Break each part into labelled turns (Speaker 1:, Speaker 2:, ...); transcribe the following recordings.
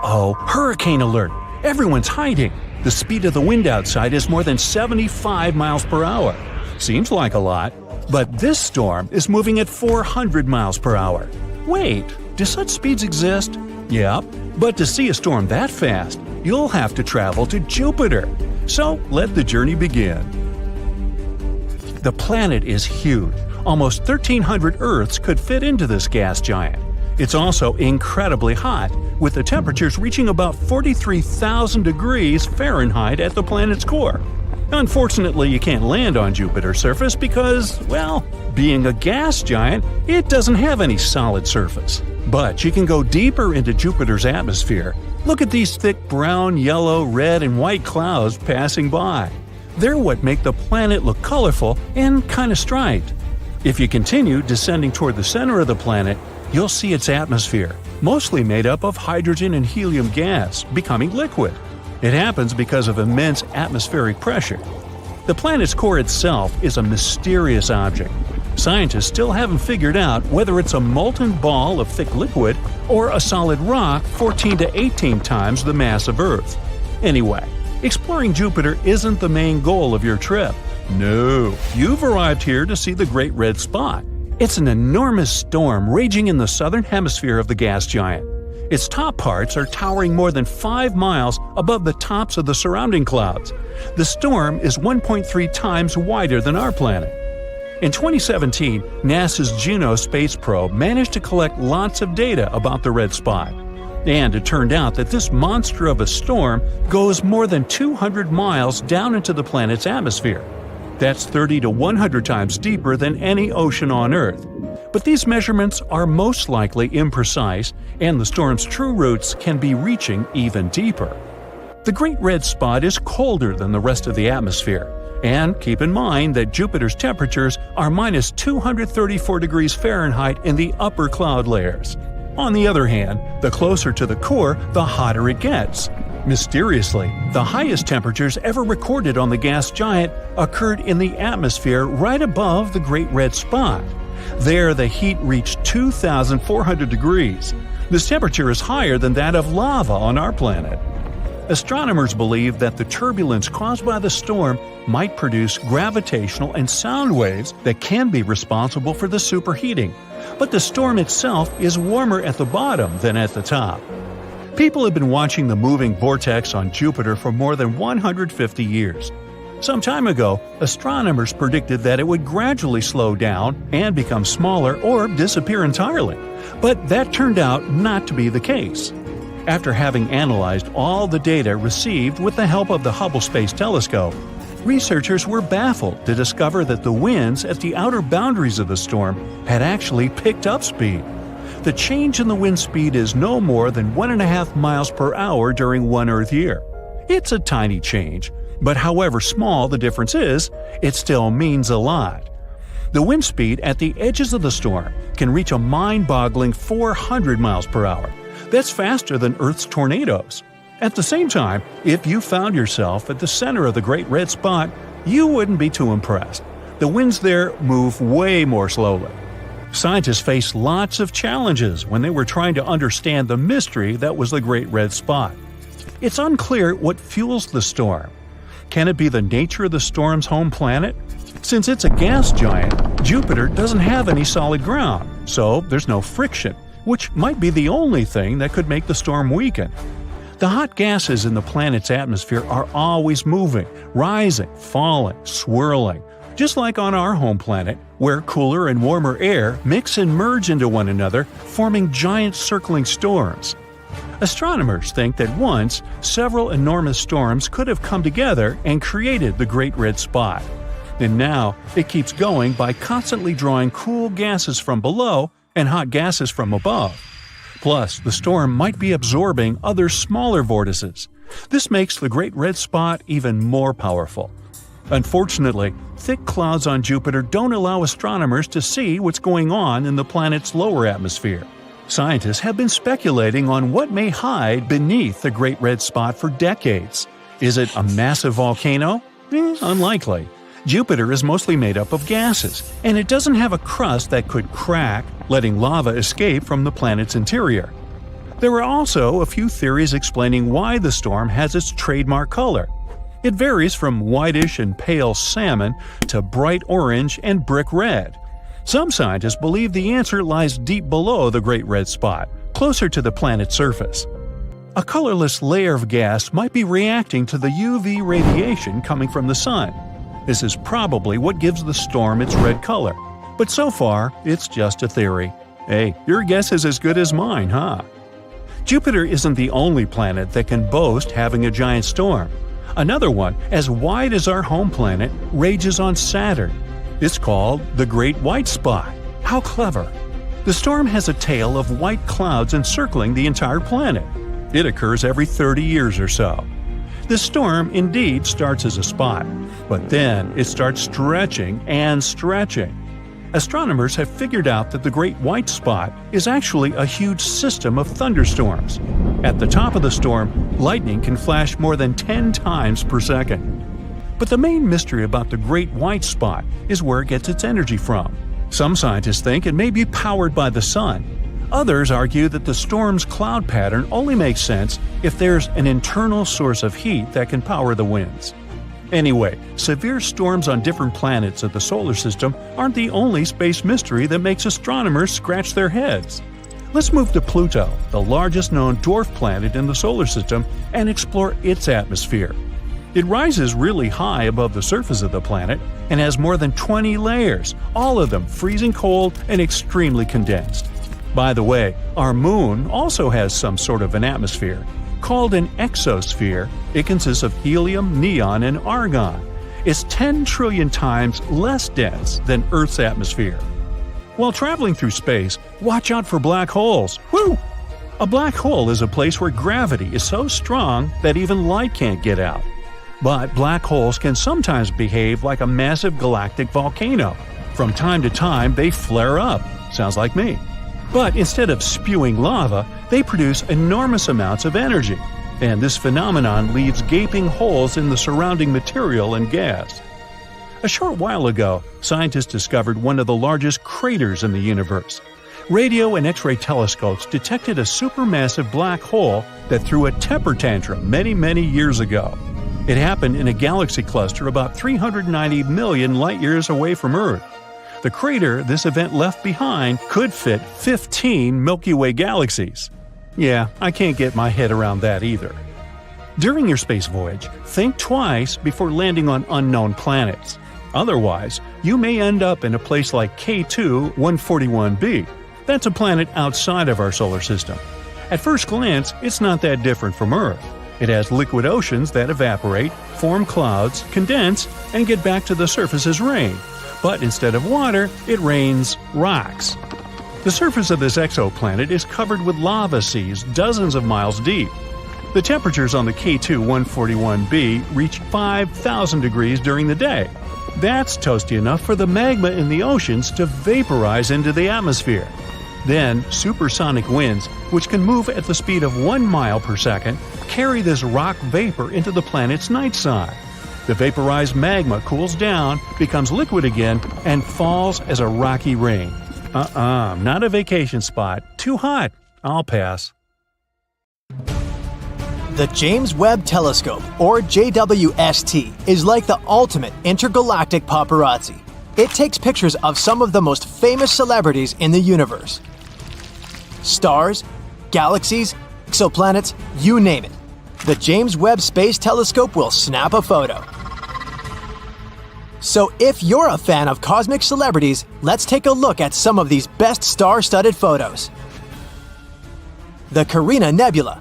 Speaker 1: Uh-oh, hurricane alert! Everyone's hiding! The speed of the wind outside is more than 75 miles per hour. Seems like a lot, but this storm is moving at 400 miles per hour. Wait, do such speeds exist? Yep, but to see a storm that fast, you'll have to travel to Jupiter. So let the journey begin. The planet is huge. Almost 1,300 Earths could fit into this gas giant. It's also incredibly hot, with the temperatures reaching about 43,000 degrees Fahrenheit at the planet's core. Unfortunately, you can't land on Jupiter's surface because, well, being a gas giant, it doesn't have any solid surface. But you can go deeper into Jupiter's atmosphere. Look at these thick brown, yellow, red, and white clouds passing by. They're what make the planet look colorful and kind of striped. If you continue descending toward the center of the planet, you'll see its atmosphere, mostly made up of hydrogen and helium gas, becoming liquid. It happens because of immense atmospheric pressure. The planet's core itself is a mysterious object. Scientists still haven't figured out whether it's a molten ball of thick liquid or a solid rock 14 to 18 times the mass of Earth. Anyway, exploring Jupiter isn't the main goal of your trip. No, you've arrived here to see the Great Red Spot. It's an enormous storm raging in the southern hemisphere of the gas giant. Its top parts are towering more than 5 miles above the tops of the surrounding clouds. The storm is 1.3 times wider than our planet. In 2017, NASA's Juno space probe managed to collect lots of data about the red spot. And it turned out that this monster of a storm goes more than 200 miles down into the planet's atmosphere. That's 30 to 100 times deeper than any ocean on Earth. But these measurements are most likely imprecise, and the storm's true roots can be reaching even deeper. The Great Red Spot is colder than the rest of the atmosphere. And keep in mind that Jupiter's temperatures are minus 234 degrees Fahrenheit in the upper cloud layers. On the other hand, the closer to the core, the hotter it gets. Mysteriously, the highest temperatures ever recorded on the gas giant occurred in the atmosphere right above the Great Red Spot. There, the heat reached 2,400 degrees. This temperature is higher than that of lava on our planet. Astronomers believe that the turbulence caused by the storm might produce gravitational and sound waves that can be responsible for the superheating. But the storm itself is warmer at the bottom than at the top. People have been watching the moving vortex on Jupiter for more than 150 years. Some time ago, astronomers predicted that it would gradually slow down and become smaller or disappear entirely. But that turned out not to be the case. After having analyzed all the data received with the help of the Hubble Space Telescope, researchers were baffled to discover that the winds at the outer boundaries of the storm had actually picked up speed. The change in the wind speed is no more than 1.5 miles per hour during one Earth year. It's a tiny change, but however small the difference is, it still means a lot. The wind speed at the edges of the storm can reach a mind-boggling 400 miles per hour. That's faster than Earth's tornadoes. At the same time, if you found yourself at the center of the Great Red Spot, you wouldn't be too impressed. The winds there move way more slowly. Scientists faced lots of challenges when they were trying to understand the mystery that was the Great Red Spot. It's unclear what fuels the storm. Can it be the nature of the storm's home planet? Since it's a gas giant, Jupiter doesn't have any solid ground, so there's no friction, which might be the only thing that could make the storm weaken. The hot gases in the planet's atmosphere are always moving, rising, falling, swirling, just like on our home planet, where cooler and warmer air mix and merge into one another, forming giant circling storms. Astronomers think that once, several enormous storms could have come together and created the Great Red Spot. And now, it keeps going by constantly drawing cool gases from below and hot gases from above. Plus, the storm might be absorbing other smaller vortices. This makes the Great Red Spot even more powerful. Unfortunately, thick clouds on Jupiter don't allow astronomers to see what's going on in the planet's lower atmosphere. Scientists have been speculating on what may hide beneath the Great Red Spot for decades. Is it a massive volcano? Unlikely. Jupiter is mostly made up of gases, and it doesn't have a crust that could crack, letting lava escape from the planet's interior. There are also a few theories explaining why the storm has its trademark color. It varies from whitish and pale salmon to bright orange and brick red. Some scientists believe the answer lies deep below the Great Red Spot, closer to the planet's surface. A colorless layer of gas might be reacting to the UV radiation coming from the sun. This is probably what gives the storm its red color. But so far, it's just a theory. Hey, your guess is as good as mine, huh? Jupiter isn't the only planet that can boast having a giant storm. Another one, as wide as our home planet, rages on Saturn. It's called the Great White Spot. How clever! The storm has a tail of white clouds encircling the entire planet. It occurs every 30 years or so. The storm indeed starts as a spot, but then it starts stretching and stretching. Astronomers have figured out that the Great White Spot is actually a huge system of thunderstorms. At the top of the storm, lightning can flash more than 10 times per second. But the main mystery about the Great White Spot is where it gets its energy from. Some scientists think it may be powered by the sun. Others argue that the storm's cloud pattern only makes sense if there's an internal source of heat that can power the winds. Anyway, severe storms on different planets of the solar system aren't the only space mystery that makes astronomers scratch their heads. Let's move to Pluto, the largest known dwarf planet in the solar system, and explore its atmosphere. It rises really high above the surface of the planet and has more than 20 layers, all of them freezing cold and extremely condensed. By the way, our Moon also has some sort of an atmosphere. Called an exosphere, it consists of helium, neon, and argon. It's 10 trillion times less dense than Earth's atmosphere. While traveling through space, watch out for black holes. Woo! A black hole is a place where gravity is so strong that even light can't get out. But black holes can sometimes behave like a massive galactic volcano. From time to time, they flare up. Sounds like me. But instead of spewing lava, they produce enormous amounts of energy, and this phenomenon leaves gaping holes in the surrounding material and gas. A short while ago, scientists discovered one of the largest craters in the universe. Radio and X-ray telescopes detected a supermassive black hole that threw a temper tantrum many years ago. It happened in a galaxy cluster about 390 million light-years away from Earth. The crater this event left behind could fit 15 Milky Way galaxies. Yeah, I can't get my head around that either. During your space voyage, think twice before landing on unknown planets. Otherwise, you may end up in a place like K2 141b. That's a planet outside of our solar system. At first glance, it's not that different from Earth. It has liquid oceans that evaporate, form clouds, condense, and get back to the surface as rain. But instead of water, it rains rocks. The surface of this exoplanet is covered with lava seas dozens of miles deep. The temperatures on the K2 141b reach 5,000 degrees during the day. That's toasty enough for the magma in the oceans to vaporize into the atmosphere. Then, supersonic winds, which can move at the speed of 1 mile per second, carry this rock vapor into the planet's night side. The vaporized magma cools down, becomes liquid again, and falls as a rocky rain. Not a vacation spot. Too hot. I'll pass.
Speaker 2: The James Webb Telescope, or JWST, is like the ultimate intergalactic paparazzi. It takes pictures of some of the most famous celebrities in the universe. Stars, galaxies, exoplanets, you name it. The James Webb Space Telescope will snap a photo. So if you're a fan of cosmic celebrities, let's take a look at some of these best star-studded photos. The Carina Nebula.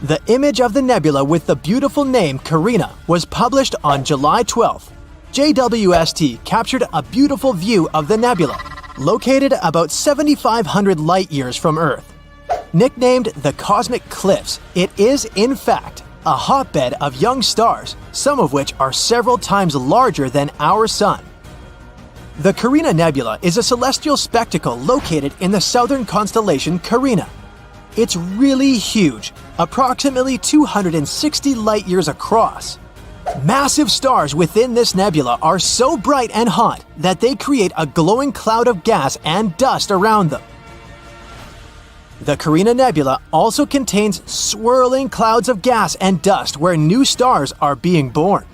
Speaker 2: The image of the nebula with the beautiful name Carina was published on July 12th. JWST captured a beautiful view of the nebula, located about 7,500 light-years from Earth. Nicknamed the Cosmic Cliffs, it is, in fact, a hotbed of young stars, some of which are several times larger than our Sun. The Carina Nebula is a celestial spectacle located in the southern constellation Carina. It's really huge, approximately 260 light-years across. Massive stars within this nebula are so bright and hot that they create a glowing cloud of gas and dust around them. The Carina Nebula also contains swirling clouds of gas and dust where new stars are being born.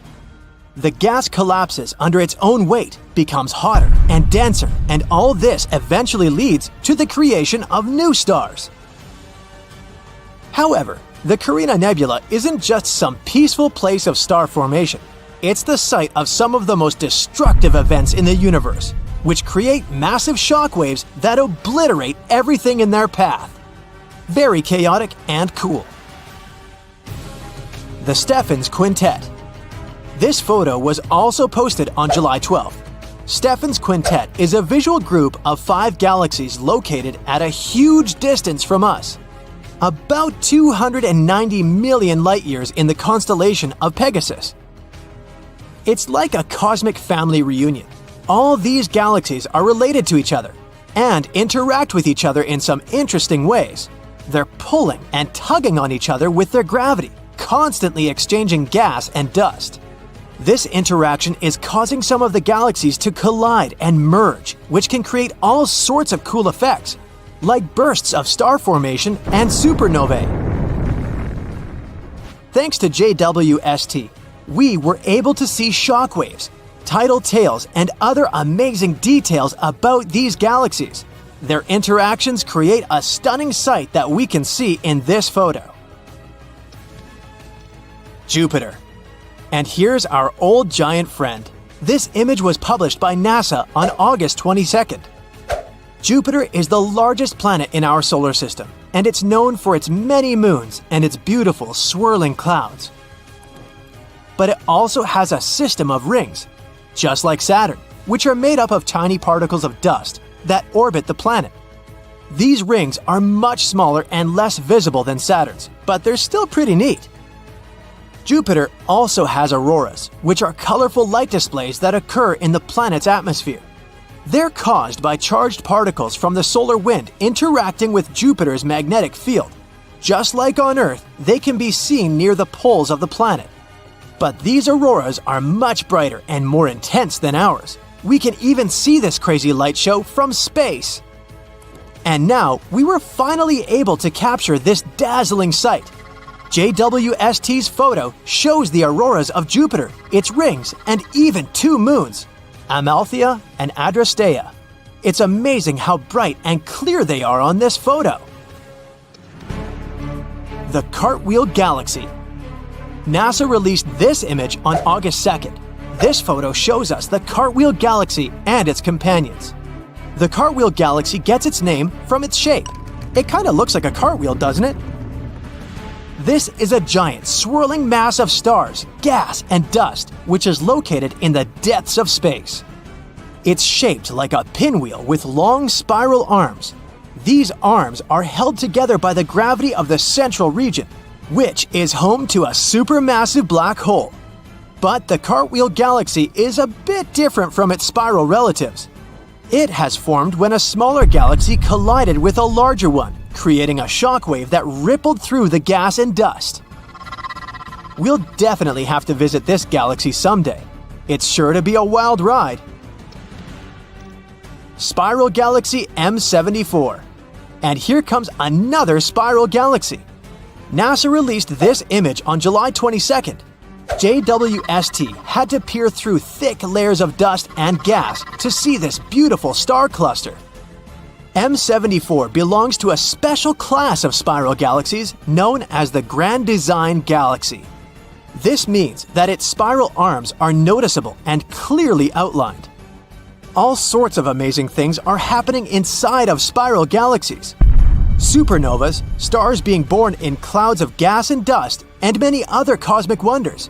Speaker 2: The gas collapses under its own weight, becomes hotter and denser, and all this eventually leads to the creation of new stars. However, the Carina Nebula isn't just some peaceful place of star formation. It's the site of some of the most destructive events in the universe, which create massive shockwaves that obliterate everything in their path. Very chaotic and cool. The Stephan's Quintet. This photo was also posted on July 12th. Stephan's Quintet is a visual group of 5 galaxies located at a huge distance from us. About 290 million light-years in the constellation of Pegasus. It's like a cosmic family reunion. All these galaxies are related to each other and interact with each other in some interesting ways. They're pulling and tugging on each other with their gravity, constantly exchanging gas and dust. This interaction is causing some of the galaxies to collide and merge, which can create all sorts of cool effects, like bursts of star formation and supernovae. Thanks to JWST, we were able to see shockwaves, tidal tails, and other amazing details about these galaxies. Their interactions create a stunning sight that we can see in this photo. Jupiter. And here's our old giant friend. This image was published by NASA on August 22nd. Jupiter is the largest planet in our solar system, and it's known for its many moons and its beautiful swirling clouds. But it also has a system of rings, just like Saturn, which are made up of tiny particles of dust that orbit the planet. These rings are much smaller and less visible than Saturn's, but they're still pretty neat. Jupiter also has auroras, which are colorful light displays that occur in the planet's atmosphere. They're caused by charged particles from the solar wind interacting with Jupiter's magnetic field. Just like on Earth, they can be seen near the poles of the planet. But these auroras are much brighter and more intense than ours. We can even see this crazy light show from space. And now, we were finally able to capture this dazzling sight. JWST's photo shows the auroras of Jupiter, its rings, and even 2 moons, Amalthea and Adrastea. It's amazing how bright and clear they are on this photo. The Cartwheel Galaxy. NASA released this image on August 2nd. This photo shows us the Cartwheel Galaxy and its companions. The Cartwheel Galaxy gets its name from its shape. It kind of looks like a cartwheel, doesn't it? This is a giant swirling mass of stars, gas, and dust, which is located in the depths of space. It's shaped like a pinwheel with long spiral arms. These arms are held together by the gravity of the central region, which is home to a supermassive black hole. But the Cartwheel Galaxy is a bit different from its spiral relatives. It has formed when a smaller galaxy collided with a larger one, creating a shockwave that rippled through the gas and dust. We'll definitely have to visit this galaxy someday. It's sure to be a wild ride. Spiral Galaxy M74. And here comes another spiral galaxy. NASA released this image on July 22nd. JWST had to peer through thick layers of dust and gas to see this beautiful star cluster. M74 belongs to a special class of spiral galaxies known as the Grand Design Galaxy. This means that its spiral arms are noticeable and clearly outlined. All sorts of amazing things are happening inside of spiral galaxies. Supernovas, stars being born in clouds of gas and dust, and many other cosmic wonders.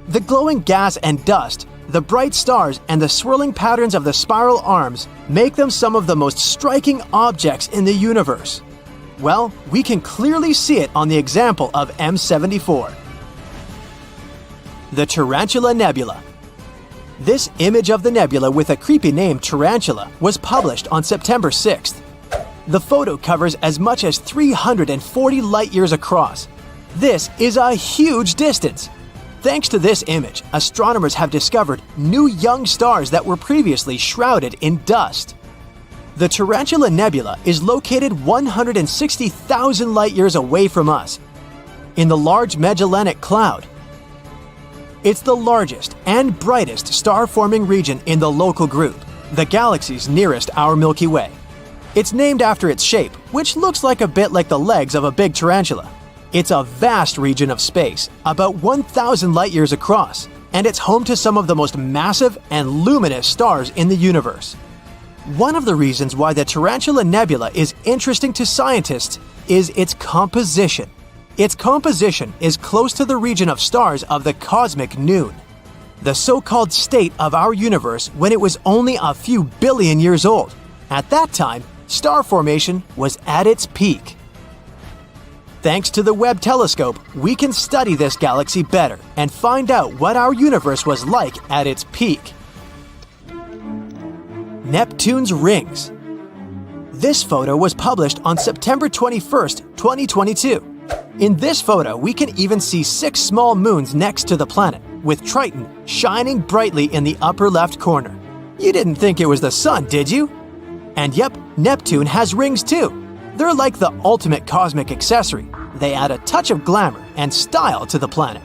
Speaker 2: The glowing gas and dust, the bright stars, and the swirling patterns of the spiral arms make them some of the most striking objects in the universe. Well, we can clearly see it on the example of M74. The Tarantula Nebula. This image of the nebula with a creepy name Tarantula was published on September 6th. The photo covers as much as 340 light-years across. This is a huge distance. Thanks to this image, astronomers have discovered new young stars that were previously shrouded in dust. The Tarantula Nebula is located 160,000 light-years away from us, in the Large Magellanic Cloud. It's the largest and brightest star-forming region in the local group, the galaxies nearest our Milky Way. It's named after its shape, which looks like a bit like the legs of a big tarantula. It's a vast region of space, about 1,000 light-years across, and it's home to some of the most massive and luminous stars in the universe. One of the reasons why the Tarantula Nebula is interesting to scientists is its composition. Its composition is close to the region of stars of the cosmic noon, the so-called state of our universe when it was only a few billion years old. At that time, star formation was at its peak. Thanks to the Webb Telescope, we can study this galaxy better and find out what our universe was like at its peak. Neptune's rings. This photo was published on September 21st, 2022. In this photo, we can even see 6 small moons next to the planet, with Triton shining brightly in the upper left corner. You didn't think it was the sun, did you? And yep, Neptune has rings too. They're like the ultimate cosmic accessory. They add a touch of glamour and style to the planet.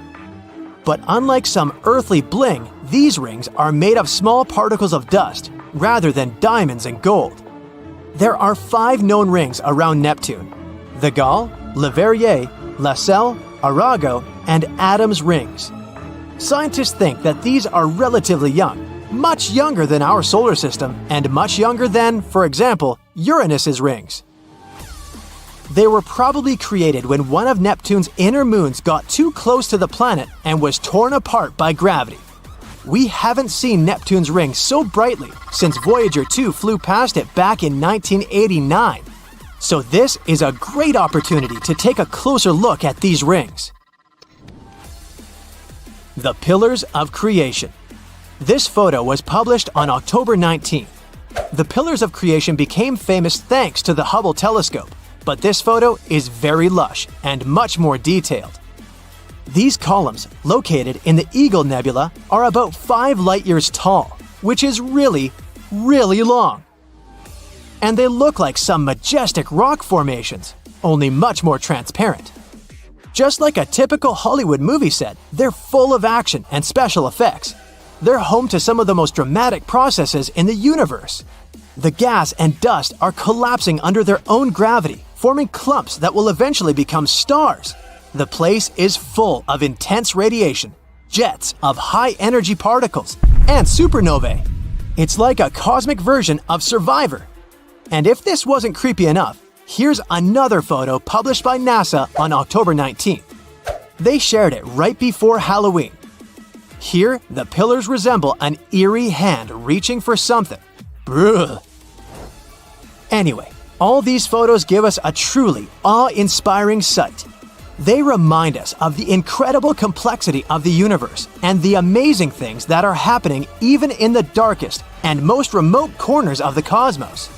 Speaker 2: But unlike some earthly bling, these rings are made of small particles of dust, rather than diamonds and gold. There are 5 known rings around Neptune: the Gall, Leverrier, Lassell, Arago, and Adam's rings. Scientists think that these are relatively young, much younger than our solar system, and much younger than, for example, Uranus's rings. They were probably created when one of Neptune's inner moons got too close to the planet and was torn apart by gravity. We haven't seen Neptune's rings so brightly since Voyager 2 flew past it back in 1989. So this is a great opportunity to take a closer look at these rings. The Pillars of Creation. This photo was published on October 19th. The Pillars of Creation became famous thanks to the Hubble telescope, but this photo is very lush and much more detailed. These columns, located in the Eagle Nebula, are about 5 light-years tall, which is really, really long. And they look like some majestic rock formations, only much more transparent. Just like a typical Hollywood movie set, they're full of action and special effects. They're home to some of the most dramatic processes in the universe. The gas and dust are collapsing under their own gravity, forming clumps that will eventually become stars. The place is full of intense radiation, jets of high-energy particles, and supernovae. It's like a cosmic version of Survivor. And if this wasn't creepy enough, here's another photo published by NASA on October 19th. They shared it right before Halloween. Here, the pillars resemble an eerie hand reaching for something. Brrr. Anyway, all these photos give us a truly awe-inspiring sight. They remind us of the incredible complexity of the universe and the amazing things that are happening even in the darkest and most remote corners of the cosmos.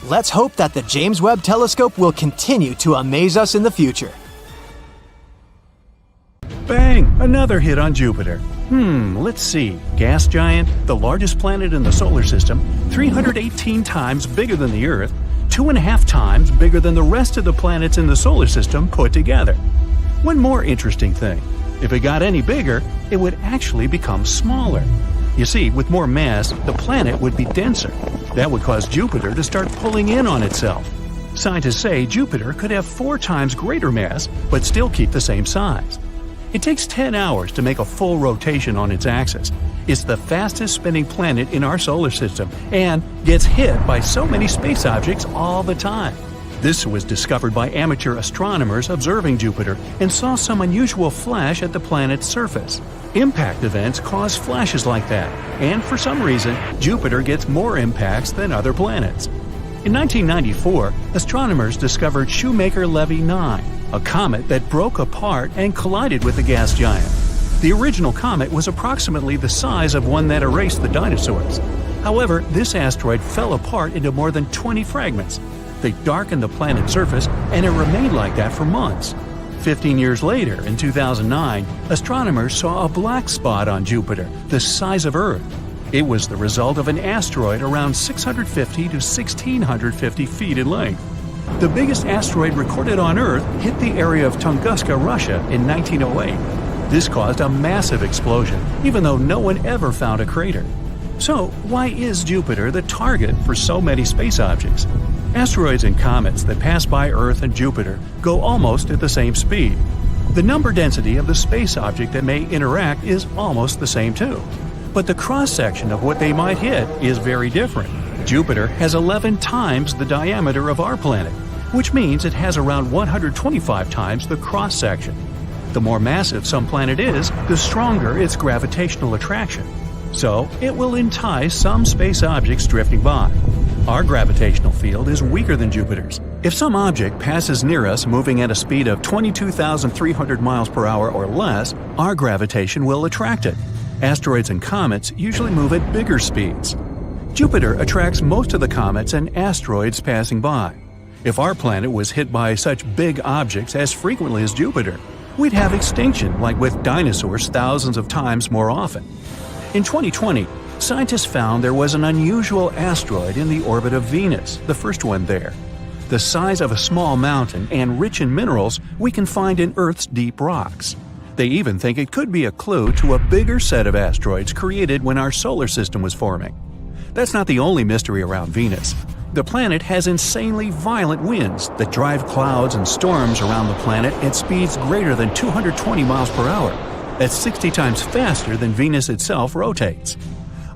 Speaker 2: Let's hope that the James Webb Telescope will continue to amaze us in the future.
Speaker 1: Bang! Another hit on Jupiter. Let's see. Gas giant, the largest planet in the solar system, 318 times bigger than the Earth, 2.5 times bigger than the rest of the planets in the solar system put together. One more interesting thing. If it got any bigger, it would actually become smaller. You see, with more mass, the planet would be denser. That would cause Jupiter to start pulling in on itself. Scientists say Jupiter could have 4 times greater mass, but still keep the same size. It takes 10 hours to make a full rotation on its axis. It's the fastest spinning planet in our solar system and gets hit by so many space objects all the time. This was discovered by amateur astronomers observing Jupiter and saw some unusual flash at the planet's surface. Impact events cause flashes like that, and for some reason, Jupiter gets more impacts than other planets. In 1994, astronomers discovered Shoemaker-Levy 9, a comet that broke apart and collided with the gas giant. The original comet was approximately the size of one that erased the dinosaurs. However, this asteroid fell apart into more than 20 fragments. They darkened the planet's surface, and it remained like that for months. 15 years later, in 2009, astronomers saw a black spot on Jupiter, the size of Earth. It was the result of an asteroid around 650 to 1650 feet in length. The biggest asteroid recorded on Earth hit the area of Tunguska, Russia in 1908. This caused a massive explosion, even though no one ever found a crater. So, why is Jupiter the target for so many space objects? Asteroids and comets that pass by Earth and Jupiter go almost at the same speed. The number density of the space object that may interact is almost the same too. But the cross-section of what they might hit is very different. Jupiter has 11 times the diameter of our planet, which means it has around 125 times the cross-section. The more massive some planet is, the stronger its gravitational attraction. So, it will entice some space objects drifting by. Our gravitational field is weaker than Jupiter's. If some object passes near us moving at a speed of 22,300 miles per hour or less, our gravitation will attract it. Asteroids and comets usually move at bigger speeds. Jupiter attracts most of the comets and asteroids passing by. If our planet was hit by such big objects as frequently as Jupiter, we'd have extinction like with dinosaurs thousands of times more often. In 2020, scientists found there was an unusual asteroid in the orbit of Venus, the first one there. The size of a small mountain and rich in minerals we can find in Earth's deep rocks. They even think it could be a clue to a bigger set of asteroids created when our solar system was forming. That's not the only mystery around Venus. The planet has insanely violent winds that drive clouds and storms around the planet at speeds greater than 220 miles per hour. That's 60 times faster than Venus itself rotates.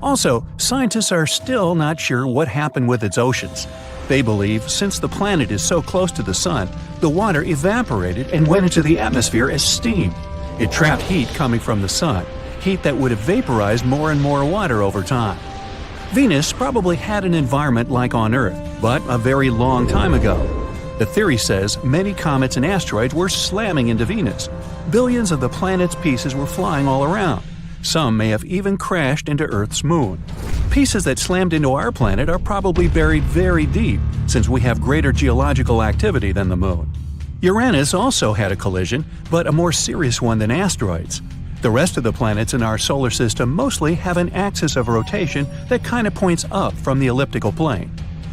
Speaker 1: Also, scientists are still not sure what happened with its oceans. They believe since the planet is so close to the Sun, the water evaporated and went into the atmosphere as steam. It trapped heat coming from the Sun, heat that would have vaporized more and more water over time. Venus probably had an environment like on Earth, but a very long time ago. The theory says many comets and asteroids were slamming into Venus. Billions of the planet's pieces were flying all around. Some may have even crashed into Earth's moon. Pieces that slammed into our planet are probably buried very deep, since we have greater geological activity than the moon. Uranus also had a collision, but a more serious one than asteroids. The rest of the planets in our solar system mostly have an axis of rotation that kind of points up from the elliptical plane.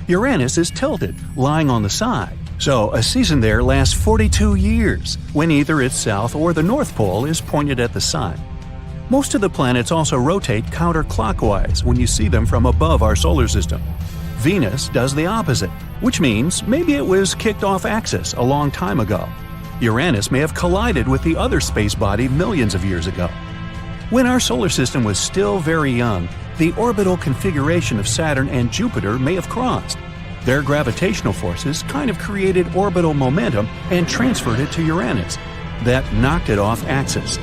Speaker 1: Uranus is tilted, lying on the side, so a season there lasts 42 years, when either its south or the north pole is pointed at the sun. Most of the planets also rotate counterclockwise when you see them from above our solar system. Venus does the opposite, which means maybe it was kicked off axis a long time ago. Uranus may have collided with the other space body millions of years ago. When our solar system was still very young, the orbital configuration of Saturn and Jupiter may have crossed. Their gravitational forces kind of created orbital momentum and transferred it to Uranus. That knocked it off axis.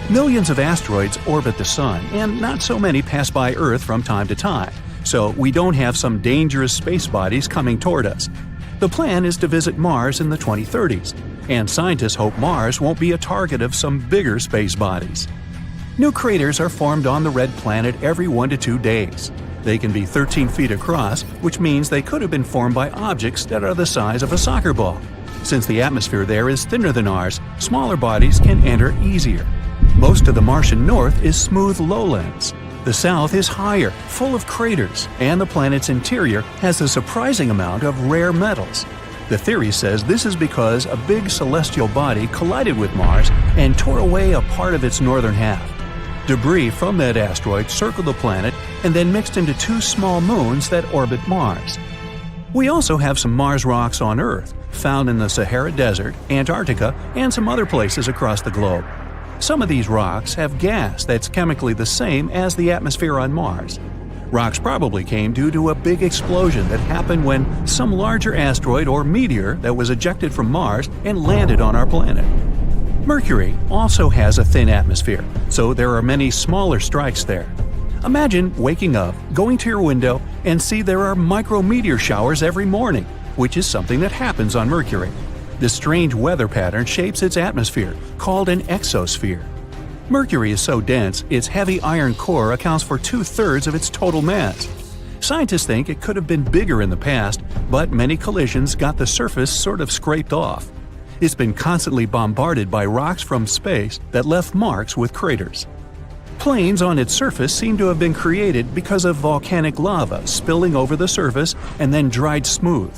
Speaker 1: Millions of asteroids orbit the Sun, and not so many pass by Earth from time to time, so we don't have some dangerous space bodies coming toward us. The plan is to visit Mars in the 2030s, and scientists hope Mars won't be a target of some bigger space bodies. New craters are formed on the red planet every 1 to 2 days. They can be 13 feet across, which means they could have been formed by objects that are the size of a soccer ball. Since the atmosphere there is thinner than ours, smaller bodies can enter easier. Most of the Martian north is smooth lowlands. The south is higher, full of craters, and the planet's interior has a surprising amount of rare metals. The theory says this is because a big celestial body collided with Mars and tore away a part of its northern half. Debris from that asteroid circled the planet and then mixed into 2 small moons that orbit Mars. We also have some Mars rocks on Earth, found in the Sahara Desert, Antarctica, and some other places across the globe. Some of these rocks have gas that's chemically the same as the atmosphere on Mars. Rocks probably came due to a big explosion that happened when some larger asteroid or meteor that was ejected from Mars and landed on our planet. Mercury also has a thin atmosphere, so there are many smaller strikes there. Imagine waking up, going to your window, and see there are micrometeor showers every morning, which is something that happens on Mercury. This strange weather pattern shapes its atmosphere, called an exosphere. Mercury is so dense, its heavy iron core accounts for 2/3 of its total mass. Scientists think it could have been bigger in the past, but many collisions got the surface sort of scraped off. It's been constantly bombarded by rocks from space that left marks with craters. Plains on its surface seem to have been created because of volcanic lava spilling over the surface and then dried smooth.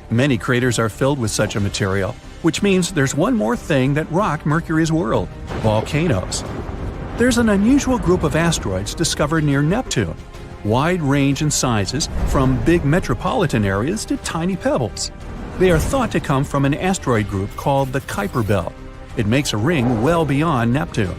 Speaker 1: Many craters are filled with such a material, which means there's one more thing that rocked Mercury's world – volcanoes. There's an unusual group of asteroids discovered near Neptune. Wide range in sizes, from big metropolitan areas to tiny pebbles. They are thought to come from an asteroid group called the Kuiper Belt. It makes a ring well beyond Neptune.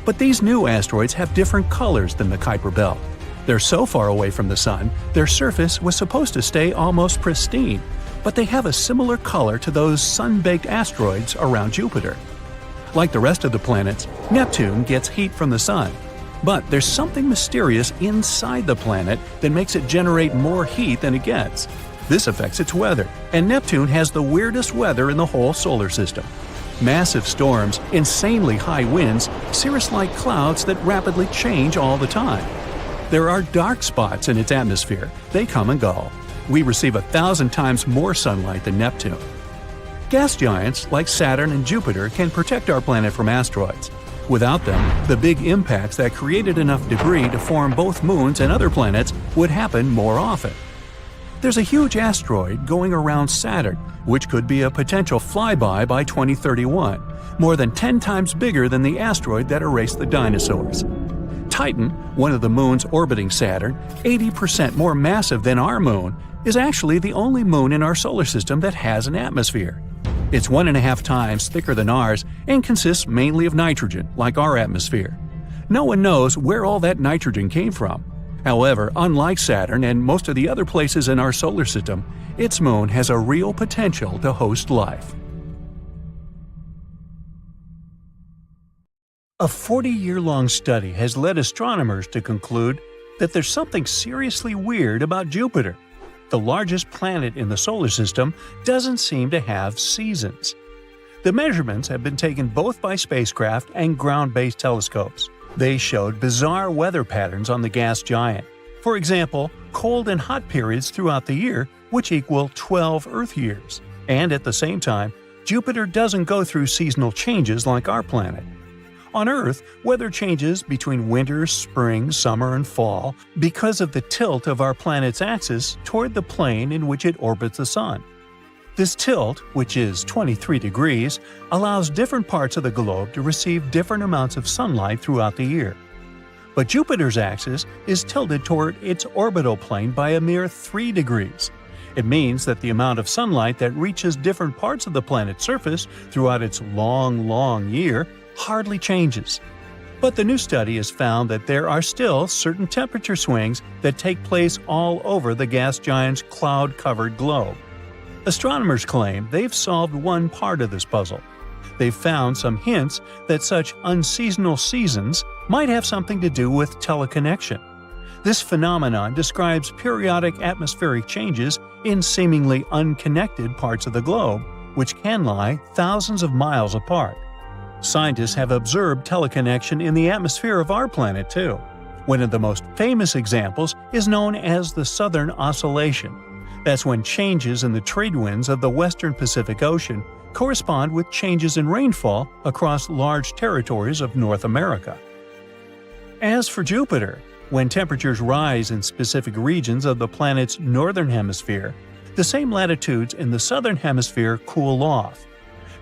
Speaker 1: But these new asteroids have different colors than the Kuiper Belt. They're so far away from the Sun, their surface was supposed to stay almost pristine, but they have a similar color to those sun-baked asteroids around Jupiter. Like the rest of the planets, Neptune gets heat from the Sun. But there's something mysterious inside the planet that makes it generate more heat than it gets. This affects its weather, and Neptune has the weirdest weather in the whole solar system. Massive storms, insanely high winds, cirrus-like clouds that rapidly change all the time. There are dark spots in its atmosphere. They come and go. We receive 1,000 times more sunlight than Neptune. Gas giants like Saturn and Jupiter can protect our planet from asteroids. Without them, the big impacts that created enough debris to form both moons and other planets would happen more often. There's a huge asteroid going around Saturn, which could be a potential flyby by 2031, more than 10 times bigger than the asteroid that erased the dinosaurs. Titan, one of the moons orbiting Saturn, 80% more massive than our moon, is actually the only moon in our solar system that has an atmosphere. It's 1.5 times thicker than ours and consists mainly of nitrogen, like our atmosphere. No one knows where all that nitrogen came from. However, unlike Saturn and most of the other places in our solar system, its moon has a real potential to host life. A 40-year-long study has led astronomers to conclude that there's something seriously weird about Jupiter. The largest planet in the solar system doesn't seem to have seasons. The measurements have been taken both by spacecraft and ground-based telescopes. They showed bizarre weather patterns on the gas giant. For example, cold and hot periods throughout the year, which equal 12 Earth years. And at the same time, Jupiter doesn't go through seasonal changes like our planet. On Earth, weather changes between winter, spring, summer, and fall because of the tilt of our planet's axis toward the plane in which it orbits the Sun. This tilt, which is 23 degrees, allows different parts of the globe to receive different amounts of sunlight throughout the year. But Jupiter's axis is tilted toward its orbital plane by a mere 3 degrees. It means that the amount of sunlight that reaches different parts of the planet's surface throughout its long year hardly changes. But the new study has found that there are still certain temperature swings that take place all over the gas giant's cloud-covered globe. Astronomers claim they've solved one part of this puzzle. They've found some hints that such unseasonal seasons might have something to do with teleconnection. This phenomenon describes periodic atmospheric changes in seemingly unconnected parts of the globe, which can lie thousands of miles apart. Scientists have observed teleconnection in the atmosphere of our planet too. One of the most famous examples is known as the Southern Oscillation. That's when changes in the trade winds of the western Pacific Ocean correspond with changes in rainfall across large territories of North America. As for Jupiter, when temperatures rise in specific regions of the planet's northern hemisphere, the same latitudes in the southern hemisphere cool off.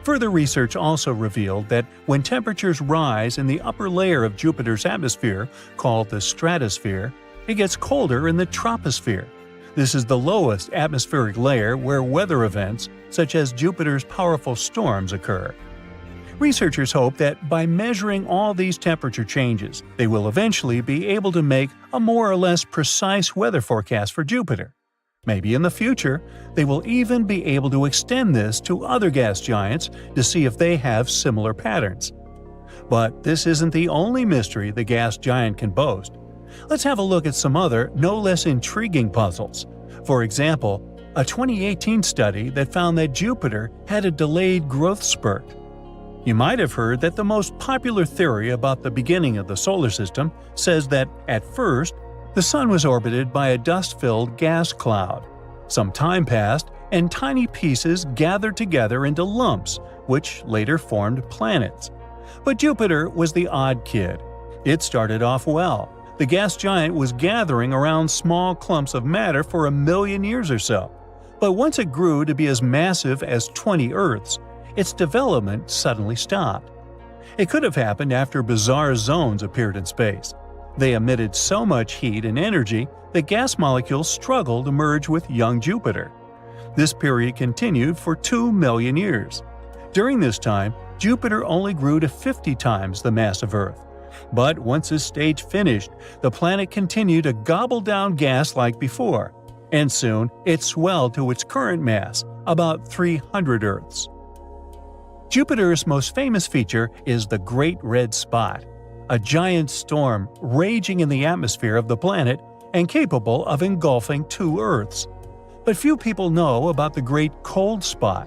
Speaker 1: Further research also revealed that when temperatures rise in the upper layer of Jupiter's atmosphere, called the stratosphere, it gets colder in the troposphere. This is the lowest atmospheric layer where weather events, such as Jupiter's powerful storms, occur. Researchers hope that by measuring all these temperature changes, they will eventually be able to make a more or less precise weather forecast for Jupiter. Maybe in the future, they will even be able to extend this to other gas giants to see if they have similar patterns. But this isn't the only mystery the gas giant can boast. Let's have a look at some other, no less intriguing puzzles. For example, a 2018 study that found that Jupiter had a delayed growth spurt. You might have heard that the most popular theory about the beginning of the solar system says that, at first, the Sun was orbited by a dust-filled gas cloud. Some time passed, and tiny pieces gathered together into lumps, which later formed planets. But Jupiter was the odd kid. It started off well. The gas giant was gathering around small clumps of matter for 1 million years or so. But once it grew to be as massive as 20 Earths, its development suddenly stopped. It could have happened after bizarre zones appeared in space. They emitted so much heat and energy that gas molecules struggled to merge with young Jupiter. This period continued for 2 million years. During this time, Jupiter only grew to 50 times the mass of Earth. But once this stage finished, the planet continued to gobble down gas like before, and soon it swelled to its current mass, about 300 Earths. Jupiter's most famous feature is the Great Red Spot, a giant storm raging in the atmosphere of the planet and capable of engulfing 2 Earths. But few people know about the Great Cold Spot.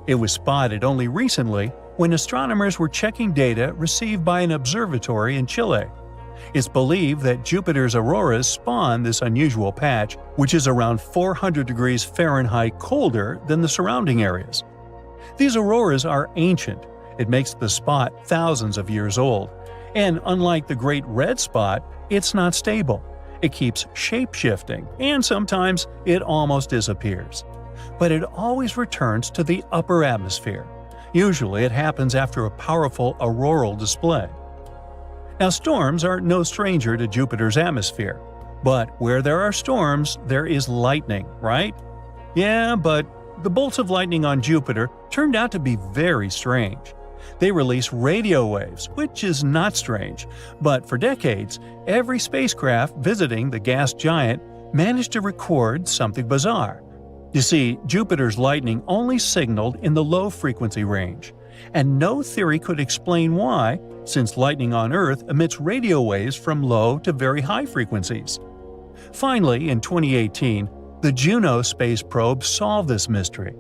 Speaker 1: It was spotted only recently when astronomers were checking data received by an observatory in Chile. It's believed that Jupiter's auroras spawn this unusual patch, which is around 400 degrees Fahrenheit colder than the surrounding areas. These auroras are ancient. It makes the spot thousands of years old. And unlike the Great Red Spot, it's not stable. It keeps shape-shifting, and sometimes it almost disappears. But it always returns to the upper atmosphere. Usually it happens after a powerful auroral display. Now, storms are no stranger to Jupiter's atmosphere. But where there are storms, there is lightning, right? Yeah, but the bolts of lightning on Jupiter turned out to be very strange. They release radio waves, which is not strange, but for decades, every spacecraft visiting the gas giant managed to record something bizarre. You see, Jupiter's lightning only signaled in the low-frequency range, and no theory could explain why, since lightning on Earth emits radio waves from low to very high frequencies. Finally, in 2018, the Juno space probe solved this mystery.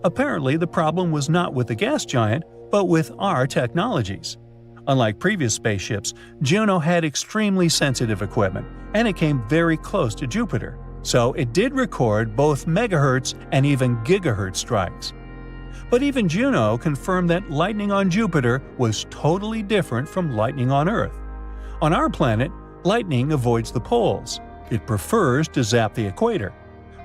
Speaker 1: Apparently, the problem was not with the gas giant, but with our technologies. Unlike previous spaceships, Juno had extremely sensitive equipment, and it came very close to Jupiter, so it did record both megahertz and even gigahertz strikes. But even Juno confirmed that lightning on Jupiter was totally different from lightning on Earth. On our planet, lightning avoids the poles. It prefers to zap the equator.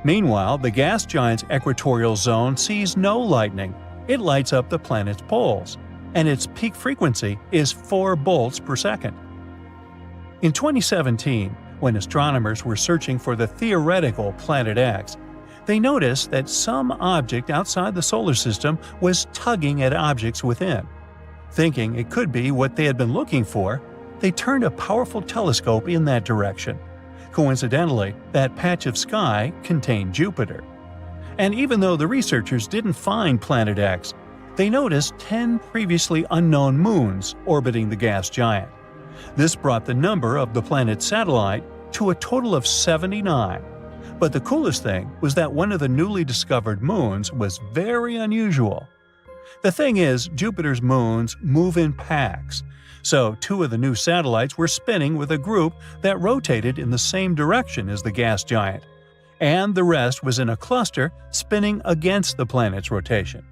Speaker 1: Meanwhile, the gas giant's equatorial zone sees no lightning. It lights up the planet's poles, and its peak frequency is 4 bolts per second. In 2017, when astronomers were searching for the theoretical Planet X, they noticed that some object outside the solar system was tugging at objects within. Thinking it could be what they had been looking for, they turned a powerful telescope in that direction. Coincidentally, that patch of sky contained Jupiter. And even though the researchers didn't find Planet X, they noticed 10 previously unknown moons orbiting the gas giant. This brought the number of the planet's satellite to a total of 79. But the coolest thing was that one of the newly discovered moons was very unusual. The thing is, Jupiter's moons move in packs, so 2 of the new satellites were spinning with a group that rotated in the same direction as the gas giant, and the rest was in a cluster spinning against the planet's rotation.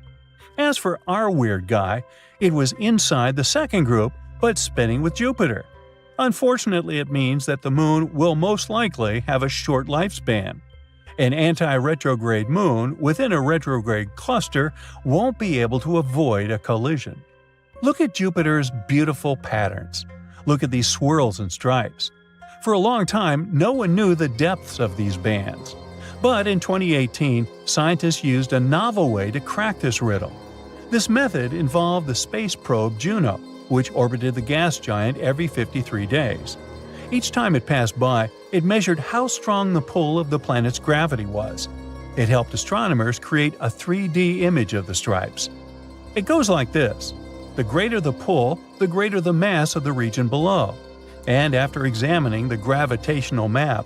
Speaker 1: As for our weird guy, it was inside the second group but spinning with Jupiter. Unfortunately, it means that the moon will most likely have a short lifespan. An anti-retrograde moon within a retrograde cluster won't be able to avoid a collision. Look at Jupiter's beautiful patterns. Look at these swirls and stripes. For a long time, no one knew the depths of these bands. But in 2018, scientists used a novel way to crack this riddle. This method involved the space probe Juno, which orbited the gas giant every 53 days. Each time it passed by, it measured how strong the pull of the planet's gravity was. It helped astronomers create a 3D image of the stripes. It goes like this. The greater the pull, the greater the mass of the region below. And after examining the gravitational map,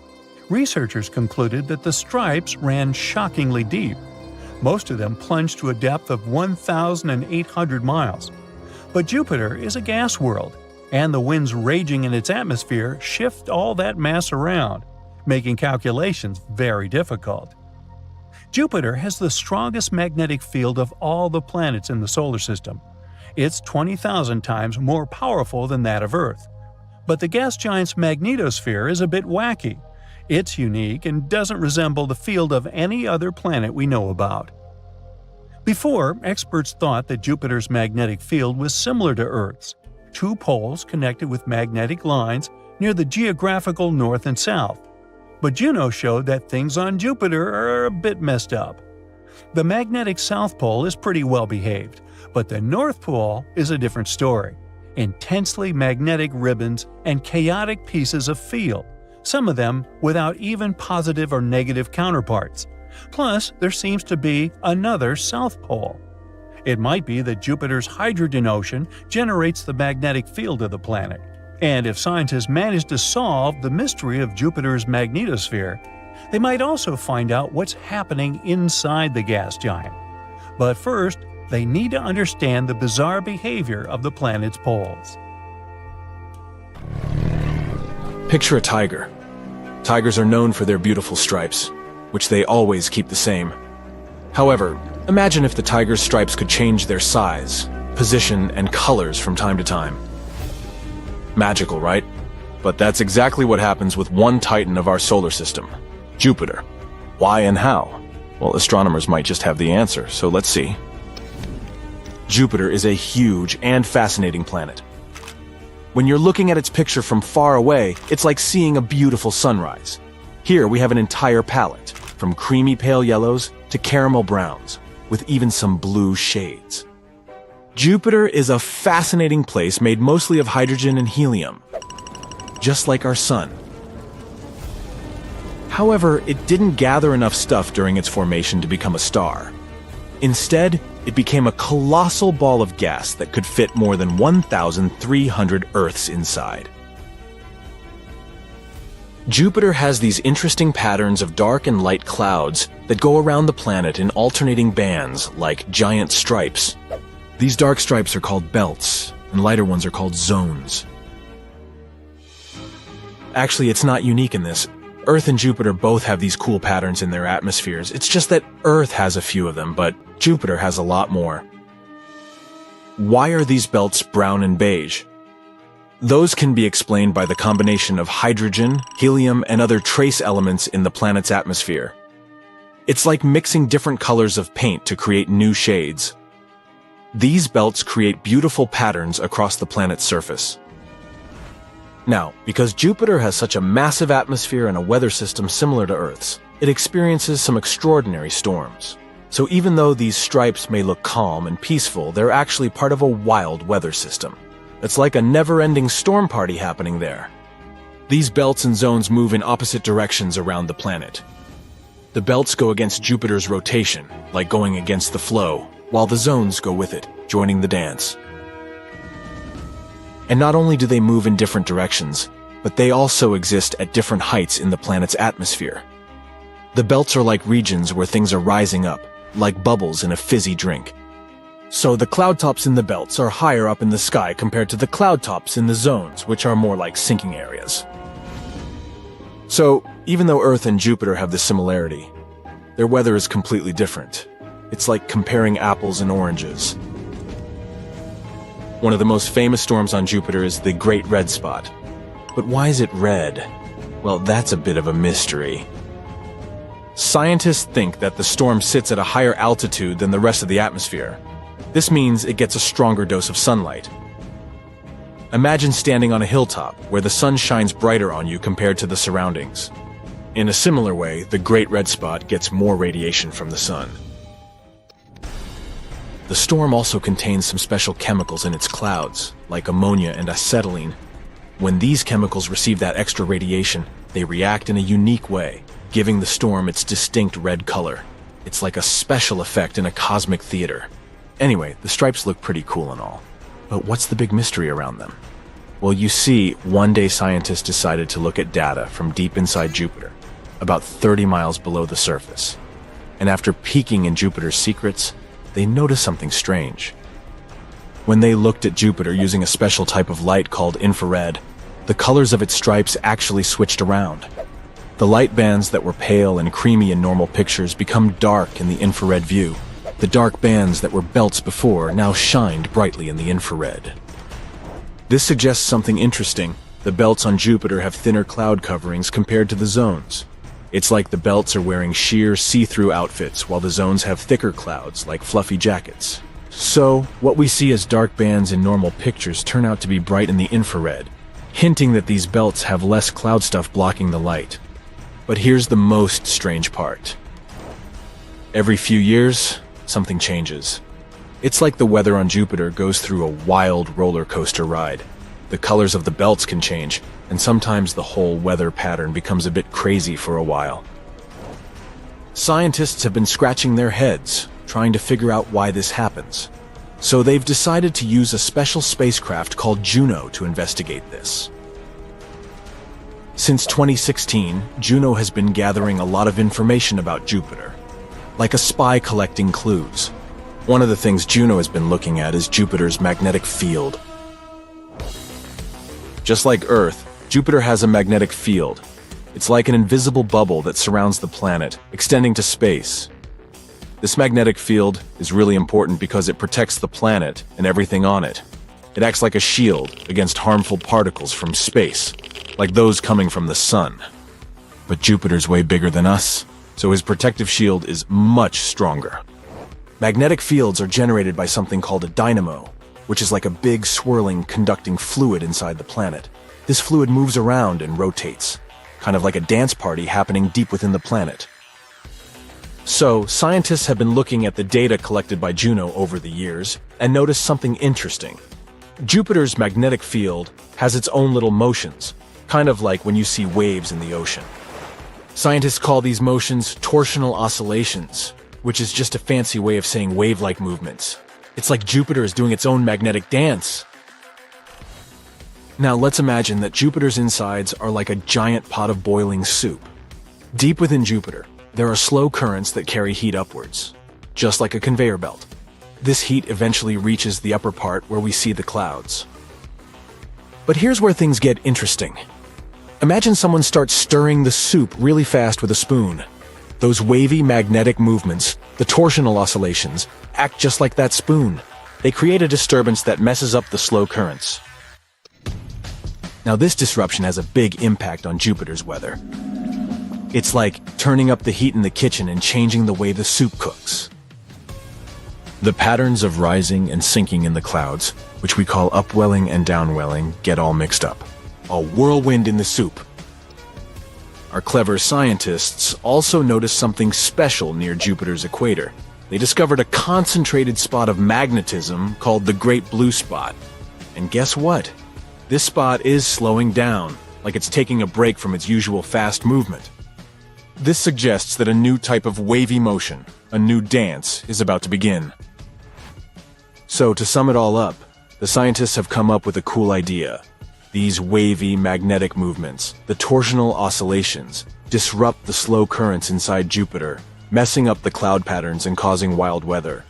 Speaker 1: researchers concluded that the stripes ran shockingly deep. Most of them plunged to a depth of 1,800 miles. But Jupiter is a gas world, and the winds raging in its atmosphere shift all that mass around, making calculations very difficult. Jupiter has the strongest magnetic field of all the planets in the solar system. It's 20,000 times more powerful than that of Earth. But the gas giant's magnetosphere is a bit wacky. It's unique and doesn't resemble the field of any other planet we know about. Before, experts thought that Jupiter's magnetic field was similar to Earth's, two poles connected with magnetic lines near the geographical north and south. But Juno showed that things on Jupiter are a bit messed up. The magnetic South Pole is pretty well behaved, but the North Pole is a different story. Intensely magnetic ribbons and chaotic pieces of field, some of them without even positive or negative counterparts. Plus, there seems to be another South Pole. It might be that Jupiter's hydrogen ocean generates the magnetic field of the planet. And if scientists manage to solve the mystery of Jupiter's magnetosphere, they might also find out what's happening inside the gas giant. But first, they need to understand the bizarre behavior of the planet's poles.
Speaker 3: Picture a tiger. Tigers are known for their beautiful stripes, which they always keep the same. However, imagine if the tiger's stripes could change their size, position, and colors from time to time. Magical, right? But that's exactly what happens with one titan of our solar system, Jupiter. Why and how? Well, astronomers might just have the answer, so let's see. Jupiter is a huge and fascinating planet. When you're looking at its picture from far away, it's like seeing a beautiful sunrise. Here we have an entire palette, from creamy pale yellows to caramel browns, with even some blue shades. Jupiter is a fascinating place made mostly of hydrogen and helium, just like our Sun. However, it didn't gather enough stuff during its formation to become a star. Instead, it became a colossal ball of gas that could fit more than 1,300 Earths inside. Jupiter has these interesting patterns of dark and light clouds that go around the planet in alternating bands like giant stripes. These dark stripes are called belts, and lighter ones are called zones. Actually, it's not unique in this. Earth and Jupiter both have these cool patterns in their atmospheres. It's just that Earth has a few of them, but Jupiter has a lot more. Why are these belts brown and beige? Those can be explained by the combination of hydrogen, helium, and other trace elements in the planet's atmosphere. It's like mixing different colors of paint to create new shades. These belts create beautiful patterns across the planet's surface. Now, because Jupiter has such a massive atmosphere and a weather system similar to Earth's, it experiences some extraordinary storms. So even though these stripes may look calm and peaceful, they're actually part of a wild weather system. It's like a never-ending storm party happening there. These belts and zones move in opposite directions around the planet. The belts go against Jupiter's rotation, like going against the flow, while the zones go with it, joining the dance. And not only do they move in different directions, but they also exist at different heights in the planet's atmosphere. The belts are like regions where things are rising up, like bubbles in a fizzy drink. So the cloud tops in the belts are higher up in the sky compared to the cloud tops in the zones, which are more like sinking areas. So, even though Earth and Jupiter have this similarity, their weather is completely different. It's like comparing apples and oranges. One of the most famous storms on Jupiter is the Great Red Spot. But why is it red? Well, that's a bit of a mystery. Scientists think that the storm sits at a higher altitude than the rest of the atmosphere. This means it gets a stronger dose of sunlight. Imagine standing on a hilltop where the sun shines brighter on you compared to the surroundings. In a similar way, the Great Red Spot gets more radiation from the sun. The storm also contains some special chemicals in its clouds, like ammonia and acetylene. When these chemicals receive that extra radiation, they react in a unique way, giving the storm its distinct red color. It's like a special effect in a cosmic theater. Anyway, the stripes look pretty cool and all. But what's the big mystery around them? Well, you see, one day scientists decided to look at data from deep inside Jupiter, about 30 miles below the surface. And after peeking in Jupiter's secrets, they noticed something strange. When they looked at Jupiter using a special type of light called infrared, the colors of its stripes actually switched around. The light bands that were pale and creamy in normal pictures become dark in the infrared view. The dark bands that were belts before now shined brightly in the infrared. This suggests something interesting. The belts on Jupiter have thinner cloud coverings compared to the zones. It's like the belts are wearing sheer, see-through outfits, while the zones have thicker clouds, like fluffy jackets. So, what we see as dark bands in normal pictures turn out to be bright in the infrared, hinting that these belts have less cloud stuff blocking the light. But here's the most strange part. Every few years, something changes. It's like the weather on Jupiter goes through a wild roller coaster ride. The colors of the belts can change, and sometimes the whole weather pattern becomes a bit crazy for a while. Scientists have been scratching their heads, trying to figure out why this happens. So they've decided to use a special spacecraft called Juno to investigate this. Since 2016, Juno has been gathering a lot of information about Jupiter, like a spy collecting clues. One of the things Juno has been looking at is Jupiter's magnetic field. Just like Earth, Jupiter has a magnetic field. It's like an invisible bubble that surrounds the planet, extending to space. This magnetic field is really important because it protects the planet and everything on it. It acts like a shield against harmful particles from space, like those coming from the sun. But Jupiter's way bigger than us, so his protective shield is much stronger. Magnetic fields are generated by something called a dynamo, which is like a big, swirling, conducting fluid inside the planet. This fluid moves around and rotates, kind of like a dance party happening deep within the planet. So, scientists have been looking at the data collected by Juno over the years and noticed something interesting. Jupiter's magnetic field has its own little motions, kind of like when you see waves in the ocean. Scientists call these motions torsional oscillations, which is just a fancy way of saying wave-like movements. It's like Jupiter is doing its own magnetic dance. Now let's imagine that Jupiter's insides are like a giant pot of boiling soup. Deep within Jupiter, there are slow currents that carry heat upwards, just like a conveyor belt. This heat eventually reaches the upper part where we see the clouds. But here's where things get interesting. Imagine someone starts stirring the soup really fast with a spoon. Those wavy magnetic movements, the torsional oscillations, act just like that spoon. They create a disturbance that messes up the slow currents. Now this disruption has a big impact on Jupiter's weather. It's like turning up the heat in the kitchen and changing the way the soup cooks. The patterns of rising and sinking in the clouds, which we call upwelling and downwelling, get all mixed up. A whirlwind in the soup. Our clever scientists also noticed something special near Jupiter's equator. They discovered a concentrated spot of magnetism called the Great Blue Spot. And guess what? This spot is slowing down, like it's taking a break from its usual fast movement. This suggests that a new type of wavy motion, a new dance, is about to begin. So, to sum it all up, the scientists have come up with a cool idea. These wavy magnetic movements, the torsional oscillations, disrupt the slow currents inside Jupiter, messing up the cloud patterns and causing wild weather.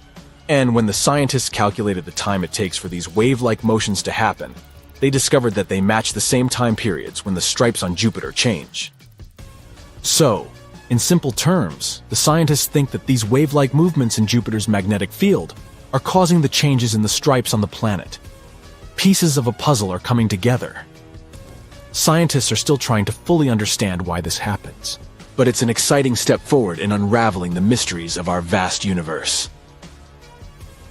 Speaker 3: And when the scientists calculated the time it takes for these wave-like motions to happen, they discovered that they match the same time periods when the stripes on Jupiter change. So, in simple terms, the scientists think that these wave-like movements in Jupiter's magnetic field are causing the changes in the stripes on the planet. Pieces of a puzzle are coming together. Scientists are still trying to fully understand why this happens, but it's an exciting step forward in unraveling the mysteries of our vast universe.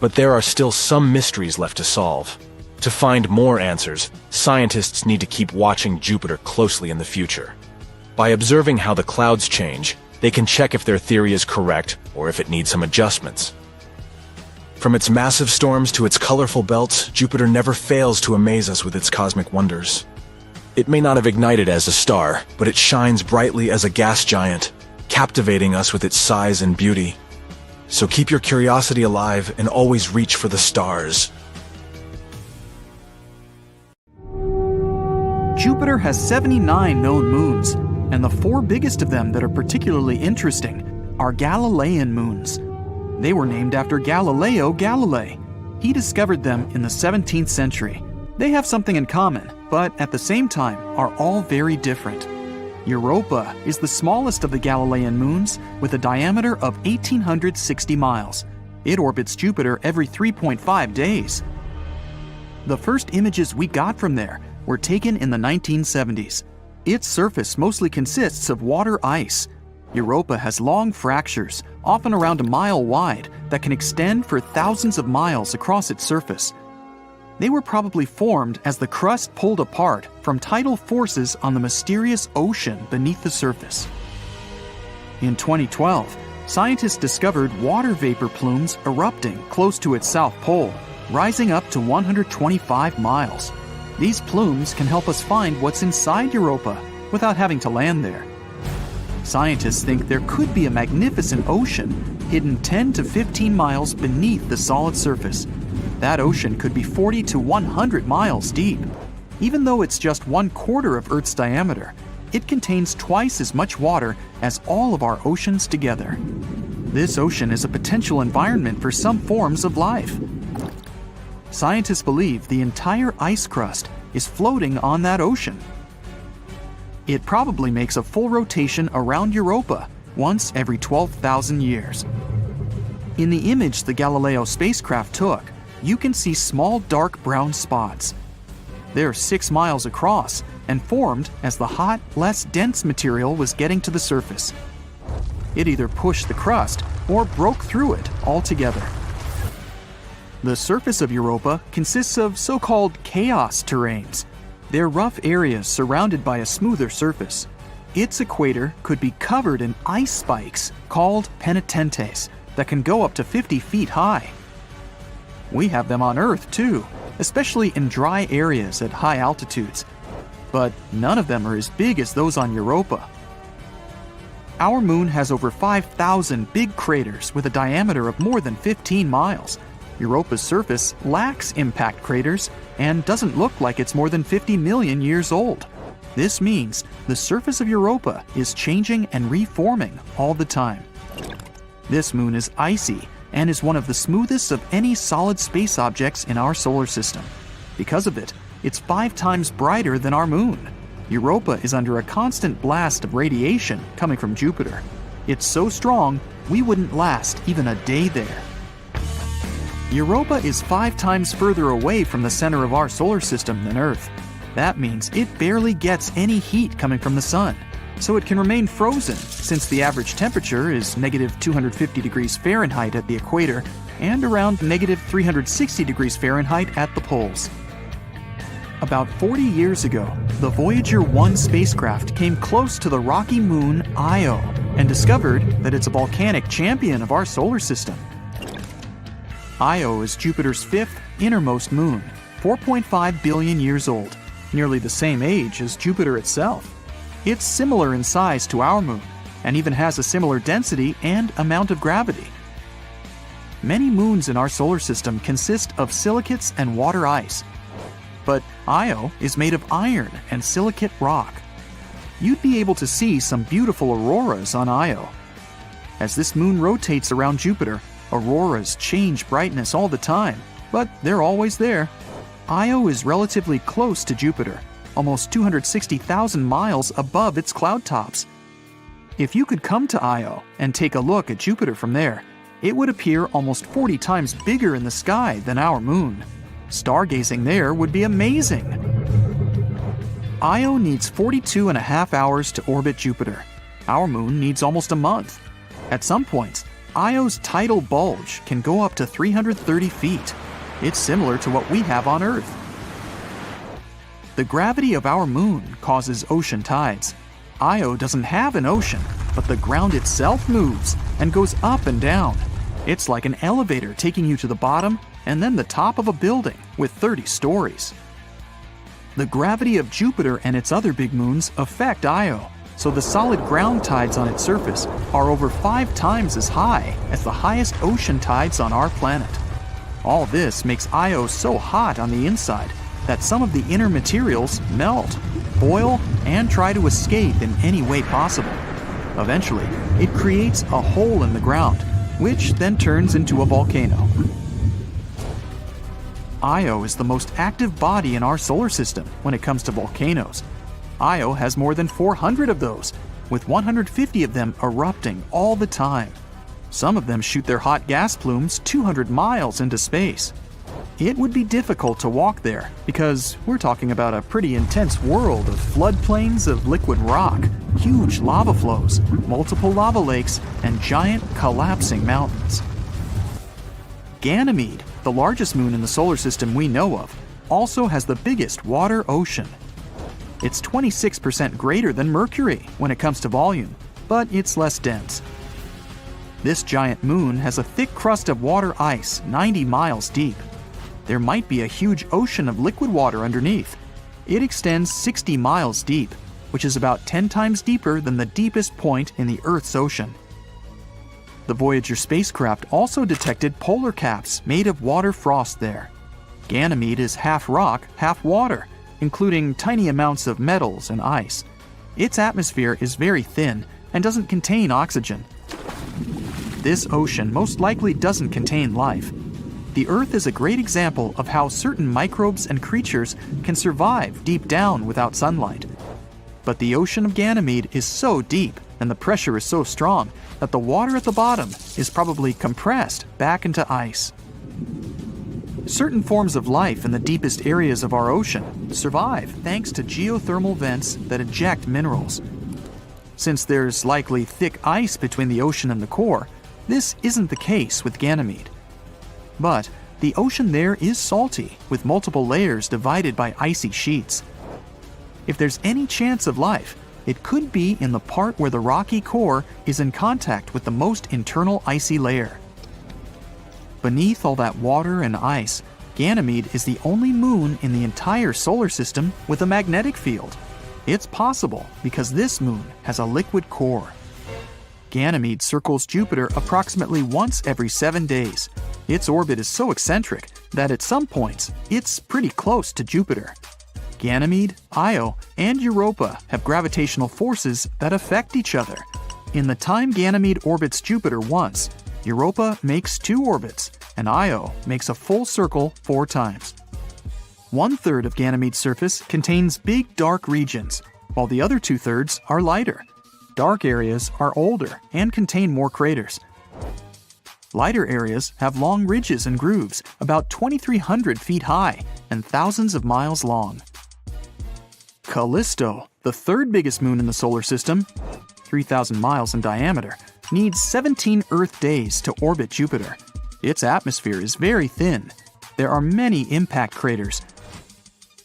Speaker 3: But there are still some mysteries left to solve. To find more answers, scientists need to keep watching Jupiter closely in the future. By observing how the clouds change, they can check if their theory is correct or if it needs some adjustments. From its massive storms to its colorful belts, Jupiter never fails to amaze us with its cosmic wonders. It may not have ignited as a star, but it shines brightly as a gas giant, captivating us with its size and beauty. So keep your curiosity alive and always reach for the stars.
Speaker 4: Jupiter has 79 known moons, and the 4 biggest of them that are particularly interesting are Galilean moons. They were named after Galileo Galilei. He discovered them in the 17th century. They have something in common, but at the same time are all very different. Europa is the smallest of the Galilean moons with a diameter of 1,860 miles. It orbits Jupiter every 3.5 days. The first images we got from there were taken in the 1970s. Its surface mostly consists of water ice. Europa has long fractures, often around a mile wide, that can extend for thousands of miles across its surface. They were probably formed as the crust pulled apart from tidal forces on the mysterious ocean beneath the surface. In 2012, scientists discovered water vapor plumes erupting close to its south pole, rising up to 125 miles. These plumes can help us find what's inside Europa without having to land there. Scientists think there could be a magnificent ocean hidden 10 to 15 miles beneath the solid surface. That ocean could be 40 to 100 miles deep. Even though it's just 1/4 of Earth's diameter, it contains twice as much water as all of our oceans together. This ocean is a potential environment for some forms of life. Scientists believe the entire ice crust is floating on that ocean. It probably makes a full rotation around Europa once every 12,000 years. In the image the Galileo spacecraft took, you can see small dark brown spots. They're 6 miles across and formed as the hot, less dense material was getting to the surface. It either pushed the crust or broke through it altogether. The surface of Europa consists of so-called chaos terrains. They're rough areas surrounded by a smoother surface. Its equator could be covered in ice spikes called penitentes that can go up to 50 feet high. We have them on Earth too, especially in dry areas at high altitudes. But none of them are as big as those on Europa. Our moon has over 5,000 big craters with a diameter of more than 15 miles. Europa's surface lacks impact craters and doesn't look like it's more than 50 million years old. This means the surface of Europa is changing and reforming all the time. This moon is icy and is one of the smoothest of any solid space objects in our solar system. Because of it, it's 5 times brighter than our moon. Europa is under a constant blast of radiation coming from Jupiter. It's so strong, we wouldn't last even a day there. Europa is 5 times further away from the center of our solar system than Earth. That means it barely gets any heat coming from the sun, so it can remain frozen since the average temperature is negative 250 degrees Fahrenheit at the equator and around negative 360 degrees Fahrenheit at the poles. About 40 years ago, the Voyager 1 spacecraft came close to the rocky moon Io and discovered that it's a volcanic champion of our solar system. Io is Jupiter's 5th innermost moon, 4.5 billion years old, nearly the same age as Jupiter itself. It's similar in size to our moon, and even has a similar density and amount of gravity. Many moons in our solar system consist of silicates and water ice, but Io is made of iron and silicate rock. You'd be able to see some beautiful auroras on Io. As this moon rotates around Jupiter, auroras change brightness all the time, but they're always there. Io is relatively close to Jupiter, almost 260,000 miles above its cloud tops. If you could come to Io and take a look at Jupiter from there, it would appear almost 40 times bigger in the sky than our moon. Stargazing there would be amazing. Io needs 42.5 hours to orbit Jupiter. Our moon needs almost a month. At some points, Io's tidal bulge can go up to 330 feet. It's similar to what we have on Earth. The gravity of our moon causes ocean tides. Io doesn't have an ocean, but the ground itself moves and goes up and down. It's like an elevator taking you to the bottom and then the top of a building with 30 stories. The gravity of Jupiter and its other big moons affect Io, so the solid ground tides on its surface are over 5 times as high as the highest ocean tides on our planet. All this makes Io so hot on the inside that some of the inner materials melt, boil, and try to escape in any way possible. Eventually, it creates a hole in the ground, which then turns into a volcano. Io is the most active body in our solar system when it comes to volcanoes. Io has more than 400 of those, with 150 of them erupting all the time. Some of them shoot their hot gas plumes 200 miles into space. It would be difficult to walk there because we're talking about a pretty intense world of floodplains of liquid rock, huge lava flows, multiple lava lakes, and giant collapsing mountains. Ganymede, the largest moon in the solar system we know of, also has the biggest water ocean. It's 26% greater than Mercury when it comes to volume, but it's less dense. This giant moon has a thick crust of water ice 90 miles deep. There might be a huge ocean of liquid water underneath. It extends 60 miles deep, which is about 10 times deeper than the deepest point in the Earth's ocean. The Voyager spacecraft also detected polar caps made of water frost there. Ganymede is half rock, half water, including tiny amounts of metals and ice. Its atmosphere is very thin and doesn't contain oxygen. This ocean most likely doesn't contain life. The Earth is a great example of how certain microbes and creatures can survive deep down without sunlight. But the ocean of Ganymede is so deep and the pressure is so strong that the water at the bottom is probably compressed back into ice. Certain forms of life in the deepest areas of our ocean survive thanks to geothermal vents that eject minerals. Since there's likely thick ice between the ocean and the core, this isn't the case with Ganymede. But the ocean there is salty, with multiple layers divided by icy sheets. If there's any chance of life, it could be in the part where the rocky core is in contact with the most internal icy layer. Beneath all that water and ice, Ganymede is the only moon in the entire solar system with a magnetic field. It's possible because this moon has a liquid core. Ganymede circles Jupiter approximately once every 7 days. Its orbit is so eccentric that at some points, it's pretty close to Jupiter. Ganymede, Io, and Europa have gravitational forces that affect each other. In the time Ganymede orbits Jupiter once, Europa makes 2 orbits, and Io makes a full circle 4 times. 1/3 of Ganymede's surface contains big dark regions, while the other 2/3 are lighter. Dark areas are older and contain more craters. Lighter areas have long ridges and grooves, about 2,300 feet high and thousands of miles long. Callisto, the 3rd biggest moon in the solar system, 3,000 miles in diameter, needs 17 Earth days to orbit Jupiter. Its atmosphere is very thin. There are many impact craters,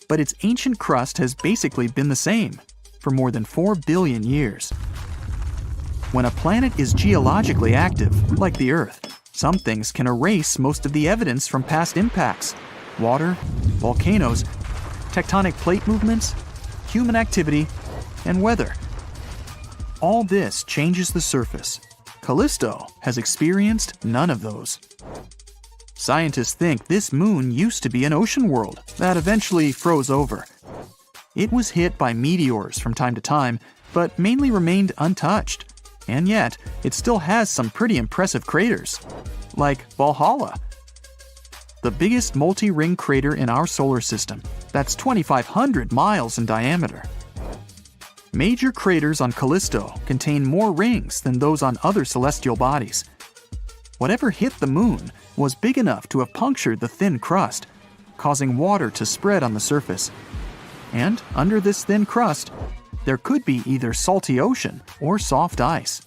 Speaker 4: but its ancient crust has basically been the same for more than 4 billion years. When a planet is geologically active, like the Earth, some things can erase most of the evidence from past impacts: water, volcanoes, tectonic plate movements, human activity, and weather. All this changes the surface. Callisto has experienced none of those. Scientists think this moon used to be an ocean world that eventually froze over. It was hit by meteors from time to time, but mainly remained untouched. And yet, it still has some pretty impressive craters, like Valhalla, the biggest multi-ring crater in our solar system. That's 2,500 miles in diameter. Major craters on Callisto contain more rings than those on other celestial bodies. Whatever hit the moon was big enough to have punctured the thin crust, causing water to spread on the surface. And under this thin crust, there could be either salty ocean or soft ice.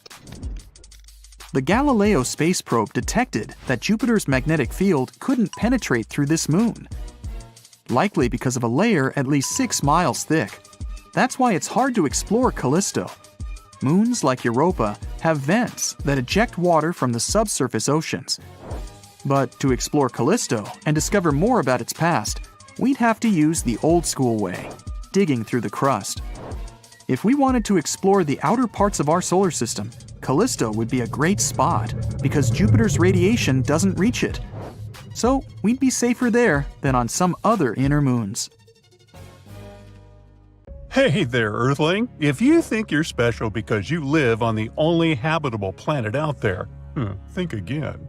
Speaker 4: The Galileo space probe detected that Jupiter's magnetic field couldn't penetrate through this moon, likely because of a layer at least 6 miles thick. That's why it's hard to explore Callisto. Moons like Europa have vents that eject water from the subsurface oceans. But to explore Callisto and discover more about its past, we'd have to use the old-school way, digging through the crust. If we wanted to explore the outer parts of our solar system, Callisto would be a great spot because Jupiter's radiation doesn't reach it. So we'd be safer there than on some other inner moons.
Speaker 1: Hey there, Earthling! If you think you're special because you live on the only habitable planet out there, think again.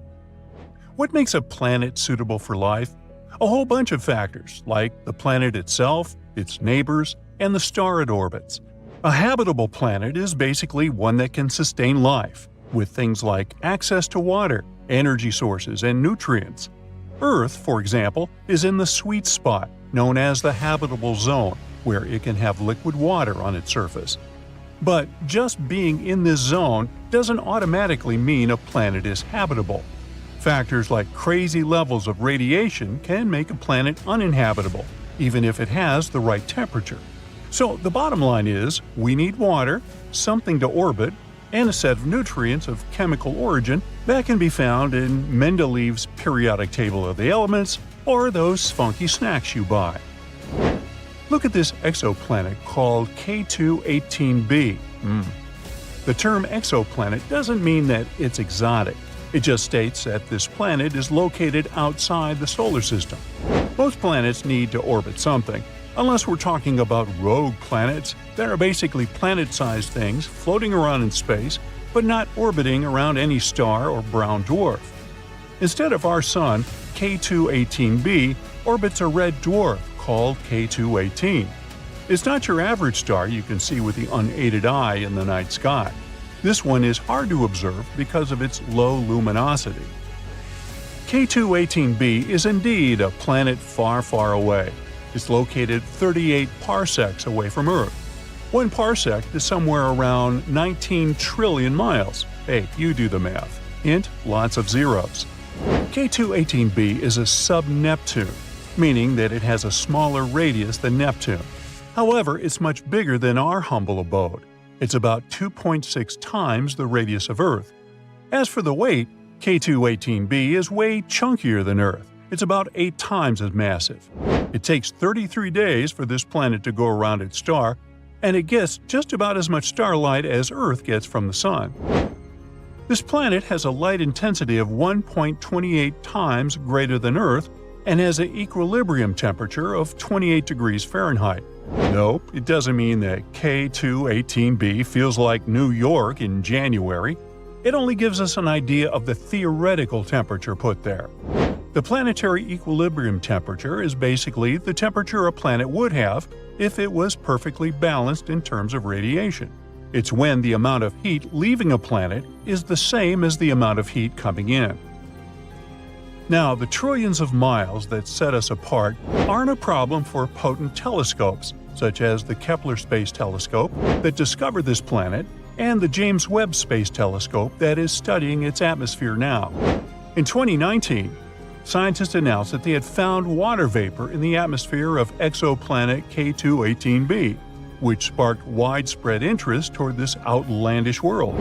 Speaker 1: What makes a planet suitable for life? A whole bunch of factors, like the planet itself, its neighbors, and the star it orbits. A habitable planet is basically one that can sustain life, with things like access to water, energy sources, and nutrients. Earth, for example, is in the sweet spot, known as the habitable zone, where it can have liquid water on its surface. But just being in this zone doesn't automatically mean a planet is habitable. Factors like crazy levels of radiation can make a planet uninhabitable, even if it has the right temperature. So the bottom line is, we need water, something to orbit, and a set of nutrients of chemical origin that can be found in Mendeleev's periodic table of the elements or those funky snacks you buy. Look at this exoplanet called K2-18b. The term exoplanet doesn't mean that it's exotic. It just states that this planet is located outside the solar system. Most planets need to orbit something, unless we're talking about rogue planets that are basically planet-sized things floating around in space but not orbiting around any star or brown dwarf. Instead of our Sun, K2-18b orbits a red dwarf called K2-18. It's not your average star you can see with the unaided eye in the night sky. This one is hard to observe because of its low luminosity. K2-18b is indeed a planet far, far away. It's located 38 parsecs away from Earth. 1 parsec is somewhere around 19 trillion miles. Hey, you do the math. Hint, lots of zeros. K2-18b is a sub-Neptune, meaning that it has a smaller radius than Neptune. However, it's much bigger than our humble abode. It's about 2.6 times the radius of Earth. As for the weight, K2-18b is way chunkier than Earth. It's about 8 times as massive. It takes 33 days for this planet to go around its star, and it gets just about as much starlight as Earth gets from the Sun. This planet has a light intensity of 1.28 times greater than Earth and has an equilibrium temperature of 28 degrees Fahrenheit. Nope, it doesn't mean that K2-18b feels like New York in January. It only gives us an idea of the theoretical temperature put there. The planetary equilibrium temperature is basically the temperature a planet would have if it was perfectly balanced in terms of radiation. It's when the amount of heat leaving a planet is the same as the amount of heat coming in. Now, the trillions of miles that set us apart aren't a problem for potent telescopes, such as the Kepler Space Telescope that discovered this planet and the James Webb Space Telescope that is studying its atmosphere now. In 2019, scientists announced that they had found water vapor in the atmosphere of exoplanet K2-18b, which sparked widespread interest toward this outlandish world.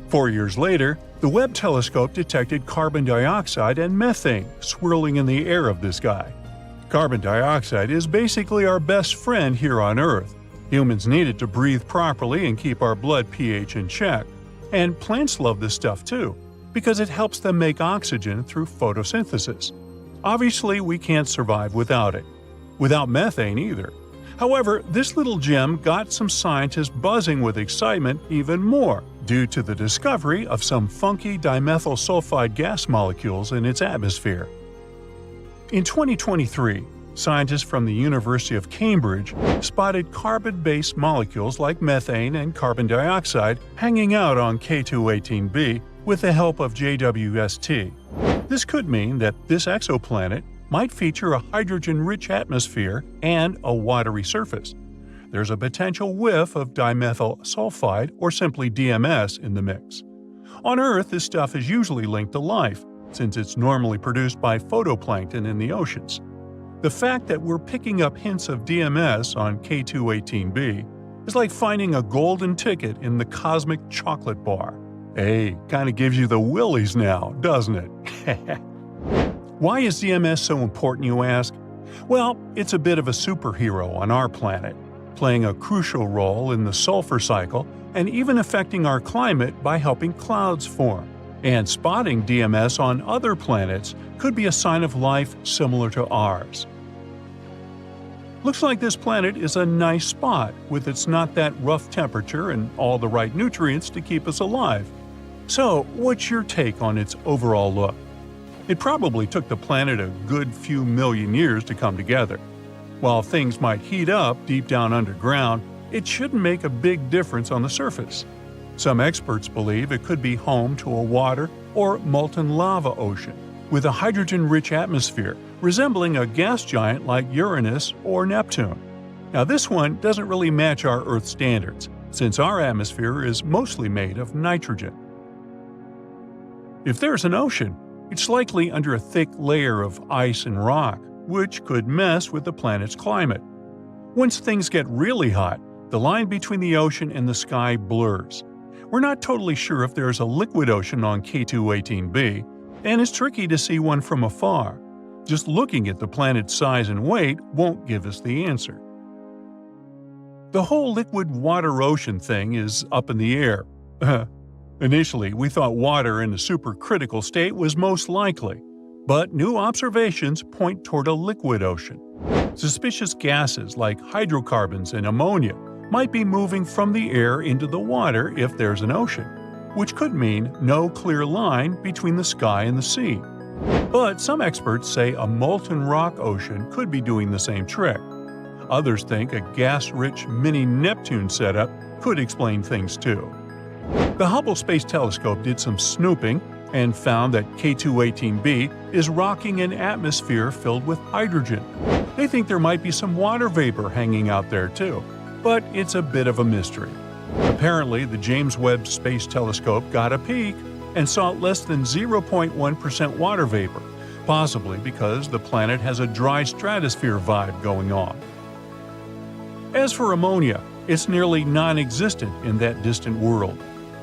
Speaker 1: 4 years later, the Webb telescope detected carbon dioxide and methane swirling in the air of this guy. Carbon dioxide is basically our best friend here on Earth. Humans need it to breathe properly and keep our blood pH in check. And plants love this stuff too, because it helps them make oxygen through photosynthesis. Obviously, we can't survive without it. Without methane either. However, this little gem got some scientists buzzing with excitement even more due to the discovery of some funky dimethyl sulfide gas molecules in its atmosphere. In 2023, scientists from the University of Cambridge spotted carbon-based molecules like methane and carbon dioxide hanging out on K2-18b with the help of JWST. This could mean that this exoplanet might feature a hydrogen-rich atmosphere and a watery surface. There's a potential whiff of dimethyl sulfide or simply DMS in the mix. On Earth, this stuff is usually linked to life, since it's normally produced by photoplankton in the oceans. The fact that we're picking up hints of DMS on K2-18b is like finding a golden ticket in the cosmic chocolate bar. Hey, kinda gives you the willies now, doesn't it? Why is DMS so important, you ask? Well, it's a bit of a superhero on our planet, playing a crucial role in the sulfur cycle and even affecting our climate by helping clouds form. And spotting DMS on other planets could be a sign of life similar to ours. Looks like this planet is a nice spot with its not that rough temperature and all the right nutrients to keep us alive. So, what's your take on its overall look? It probably took the planet a good few million years to come together. While things might heat up deep down underground, it shouldn't make a big difference on the surface. Some experts believe it could be home to a water or molten lava ocean, with a hydrogen-rich atmosphere, resembling a gas giant like Uranus or Neptune. Now this one doesn't really match our Earth standards, since our atmosphere is mostly made of nitrogen. If there's an ocean, it's likely under a thick layer of ice and rock, which could mess with the planet's climate. Once things get really hot, the line between the ocean and the sky blurs. We're not totally sure if there's a liquid ocean on K2-18b, and it's tricky to see one from afar. Just looking at the planet's size and weight won't give us the answer. The whole liquid water-ocean thing is up in the air. Initially, we thought water in a supercritical state was most likely, but new observations point toward a liquid ocean. Suspicious gases like hydrocarbons and ammonia might be moving from the air into the water if there's an ocean, which could mean no clear line between the sky and the sea. But some experts say a molten rock ocean could be doing the same trick. Others think a gas-rich mini Neptune setup could explain things too. The Hubble Space Telescope did some snooping and found that K2-18b is rocking an atmosphere filled with hydrogen. They think there might be some water vapor hanging out there too, but it's a bit of a mystery. Apparently, the James Webb Space Telescope got a peek and saw less than 0.1% water vapor, possibly because the planet has a dry stratosphere vibe going on. As for ammonia, it's nearly non-existent in that distant world.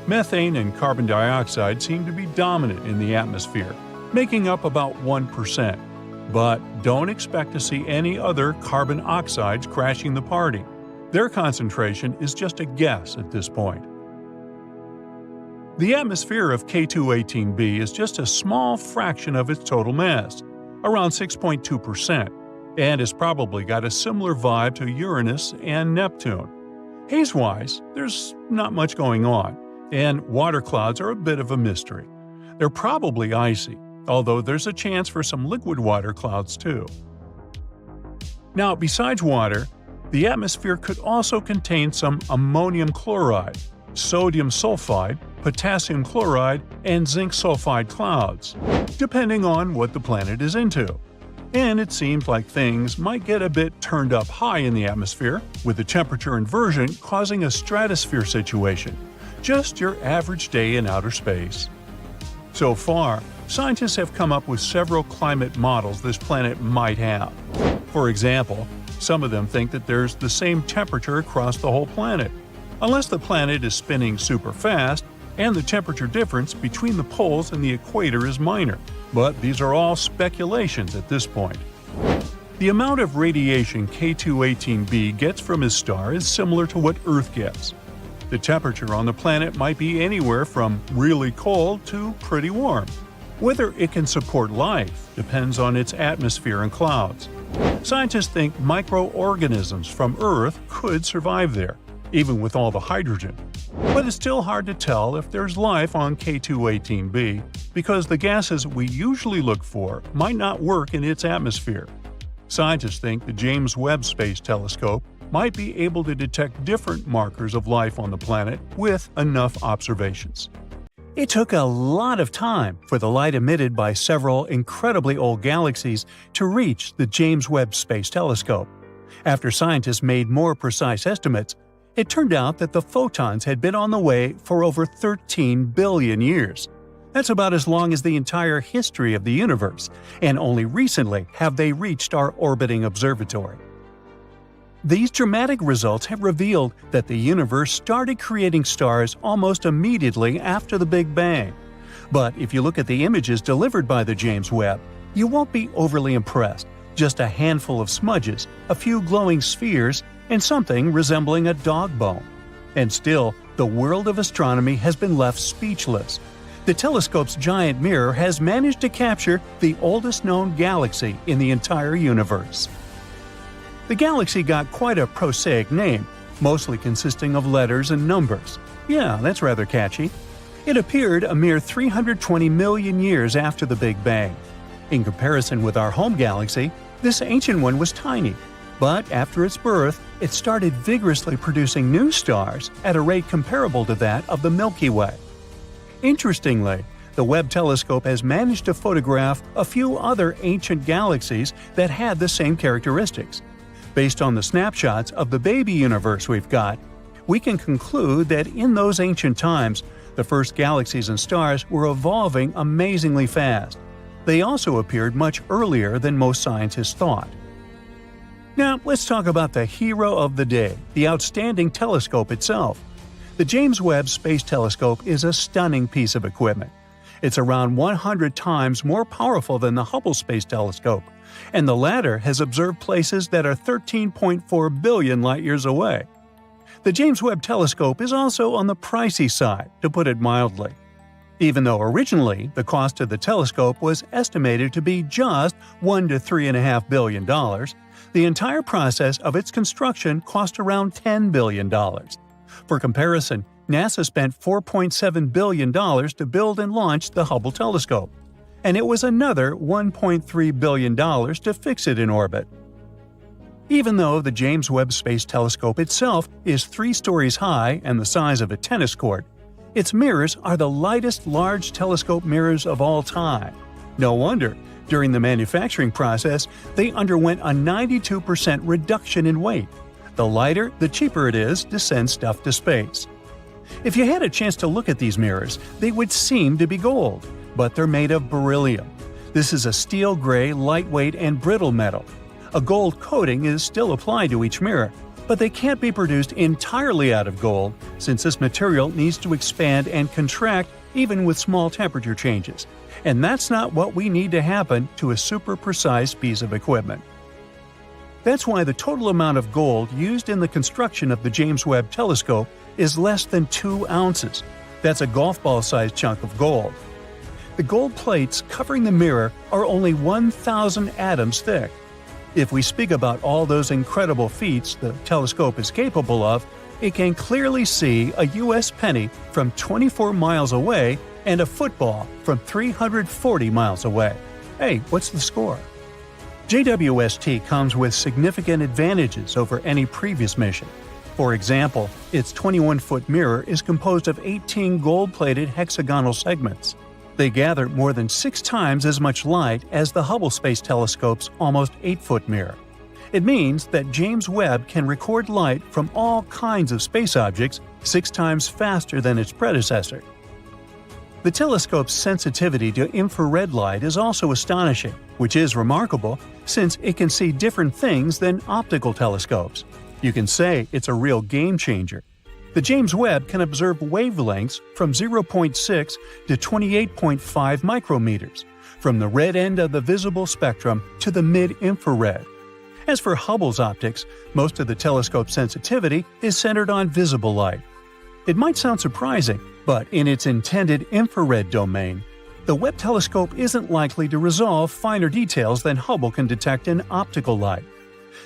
Speaker 1: Methane and carbon dioxide seem to be dominant in the atmosphere, making up about 1%. But don't expect to see any other carbon oxides crashing the party. Their concentration is just a guess at this point. The atmosphere of K2-18b is just a small fraction of its total mass, around 6.2%, and has probably got a similar vibe to Uranus and Neptune. Haze-wise, there's not much going on, and water clouds are a bit of a mystery. They're probably icy, although there's a chance for some liquid water clouds too. Now, besides water, the atmosphere could also contain some ammonium chloride, sodium sulfide, potassium chloride, and zinc sulfide clouds, depending on what the planet is into. And it seems like things might get a bit turned up high in the atmosphere, with the temperature inversion causing a stratosphere situation, just your average day in outer space. So far, scientists have come up with several climate models this planet might have. For example, some of them think that there's the same temperature across the whole planet, unless the planet is spinning super fast and the temperature difference between the poles and the equator is minor. But these are all speculations at this point. The amount of radiation K2-18b gets from his star is similar to what Earth gets. The temperature on the planet might be anywhere from really cold to pretty warm. Whether it can support life depends on its atmosphere and clouds. Scientists think microorganisms from Earth could survive there, even with all the hydrogen. But it's still hard to tell if there's life on K2-18b because the gases we usually look for might not work in its atmosphere. Scientists think the James Webb Space Telescope might be able to detect different markers of life on the planet with enough observations. It took a lot of time for the light emitted by several incredibly old galaxies to reach the James Webb Space Telescope. After scientists made more precise estimates, it turned out that the photons had been on the way for over 13 billion years. That's about as long as the entire history of the universe, and only recently have they reached our orbiting observatory. These dramatic results have revealed that the universe started creating stars almost immediately after the Big Bang. But if you look at the images delivered by the James Webb, you won't be overly impressed. Just a handful of smudges, a few glowing spheres, and something resembling a dog bone. And still, the world of astronomy has been left speechless. The telescope's giant mirror has managed to capture the oldest known galaxy in the entire universe. The galaxy got quite a prosaic name, mostly consisting of letters and numbers. Yeah, that's rather catchy. It appeared a mere 320 million years after the Big Bang. In comparison with our home galaxy, this ancient one was tiny. But after its birth, it started vigorously producing new stars at a rate comparable to that of the Milky Way. Interestingly, The Webb telescope has managed to photograph a few other ancient galaxies that had the same characteristics. Based on the snapshots of the baby universe we've got, we can conclude that in those ancient times, the first galaxies and stars were evolving amazingly fast. They also appeared much earlier than most scientists thought. Now, let's talk about the hero of the day, the outstanding telescope itself. The James Webb Space Telescope is a stunning piece of equipment. It's around 100 times more powerful than the Hubble Space Telescope, and the latter has observed places that are 13.4 billion light-years away. The James Webb Telescope is also on the pricey side, to put it mildly. Even though originally the cost of the telescope was estimated to be just $1 to $3.5 billion, the entire process of its construction cost around $10 billion. For comparison, NASA spent $4.7 billion to build and launch the Hubble telescope, and it was another $1.3 billion to fix it in orbit. Even though the James Webb Space Telescope itself is 3 stories high and the size of a tennis court, its mirrors are the lightest large telescope mirrors of all time. No wonder, during the manufacturing process, they underwent a 92% reduction in weight. The lighter, the cheaper it is to send stuff to space. If you had a chance to look at these mirrors, they would seem to be gold, but they're made of beryllium. This is a steel gray, lightweight, and brittle metal. A gold coating is still applied to each mirror, but they can't be produced entirely out of gold since this material needs to expand and contract even with small temperature changes. And that's not what we need to happen to a super precise piece of equipment. That's why the total amount of gold used in the construction of the James Webb Telescope is less than 2 ounces. That's a golf ball-sized chunk of gold. The gold plates covering the mirror are only 1,000 atoms thick. If we speak about all those incredible feats the telescope is capable of, it can clearly see a U.S. penny from 24 miles away and a football from 340 miles away. Hey, what's the score? JWST comes with significant advantages over any previous mission. For example, its 21-foot mirror is composed of 18 gold-plated hexagonal segments. They gather more than 6 times as much light as the Hubble Space Telescope's almost 8-foot mirror. It means that James Webb can record light from all kinds of space objects 6 times faster than its predecessor. The telescope's sensitivity to infrared light is also astonishing, which is remarkable since it can see different things than optical telescopes. You can say it's a real game changer. The James Webb can observe wavelengths from 0.6 to 28.5 micrometers, from the red end of the visible spectrum to the mid-infrared. As for Hubble's optics, most of the telescope's sensitivity is centered on visible light. It might sound surprising, but in its intended infrared domain, the Webb telescope isn't likely to resolve finer details than Hubble can detect in optical light.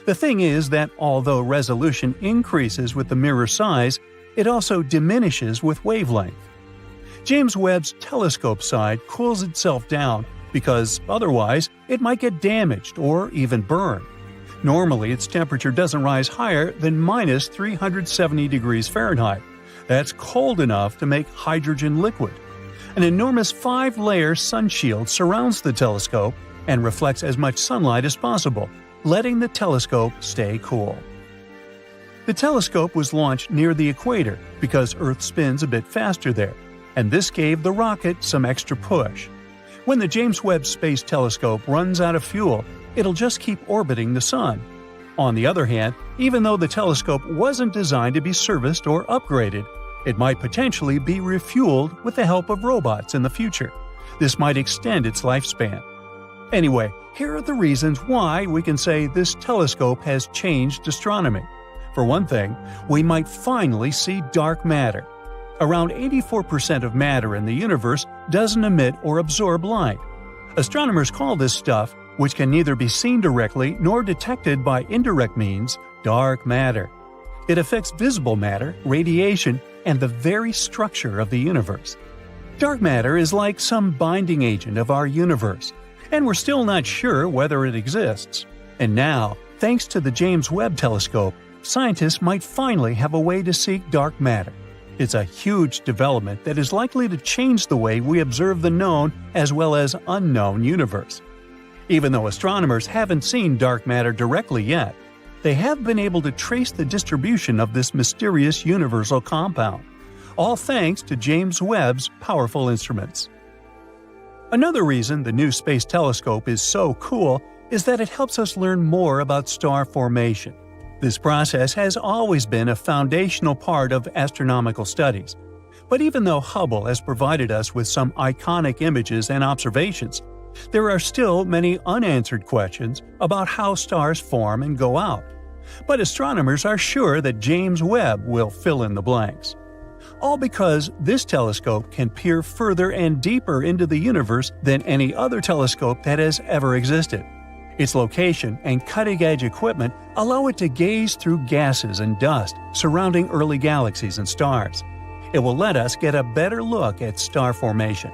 Speaker 1: The thing is that although resolution increases with the mirror size, it also diminishes with wavelength. James Webb's telescope side cools itself down because otherwise it might get damaged or even burned. Normally, its temperature doesn't rise higher than minus 370 degrees Fahrenheit. That's cold enough to make hydrogen liquid. An enormous 5-layer sun shield surrounds the telescope and reflects as much sunlight as possible, letting the telescope stay cool. The telescope was launched near the equator because Earth spins a bit faster there, and this gave the rocket some extra push. When the James Webb Space Telescope runs out of fuel, it'll just keep orbiting the Sun. On the other hand, even though the telescope wasn't designed to be serviced or upgraded, it might potentially be refueled with the help of robots in the future. This might extend its lifespan. Anyway, here are the reasons why we can say this telescope has changed astronomy. For one thing, we might finally see dark matter. Around 84% of matter in the universe doesn't emit or absorb light. Astronomers call this stuff, which can neither be seen directly nor detected by indirect means, dark matter. It affects visible matter, radiation, and the very structure of the universe. Dark matter is like some binding agent of our universe, and we're still not sure whether it exists. And now, thanks to the James Webb Telescope, scientists might finally have a way to seek dark matter. It's a huge development that is likely to change the way we observe the known as well as unknown universe. Even though astronomers haven't seen dark matter directly yet, they have been able to trace the distribution of this mysterious universal compound, all thanks to James Webb's powerful instruments. Another reason the new space telescope is so cool is that it helps us learn more about star formation. This process has always been a foundational part of astronomical studies. But even though Hubble has provided us with some iconic images and observations, there are still many unanswered questions about how stars form and go out. But astronomers are sure that James Webb will fill in the blanks. All because this telescope can peer further and deeper into the universe than any other telescope that has ever existed. Its location and cutting-edge equipment allow it to gaze through gases and dust surrounding early galaxies and stars. It will let us get a better look at star formation.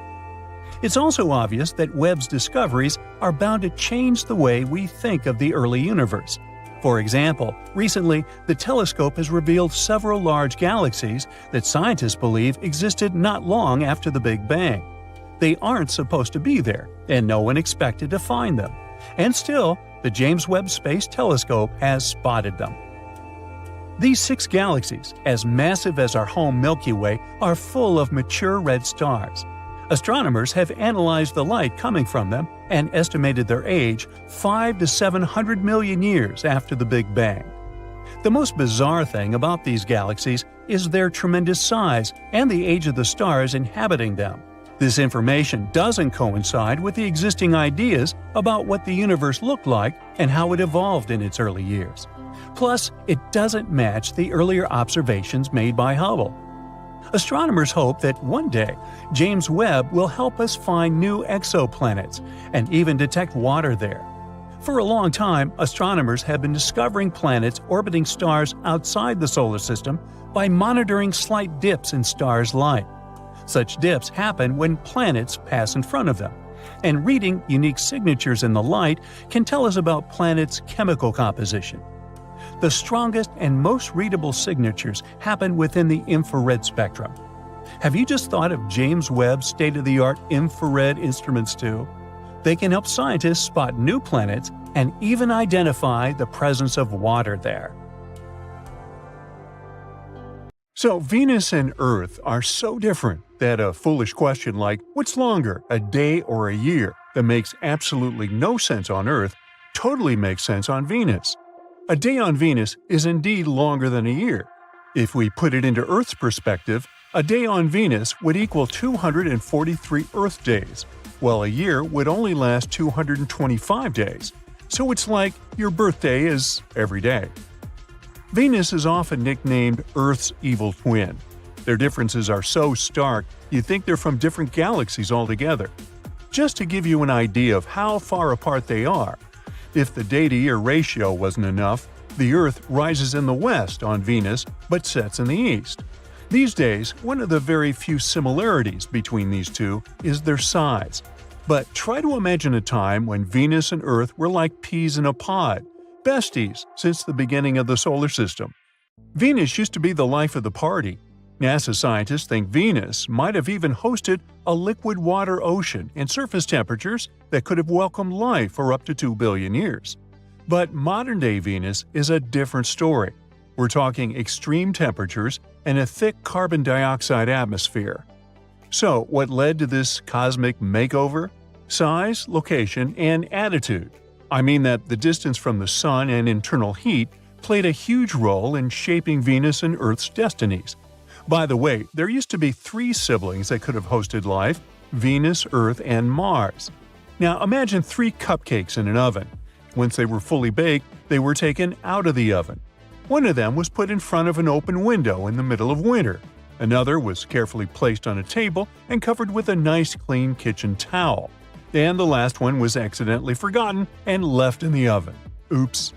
Speaker 1: It's also obvious that Webb's discoveries are bound to change the way we think of the early universe. For example, recently, the telescope has revealed several large galaxies that scientists believe existed not long after the Big Bang. They aren't supposed to be there, and no one expected to find them. And still, the James Webb Space Telescope has spotted them. These 6 galaxies, as massive as our home Milky Way, are full of mature red stars. Astronomers have analyzed the light coming from them and estimated their age 5 to 700 million years after the Big Bang. The most bizarre thing about these galaxies is their tremendous size and the age of the stars inhabiting them. This information doesn't coincide with the existing ideas about what the universe looked like and how it evolved in its early years. Plus, it doesn't match the earlier observations made by Hubble. Astronomers hope that one day, James Webb will help us find new exoplanets and even detect water there. For a long time, astronomers have been discovering planets orbiting stars outside the solar system by monitoring slight dips in stars' light. Such dips happen when planets pass in front of them, and reading unique signatures in the light can tell us about planets' chemical composition. The strongest and most readable signatures happen within the infrared spectrum. Have you just thought of James Webb's state-of-the-art infrared instruments too? They can help scientists spot new planets and even identify the presence of water there. So Venus and Earth are so different that a foolish question like, what's longer, a day or a year, that makes absolutely no sense on Earth, totally makes sense on Venus. A day on Venus is indeed longer than a year. If we put it into Earth's perspective, a day on Venus would equal 243 Earth days, while a year would only last 225 days. So it's like your birthday is every day. Venus is often nicknamed Earth's evil twin. Their differences are so stark, you'd think they're from different galaxies altogether. Just to give you an idea of how far apart they are, if the day-to-year ratio wasn't enough, the Earth rises in the west on Venus but sets in the east. These days, one of the very few similarities between these two is their size. But try to imagine a time when Venus and Earth were like peas in a pod, besties since the beginning of the solar system. Venus used to be the life of the party. NASA scientists think Venus might have even hosted a liquid water ocean and surface temperatures that could have welcomed life for up to 2 billion years. But modern-day Venus is a different story. We're talking extreme temperatures and a thick carbon dioxide atmosphere. So, what led to this cosmic makeover? Size, location, and attitude. I mean that the distance from the Sun and internal heat played a huge role in shaping Venus and Earth's destinies. By the way, there used to be 3 siblings that could have hosted life: Venus, Earth, and Mars. Now imagine 3 cupcakes in an oven. Once they were fully baked, they were taken out of the oven. One of them was put in front of an open window in the middle of winter. Another was carefully placed on a table and covered with a nice clean kitchen towel. And the last one was accidentally forgotten and left in the oven. Oops.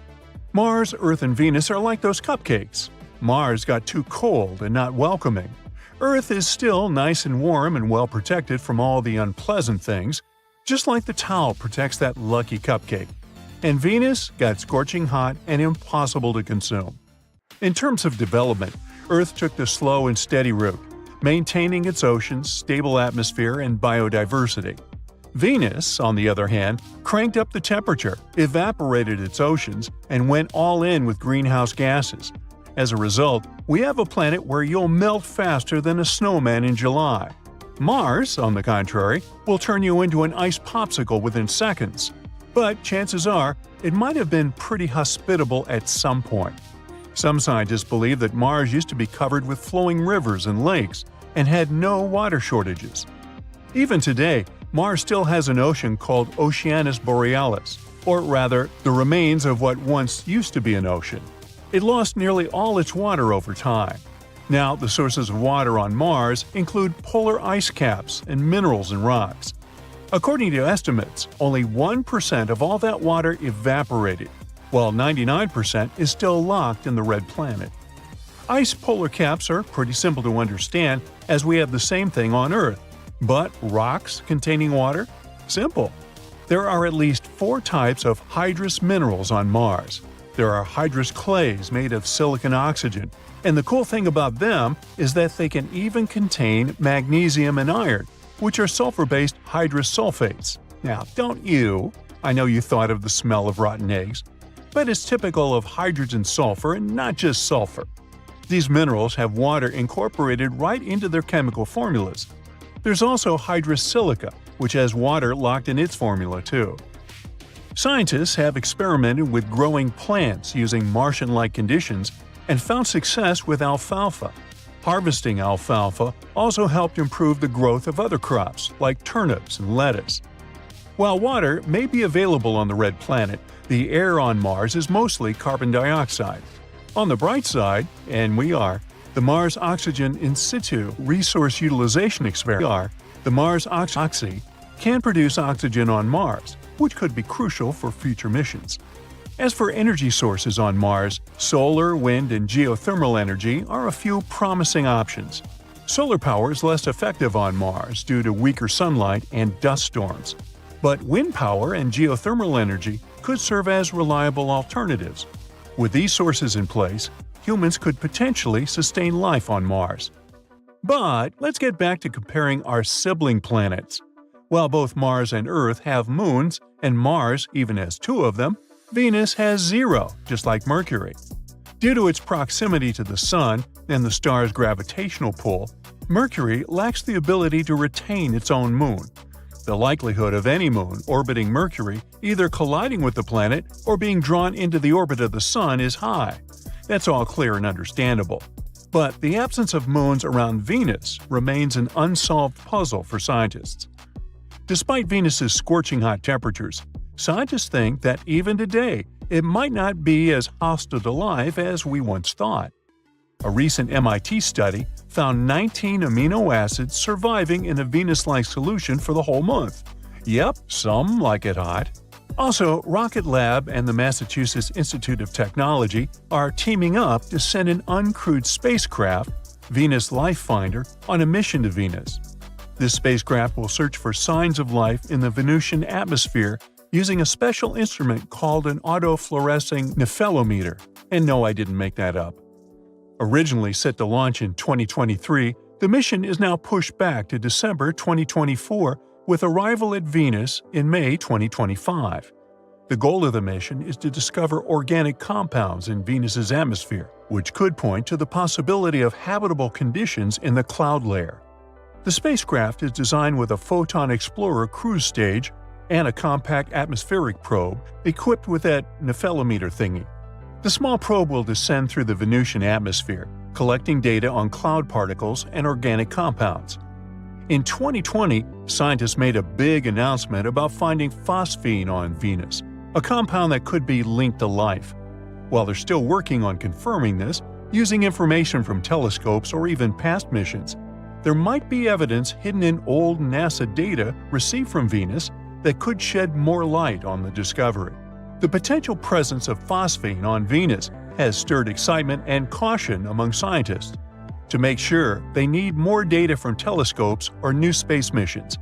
Speaker 1: Mars, Earth, and Venus are like those cupcakes. Mars got too cold and not welcoming. Earth is still nice and warm and well protected from all the unpleasant things, just like the towel protects that lucky cupcake. And Venus got scorching hot and impossible to consume. In terms of development, Earth took the slow and steady route, maintaining its oceans, stable atmosphere, and biodiversity. Venus, on the other hand, cranked up the temperature, evaporated its oceans, and went all in with greenhouse gases. As a result, we have a planet where you'll melt faster than a snowman in July. Mars, on the contrary, will turn you into an ice popsicle within seconds. But chances are, it might have been pretty hospitable at some point. Some scientists believe that Mars used to be covered with flowing rivers and lakes and had no water shortages. Even today, Mars still has an ocean called Oceanus Borealis, or rather, the remains of what once used to be an ocean. It lost nearly all its water over time. Now, the sources of water on Mars include polar ice caps and minerals and rocks. According to estimates, only 1% of all that water evaporated, while 99% is still locked in the red planet. Ice polar caps are pretty simple to understand, as we have the same thing on Earth. But rocks containing water? Simple. There are at least 4 types of hydrous minerals on Mars. There are hydrous clays made of silicon oxygen, and the cool thing about them is that they can even contain magnesium and iron, which are sulfur-based hydrous sulfates. Now, don't you? I know you thought of the smell of rotten eggs. But it's typical of hydrogen sulfur and not just sulfur. These minerals have water incorporated right into their chemical formulas. There's also hydrous silica, which has water locked in its formula too. Scientists have experimented with growing plants using Martian-like conditions and found success with alfalfa. Harvesting alfalfa also helped improve the growth of other crops like turnips and lettuce. While water may be available on the red planet, the air on Mars is mostly carbon dioxide. On the bright side, and the Mars Oxygen In Situ Resource Utilization Experiment, the Mars Oxy, can produce oxygen on Mars, which could be crucial for future missions. As for energy sources on Mars, solar, wind, and geothermal energy are a few promising options. Solar power is less effective on Mars due to weaker sunlight and dust storms. But wind power and geothermal energy could serve as reliable alternatives. With these sources in place, humans could potentially sustain life on Mars. But let's get back to comparing our sibling planets. While both Mars and Earth have moons, and Mars even has 2 of them, Venus has 0, just like Mercury. Due to its proximity to the Sun and the star's gravitational pull, Mercury lacks the ability to retain its own moon. The likelihood of any moon orbiting Mercury either colliding with the planet or being drawn into the orbit of the Sun is high. That's all clear and understandable. But the absence of moons around Venus remains an unsolved puzzle for scientists. Despite Venus's scorching hot temperatures, scientists think that even today it might not be as hostile to life as we once thought. A recent MIT study found 19 amino acids surviving in a Venus-like solution for the whole month. Yep, some like it hot. Also, Rocket Lab and the Massachusetts Institute of Technology are teaming up to send an uncrewed spacecraft, Venus Life Finder, on a mission to Venus. This spacecraft will search for signs of life in the Venusian atmosphere using a special instrument called an autofluorescing nephelometer. And no, I didn't make that up. Originally set to launch in 2023, the mission is now pushed back to December 2024 with arrival at Venus in May 2025. The goal of the mission is to discover organic compounds in Venus's atmosphere, which could point to the possibility of habitable conditions in the cloud layer. The spacecraft is designed with a Photon Explorer cruise stage and a compact atmospheric probe equipped with that nephelometer thingy. The small probe will descend through the Venusian atmosphere, collecting data on cloud particles and organic compounds. In 2020, scientists made a big announcement about finding phosphine on Venus, a compound that could be linked to life. While they're still working on confirming this, using information from telescopes or even past missions, there might be evidence hidden in old NASA data received from Venus that could shed more light on the discovery. The potential presence of phosphine on Venus has stirred excitement and caution among scientists. To make sure, they need more data from telescopes or new space missions.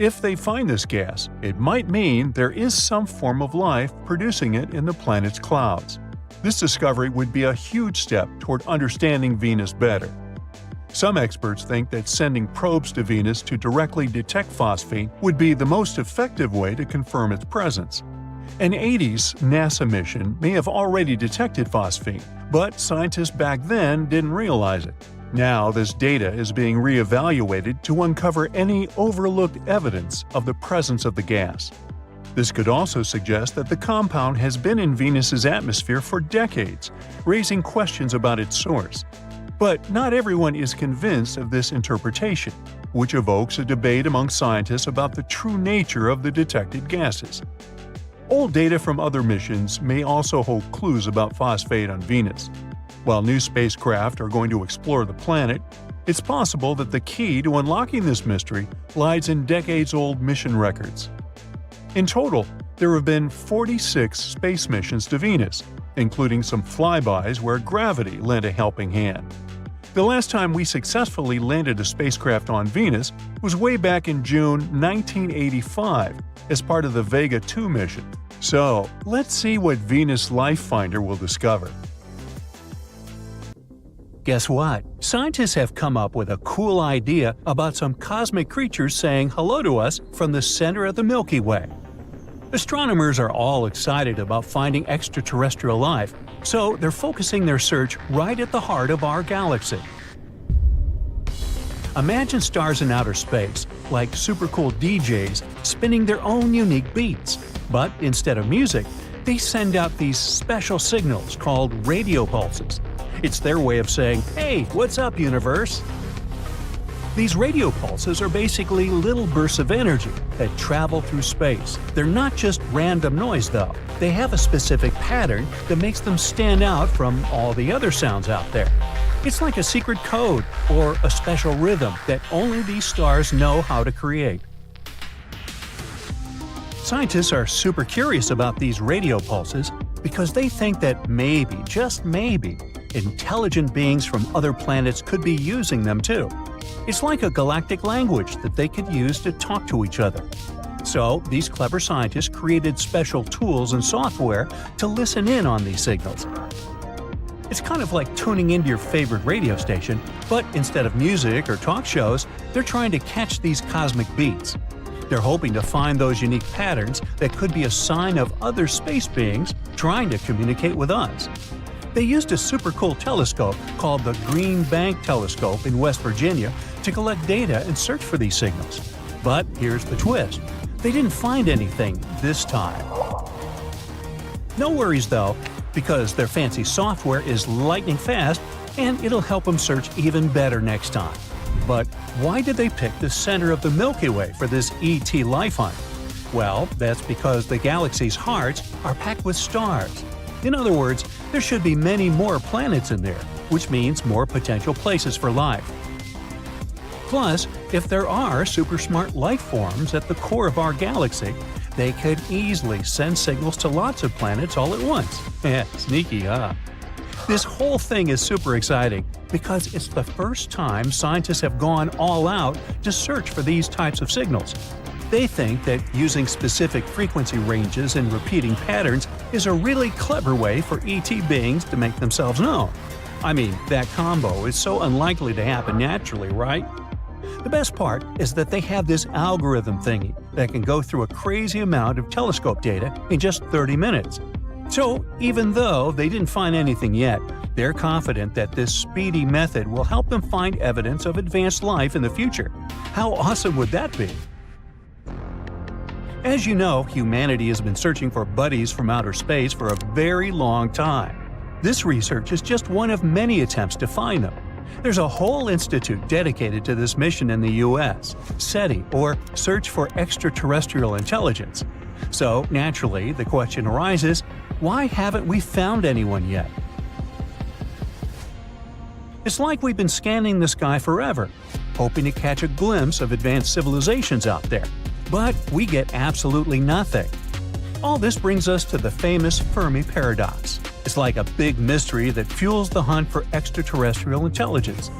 Speaker 1: If they find this gas, it might mean there is some form of life producing it in the planet's clouds. This discovery would be a huge step toward understanding Venus better. Some experts think that sending probes to Venus to directly detect phosphine would be the most effective way to confirm its presence. An 80s NASA mission may have already detected phosphine, but scientists back then didn't realize it. Now, this data is being re-evaluated to uncover any overlooked evidence of the presence of the gas. This could also suggest that the compound has been in Venus's atmosphere for decades, raising questions about its source. But not everyone is convinced of this interpretation, which evokes a debate among scientists about the true nature of the detected gases. Old data from other missions may also hold clues about phosphate on Venus. While new spacecraft are going to explore the planet, it's possible that the key to unlocking this mystery lies in decades-old mission records. In total, there have been 46 space missions to Venus, including some flybys where gravity lent a helping hand. The last time we successfully landed a spacecraft on Venus was way back in June 1985 as part of the Vega 2 mission. So, let's see what Venus Life Finder will discover. Guess what? Scientists have come up with a cool idea about some cosmic creatures saying hello to us from the center of the Milky Way. Astronomers are all excited about finding extraterrestrial life, so they're focusing their search right at the heart of our galaxy. Imagine stars in outer space, like super cool DJs, spinning their own unique beats. But instead of music, they send out these special signals called radio pulses. It's their way of saying, "Hey, what's up, universe?" These radio pulses are basically little bursts of energy that travel through space. They're not just random noise, though. They have a specific pattern that makes them stand out from all the other sounds out there. It's like a secret code or a special rhythm that only these stars know how to create. Scientists are super curious about these radio pulses because they think that maybe, just maybe, intelligent beings from other planets could be using them too. It's like a galactic language that they could use to talk to each other. So, these clever scientists created special tools and software to listen in on these signals. It's kind of like tuning into your favorite radio station, but instead of music or talk shows, they're trying to catch these cosmic beats. They're hoping to find those unique patterns that could be a sign of other space beings trying to communicate with us. They used a super cool telescope called the Green Bank Telescope in West Virginia to collect data and search for these signals. But here's the twist. They didn't find anything this time. No worries though, because their fancy software is lightning fast and it'll help them search even better next time. But why did they pick the center of the Milky Way for this ET life hunt? Well, that's because the galaxy's hearts are packed with stars. In other words, there should be many more planets in there, which means more potential places for life. Plus, if there are super smart life forms at the core of our galaxy, they could easily send signals to lots of planets all at once. Sneaky, huh? This whole thing is super exciting because it's the first time scientists have gone all out to search for these types of signals. They think that using specific frequency ranges and repeating patterns is a really clever way for ET beings to make themselves known. I mean, that combo is so unlikely to happen naturally, right? The best part is that they have this algorithm thingy that can go through a crazy amount of telescope data in just 30 minutes. So, even though they didn't find anything yet, they're confident that this speedy method will help them find evidence of advanced life in the future. How awesome would that be? As you know, humanity has been searching for buddies from outer space for a very long time. This research is just one of many attempts to find them. There's a whole institute dedicated to this mission in the US, SETI, or Search for Extraterrestrial Intelligence. So, naturally, the question arises, why haven't we found anyone yet? It's like we've been scanning the sky forever, hoping to catch a glimpse of advanced civilizations out there. But we get absolutely nothing. All this brings us to the famous Fermi paradox. It's like a big mystery that fuels the hunt for extraterrestrial intelligence.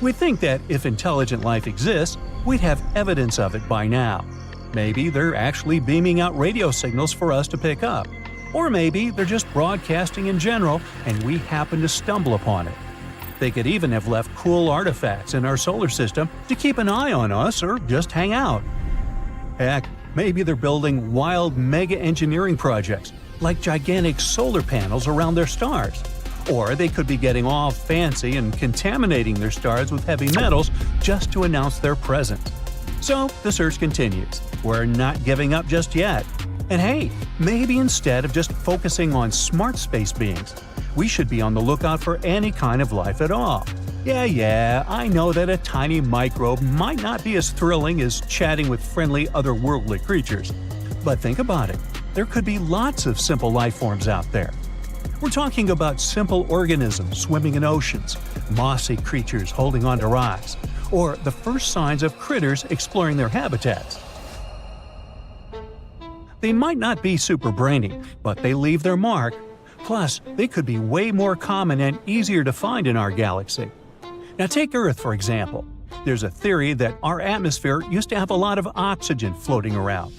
Speaker 1: We think that if intelligent life exists, we'd have evidence of it by now. Maybe they're actually beaming out radio signals for us to pick up. Or maybe they're just broadcasting in general and we happen to stumble upon it. They could even have left cool artifacts in our solar system to keep an eye on us or just hang out. Heck, maybe they're building wild mega engineering projects, like gigantic solar panels around their stars. Or they could be getting all fancy and contaminating their stars with heavy metals just to announce their presence. So the search continues. We're not giving up just yet. And hey, maybe instead of just focusing on smart space beings, we should be on the lookout for any kind of life at all. Yeah, I know that a tiny microbe might not be as thrilling as chatting with friendly otherworldly creatures. But think about it. There could be lots of simple life forms out there. We're talking about simple organisms swimming in oceans, mossy creatures holding onto rocks, or the first signs of critters exploring their habitats. They might not be super brainy, but they leave their mark. Plus, they could be way more common and easier to find in our galaxy. Now take Earth, for example. There's a theory that our atmosphere used to have a lot of oxygen floating around.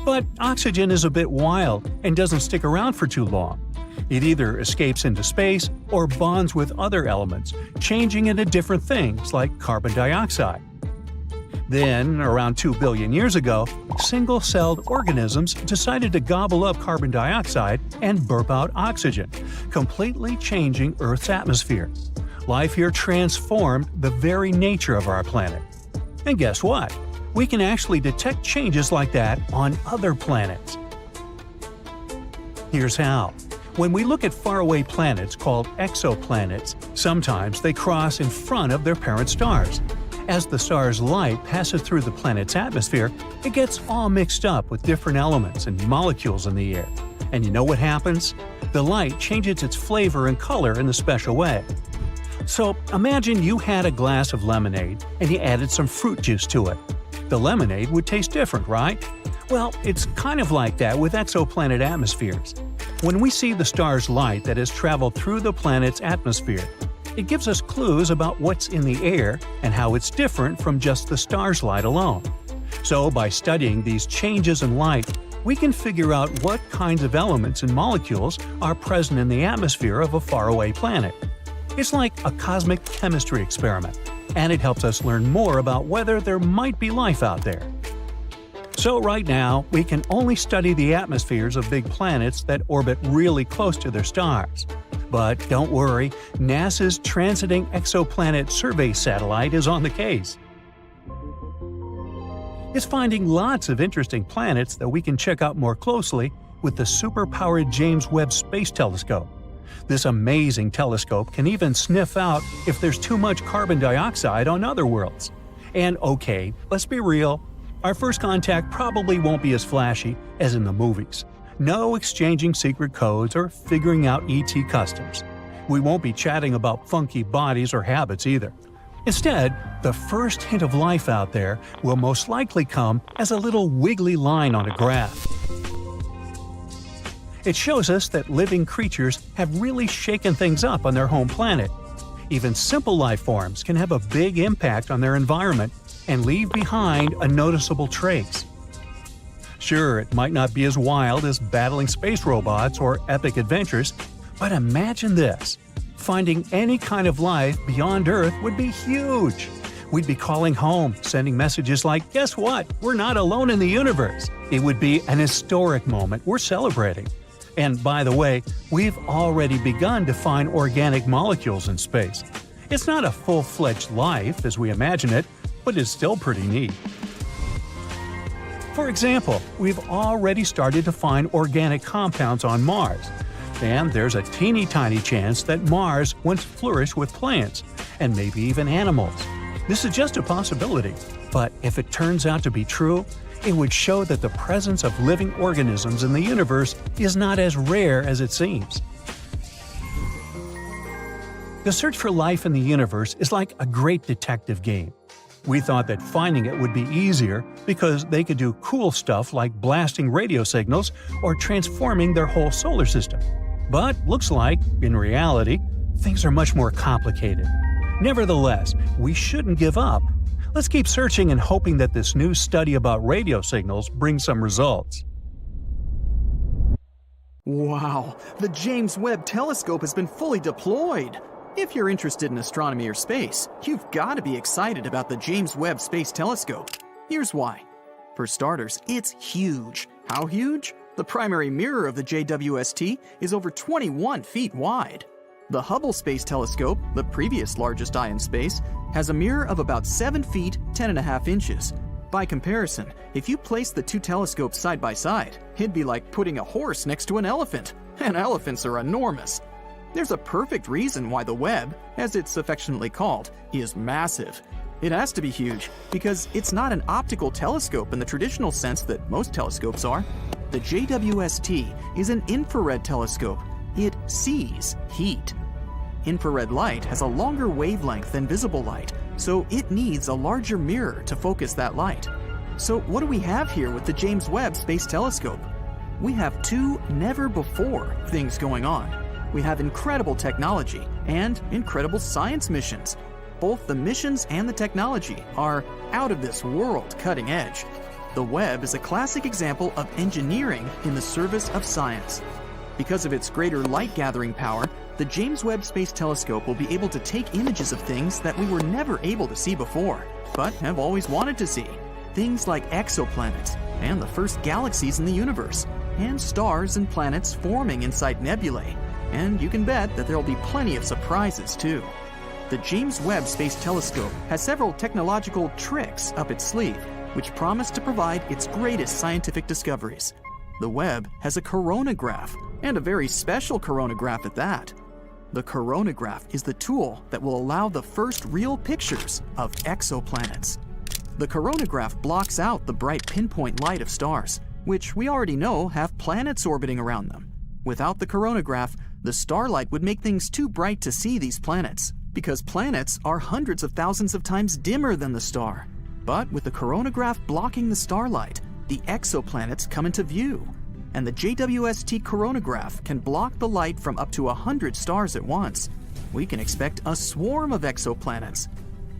Speaker 1: But oxygen is a bit wild and doesn't stick around for too long. It either escapes into space or bonds with other elements, changing into different things like carbon dioxide. Then, around 2 billion years ago, single-celled organisms decided to gobble up carbon dioxide and burp out oxygen, completely changing Earth's atmosphere. Life here transformed the very nature of our planet. And guess what? We can actually detect changes like that on other planets. Here's how. When we look at faraway planets called exoplanets, sometimes they cross in front of their parent stars. As the star's light passes through the planet's atmosphere, it gets all mixed up with different elements and molecules in the air. And you know what happens? The light changes its flavor and color in a special way. So imagine you had a glass of lemonade and you added some fruit juice to it. The lemonade would taste different, right? Well, it's kind of like that with exoplanet atmospheres. When we see the star's light that has traveled through the planet's atmosphere, it gives us clues about what's in the air and how it's different from just the star's light alone. So by studying these changes in light, we can figure out what kinds of elements and molecules are present in the atmosphere of a faraway planet. It's like a cosmic chemistry experiment, and it helps us learn more about whether there might be life out there. So right now, we can only study the atmospheres of big planets that orbit really close to their stars. But don't worry, NASA's Transiting Exoplanet Survey satellite is on the case. It's finding lots of interesting planets that we can check out more closely with the super-powered James Webb Space Telescope. This amazing telescope can even sniff out if there's too much carbon dioxide on other worlds. And okay, let's be real, our first contact probably won't be as flashy as in the movies. No exchanging secret codes or figuring out ET customs. We won't be chatting about funky bodies or habits either. Instead, the first hint of life out there will most likely come as a little wiggly line on a graph. It shows us that living creatures have really shaken things up on their home planet. Even simple life forms can have a big impact on their environment and leave behind a noticeable trace. Sure, it might not be as wild as battling space robots or epic adventures, but imagine this. Finding any kind of life beyond Earth would be huge. We'd be calling home, sending messages like, "Guess what? We're not alone in the universe." It would be an historic moment we're celebrating. And by the way, we've already begun to find organic molecules in space. It's not a full-fledged life as we imagine it, but it's still pretty neat. For example, we've already started to find organic compounds on Mars. And there's a teeny tiny chance that Mars once flourished with plants, and maybe even animals. This is just a possibility, but if it turns out to be true, it would show that the presence of living organisms in the universe is not as rare as it seems. The search for life in the universe is like a great detective game. We thought that finding it would be easier because they could do cool stuff like blasting radio signals or transforming their whole solar system. But looks like, in reality, things are much more complicated. Nevertheless, we shouldn't give up. Let's keep searching and hoping that this new study about radio signals brings some results.
Speaker 4: Wow, the James Webb Telescope has been fully deployed! If you're interested in astronomy or space, you've got to be excited about the James Webb Space Telescope. Here's why. For starters, it's huge. How huge? The primary mirror of the JWST is over 21 feet wide. The Hubble Space Telescope, the previous largest eye in space, has a mirror of about 7 feet 10.5 inches. By comparison, if you place the two telescopes side by side, it'd be like putting a horse next to an elephant, and elephants are enormous. There's a perfect reason why the Webb, as it's affectionately called, is massive. It has to be huge because it's not an optical telescope in the traditional sense that most telescopes are. The JWST is an infrared telescope. It sees heat. Infrared light has a longer wavelength than visible light, so it needs a larger mirror to focus that light. So what do we have here with the James Webb Space Telescope? We have two never-before things going on. We have incredible technology and incredible science missions. Both the missions and the technology are out of this world cutting edge. The Webb is a classic example of engineering in the service of science. Because of its greater light gathering power, the James Webb Space Telescope will be able to take images of things that we were never able to see before, but have always wanted to see. Things like exoplanets and the first galaxies in the universe, and stars and planets forming inside nebulae. And you can bet that there'll be plenty of surprises too. The James Webb Space Telescope has several technological tricks up its sleeve, which promise to provide its greatest scientific discoveries. The Webb has a coronagraph, and a very special coronagraph at that. The coronagraph is the tool that will allow the first real pictures of exoplanets. The coronagraph blocks out the bright pinpoint light of stars, which we already know have planets orbiting around them. Without the coronagraph, the starlight would make things too bright to see these planets, because planets are hundreds of thousands of times dimmer than the star. But with the coronagraph blocking the starlight, the exoplanets come into view. And the JWST coronagraph can block the light from up to 100 stars at once. We can expect a swarm of exoplanets.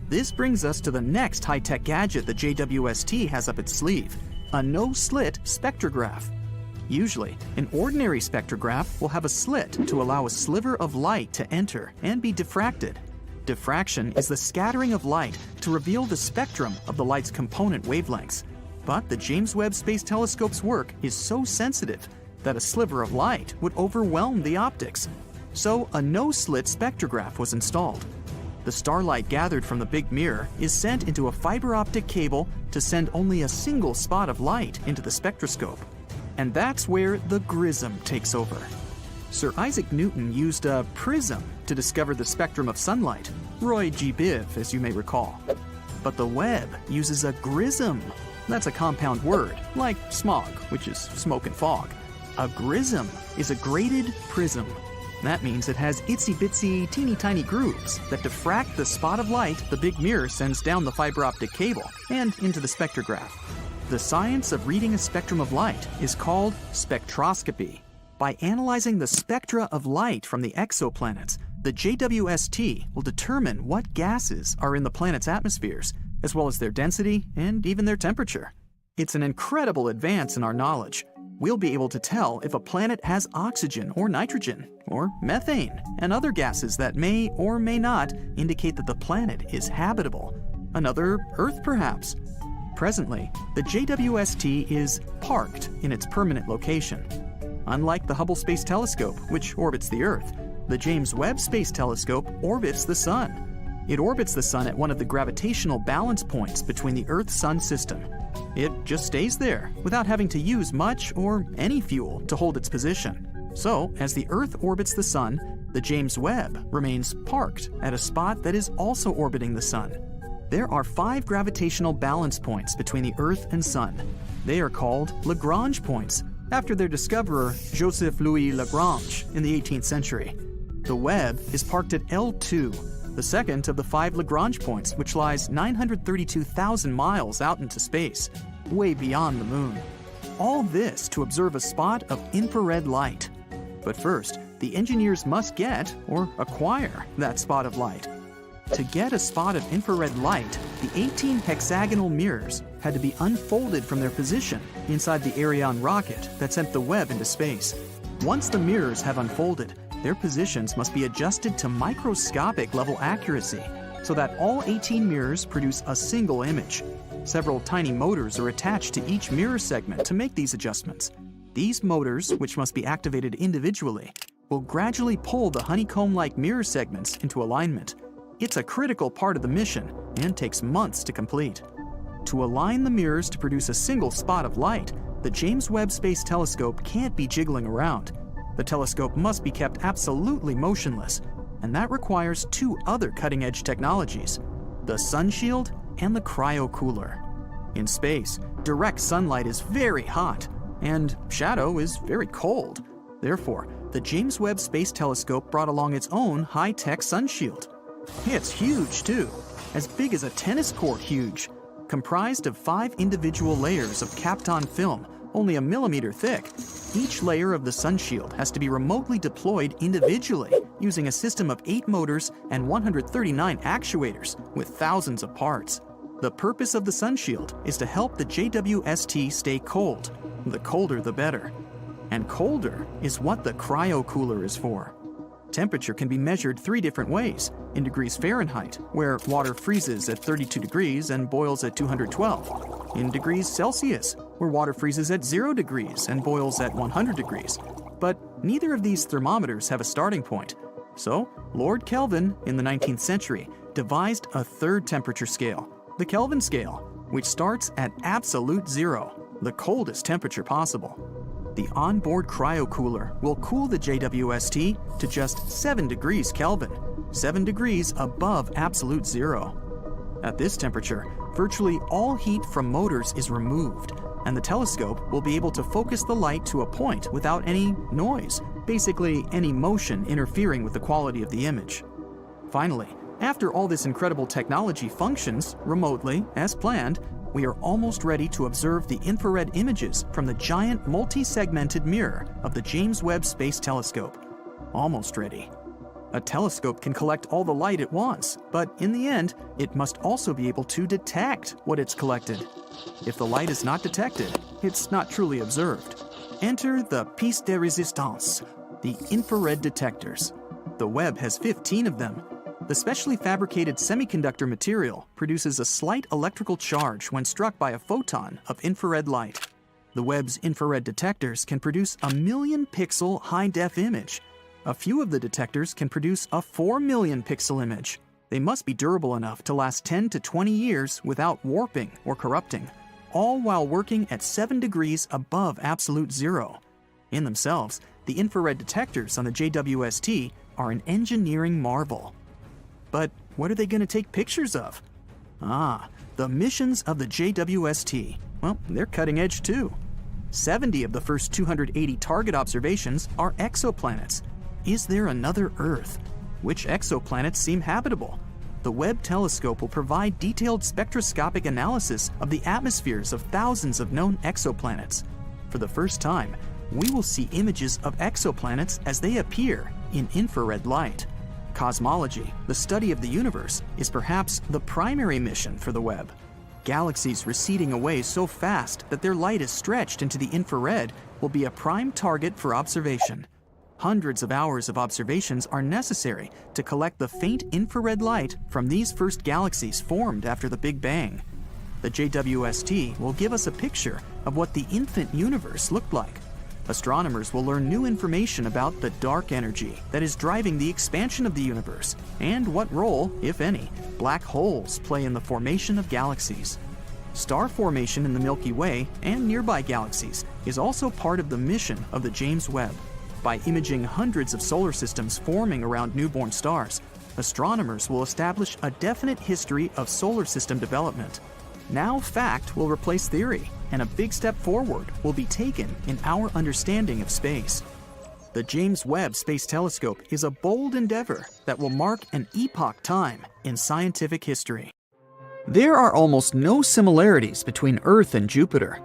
Speaker 4: This brings us to the next high-tech gadget the JWST has up its sleeve, a no-slit spectrograph. Usually, an ordinary spectrograph will have a slit to allow a sliver of light to enter and be diffracted. Diffraction is the scattering of light to reveal the spectrum of the light's component wavelengths. But the James Webb Space Telescope's work is so sensitive that a sliver of light would overwhelm the optics. So a no-slit spectrograph was installed. The starlight gathered from the big mirror is sent into a fiber optic cable to send only a single spot of light into the spectroscope. And that's where the grism takes over. Sir Isaac Newton used a prism to discover the spectrum of sunlight, Roy G. Biv, as you may recall. But the Webb uses a grism. That's a compound word, like smog, which is smoke and fog. A grism is a graded prism. That means it has itsy-bitsy, teeny-tiny grooves that diffract the spot of light the big mirror sends down the fiber optic cable and into the spectrograph. The science of reading a spectrum of light is called spectroscopy. By analyzing the spectra of light from the exoplanets, the JWST will determine what gases are in the planet's atmospheres, as well as their density and even their temperature. It's an incredible advance in our knowledge. We'll be able to tell if a planet has oxygen or nitrogen or methane and other gases that may or may not indicate that the planet is habitable. Another Earth, perhaps. Presently, the JWST is parked in its permanent location. Unlike the Hubble Space Telescope, which orbits the Earth, the James Webb Space Telescope orbits the Sun. It orbits the Sun at one of the gravitational balance points between the Earth-Sun system. It just stays there without having to use much or any fuel to hold its position. So, as the Earth orbits the Sun, the James Webb remains parked at a spot that is also orbiting the Sun. There are 5 gravitational balance points between the Earth and Sun. They are called Lagrange points, after their discoverer, Joseph Louis Lagrange, in the 18th century. The Webb is parked at L2, the second of the 5 Lagrange points, which lies 932,000 miles out into space, way beyond the Moon. All this to observe a spot of infrared light. But first, the engineers must get, or acquire, that spot of light. To get a spot of infrared light, the 18 hexagonal mirrors had to be unfolded from their position inside the Ariane rocket that sent the Webb into space. Once the mirrors have unfolded, their positions must be adjusted to microscopic level accuracy so that all 18 mirrors produce a single image. Several tiny motors are attached to each mirror segment to make these adjustments. These motors, which must be activated individually, will gradually pull the honeycomb-like mirror segments into alignment. It's a critical part of the mission and takes months to complete. To align the mirrors to produce a single spot of light, the James Webb Space Telescope can't be jiggling around. The telescope must be kept absolutely motionless, and that requires two other cutting-edge technologies: the sun shield and the cryocooler. In space, direct sunlight is very hot, and shadow is very cold. Therefore, the James Webb Space Telescope brought along its own high-tech sun shield. It's huge, too, as big as a tennis court huge, comprised of 5 individual layers of Kapton film, only a millimeter thick. Each layer of the sun shield has to be remotely deployed individually using a system of 8 motors and 139 actuators with thousands of parts. The purpose of the sun shield is to help the JWST stay cold. The colder the better. And colder is what the cryocooler is for. Temperature can be measured 3 different ways: in degrees Fahrenheit, where water freezes at 32 degrees and boils at 212; in degrees Celsius, where water freezes at 0 degrees and boils at 100 degrees. But neither of these thermometers have a starting point. So, Lord Kelvin, in the 19th century, devised a third temperature scale, the Kelvin scale, which starts at absolute 0, the coldest temperature possible. The onboard cryocooler will cool the JWST to just 7 degrees Kelvin, 7 degrees above absolute 0. At this temperature, virtually all heat from motors is removed, and the telescope will be able to focus the light to a point without any noise, basically any motion interfering with the quality of the image. Finally, after all this incredible technology functions remotely as planned, we are almost ready to observe the infrared images from the giant multi-segmented mirror of the James Webb Space Telescope. Almost ready. A telescope can collect all the light it wants, but in the end, it must also be able to detect what it's collected. If the light is not detected, it's not truly observed. Enter the piece de résistance, the infrared detectors. The Webb has 15 of them. The specially fabricated semiconductor material produces a slight electrical charge when struck by a photon of infrared light. The Webb's infrared detectors can produce a 1,000,000-pixel high-def image. A few of the detectors can produce a 4,000,000-pixel image. They must be durable enough to last 10 to 20 years without warping or corrupting, all while working at 7 degrees above absolute 0. In themselves, the infrared detectors on the JWST are an engineering marvel. But what are they going to take pictures of? The missions of the JWST. Well, they're cutting edge too. 70 of the first 280 target observations are exoplanets. Is there another Earth? Which exoplanets seem habitable? The Webb telescope will provide detailed spectroscopic analysis of the atmospheres of thousands of known exoplanets. For the first time, we will see images of exoplanets as they appear in infrared light. Cosmology, the study of the universe, is perhaps the primary mission for the Webb. Galaxies receding away so fast that their light is stretched into the infrared will be a prime target for observation. Hundreds of hours of observations are necessary to collect the faint infrared light from these first galaxies formed after the Big Bang. The JWST will give us a picture of what the infant universe looked like. Astronomers will learn new information about the dark energy that is driving the expansion of the universe and what role, if any, black holes play in the formation of galaxies. Star formation in the Milky Way and nearby galaxies is also part of the mission of the James Webb. By imaging hundreds of solar systems forming around newborn stars, astronomers will establish a definite history of solar system development. Now fact will replace theory, and a big step forward will be taken in our understanding of space. The James Webb Space Telescope is a bold endeavor that will mark an epoch time in scientific history. There are almost no similarities between Earth and Jupiter.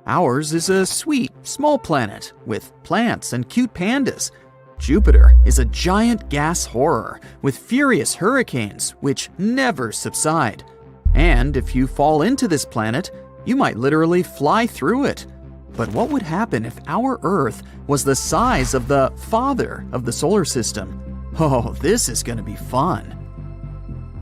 Speaker 4: Ours is a sweet, small planet with plants and cute pandas. Jupiter is a giant gas horror with furious hurricanes which never subside. And if you fall into this planet, you might literally fly through it. But what would happen if our Earth was the size of the father of the solar system? Oh, this is going to be fun.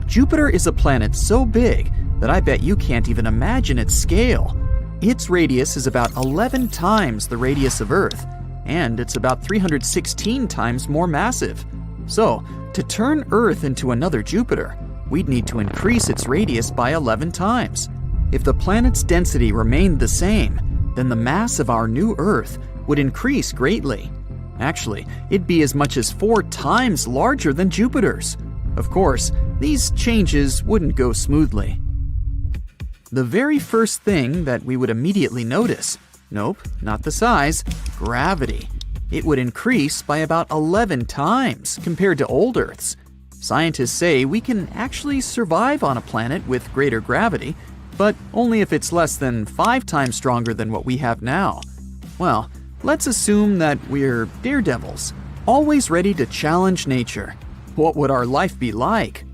Speaker 4: Jupiter is a planet so big that I bet you can't even imagine its scale. Its radius is about 11 times the radius of Earth, and it's about 316 times more massive. So, to turn Earth into another Jupiter, we'd need to increase its radius by 11 times. If the planet's density remained the same, then the mass of our new Earth would increase greatly. Actually, it'd be as much as 4 times larger than Jupiter's. Of course, these changes wouldn't go smoothly. The very first thing that we would immediately notice, nope, not the size, gravity. It would increase by about 11 times compared to old Earth's. Scientists say we can actually survive on a planet with greater gravity, but only if it's less than 5 times stronger than what we have now. Well, let's assume that we're daredevils, always ready to challenge nature. What would our life be like?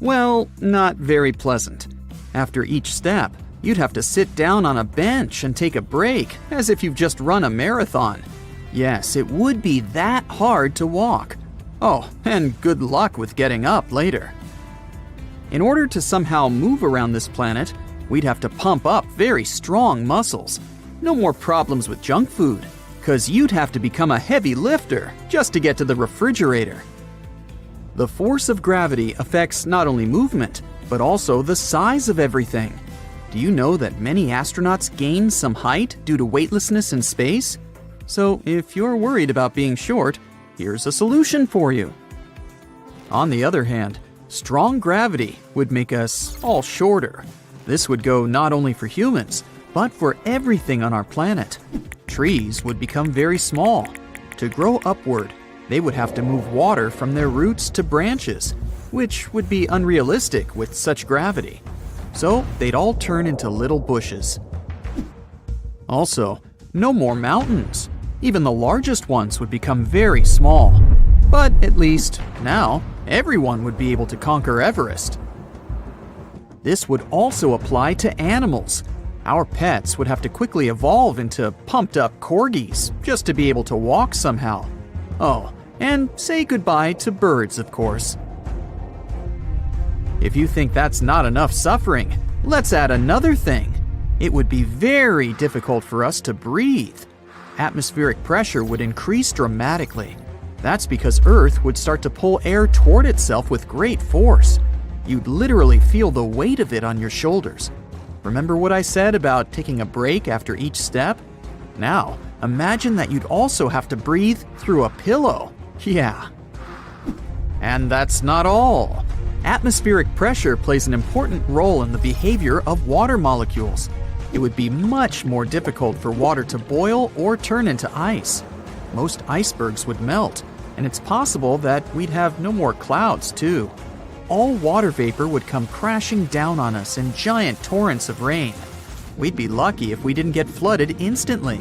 Speaker 4: Well, not very pleasant. After each step, you'd have to sit down on a bench and take a break, as if you've just run a marathon. Yes, it would be that hard to walk. Oh, and good luck with getting up later. In order to somehow move around this planet, we'd have to pump up very strong muscles. No more problems with junk food, 'cause you'd have to become a heavy lifter just to get to the refrigerator. The force of gravity affects not only movement, but also the size of everything. Do you know that many astronauts gain some height due to weightlessness in space? So if you're worried about being short, here's a solution for you. On the other hand, strong gravity would make us all shorter. This would go not only for humans, but for everything on our planet. Trees would become very small. To grow upward, they would have to move water from their roots to branches, which would be unrealistic with such gravity. So they'd all turn into little bushes. Also, no more mountains. Even the largest ones would become very small. But at least, now, everyone would be able to conquer Everest. This would also apply to animals. Our pets would have to quickly evolve into pumped-up corgis just to be able to walk somehow. Oh, and say goodbye to birds, of course. If you think that's not enough suffering, let's add another thing. It would be very difficult for us to breathe. Atmospheric pressure would increase dramatically. That's because Earth would start to pull air toward itself with great force. You'd literally feel the weight of it on your shoulders. Remember what I said about taking a break after each step? Now, imagine that you'd also have to breathe through a pillow. Yeah. And that's not all. Atmospheric pressure plays an important role in the behavior of water molecules. It would be much more difficult for water to boil or turn into ice. Most icebergs would melt, and it's possible that we'd have no more clouds, too. All water vapor would come crashing down on us in giant torrents of rain. We'd be lucky if we didn't get flooded instantly.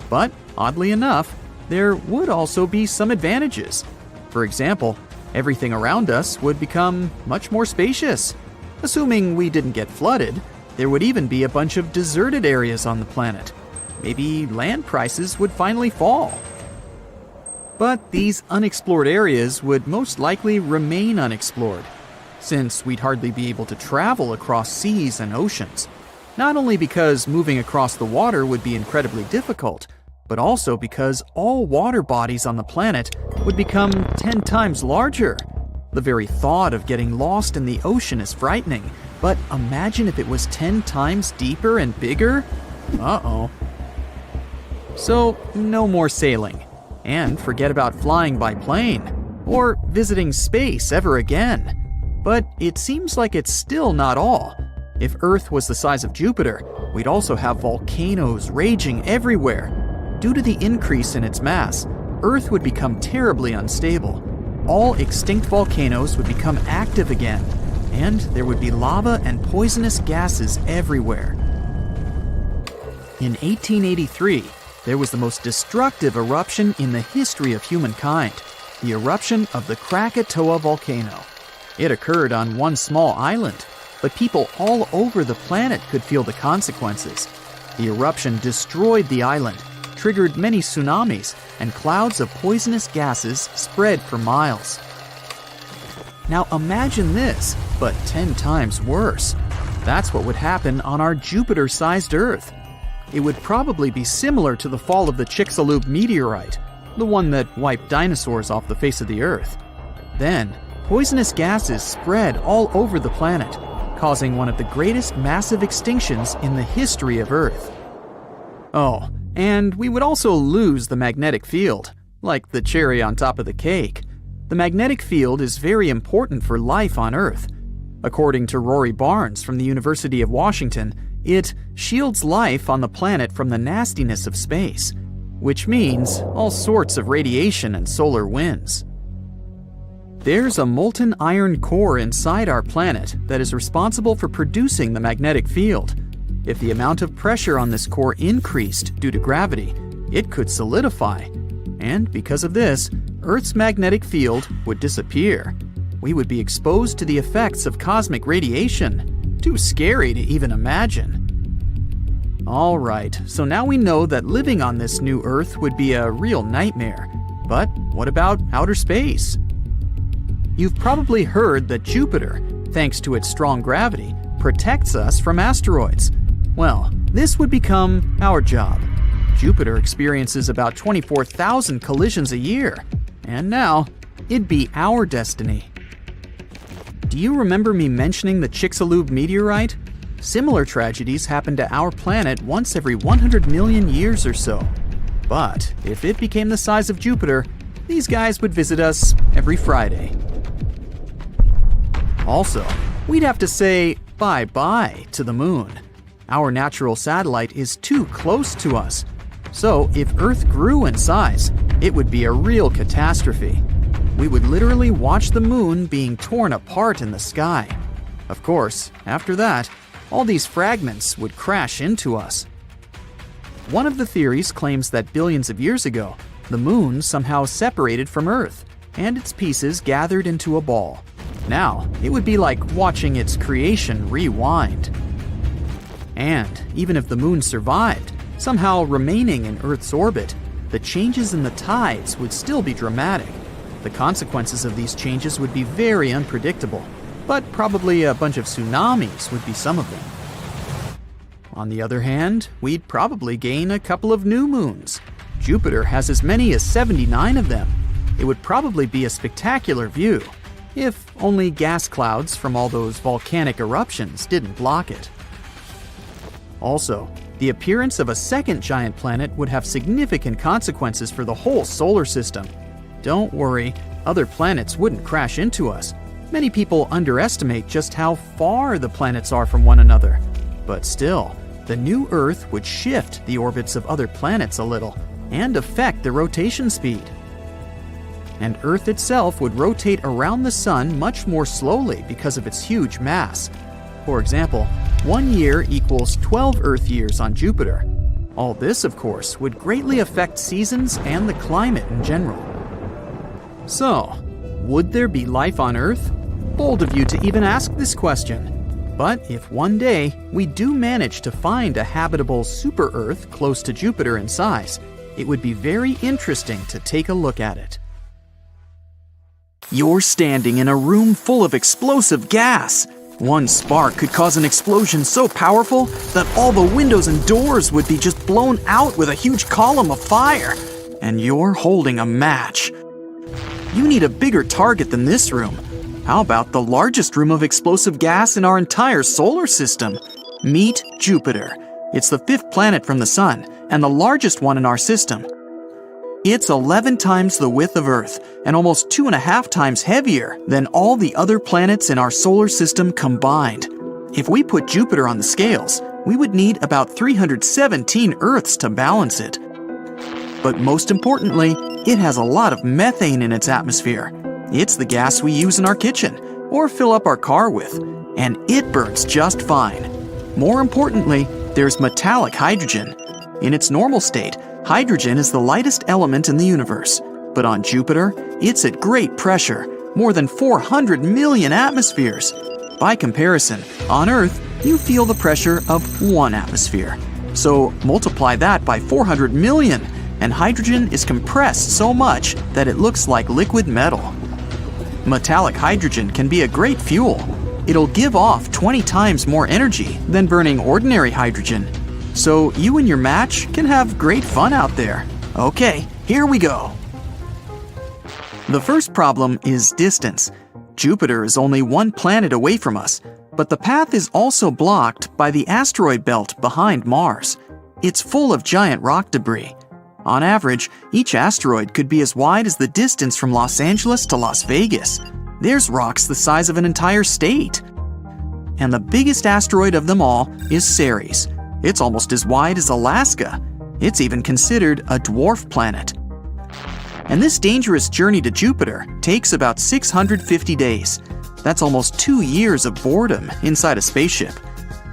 Speaker 4: But, oddly enough, there would also be some advantages. For example, everything around us would become much more spacious. Assuming we didn't get flooded, there would even be a bunch of deserted areas on the planet. Maybe land prices would finally fall. But these unexplored areas would most likely remain unexplored, since we'd hardly be able to travel across seas and oceans. Not only because moving across the water would be incredibly difficult, but also because all water bodies on the planet would become 10 times larger. The very thought of getting lost in the ocean is frightening, but imagine if it was 10 times deeper and bigger? Uh-oh. So, no more sailing. And forget about flying by plane, or visiting space ever again. But it seems like it's still not all. If Earth was the size of Jupiter, we'd also have volcanoes raging everywhere. Due to the increase in its mass, Earth would become terribly unstable. All extinct volcanoes would become active again, and there would be lava and poisonous gases everywhere. In 1883, there was the most destructive eruption in the history of humankind, the eruption of the Krakatoa volcano. It occurred on one small island, but people all over the planet could feel the consequences. The eruption destroyed the island, triggered many tsunamis, and clouds of poisonous gases spread for miles. Now imagine this, but 10 times worse. That's what would happen on our Jupiter-sized Earth. It would probably be similar to the fall of the Chicxulub meteorite, the one that wiped dinosaurs off the face of the Earth. Then, poisonous gases spread all over the planet, causing one of the greatest massive extinctions in the history of Earth. Oh, and we would also lose the magnetic field, like the cherry on top of the cake. The magnetic field is very important for life on Earth. According to Rory Barnes from the University of Washington, it shields life on the planet from the nastiness of space, which means all sorts of radiation and solar winds. There's a molten iron core inside our planet that is responsible for producing the magnetic field. If the amount of pressure on this core increased due to gravity, it could solidify. And because of this, Earth's magnetic field would disappear. We would be exposed to the effects of cosmic radiation. Too scary to even imagine. Alright, so now we know that living on this new Earth would be a real nightmare. But what about outer space? You've probably heard that Jupiter, thanks to its strong gravity, protects us from asteroids. Well, this would become our job. Jupiter experiences about 24,000 collisions a year, and now it'd be our destiny. Do you remember me mentioning the Chicxulub meteorite? Similar tragedies happen to our planet once every 100 million years or so. But if it became the size of Jupiter, these guys would visit us every Friday. Also, we'd have to say bye-bye to the moon. Our natural satellite is too close to us. So if Earth grew in size, it would be a real catastrophe. We would literally watch the moon being torn apart in the sky. Of course, after that, all these fragments would crash into us. One of the theories claims that billions of years ago, the moon somehow separated from Earth, and its pieces gathered into a ball. Now, it would be like watching its creation rewind. And even if the moon survived, somehow remaining in Earth's orbit, the changes in the tides would still be dramatic. The consequences of these changes would be very unpredictable, but probably a bunch of tsunamis would be some of them. On the other hand, we'd probably gain a couple of new moons. Jupiter has as many as 79 of them. It would probably be a spectacular view, if only gas clouds from all those volcanic eruptions didn't block it. Also, the appearance of a second giant planet would have significant consequences for the whole solar system. Don't worry, other planets wouldn't crash into us. Many people underestimate just how far the planets are from one another. But still, the new Earth would shift the orbits of other planets a little and affect the rotation speed. And Earth itself would rotate around the Sun much more slowly because of its huge mass. For example, 1 year equals 12 Earth years on Jupiter. All this, of course, would greatly affect seasons and the climate in general. So, would there be life on Earth? Bold of you to even ask this question. But if one day we do manage to find a habitable super-Earth close to Jupiter in size, it would be very interesting to take a look at it. You're standing in a room full of explosive gas. One spark could cause an explosion so powerful that all the windows and doors would be just blown out with a huge column of fire. And you're holding a match. You need a bigger target than this room. How about the largest room of explosive gas in our entire solar system? Meet Jupiter. It's the 5th planet from the Sun and the largest one in our system. It's 11 times the width of Earth and almost 2.5 times heavier than all the other planets in our solar system combined. If we put Jupiter on the scales, we would need about 317 Earths to balance it. But most importantly, it has a lot of methane in its atmosphere. It's the gas we use in our kitchen or fill up our car with, and it burns just fine. More importantly, there's metallic hydrogen. In its normal state, hydrogen is the lightest element in the universe, but on Jupiter, it's at great pressure, more than 400 million atmospheres. By comparison, on Earth, you feel the pressure of 1 atmosphere. So multiply that by 400 million, and hydrogen is compressed so much that it looks like liquid metal. Metallic hydrogen can be a great fuel. It'll give off 20 times more energy than burning ordinary hydrogen. So you and your match can have great fun out there. Okay, here we go. The first problem is distance. Jupiter is only one planet away from us, but the path is also blocked by the asteroid belt behind Mars. It's full of giant rock debris. On average, each asteroid could be as wide as the distance from Los Angeles to Las Vegas. There's rocks the size of an entire state. And the biggest asteroid of them all is Ceres. It's almost as wide as Alaska. It's even considered a dwarf planet. And this dangerous journey to Jupiter takes about 650 days. That's almost 2 years of boredom inside a spaceship.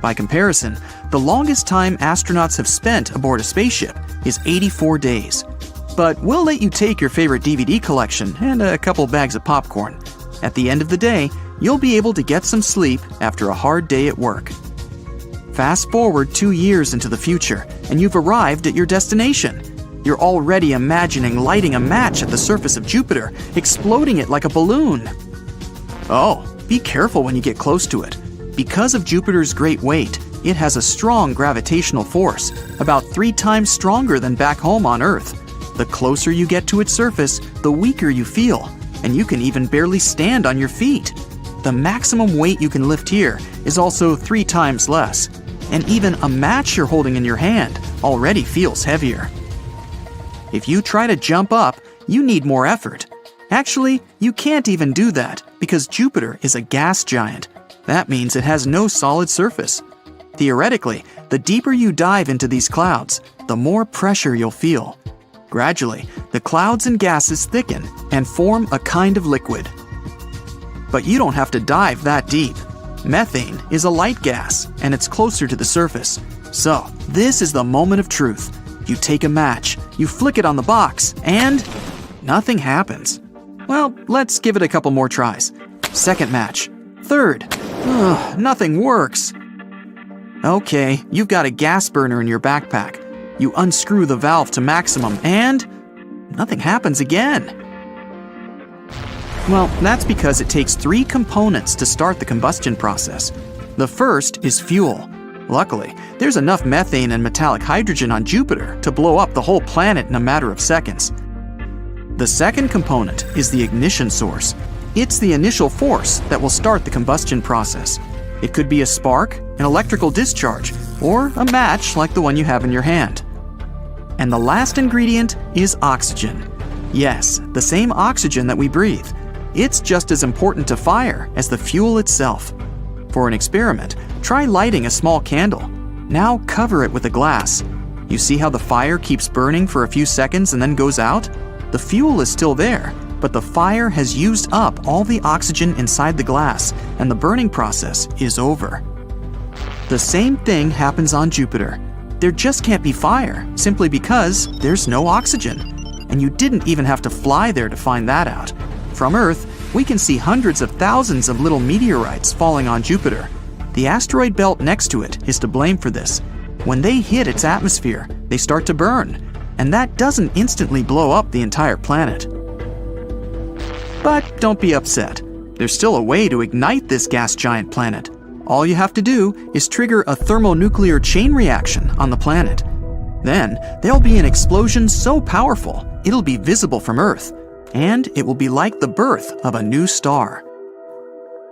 Speaker 4: By comparison, the longest time astronauts have spent aboard a spaceship is 84 days. But we'll let you take your favorite DVD collection and a couple bags of popcorn. At the end of the day, you'll be able to get some sleep after a hard day at work. Fast forward 2 years into the future, and you've arrived at your destination. You're already imagining lighting a match at the surface of Jupiter, exploding it like a balloon. Oh, be careful when you get close to it. Because of Jupiter's great weight, it has a strong gravitational force, about 3 times stronger than back home on Earth. The closer you get to its surface, the weaker you feel, and you can even barely stand on your feet. The maximum weight you can lift here is also 3 times less, and even a match you're holding in your hand already feels heavier. If you try to jump up, you need more effort. Actually, you can't even do that because Jupiter is a gas giant. That means it has no solid surface. Theoretically, the deeper you dive into these clouds, the more pressure you'll feel. Gradually, the clouds and gases thicken and form a kind of liquid. But you don't have to dive that deep. Methane is a light gas, and it's closer to the surface. So, this is the moment of truth. You take a match, you flick it on the box, and nothing happens. Well, let's give it a couple more tries. Second match. Third. Nothing works. Okay, you've got a gas burner in your backpack. You unscrew the valve to maximum, and nothing happens again. Well, that's because it takes 3 components to start the combustion process. The first is fuel. Luckily, there's enough methane and metallic hydrogen on Jupiter to blow up the whole planet in a matter of seconds. The second component is the ignition source. It's the initial force that will start the combustion process. It could be a spark, an electrical discharge, or a match like the one you have in your hand. And the last ingredient is oxygen. Yes, the same oxygen that we breathe. It's just as important to fire as the fuel itself. For an experiment, try lighting a small candle. Now cover it with a glass. You see how the fire keeps burning for a few seconds and then goes out? The fuel is still there, but the fire has used up all the oxygen inside the glass, and the burning process is over. The same thing happens on Jupiter. There just can't be fire, simply because there's no oxygen. And you didn't even have to fly there to find that out. From Earth, we can see hundreds of thousands of little meteorites falling on Jupiter. The asteroid belt next to it is to blame for this. When they hit its atmosphere, they start to burn, and that doesn't instantly blow up the entire planet. But don't be upset. There's still a way to ignite this gas giant planet. All you have to do is trigger a thermonuclear chain reaction on the planet. Then, there'll be an explosion so powerful, it'll be visible from Earth, and it will be like the birth of a new star.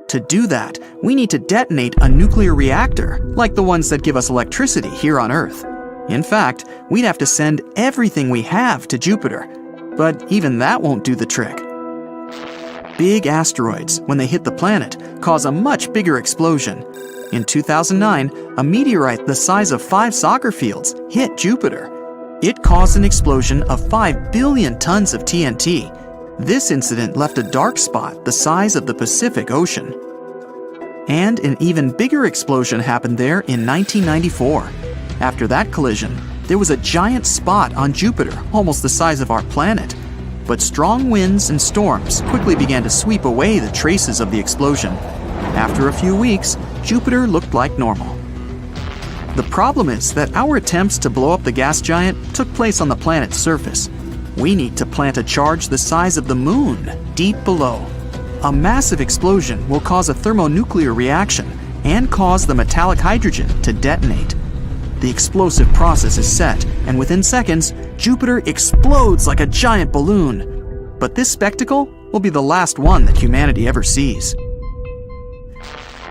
Speaker 4: To do that, we need to detonate a nuclear reactor, like the ones that give us electricity here on Earth. In fact, we'd have to send everything we have to Jupiter, but even that won't do the trick. Big asteroids, when they hit the planet, cause a much bigger explosion. In 2009, a meteorite the size of 5 soccer fields hit Jupiter. It caused an explosion of 5 billion tons of TNT. This incident left a dark spot the size of the Pacific Ocean. And an even bigger explosion happened there in 1994. After that collision, there was a giant spot on Jupiter, almost the size of our planet. But strong winds and storms quickly began to sweep away the traces of the explosion. After a few weeks, Jupiter looked like normal. The problem is that our attempts to blow up the gas giant took place on the planet's surface. We need to plant a charge the size of the moon, deep below. A massive explosion will cause a thermonuclear reaction and cause the metallic hydrogen to detonate. The explosive process is set, and within seconds, Jupiter explodes like a giant balloon. But this spectacle will be the last one that humanity ever sees.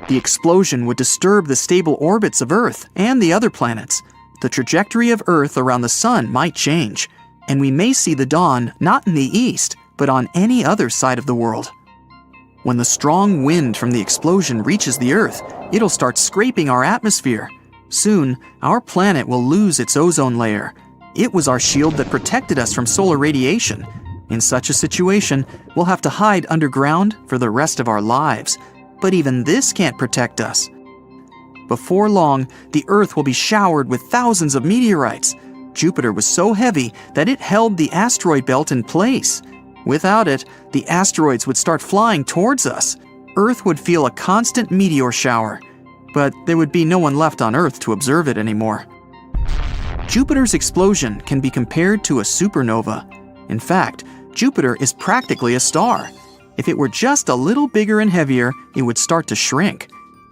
Speaker 4: The explosion would disturb the stable orbits of Earth and the other planets. The trajectory of Earth around the Sun might change, and we may see the dawn not in the east, but on any other side of the world. When the strong wind from the explosion reaches the Earth, it'll start scraping our atmosphere. Soon, our planet will lose its ozone layer. It was our shield that protected us from solar radiation. In such a situation, we'll have to hide underground for the rest of our lives. But even this can't protect us. Before long, the Earth will be showered with thousands of meteorites. Jupiter was so heavy that it held the asteroid belt in place. Without it, the asteroids would start flying towards us. Earth would feel a constant meteor shower, but there would be no one left on Earth to observe it anymore. Jupiter's explosion can be compared to a supernova. In fact, Jupiter is practically a star. If it were just a little bigger and heavier, it would start to shrink.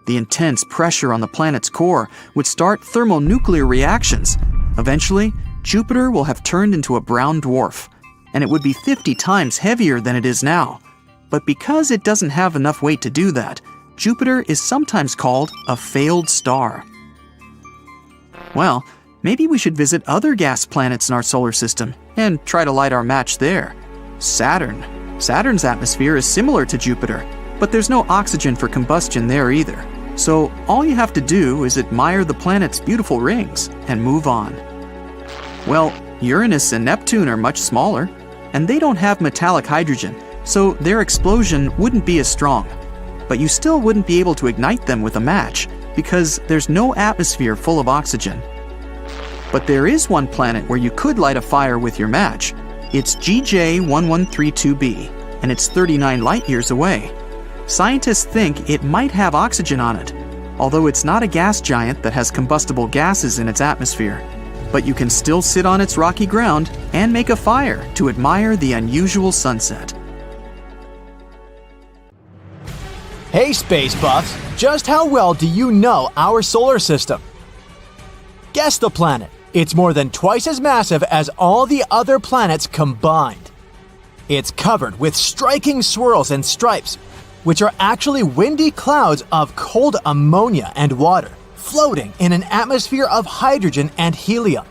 Speaker 4: The intense pressure on the planet's core would start thermonuclear reactions. Eventually, Jupiter will have turned into a brown dwarf, and it would be 50 times heavier than it is now. But because it doesn't have enough weight to do that, Jupiter is sometimes called a failed star. Well, maybe we should visit other gas planets in our solar system and try to light our match there. Saturn. Saturn's atmosphere is similar to Jupiter, but there's no oxygen for combustion there either. So all you have to do is admire the planet's beautiful rings and move on. Well, Uranus and Neptune are much smaller, and they don't have metallic hydrogen, so their explosion wouldn't be as strong. But you still wouldn't be able to ignite them with a match because there's no atmosphere full of oxygen. But there is one planet where you could light a fire with your match. It's GJ1132b, and it's 39 light-years away. Scientists think it might have oxygen on it, although it's not a gas giant that has combustible gases in its atmosphere. But you can still sit on its rocky ground and make a fire to admire the unusual sunset.
Speaker 2: Hey space buffs, just how well do you know our solar system? Guess the planet. It's more than twice as massive as all the other planets combined. It's covered with striking swirls and stripes, which are actually windy clouds of cold ammonia and water, floating in an atmosphere of hydrogen and helium.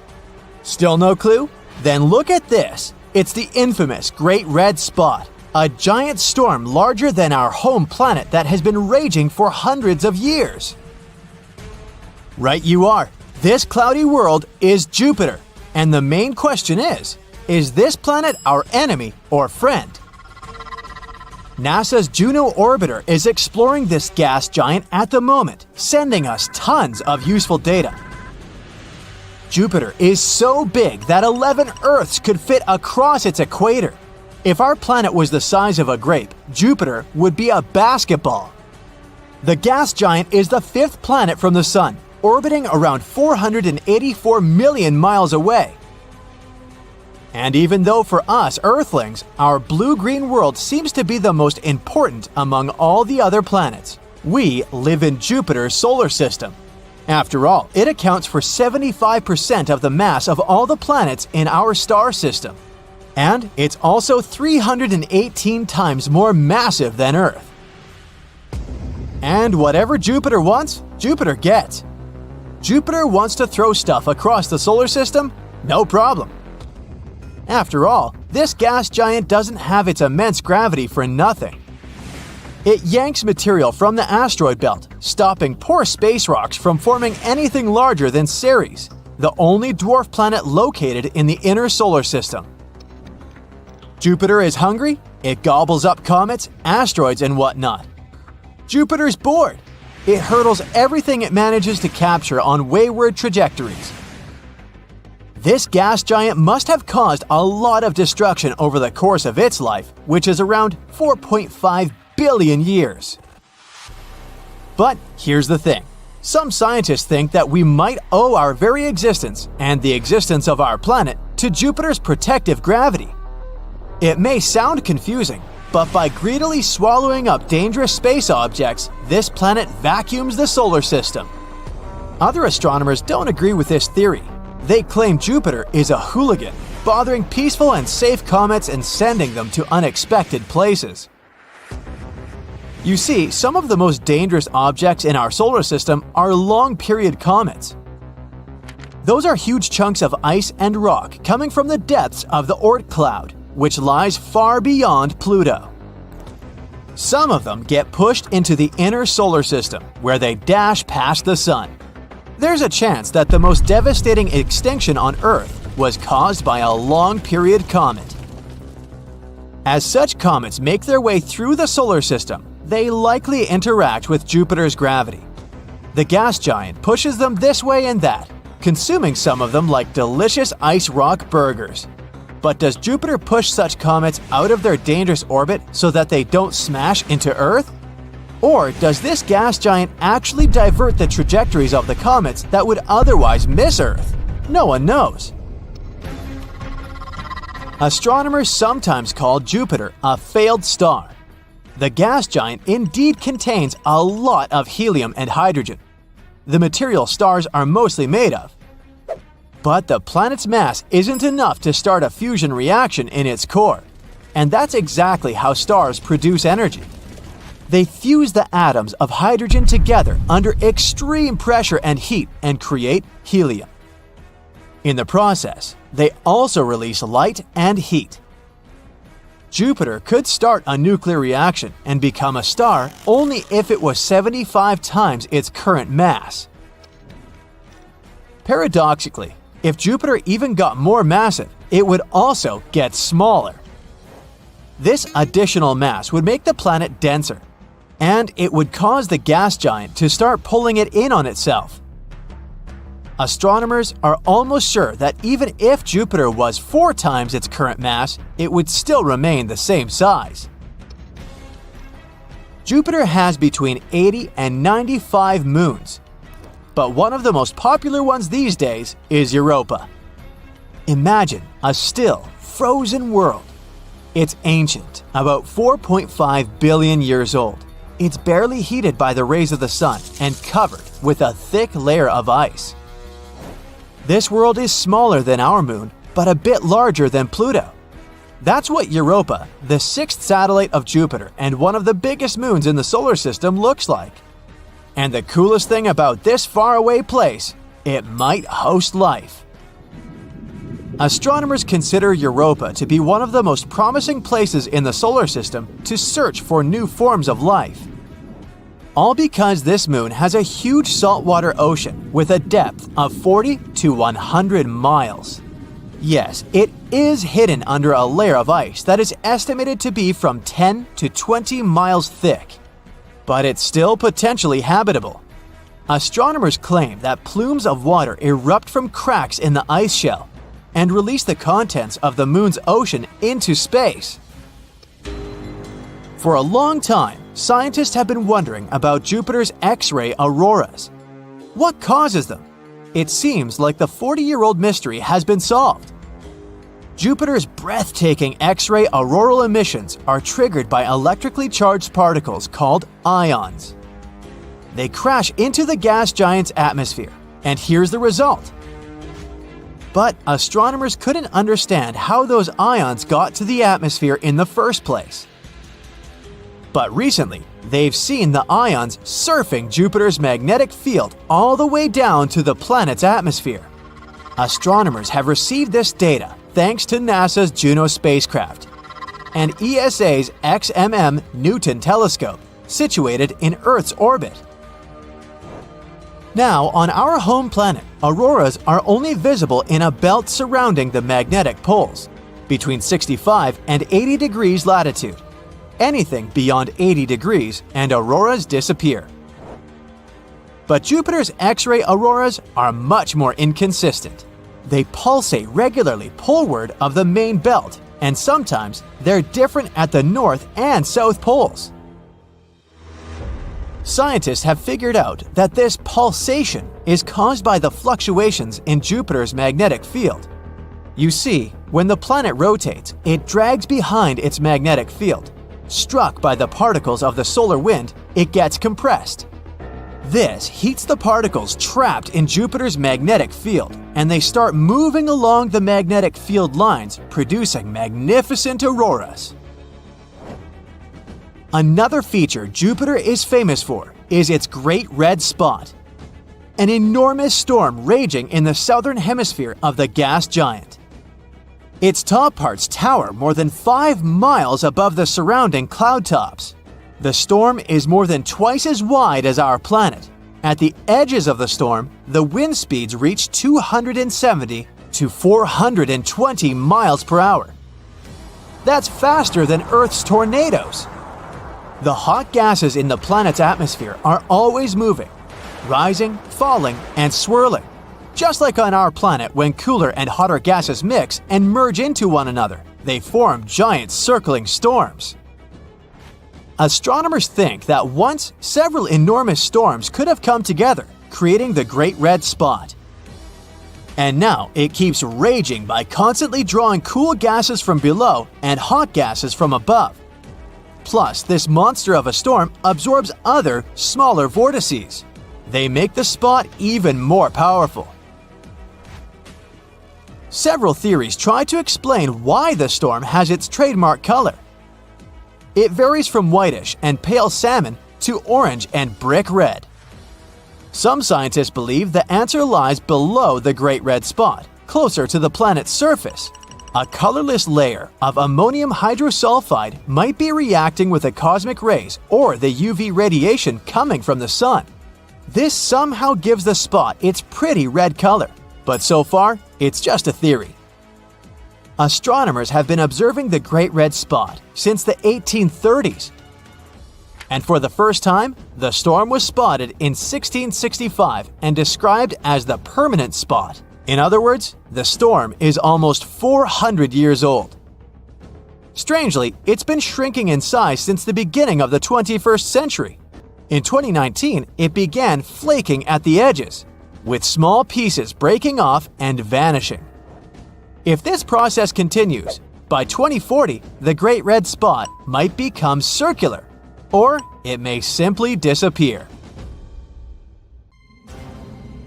Speaker 2: Still no clue? Then look at this. It's the infamous Great Red Spot, a giant storm larger than our home planet that has been raging for hundreds of years. Right you are. This cloudy world is Jupiter, and the main question is this planet our enemy or friend? NASA's Juno orbiter is exploring this gas giant at the moment, sending us tons of useful data. Jupiter is so big that 11 Earths could fit across its equator. If our planet was the size of a grape, Jupiter would be a basketball. The gas giant is the fifth planet from the Sun, orbiting around 484 million miles away. And even though for us Earthlings, our blue-green world seems to be the most important among all the other planets, we live in Jupiter's solar system. After all, it accounts for 75% of the mass of all the planets in our star system. And it's also 318 times more massive than Earth. And whatever Jupiter wants, Jupiter gets. Jupiter wants to throw stuff across the solar system? No problem. After all, this gas giant doesn't have its immense gravity for nothing. It yanks material from the asteroid belt, stopping poor space rocks from forming anything larger than Ceres, the only dwarf planet located in the inner solar system. Jupiter is hungry, it gobbles up comets, asteroids, and whatnot. Jupiter's bored. It hurdles everything it manages to capture on wayward trajectories. This gas giant must have caused a lot of destruction over the course of its life, which is around 4.5 billion years. But here's the thing. Some scientists think that we might owe our very existence and the existence of our planet to Jupiter's protective gravity. It may sound confusing, but by greedily swallowing up dangerous space objects, this planet vacuums the solar system. Other astronomers don't agree with this theory. They claim Jupiter is a hooligan, bothering peaceful and safe comets and sending them to unexpected places. You see, some of the most dangerous objects in our solar system are long-period comets. Those are huge chunks of ice and rock coming from the depths of the Oort cloud, which lies far beyond Pluto. Some of them get pushed into the inner solar system, where they dash past the sun. There's a chance that the most devastating extinction on Earth was caused by a long-period comet. As such comets make their way through the solar system, they likely interact with Jupiter's gravity. The gas giant pushes them this way and that, consuming some of them like delicious ice rock burgers. But does Jupiter push such comets out of their dangerous orbit so that they don't smash into Earth? Or does this gas giant actually divert the trajectories of the comets that would otherwise miss Earth? No one knows. Astronomers sometimes call Jupiter a failed star. The gas giant indeed contains a lot of helium and hydrogen, the material stars are mostly made of. But the planet's mass isn't enough to start a fusion reaction in its core, and that's exactly how stars produce energy. They fuse the atoms of hydrogen together under extreme pressure and heat and create helium. In the process, they also release light and heat. Jupiter could start a nuclear reaction and become a star only if it was 75 times its current mass. Paradoxically, if Jupiter even got more massive, it would also get smaller. This additional mass would make the planet denser, and it would cause the gas giant to start pulling it in on itself. Astronomers are almost sure that even if Jupiter was 4 times its current mass, it would still remain the same size. Jupiter has between 80 and 95 moons, but one of the most popular ones these days is Europa. Imagine a still, frozen world. It's ancient, about 4.5 billion years old. It's barely heated by the rays of the sun and covered with a thick layer of ice. This world is smaller than our moon, but a bit larger than Pluto. That's what Europa, the 6th satellite of Jupiter and one of the biggest moons in the solar system, looks like. And the coolest thing about this faraway place, it might host life. Astronomers consider Europa to be one of the most promising places in the solar system to search for new forms of life. All because this moon has a huge saltwater ocean with a depth of 40 to 100 miles. Yes, it is hidden under a layer of ice that is estimated to be from 10 to 20 miles thick. But it's still potentially habitable. Astronomers claim that plumes of water erupt from cracks in the ice shell and release the contents of the moon's ocean into space. For a long time, scientists have been wondering about Jupiter's X-ray auroras. What causes them? It seems like the 40-year-old mystery has been solved. Jupiter's breathtaking X-ray auroral emissions are triggered by electrically charged particles called ions. They crash into the gas giant's atmosphere, and here's the result. But astronomers couldn't understand how those ions got to the atmosphere in the first place. But recently, they've seen the ions surfing Jupiter's magnetic field all the way down to the planet's atmosphere. Astronomers have received this data thanks to NASA's Juno spacecraft and ESA's XMM Newton telescope, situated in Earth's orbit. Now, on our home planet, auroras are only visible in a belt surrounding the magnetic poles, between 65 and 80 degrees latitude. Anything beyond 80 degrees and auroras disappear. But Jupiter's X-ray auroras are much more inconsistent. They pulsate regularly poleward of the main belt, and sometimes they're different at the north and south poles. Scientists have figured out that this pulsation is caused by the fluctuations in Jupiter's magnetic field. You see, when the planet rotates, it drags behind its magnetic field. Struck by the particles of the solar wind, it gets compressed. This heats the particles trapped in Jupiter's magnetic field, and they start moving along the magnetic field lines, producing magnificent auroras. Another feature Jupiter is famous for is its Great Red Spot, an enormous storm raging in the southern hemisphere of the gas giant. Its top parts tower more than 5 miles above the surrounding cloud tops. The storm is more than twice as wide as our planet. At the edges of the storm, the wind speeds reach 270 to 420 miles per hour. That's faster than Earth's tornadoes. The hot gases in the planet's atmosphere are always moving, rising, falling, and swirling. Just like on our planet, when cooler and hotter gases mix and merge into one another, they form giant circling storms. Astronomers think that once several enormous storms could have come together, creating the Great Red Spot. And now it keeps raging by constantly drawing cool gases from below and hot gases from above. Plus, this monster of a storm absorbs other, smaller vortices. They make the spot even more powerful. Several theories try to explain why the storm has its trademark color. It varies from whitish and pale salmon to orange and brick red. Some scientists believe the answer lies below the Great Red Spot, closer to the planet's surface. A colorless layer of ammonium hydrosulfide might be reacting with the cosmic rays or the UV radiation coming from the sun. This somehow gives the spot its pretty red color, but so far, it's just a theory. Astronomers have been observing the Great Red Spot since the 1830s. And for the first time, the storm was spotted in 1665 and described as the permanent spot. In other words, the storm is almost 400 years old. Strangely, it's been shrinking in size since the beginning of the 21st century. In 2019, it began flaking at the edges, with small pieces breaking off and vanishing. If this process continues, by 2040, the Great Red Spot might become circular, or it may simply disappear.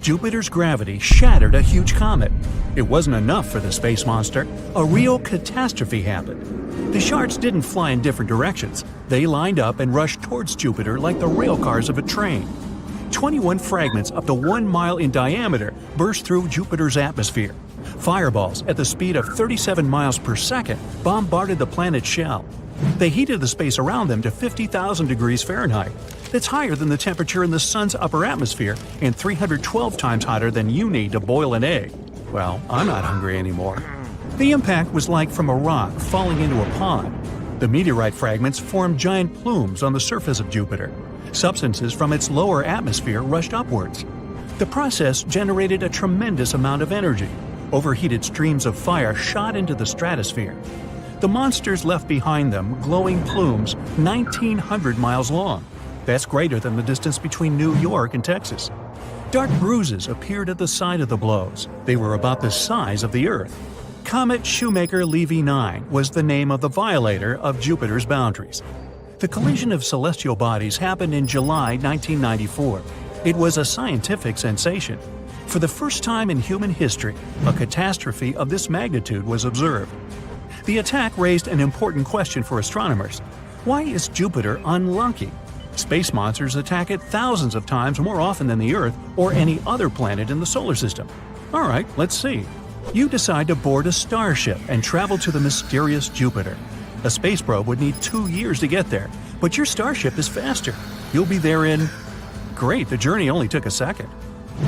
Speaker 1: Jupiter's gravity shattered a huge comet. It wasn't enough for the space monster. A real catastrophe happened. The shards didn't fly in different directions. They lined up and rushed towards Jupiter like the rail cars of a train. 21 fragments up to 1 mile in diameter burst through Jupiter's atmosphere. Fireballs at the speed of 37 miles per second bombarded the planet's shell. They heated the space around them to 50,000 degrees Fahrenheit. That's higher than the temperature in the sun's upper atmosphere and 312 times hotter than you need to boil an egg. Well, I'm not hungry anymore. The impact was like from a rock falling into a pond. The meteorite fragments formed giant plumes on the surface of Jupiter. Substances from its lower atmosphere rushed upwards. The process generated a tremendous amount of energy. Overheated streams of fire shot into the stratosphere. The monsters left behind them glowing plumes 1,900 miles long. That's greater than the distance between New York and Texas. Dark bruises appeared at the side of the blows. They were about the size of the Earth. Comet Shoemaker-Levy 9 was the name of the violator of Jupiter's boundaries. The collision of celestial bodies happened in July 1994. It was a scientific sensation. For the first time in human history, a catastrophe of this magnitude was observed. The attack raised an important question for astronomers. Why is Jupiter unlucky? Space monsters attack it thousands of times more often than the Earth or any other planet in the solar system. All right, let's see. You decide to board a starship and travel to the mysterious Jupiter. A space probe would need 2 years to get there, but your starship is faster. You'll be there in... Great, the journey only took a second.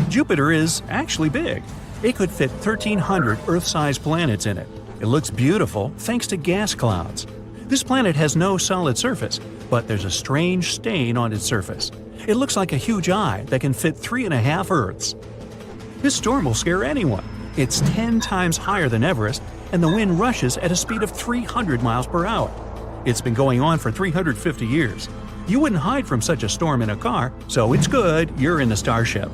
Speaker 1: Jupiter is actually big. It could fit 1,300 Earth-sized planets in it. It looks beautiful thanks to gas clouds. This planet has no solid surface, but there's a strange stain on its surface. It looks like a huge eye that can fit 3.5 Earths. This storm will scare anyone. It's 10 times higher than Everest, and the wind rushes at a speed of 300 miles per hour. It's been going on for 350 years. You wouldn't hide from such a storm in a car, so it's good you're in the starship.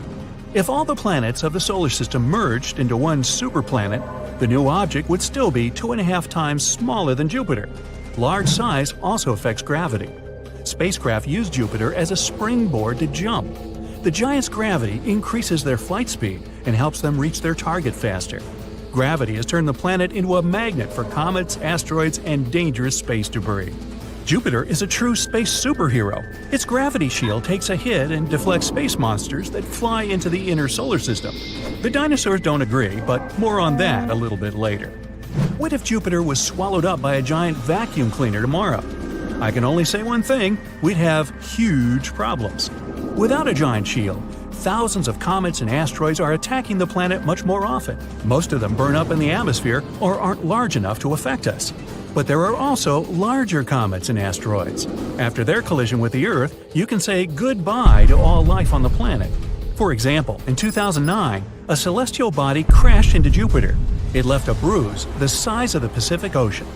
Speaker 1: If all the planets of the solar system merged into one superplanet, the new object would still be 2.5 times smaller than Jupiter. Large size also affects gravity. Spacecraft use Jupiter as a springboard to jump. The giant's gravity increases their flight speed and helps them reach their target faster. Gravity has turned the planet into a magnet for comets, asteroids, and dangerous space debris. Jupiter is a true space superhero. Its gravity shield takes a hit and deflects space monsters that fly into the inner solar system. The dinosaurs don't agree, but more on that a little bit later. What if Jupiter was swallowed up by a giant vacuum cleaner tomorrow? I can only say one thing: we'd have huge problems. Without a giant shield, thousands of comets and asteroids are attacking the planet much more often. Most of them burn up in the atmosphere or aren't large enough to affect us. But there are also larger comets and asteroids. After their collision with the Earth, you can say goodbye to all life on the planet. For example, in 2009, a celestial body crashed into Jupiter. It left a bruise the size of the Pacific Ocean.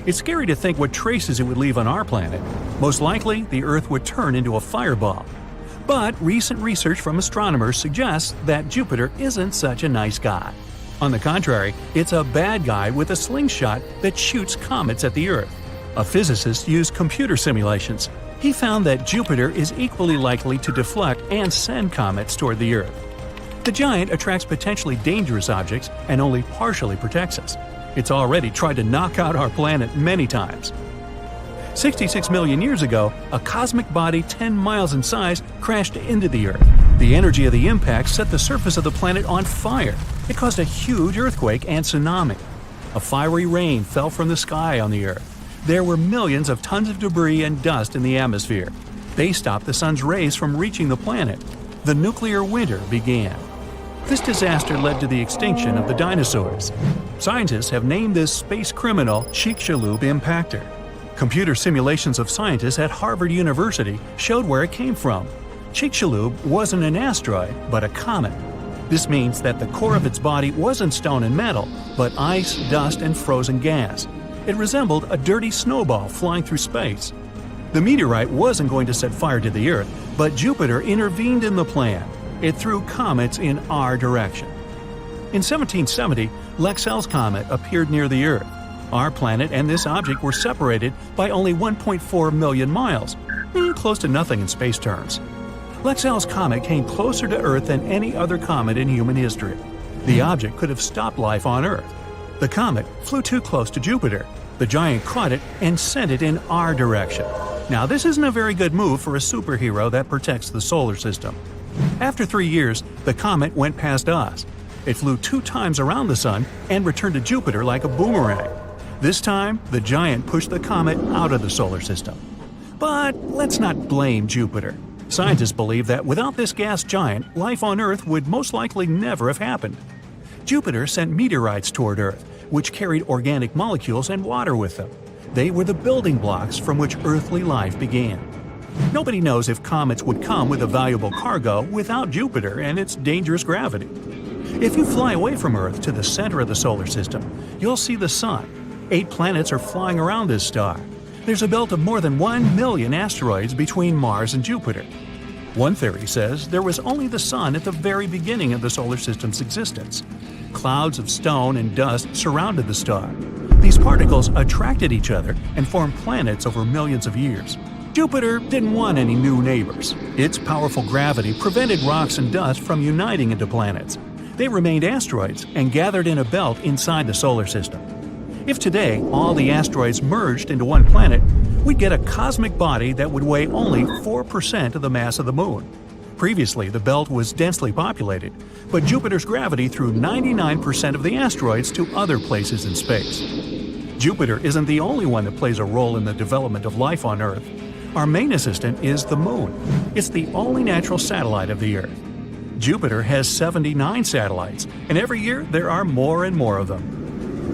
Speaker 1: It's scary to think what traces it would leave on our planet. Most likely, the Earth would turn into a fireball. But recent research from astronomers suggests that Jupiter isn't such a nice guy. On the contrary, it's a bad guy with a slingshot that shoots comets at the Earth. A physicist used computer simulations. He found that Jupiter is equally likely to deflect and send comets toward the Earth. The giant attracts potentially dangerous objects and only partially protects us. It's already tried to knock out our planet many times. 66 million years ago, a cosmic body 10 miles in size crashed into the Earth. The energy of the impact set the surface of the planet on fire. It caused a huge earthquake and tsunami. A fiery rain fell from the sky on the Earth. There were millions of tons of debris and dust in the atmosphere. They stopped the sun's rays from reaching the planet. The nuclear winter began. This disaster led to the extinction of the dinosaurs. Scientists have named this space criminal Chicxulub Impactor. Computer simulations of scientists at Harvard University showed where it came from. Chicxulub wasn't an asteroid, but a comet. This means that the core of its body wasn't stone and metal, but ice, dust, and frozen gas. It resembled a dirty snowball flying through space. The meteorite wasn't going to set fire to the Earth, but Jupiter intervened in the plan. It threw comets in our direction. In 1770, Lexell's comet appeared near the Earth. Our planet and this object were separated by only 1.4 million miles, close to nothing in space terms. Lexell's comet came closer to Earth than any other comet in human history. The object could have stopped life on Earth. The comet flew too close to Jupiter. The giant caught it and sent it in our direction. Now, this isn't a very good move for a superhero that protects the solar system. After 3 years, the comet went past us. It flew 2 times around the Sun and returned to Jupiter like a boomerang. This time, the giant pushed the comet out of the solar system. But let's not blame Jupiter. Scientists believe that without this gas giant, life on Earth would most likely never have happened. Jupiter sent meteorites toward Earth, which carried organic molecules and water with them. They were the building blocks from which earthly life began. Nobody knows if comets would come with a valuable cargo without Jupiter and its dangerous gravity. If you fly away from Earth to the center of the solar system, you'll see the Sun. 8 planets are flying around this star. There's a belt of more than 1 million asteroids between Mars and Jupiter. One theory says there was only the Sun at the very beginning of the solar system's existence. Clouds of stone and dust surrounded the star. These particles attracted each other and formed planets over millions of years. Jupiter didn't want any new neighbors. Its powerful gravity prevented rocks and dust from uniting into planets. They remained asteroids and gathered in a belt inside the solar system. If today all the asteroids merged into one planet, we'd get a cosmic body that would weigh only 4% of the mass of the Moon. Previously, the belt was densely populated, but Jupiter's gravity threw 99% of the asteroids to other places in space. Jupiter isn't the only one that plays a role in the development of life on Earth. Our main assistant is the Moon. It's the only natural satellite of the Earth. Jupiter has 79 satellites, and every year there are more and more of them.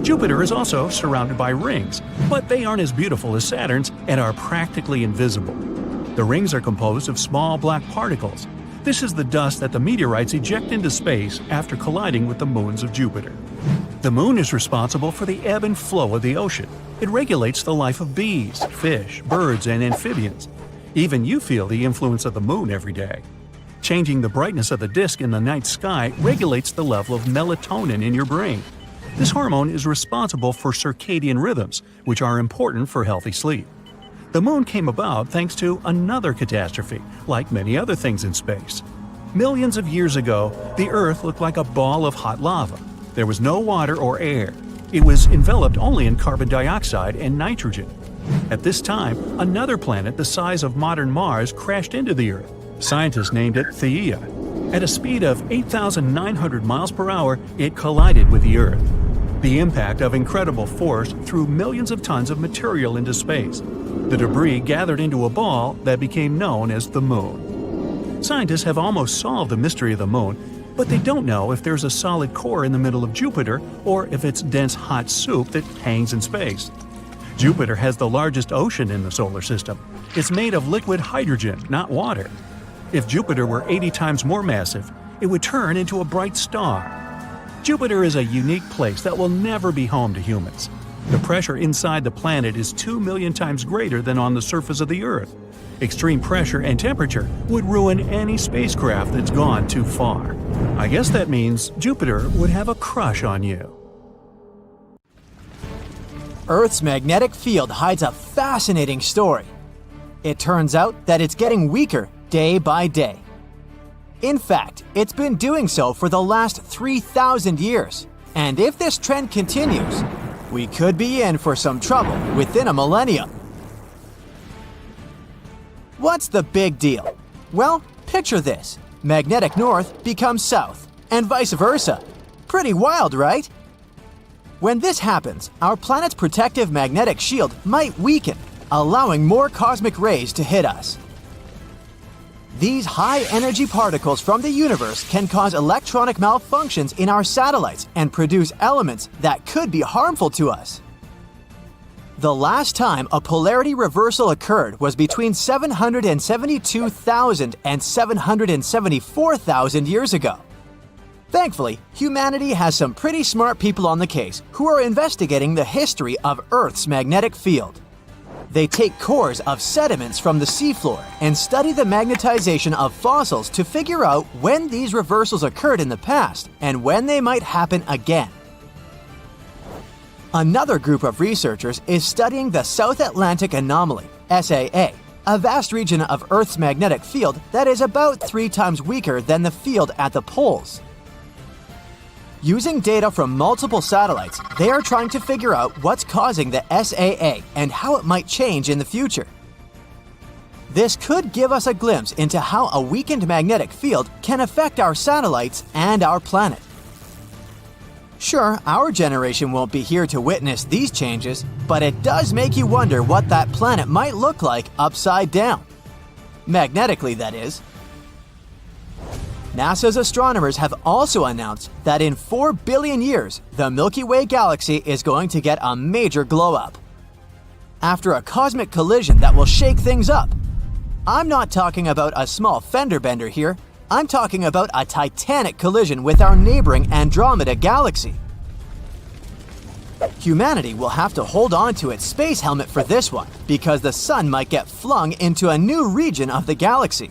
Speaker 1: Jupiter is also surrounded by rings, but they aren't as beautiful as Saturn's and are practically invisible. The rings are composed of small black particles. This is the dust that the meteorites eject into space after colliding with the moons of Jupiter. The Moon is responsible for the ebb and flow of the ocean. It regulates the life of bees, fish, birds, and amphibians. Even you feel the influence of the moon every day. Changing the brightness of the disk in the night sky regulates the level of melatonin in your brain. This hormone is responsible for circadian rhythms, which are important for healthy sleep. The moon came about thanks to another catastrophe, like many other things in space. Millions of years ago, the Earth looked like a ball of hot lava. There was no water or air. It was enveloped only in carbon dioxide and nitrogen. At this time, another planet the size of modern Mars crashed into the Earth. Scientists named it Theia. At a speed of 8,900 miles per hour, it collided with the Earth. The impact of incredible force threw millions of tons of material into space. The debris gathered into a ball that became known as the Moon. Scientists have almost solved the mystery of the Moon, but they don't know if there's a solid core in the middle of Jupiter or if it's dense hot soup that hangs in space. Jupiter has the largest ocean in the solar system. It's made of liquid hydrogen, not water. If Jupiter were 80 times more massive, it would turn into a bright star. Jupiter is a unique place that will never be home to humans. The pressure inside the planet is 2 million times greater than on the surface of the Earth. Extreme pressure and temperature would ruin any spacecraft that's gone too far. I guess that means Jupiter would have a crush on you.
Speaker 2: Earth's magnetic field hides a fascinating story. It turns out that it's getting weaker day by day. In fact, it's been doing so for the last 3,000 years. And if this trend continues, we could be in for some trouble within a millennium. What's the big deal? Well, picture this. Magnetic north becomes south, and vice versa. Pretty wild, right? When this happens, our planet's protective magnetic shield might weaken, allowing more cosmic rays to hit us. These high-energy particles from the universe can cause electronic malfunctions in our satellites and produce elements that could be harmful to us. The last time a polarity reversal occurred was between 772,000 and 774,000 years ago. Thankfully, humanity has some pretty smart people on the case who are investigating the history of Earth's magnetic field. They take cores of sediments from the seafloor and study the magnetization of fossils to figure out when these reversals occurred in the past and when they might happen again. Another group of researchers is studying the South Atlantic Anomaly, SAA, a vast region of Earth's magnetic field that is about 3 times weaker than the field at the poles. Using data from multiple satellites, they are trying to figure out what's causing the SAA and how it might change in the future. This could give us a glimpse into how a weakened magnetic field can affect our satellites and our planet. Sure, our generation won't be here to witness these changes, but it does make you wonder what that planet might look like upside down. Magnetically, that is. NASA's astronomers have also announced that in 4 billion years, the Milky Way galaxy is going to get a major glow-up. After a cosmic collision that will shake things up. I'm not talking about a small fender bender here. I'm talking about a titanic collision with our neighboring Andromeda galaxy. Humanity will have to hold on to its space helmet for this one, because the sun might get flung into a new region of the galaxy.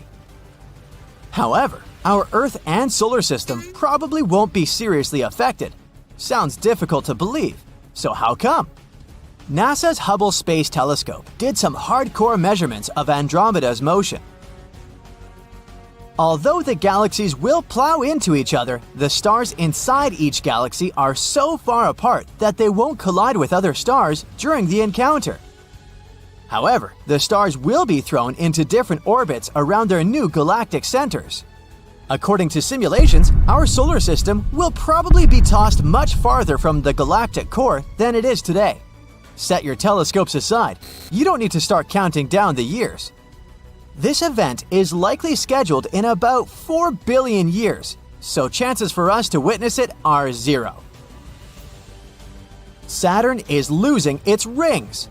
Speaker 2: However, our Earth and solar system probably won't be seriously affected. Sounds difficult to believe, so how come? NASA's Hubble Space Telescope did some hardcore measurements of Andromeda's motion. Although the galaxies will plow into each other, the stars inside each galaxy are so far apart that they won't collide with other stars during the encounter. However, the stars will be thrown into different orbits around their new galactic centers. According to simulations, our solar system will probably be tossed much farther from the galactic core than it is today. Set your telescopes aside. You don't need to start counting down the years. This event is likely scheduled in about 4 billion years, so chances for us to witness it are 0. Saturn is losing its rings.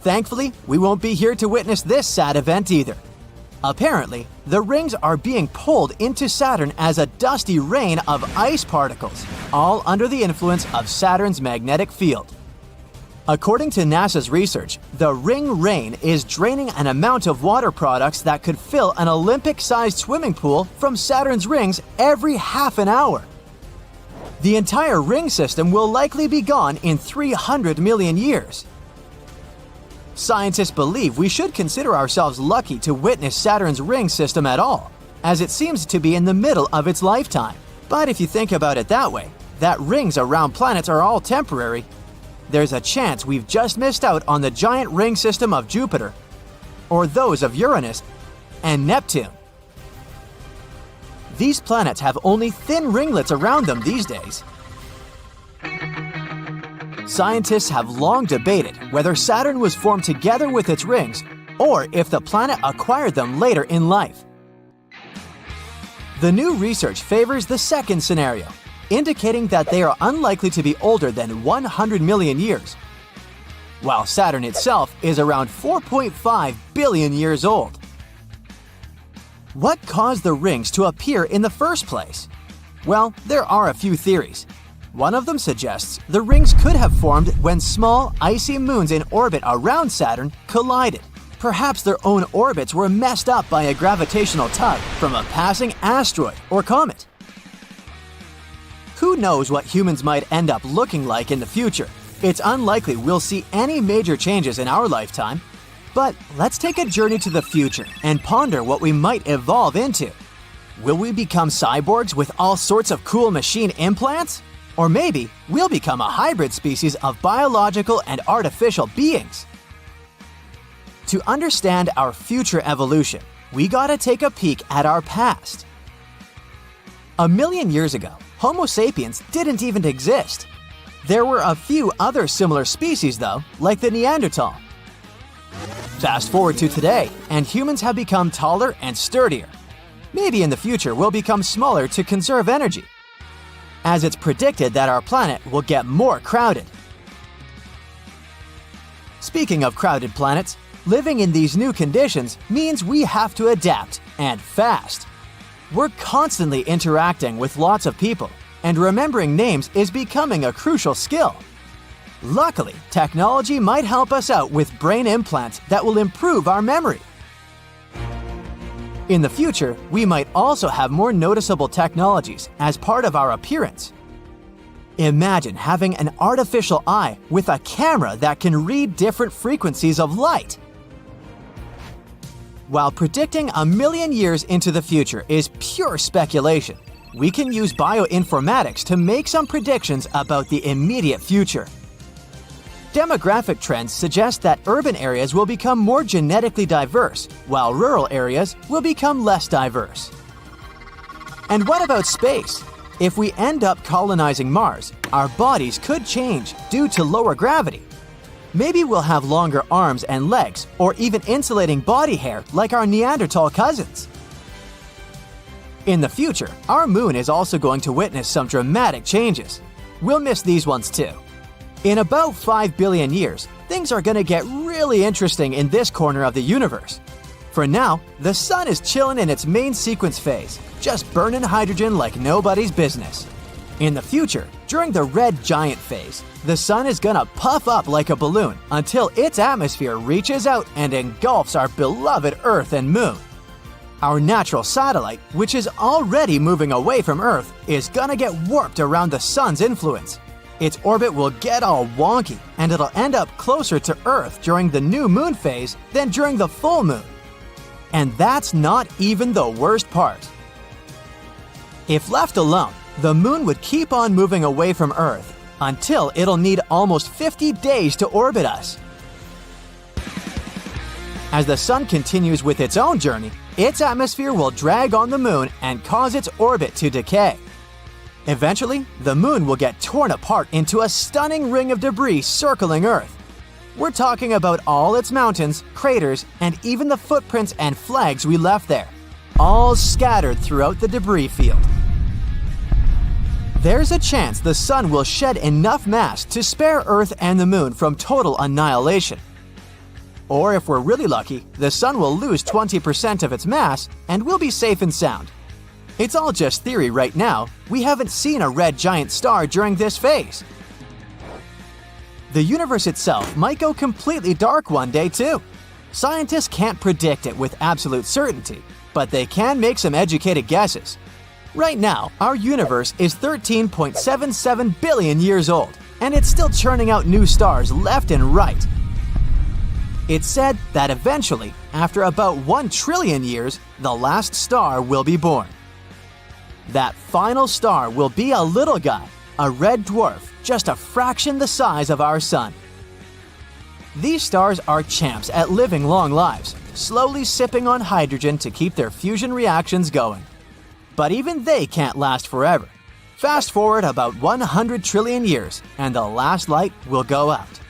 Speaker 2: Thankfully, we won't be here to witness this sad event either. Apparently, the rings are being pulled into Saturn as a dusty rain of ice particles, all under the influence of Saturn's magnetic field. According to NASA's research, the ring rain is draining an amount of water products that could fill an Olympic-sized swimming pool from Saturn's rings every half an hour. The entire ring system will likely be gone in 300 million years. Scientists believe we should consider ourselves lucky to witness Saturn's ring system at all, as it seems to be in the middle of its lifetime. But if you think about it that way, that rings around planets are all temporary, there's a chance we've just missed out on the giant ring system of Jupiter, or those of Uranus and Neptune. These planets have only thin ringlets around them these days. Scientists have long debated whether Saturn was formed together with its rings or if the planet acquired them later in life. The new research favors the second scenario, indicating that they are unlikely to be older than 100 million years, while Saturn itself is around 4.5 billion years old. What caused the rings to appear in the first place? Well, there are a few theories. One of them suggests the rings could have formed when small, icy moons in orbit around Saturn collided. Perhaps their own orbits were messed up by a gravitational tug from a passing asteroid or comet. Who knows what humans might end up looking like in the future? It's unlikely we'll see any major changes in our lifetime. But let's take a journey to the future and ponder what we might evolve into. Will we become cyborgs with all sorts of cool machine implants? Or maybe we'll become a hybrid species of biological and artificial beings. To understand our future evolution, we gotta take a peek at our past. 1 million years ago, Homo sapiens didn't even exist. There were a few other similar species though, like the Neanderthal. Fast forward to today, and humans have become taller and sturdier. Maybe in the future we'll become smaller to conserve energy, as it's predicted that our planet will get more crowded. Speaking of crowded planets, living in these new conditions means we have to adapt, and fast. We're constantly interacting with lots of people, and remembering names is becoming a crucial skill. Luckily, technology might help us out with brain implants that will improve our memory. In the future, we might also have more noticeable technologies as part of our appearance. Imagine having an artificial eye with a camera that can read different frequencies of light. While predicting 1 million years into the future is pure speculation, we can use bioinformatics to make some predictions about the immediate future. Demographic trends suggest that urban areas will become more genetically diverse, while rural areas will become less diverse. And what about space? If we end up colonizing Mars, our bodies could change due to lower gravity. Maybe we'll have longer arms and legs, or even insulating body hair like our Neanderthal cousins. In the future, our moon is also going to witness some dramatic changes. We'll miss these ones too. In about 5 billion years, things are gonna get really interesting in this corner of the universe. For now, the sun is chilling in its main sequence phase, just burning hydrogen like nobody's business. In the future, during the red giant phase, the sun is gonna puff up like a balloon until its atmosphere reaches out and engulfs our beloved Earth and Moon. Our natural satellite, which is already moving away from Earth, is gonna get warped around the sun's influence. Its orbit will get all wonky, and it'll end up closer to Earth during the new moon phase than during the full moon. And that's not even the worst part. If left alone, the moon would keep on moving away from Earth until it'll need almost 50 days to orbit us. As the sun continues with its own journey, its atmosphere will drag on the moon and cause its orbit to decay. Eventually, the moon will get torn apart into a stunning ring of debris circling Earth. We're talking about all its mountains, craters, and even the footprints and flags we left there, all scattered throughout the debris field. There's a chance the sun will shed enough mass to spare Earth and the moon from total annihilation. Or if we're really lucky, the sun will lose 20% of its mass and we'll be safe and sound. It's all just theory right now. We haven't seen a red giant star during this phase. The universe itself might go completely dark one day too. Scientists can't predict it with absolute certainty, but they can make some educated guesses. Right now, our universe is 13.77 billion years old, and it's still churning out new stars left and right. It's said that eventually, after about 1 trillion years, the last star will be born. That final star will be a little guy, a red dwarf, just a fraction the size of our sun. These stars are champs at living long lives, slowly sipping on hydrogen to keep their fusion reactions going. But even they can't last forever. Fast forward about 100 trillion years, and the last light will go out.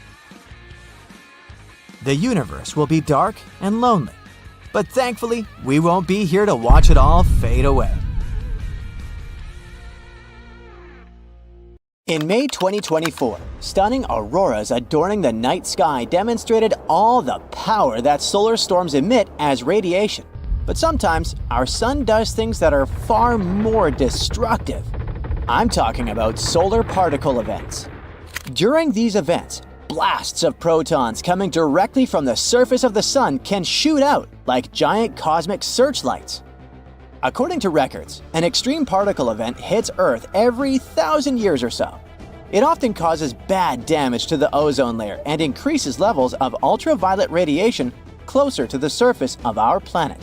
Speaker 2: The universe will be dark and lonely, but thankfully, we won't be here to watch it all fade away. In May 2024, stunning auroras adorning the night sky demonstrated all the power that solar storms emit as radiation. But sometimes, our sun does things that are far more destructive. I'm talking about solar particle events. During these events, blasts of protons coming directly from the surface of the sun can shoot out like giant cosmic searchlights. According to records, an extreme particle event hits Earth every 1,000 years or so. It often causes bad damage to the ozone layer and increases levels of ultraviolet radiation closer to the surface of our planet.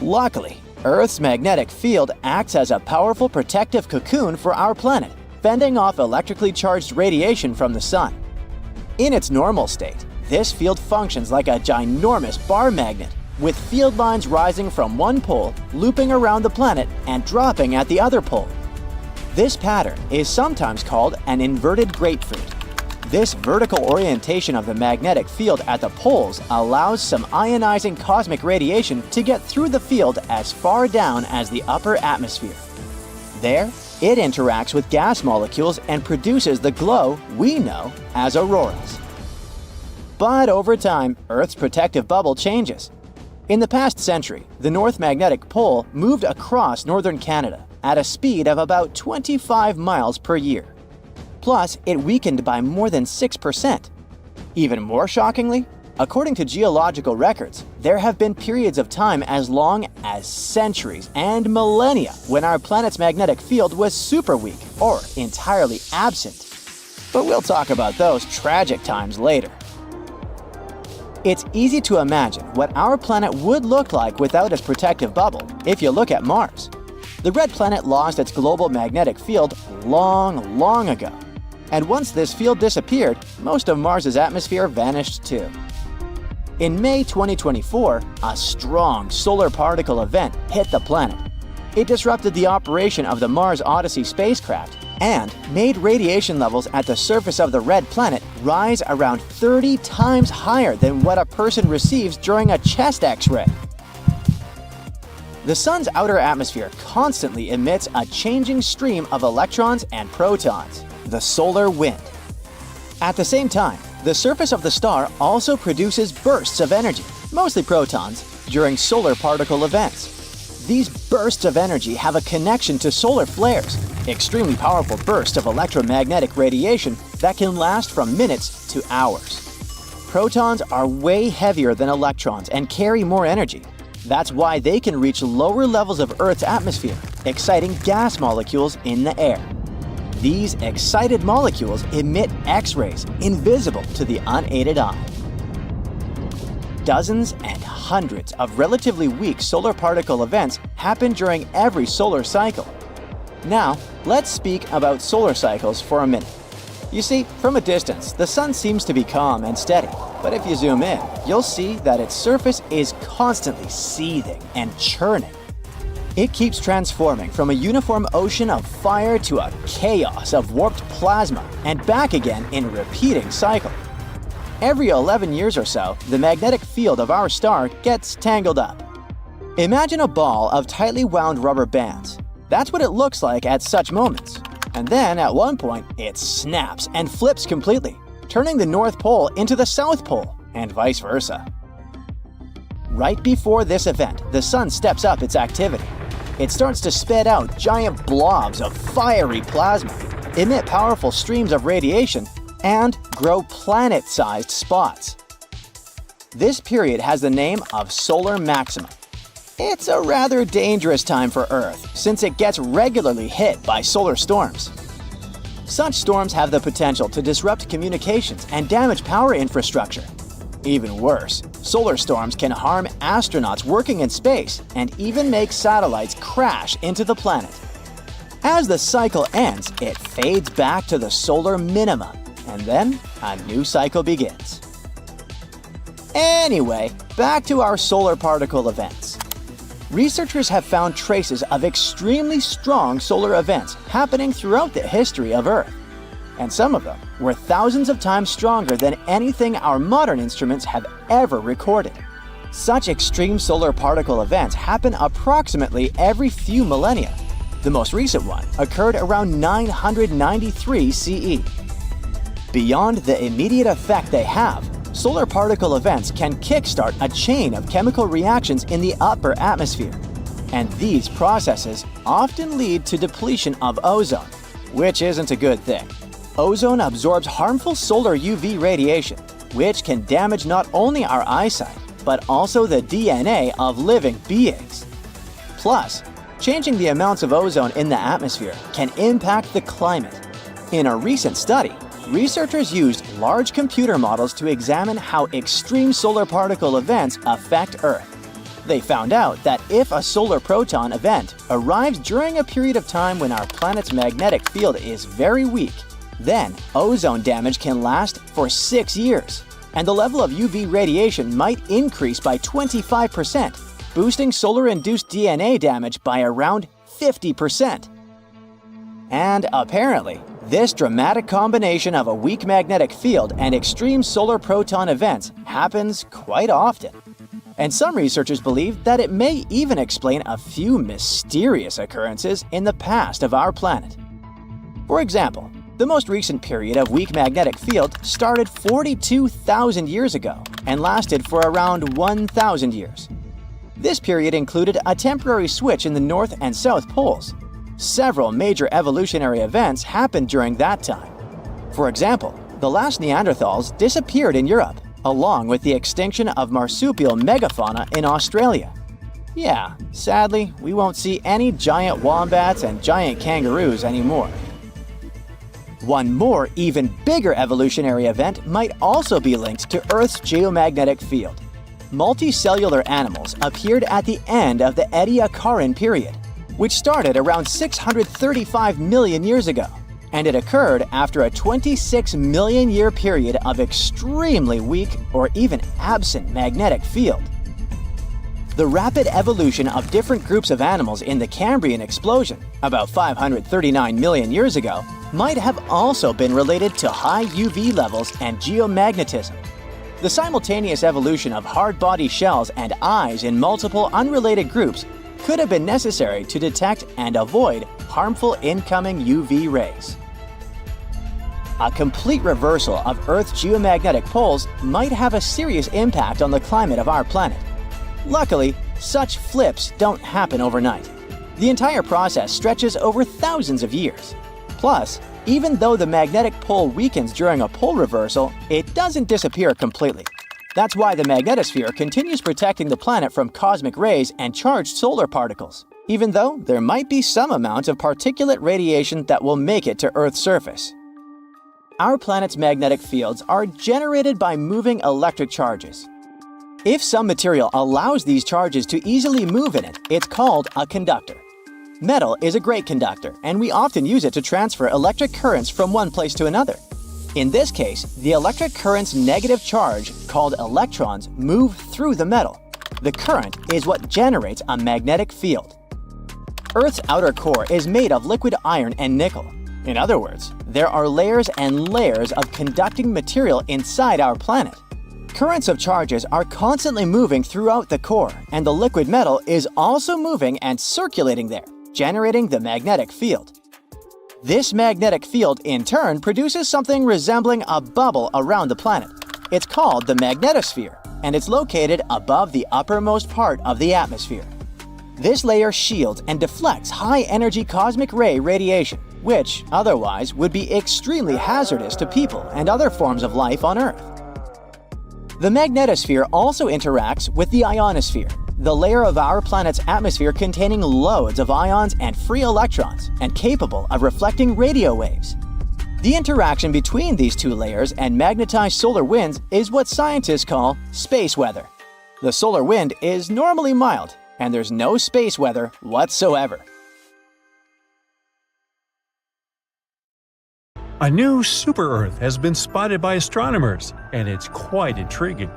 Speaker 2: Luckily, Earth's magnetic field acts as a powerful protective cocoon for our planet, fending off electrically charged radiation from the sun. In its normal state, this field functions like a ginormous bar magnet, with field lines rising from one pole, looping around the planet, and dropping at the other pole. This pattern is sometimes called an inverted grapefruit. This vertical orientation of the magnetic field at the poles allows some ionizing cosmic radiation to get through the field as far down as the upper atmosphere. There, it interacts with gas molecules and produces the glow we know as auroras. But over time, Earth's protective bubble changes. In the past century, the North Magnetic Pole moved across northern Canada at a speed of about 25 miles per year. Plus, it weakened by more than 6%. Even more shockingly, according to geological records, there have been periods of time as long as centuries and millennia when our planet's magnetic field was super weak or entirely absent. But we'll talk about those tragic times later. It's easy to imagine what our planet would look like without its protective bubble if you look at Mars. The red planet lost its global magnetic field long ago. And once this field disappeared, most of Mars's atmosphere vanished too. In May 2024, a strong solar particle event hit the planet. It disrupted the operation of the Mars Odyssey spacecraft and made radiation levels at the surface of the red planet rise around 30 times higher than what a person receives during a chest X-ray. The sun's outer atmosphere constantly emits a changing stream of electrons and protons, the solar wind. At the same time, the surface of the star also produces bursts of energy, mostly protons, during solar particle events. These bursts of energy have a connection to solar flares, extremely powerful bursts of electromagnetic radiation that can last from minutes to hours. Protons are way heavier than electrons and carry more energy. That's why they can reach lower levels of Earth's atmosphere, exciting gas molecules in the air. These excited molecules emit X-rays invisible to the unaided eye. Dozens and hundreds of relatively weak solar particle events happen during every solar cycle. Now, let's speak about solar cycles for a minute. You see, from a distance, the sun seems to be calm and steady, but if you zoom in, you'll see that its surface is constantly seething and churning. It keeps transforming from a uniform ocean of fire to a chaos of warped plasma and back again in a repeating cycle. Every 11 years or so, the magnetic field of our star gets tangled up. Imagine a ball of tightly wound rubber bands. That's what it looks like at such moments. And then, at one point, it snaps and flips completely, turning the North Pole into the South Pole, and vice versa. Right before this event, the sun steps up its activity. It starts to spit out giant blobs of fiery plasma, emit powerful streams of radiation, and grow planet-sized spots. This period has the name of solar maximum. It's a rather dangerous time for Earth since it gets regularly hit by solar storms. Such storms have the potential to disrupt communications and damage power infrastructure. Even worse, solar storms can harm astronauts working in space and even make satellites crash into the planet. As the cycle ends, it fades back to the solar minima, and then a new cycle begins. Anyway, back to our solar particle events. Researchers have found traces of extremely strong solar events happening throughout the history of Earth. And some of them were thousands of times stronger than anything our modern instruments have ever recorded. Such extreme solar particle events happen approximately every few millennia. The most recent one occurred around 993 CE. Beyond the immediate effect they have, solar particle events can kickstart a chain of chemical reactions in the upper atmosphere. And these processes often lead to depletion of ozone, which isn't a good thing. Ozone absorbs harmful solar UV radiation, which can damage not only our eyesight, but also the DNA of living beings. Plus, changing the amounts of ozone in the atmosphere can impact the climate. In a recent study, researchers used large computer models to examine how extreme solar particle events affect Earth. They found out that if a solar proton event arrives during a period of time when our planet's magnetic field is very weak, then ozone damage can last for 6 years, and the level of UV radiation might increase by 25%, boosting solar-induced DNA damage by around 50%. And apparently, this dramatic combination of a weak magnetic field and extreme solar proton events happens quite often. And some researchers believe that it may even explain a few mysterious occurrences in the past of our planet. For example, the most recent period of weak magnetic field started 42,000 years ago and lasted for around 1,000 years. This period included a temporary switch in the North and South poles. Several major evolutionary events happened during that time. For example, the last Neanderthals disappeared in Europe, along with the extinction of marsupial megafauna in Australia. Yeah, sadly, we won't see any giant wombats and giant kangaroos anymore. One more, even bigger evolutionary event might also be linked to Earth's geomagnetic field. Multicellular animals appeared at the end of the Ediacaran period, which started around 635 million years ago, and it occurred after a 26 million year period of extremely weak or even absent magnetic field. The rapid evolution of different groups of animals in the Cambrian explosion, about 539 million years ago, might have also been related to high UV levels and geomagnetism. The simultaneous evolution of hard body shells and eyes in multiple unrelated groups could have been necessary to detect and avoid harmful incoming UV rays. A complete reversal of Earth's geomagnetic poles might have a serious impact on the climate of our planet. Luckily, such flips don't happen overnight. The entire process stretches over thousands of years. Plus, even though the magnetic pole weakens during a pole reversal, it doesn't disappear completely. That's why the magnetosphere continues protecting the planet from cosmic rays and charged solar particles, even though there might be some amount of particulate radiation that will make it to Earth's surface. Our planet's magnetic fields are generated by moving electric charges. If some material allows these charges to easily move in it, it's called a conductor. Metal is a great conductor, and we often use it to transfer electric currents from one place to another. In this case, the electric current's negative charge, called electrons, move through the metal. The current is what generates a magnetic field. Earth's outer core is made of liquid iron and nickel. In other words, there are layers and layers of conducting material inside our planet. Currents of charges are constantly moving throughout the core, and the liquid metal is also moving and circulating there, generating the magnetic field. This magnetic field, in turn, produces something resembling a bubble around the planet. It's called the magnetosphere, and it's located above the uppermost part of the atmosphere. This layer shields and deflects high-energy cosmic ray radiation, which otherwise would be extremely hazardous to people and other forms of life on Earth. The magnetosphere also interacts with the ionosphere, the layer of our planet's atmosphere containing loads of ions and free electrons and capable of reflecting radio waves. The interaction between these two layers and magnetized solar winds is what scientists call space weather. The solar wind is normally mild, and there's no space weather whatsoever.
Speaker 1: A new super-Earth has been spotted by astronomers, and it's quite intriguing.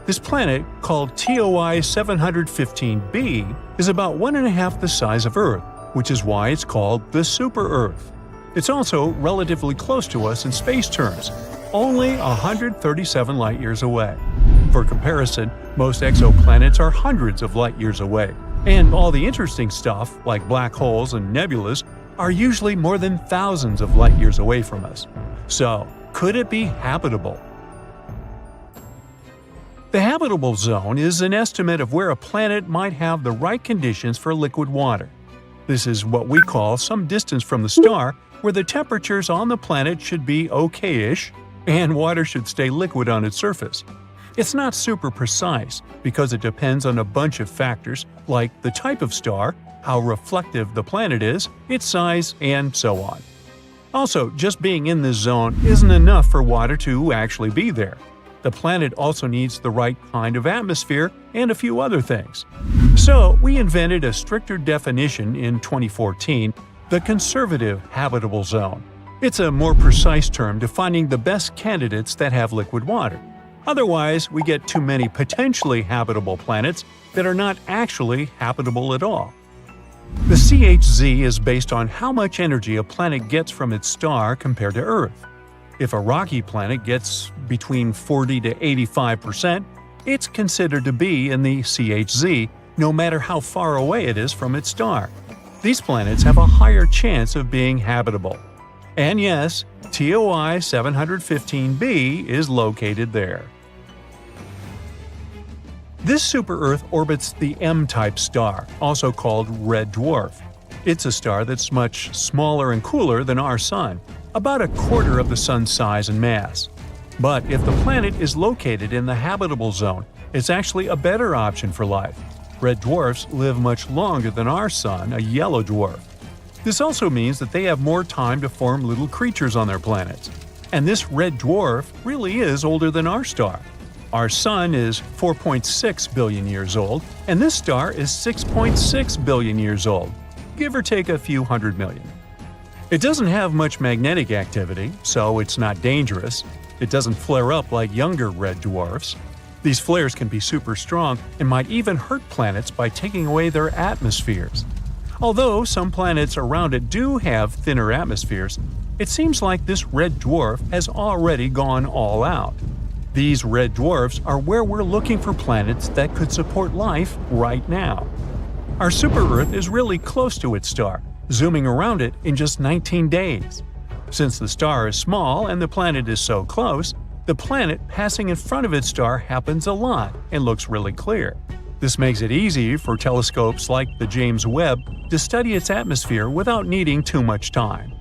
Speaker 1: This planet, called TOI 715b, is about 1.5 the size of Earth, which is why it's called the super-Earth. It's also relatively close to us in space terms, only 137 light-years away. For comparison, most exoplanets are hundreds of light-years away, and all the interesting stuff, like black holes and nebulas, are usually more than thousands of light-years away from us. So, could it be habitable? The habitable zone is an estimate of where a planet might have the right conditions for liquid water. This is what we call some distance from the star where the temperatures on the planet should be okay-ish and water should stay liquid on its surface. It's not super precise because it depends on a bunch of factors like the type of star, how reflective the planet is, its size, and so on. Also, just being in this zone isn't enough for water to actually be there. The planet also needs the right kind of atmosphere and a few other things. So, we invented a stricter definition in 2014, the conservative habitable zone. It's a more precise term defining the best candidates that have liquid water. Otherwise, we get too many potentially habitable planets that are not actually habitable at all. The CHZ is based on how much energy a planet gets from its star compared to Earth. If a rocky planet gets between 40 to 85%, it's considered to be in the CHZ, no matter how far away it is from its star. These planets have a higher chance of being habitable. And yes, TOI 715b is located there. This super-Earth orbits the M-type star, also called red dwarf. It's a star that's much smaller and cooler than our Sun, about 1/4 of the Sun's size and mass. But if the planet is located in the habitable zone, it's actually a better option for life. Red dwarfs live much longer than our Sun, a yellow dwarf. This also means that they have more time to form little creatures on their planets. And this red dwarf really is older than our star. Our Sun is 4.6 billion years old, and this star is 6.6 billion years old, give or take a few hundred million. It doesn't have much magnetic activity, so it's not dangerous. It doesn't flare up like younger red dwarfs. These flares can be super strong and might even hurt planets by taking away their atmospheres. Although some planets around it do have thinner atmospheres, it seems like this red dwarf has already gone all out. These red dwarfs are where we're looking for planets that could support life right now. Our super-Earth is really close to its star, zooming around it in just 19 days. Since the star is small and the planet is so close, the planet passing in front of its star happens a lot and looks really clear. This makes it easy for telescopes like the James Webb to study its atmosphere without needing too much time.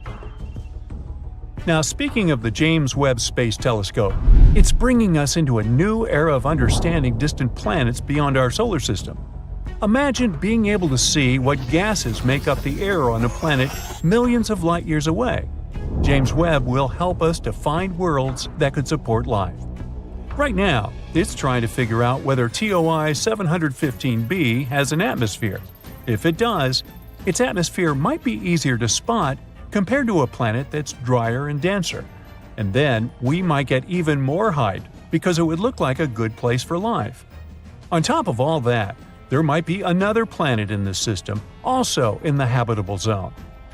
Speaker 1: Now, speaking of the James Webb Space Telescope, it's bringing us into a new era of understanding distant planets beyond our solar system. Imagine being able to see what gases make up the air on a planet millions of light years away. James Webb will help us to find worlds that could support life. Right now, it's trying to figure out whether TOI 715b has an atmosphere. If it does, its atmosphere might be easier to spot compared to a planet that's drier and denser. And then we might get even more height because it would look like a good place for life. On top of all that, there might be another planet in this system, also in the habitable zone.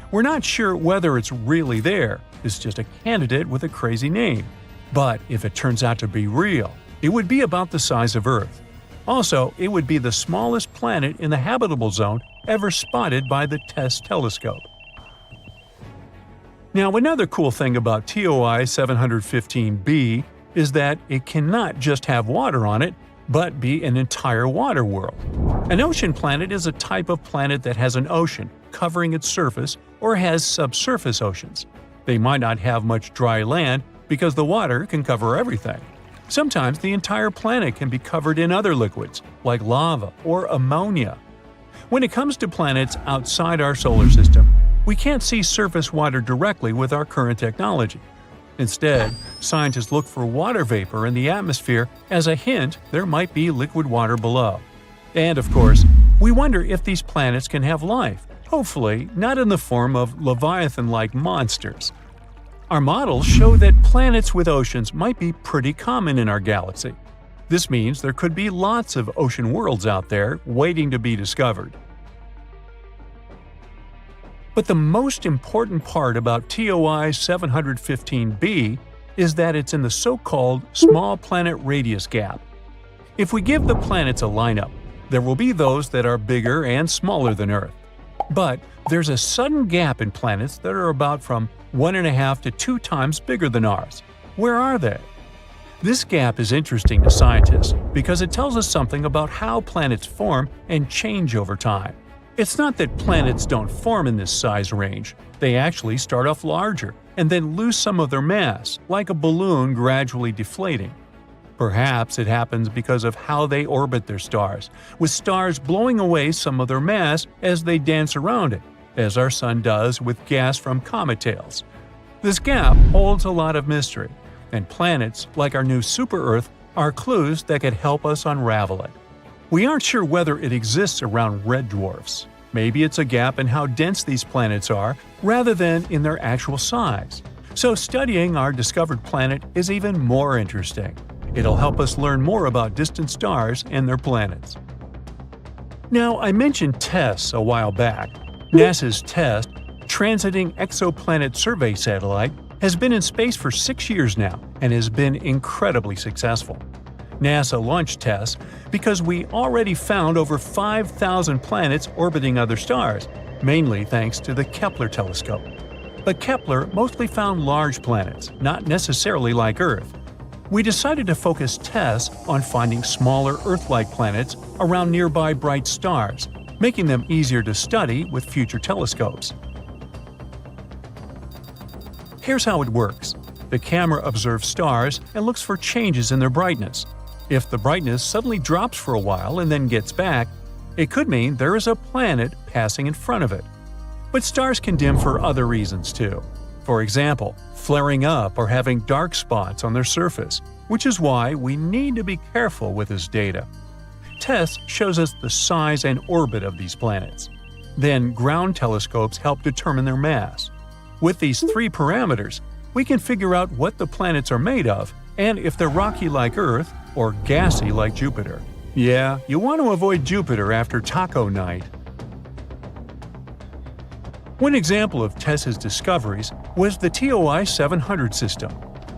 Speaker 1: We're not sure whether it's really there, it's just a candidate with a crazy name. But if it turns out to be real, it would be about the size of Earth. Also, it would be the smallest planet in the habitable zone ever spotted by the TESS telescope. Now, another cool thing about TOI 715b is that it cannot just have water on it, but be an entire water world. An ocean planet is a type of planet that has an ocean covering its surface or has subsurface oceans. They might not have much dry land because the water can cover everything. Sometimes the entire planet can be covered in other liquids, like lava or ammonia. When it comes to planets outside our solar system, we can't see surface water directly with our current technology. Instead, scientists look for water vapor in the atmosphere as a hint there might be liquid water below. And of course, we wonder if these planets can have life, hopefully not in the form of Leviathan-like monsters. Our models show that planets with oceans might be pretty common in our galaxy. This means there could be lots of ocean worlds out there waiting to be discovered. But the most important part about TOI 715b is that it's in the so-called small planet radius gap. If we give the planets a lineup, there will be those that are bigger and smaller than Earth. But there's a sudden gap in planets that are about from 1.5 to 2 times bigger than ours. Where are they? This gap is interesting to scientists because it tells us something about how planets form and change over time. It's not that planets don't form in this size range. They actually start off larger and then lose some of their mass, like a balloon gradually deflating. Perhaps it happens because of how they orbit their stars, with stars blowing away some of their mass as they dance around it, as our Sun does with gas from comet tails. This gap holds a lot of mystery, and planets, like our new super-Earth, are clues that could help us unravel it. We aren't sure whether it exists around red dwarfs. Maybe it's a gap in how dense these planets are, rather than in their actual size. So studying our discovered planet is even more interesting. It'll help us learn more about distant stars and their planets. Now, I mentioned TESS a while back. NASA's TESS, Transiting Exoplanet Survey Satellite, has been in space for 6 years now and has been incredibly successful. NASA launched TESS because we already found over 5,000 planets orbiting other stars, mainly thanks to the Kepler telescope. But Kepler mostly found large planets, not necessarily like Earth. We decided to focus TESS on finding smaller Earth-like planets around nearby bright stars, making them easier to study with future telescopes. Here's how it works. The camera observes stars and looks for changes in their brightness. If the brightness suddenly drops for a while and then gets back, it could mean there is a planet passing in front of it. But stars can dim for other reasons too. For example, flaring up or having dark spots on their surface, which is why we need to be careful with this data. TESS shows us the size and orbit of these planets. Then ground telescopes help determine their mass. With these 3 parameters, we can figure out what the planets are made of and if they're rocky like Earth or gassy like Jupiter. Yeah, you want to avoid Jupiter after taco night. One example of TESS's discoveries was the TOI 700 system.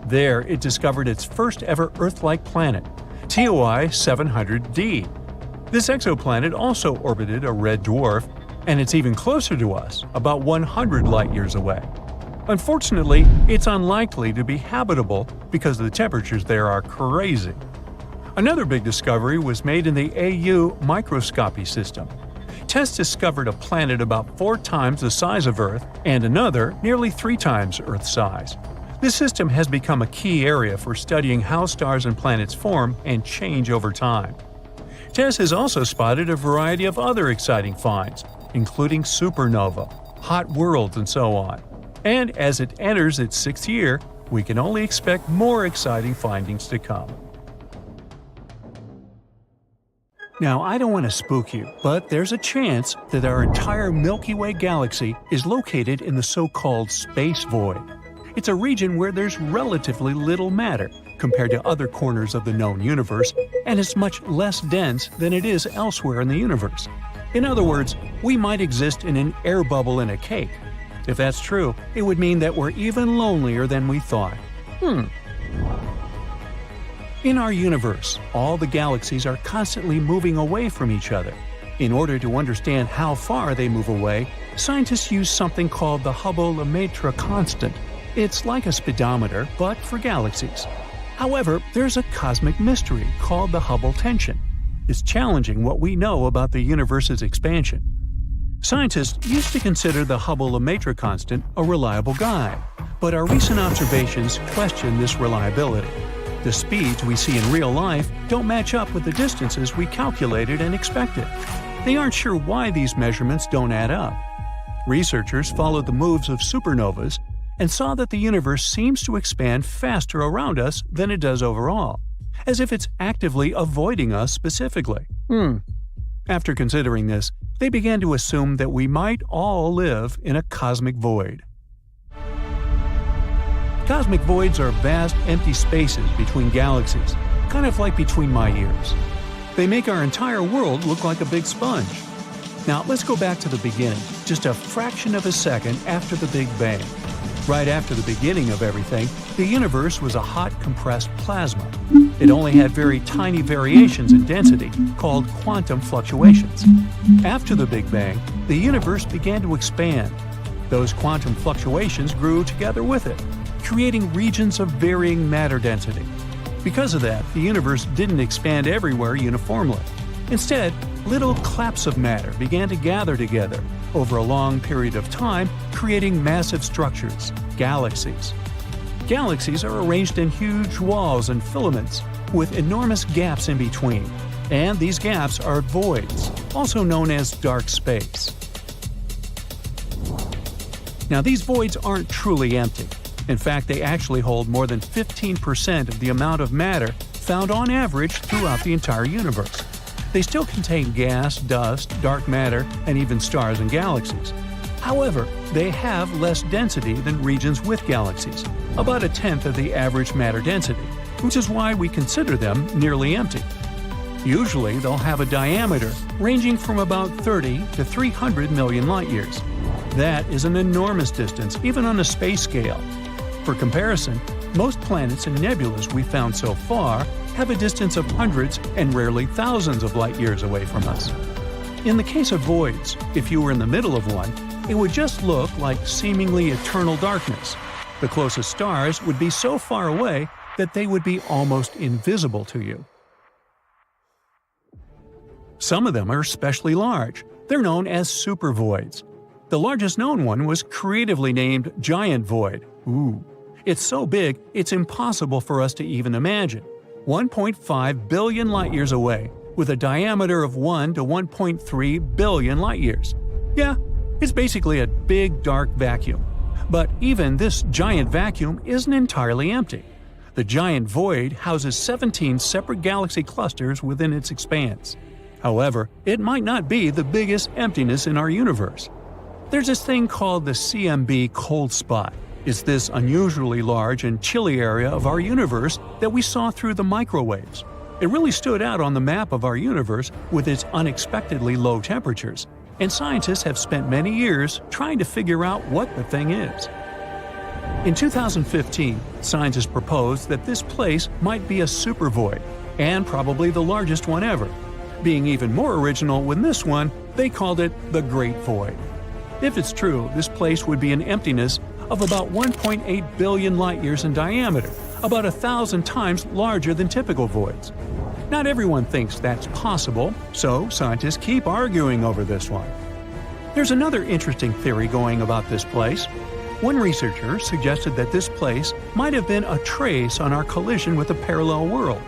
Speaker 1: There, it discovered its first ever Earth-like planet, TOI 700d. This exoplanet also orbited a red dwarf, and it's even closer to us, about 100 light-years away. Unfortunately, it's unlikely to be habitable because the temperatures there are crazy. Another big discovery was made in the AU microscopy system. TESS discovered a planet about 4 times the size of Earth and another nearly 3 times Earth's size. This system has become a key area for studying how stars and planets form and change over time. TESS has also spotted a variety of other exciting finds, including supernova, hot worlds, and so on. And as it enters its 6th year, we can only expect more exciting findings to come. Now, I don't want to spook you, but there's a chance that our entire Milky Way galaxy is located in the so-called space void. It's a region where there's relatively little matter compared to other corners of the known universe, and it's much less dense than it is elsewhere in the universe. In other words, we might exist in an air bubble in a cake. If that's true, it would mean that we're even lonelier than we thought. In our universe, all the galaxies are constantly moving away from each other. In order to understand how far they move away, scientists use something called the Hubble-Lemaitre constant. It's like a speedometer, but for galaxies. However, there's a cosmic mystery called the Hubble tension. is challenging what we know about the universe's expansion. Scientists used to consider the Hubble Lemaitre constant a reliable guide, but our recent observations question this reliability. The speeds we see in real life don't match up with the distances we calculated and expected. They aren't sure why these measurements don't add up. Researchers followed the moves of supernovas and saw that the universe seems to expand faster around us than it does overall, as if it's actively avoiding us specifically. After considering this, they began to assume that we might all live in a cosmic void. Cosmic voids are vast empty spaces between galaxies, kind of like between my ears. They make our entire world look like a big sponge. Now let's go back to the beginning, just a fraction of a second after the Big Bang. Right after the beginning of everything, the universe was a hot compressed plasma. It only had very tiny variations in density, called quantum fluctuations. After the Big Bang, the universe began to expand. Those quantum fluctuations grew together with it, creating regions of varying matter density. Because of that, the universe didn't expand everywhere uniformly. Instead, little claps of matter began to gather together over a long period of time, creating massive structures, galaxies. Galaxies are arranged in huge walls and filaments, with enormous gaps in between. And these gaps are voids, also known as dark space. Now, these voids aren't truly empty. In fact, they actually hold more than 15% of the amount of matter found on average throughout the entire universe. They still contain gas, dust, dark matter, and even stars and galaxies. However, they have less density than regions with galaxies, about a tenth of the average matter density, which is why we consider them nearly empty. Usually, they'll have a diameter ranging from about 30 to 300 million light-years. That is an enormous distance, even on a space scale. For comparison, most planets and nebulas we've found so far have a distance of hundreds and rarely thousands of light-years away from us. In the case of voids, if you were in the middle of one, it would just look like seemingly eternal darkness. The closest stars would be so far away that they would be almost invisible to you. Some of them are especially large. They're known as supervoids. The largest known one was creatively named Giant Void. It's so big, it's impossible for us to even imagine. 1.5 billion light-years away, with a diameter of 1 to 1.3 billion light-years. Yeah, it's basically a big dark vacuum. But even this giant vacuum isn't entirely empty. The Giant Void houses 17 separate galaxy clusters within its expanse. However, it might not be the biggest emptiness in our universe. There's this thing called the CMB cold spot. It's this unusually large and chilly area of our universe that we saw through the microwaves. It really stood out on the map of our universe with its unexpectedly low temperatures, and scientists have spent many years trying to figure out what the thing is. In 2015, scientists proposed that this place might be a supervoid, and probably the largest one ever. Being even more original with this one, they called it the Great Void. If it's true, this place would be an emptiness of about 1.8 billion light-years in diameter, about 1,000 times larger than typical voids. Not everyone thinks that's possible, so scientists keep arguing over this one. There's another interesting theory going about this place. One researcher suggested that this place might have been a trace on our collision with a parallel world.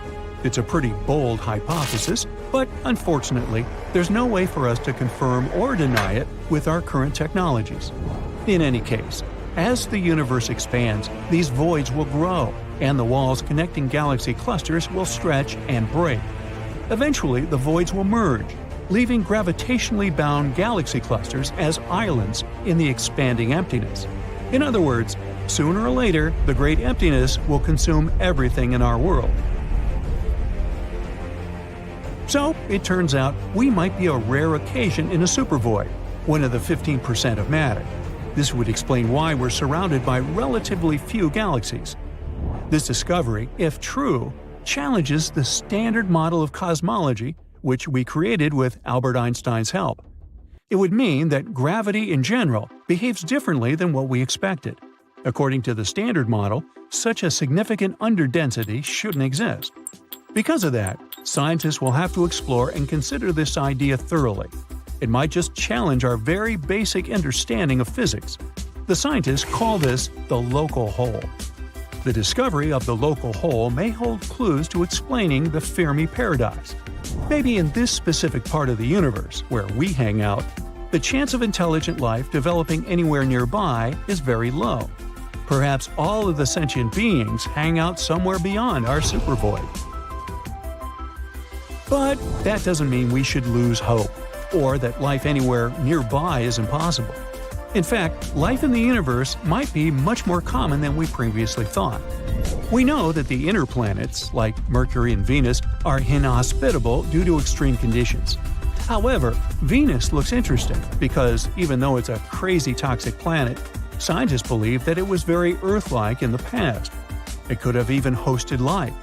Speaker 1: It's a pretty bold hypothesis, but unfortunately, there's no way for us to confirm or deny it with our current technologies. In any case, as the universe expands, these voids will grow, and the walls connecting galaxy clusters will stretch and break. Eventually, the voids will merge, leaving gravitationally bound galaxy clusters as islands in the expanding emptiness. In other words, sooner or later, the great emptiness will consume everything in our world. So, it turns out we might be a rare occasion in a supervoid, one of the 15% of matter. This would explain why we're surrounded by relatively few galaxies. This discovery, if true, challenges the standard model of cosmology, which we created with Albert Einstein's help. It would mean that gravity in general behaves differently than what we expected. According to the standard model, such a significant underdensity shouldn't exist. Because of that, scientists will have to explore and consider this idea thoroughly. It might just challenge our very basic understanding of physics. The scientists call this the local hole. The discovery of the local hole may hold clues to explaining the Fermi paradox. Maybe in this specific part of the universe, where we hang out, the chance of intelligent life developing anywhere nearby is very low. Perhaps all of the sentient beings hang out somewhere beyond our supervoid. But that doesn't mean we should lose hope, or that life anywhere nearby is impossible. In fact, life in the universe might be much more common than we previously thought. We know that the inner planets, like Mercury and Venus, are inhospitable due to extreme conditions. However, Venus looks interesting because even though it's a crazy toxic planet, scientists believe that it was very Earth-like in the past. It could have even hosted life.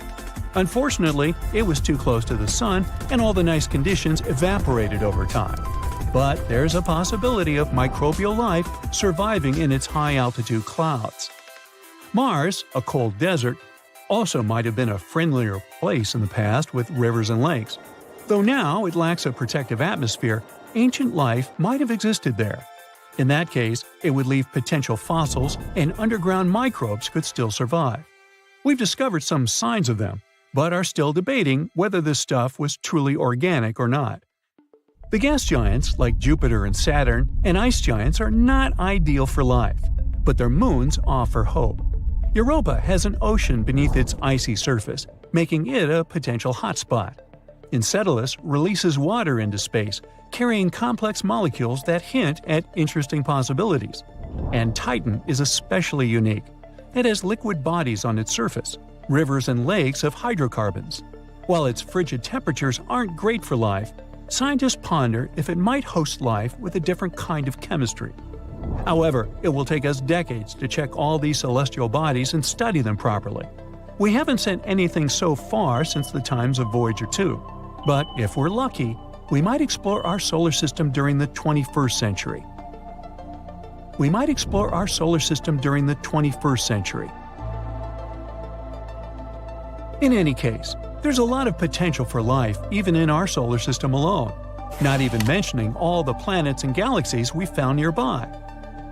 Speaker 1: Unfortunately, it was too close to the Sun and all the nice conditions evaporated over time. But there's a possibility of microbial life surviving in its high-altitude clouds. Mars, a cold desert, also might have been a friendlier place in the past with rivers and lakes. Though now it lacks a protective atmosphere, ancient life might have existed there. In that case, it would leave potential fossils and underground microbes could still survive. We've discovered some signs of them, but are still debating whether this stuff was truly organic or not. The gas giants, like Jupiter and Saturn, and ice giants are not ideal for life, but their moons offer hope. Europa has an ocean beneath its icy surface, making it a potential hotspot. Enceladus releases water into space, carrying complex molecules that hint at interesting possibilities. And Titan is especially unique. It has liquid bodies on its surface, rivers and lakes of hydrocarbons. While its frigid temperatures aren't great for life, scientists ponder if it might host life with a different kind of chemistry. However, it will take us decades to check all these celestial bodies and study them properly. We haven't sent anything so far since the times of Voyager 2. But if we're lucky, we might explore our solar system during the 21st century. In any case, there's a lot of potential for life even in our solar system alone, not even mentioning all the planets and galaxies we found nearby.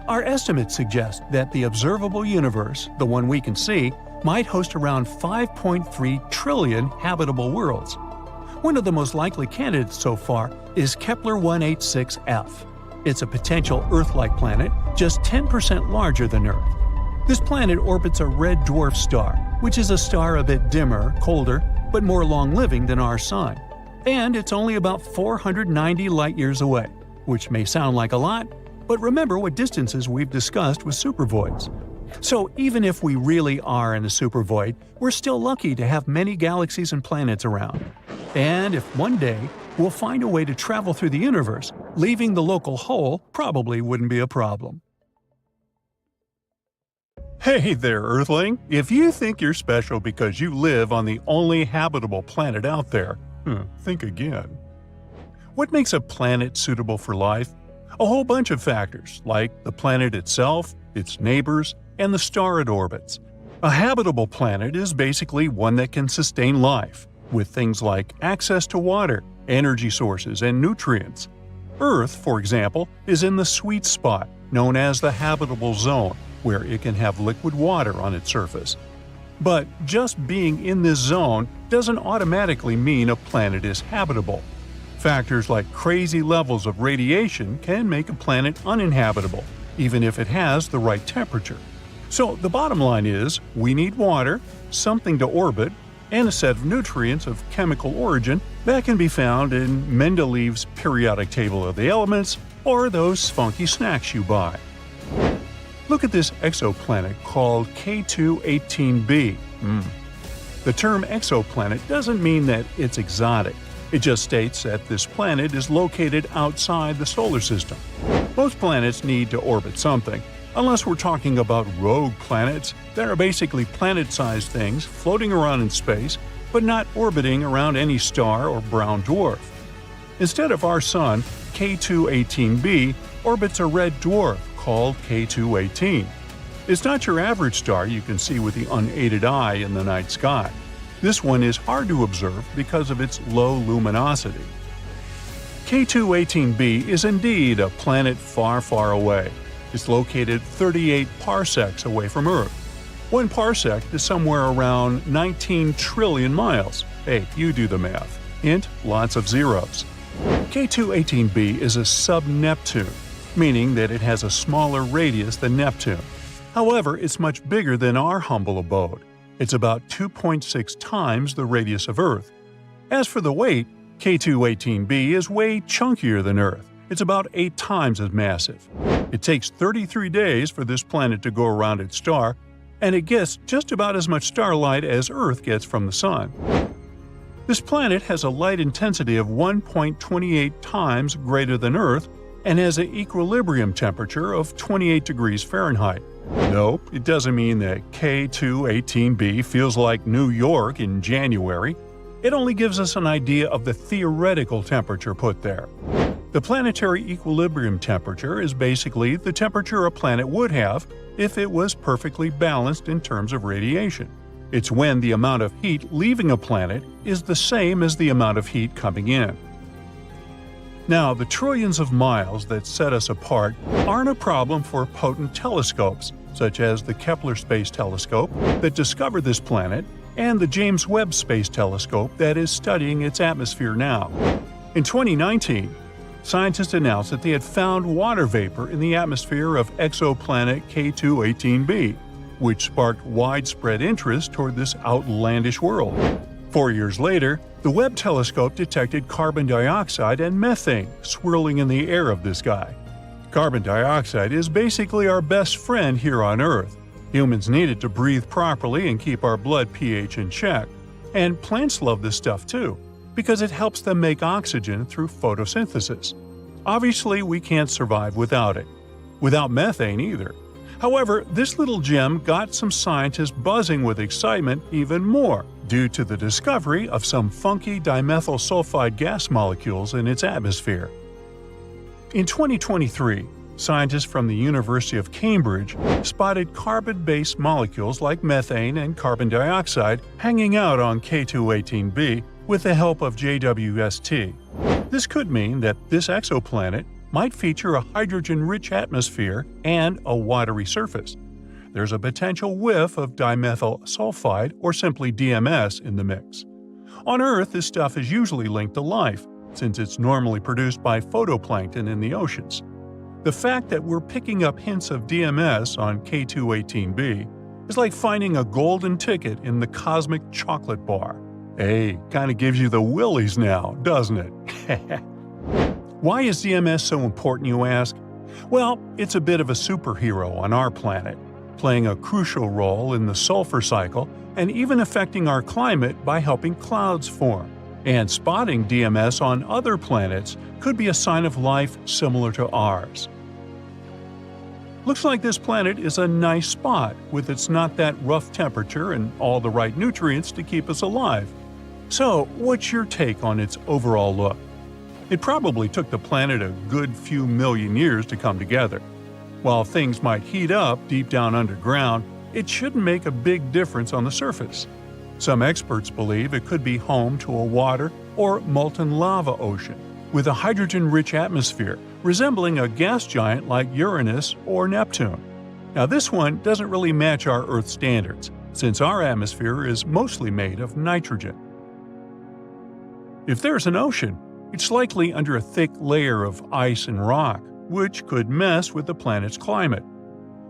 Speaker 1: Our estimates suggest that the observable universe, the one we can see, might host around 5.3 trillion habitable worlds. One of the most likely candidates so far is Kepler 186f. It's a potential Earth-like planet, just 10% larger than Earth. This planet orbits a red dwarf star, which is a star a bit dimmer, colder, but more long-living than our Sun. And it's only about 490 light-years away, which may sound like a lot, but remember what distances we've discussed with supervoids. So even if we really are in a supervoid, we're still lucky to have many galaxies and planets around. And if one day we'll find a way to travel through the universe, leaving the local hole probably wouldn't be a problem. Hey there, Earthling! If you think you're special because you live on the only habitable planet out there, think again. What makes a planet suitable for life? A whole bunch of factors, like the planet itself, its neighbors, and the star it orbits. A habitable planet is basically one that can sustain life, with things like access to water, energy sources, and nutrients. Earth, for example, is in the sweet spot, known as the habitable zone, where it can have liquid water on its surface. But just being in this zone doesn't automatically mean a planet is habitable. Factors like crazy levels of radiation can make a planet uninhabitable, even if it has the right temperature. So the bottom line is, we need water, something to orbit, and a set of nutrients of chemical origin that can be found in Mendeleev's periodic table of the elements or those funky snacks you buy. Look at this exoplanet called K2-18b. The term exoplanet doesn't mean that it's exotic. It just states that this planet is located outside the solar system. Most planets need to orbit something, unless we're talking about rogue planets that are basically planet-sized things floating around in space but not orbiting around any star or brown dwarf. Instead of our Sun, K2-18b orbits a red dwarf called K2-18. It's not your average star you can see with the unaided eye in the night sky. This one is hard to observe because of its low luminosity. K2-18b is indeed a planet far, far away. It's located 38 parsecs away from Earth. 1 parsec is somewhere around 19 trillion miles. Hey, you do the math. Hint, lots of zeros. K2-18b is a sub-Neptune, meaning that it has a smaller radius than Neptune. However, it's much bigger than our humble abode. It's about 2.6 times the radius of Earth. As for the weight, K2-18b is way chunkier than Earth. It's about 8 times as massive. It takes 33 days for this planet to go around its star, and it gets just about as much starlight as Earth gets from the Sun. This planet has a light intensity of 1.28 times greater than Earth and has an equilibrium temperature of 28 degrees Fahrenheit. Nope, it doesn't mean that K2-18b feels like New York in January. It only gives us an idea of the theoretical temperature put there. The planetary equilibrium temperature is basically the temperature a planet would have if it was perfectly balanced in terms of radiation. It's when the amount of heat leaving a planet is the same as the amount of heat coming in. Now, the trillions of miles that set us apart aren't a problem for potent telescopes, such as the Kepler Space Telescope that discovered this planet and the James Webb Space Telescope that is studying its atmosphere now. In 2019, scientists announced that they had found water vapor in the atmosphere of exoplanet K2-18b, which sparked widespread interest toward this outlandish world. 4 years later, the Webb telescope detected carbon dioxide and methane swirling in the air of this guy. Carbon dioxide is basically our best friend here on Earth. Humans need it to breathe properly and keep our blood pH in check. And plants love this stuff too, because it helps them make oxygen through photosynthesis. Obviously, we can't survive without it. Without methane either. However, this little gem got some scientists buzzing with excitement even more due to the discovery of some funky dimethyl sulfide gas molecules in its atmosphere. In 2023, scientists from the University of Cambridge spotted carbon-based molecules like methane and carbon dioxide hanging out on K2-18b with the help of JWST. This could mean that this exoplanet might feature a hydrogen-rich atmosphere and a watery surface. There's a potential whiff of dimethyl sulfide or simply DMS in the mix. On Earth, this stuff is usually linked to life, since it's normally produced by photoplankton in the oceans. The fact that we're picking up hints of DMS on K2-18b is like finding a golden ticket in the cosmic chocolate bar. Hey, kinda gives you the willies now, doesn't it? Why is DMS so important, you ask? Well, it's a bit of a superhero on our planet, playing a crucial role in the sulfur cycle and even affecting our climate by helping clouds form. And spotting DMS on other planets could be a sign of life similar to ours. Looks like this planet is a nice spot with its not that rough temperature and all the right nutrients to keep us alive. So, what's your take on its overall look? It probably took the planet a good few million years to come together. While things might heat up deep down underground, it shouldn't make a big difference on the surface. Some experts believe it could be home to a water or molten lava ocean with a hydrogen-rich atmosphere resembling a gas giant like Uranus or Neptune. Now this one doesn't really match our Earth standards, since our atmosphere is mostly made of nitrogen. If there's an ocean, it's likely under a thick layer of ice and rock, which could mess with the planet's climate.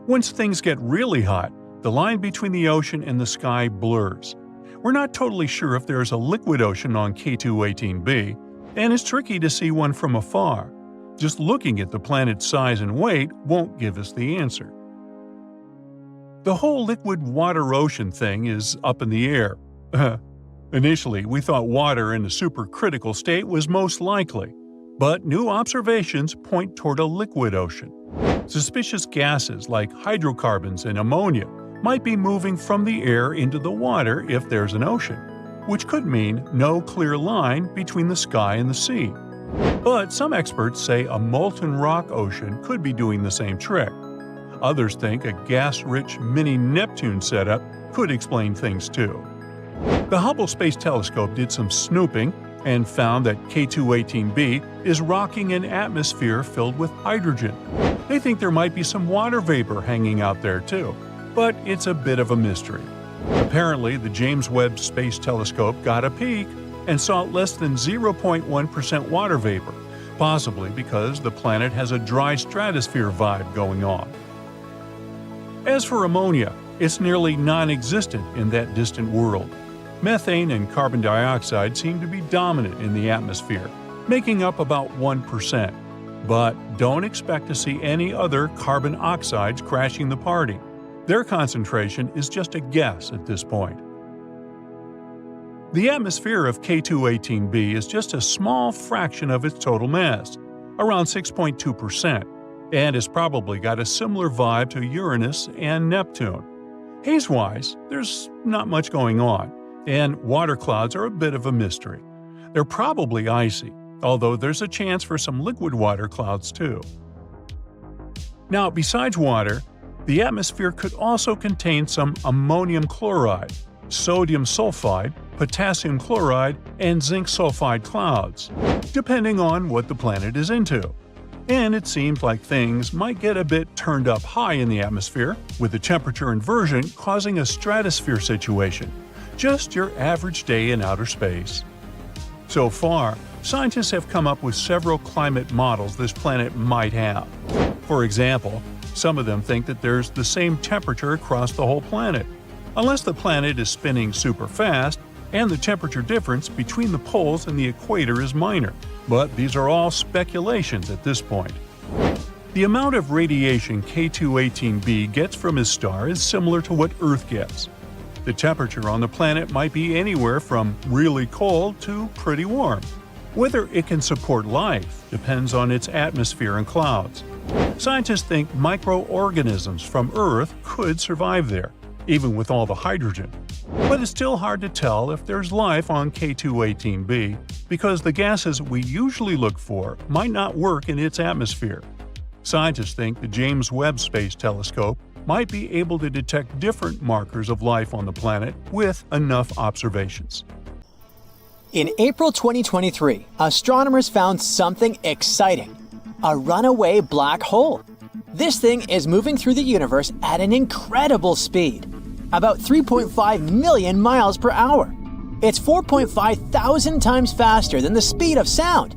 Speaker 1: Once things get really hot, the line between the ocean and the sky blurs. We're not totally sure if there's a liquid ocean on K2-18b, and it's tricky to see one from afar. Just looking at the planet's size and weight won't give us the answer. The whole liquid water-ocean thing is up in the air. Initially, we thought water in a supercritical state was most likely, but new observations point toward a liquid ocean. Suspicious gases like hydrocarbons and ammonia might be moving from the air into the water if there's an ocean, which could mean no clear line between the sky and the sea. But some experts say a molten rock ocean could be doing the same trick. Others think a gas-rich mini Neptune setup could explain things too. The Hubble Space Telescope did some snooping and found that K2-18b is rocking an atmosphere filled with hydrogen. They think there might be some water vapor hanging out there too, but it's a bit of a mystery. Apparently, the James Webb Space Telescope got a peek and saw less than 0.1% water vapor, possibly because the planet has a dry stratosphere vibe going on. As for ammonia, it's nearly non-existent in that distant world. Methane and carbon dioxide seem to be dominant in the atmosphere, making up about 1%. But don't expect to see any other carbon oxides crashing the party. Their concentration is just a guess at this point. The atmosphere of K2-18b is just a small fraction of its total mass, around 6.2%, and has probably got a similar vibe to Uranus and Neptune. Haze-wise, there's not much going on, and water clouds are a bit of a mystery. They're probably icy, although there's a chance for some liquid water clouds too. Now, besides water, the atmosphere could also contain some ammonium chloride, sodium sulfide, potassium chloride, and zinc sulfide clouds, depending on what the planet is into. And it seems like things might get a bit turned up high in the atmosphere, with the temperature inversion causing a stratosphere situation. Just your average day in outer space. So far, scientists have come up with several climate models this planet might have. For example, some of them think that there's the same temperature across the whole planet, unless the planet is spinning super fast and the temperature difference between the poles and the equator is minor. But these are all speculations at this point. The amount of radiation K2-18b gets from his star is similar to what Earth gets. The temperature on the planet might be anywhere from really cold to pretty warm. Whether it can support life depends on its atmosphere and clouds. Scientists think microorganisms from Earth could survive there, even with all the hydrogen. But it's still hard to tell if there's life on K2-18b because the gases we usually look for might not work in its atmosphere. Scientists think the James Webb Space Telescope might be able to detect different markers of life on the planet with enough observations.
Speaker 2: In April 2023, astronomers found something exciting: a runaway black hole. This thing is moving through the universe at an incredible speed, about 3.5 million miles per hour. It's 4.5 thousand times faster than the speed of sound.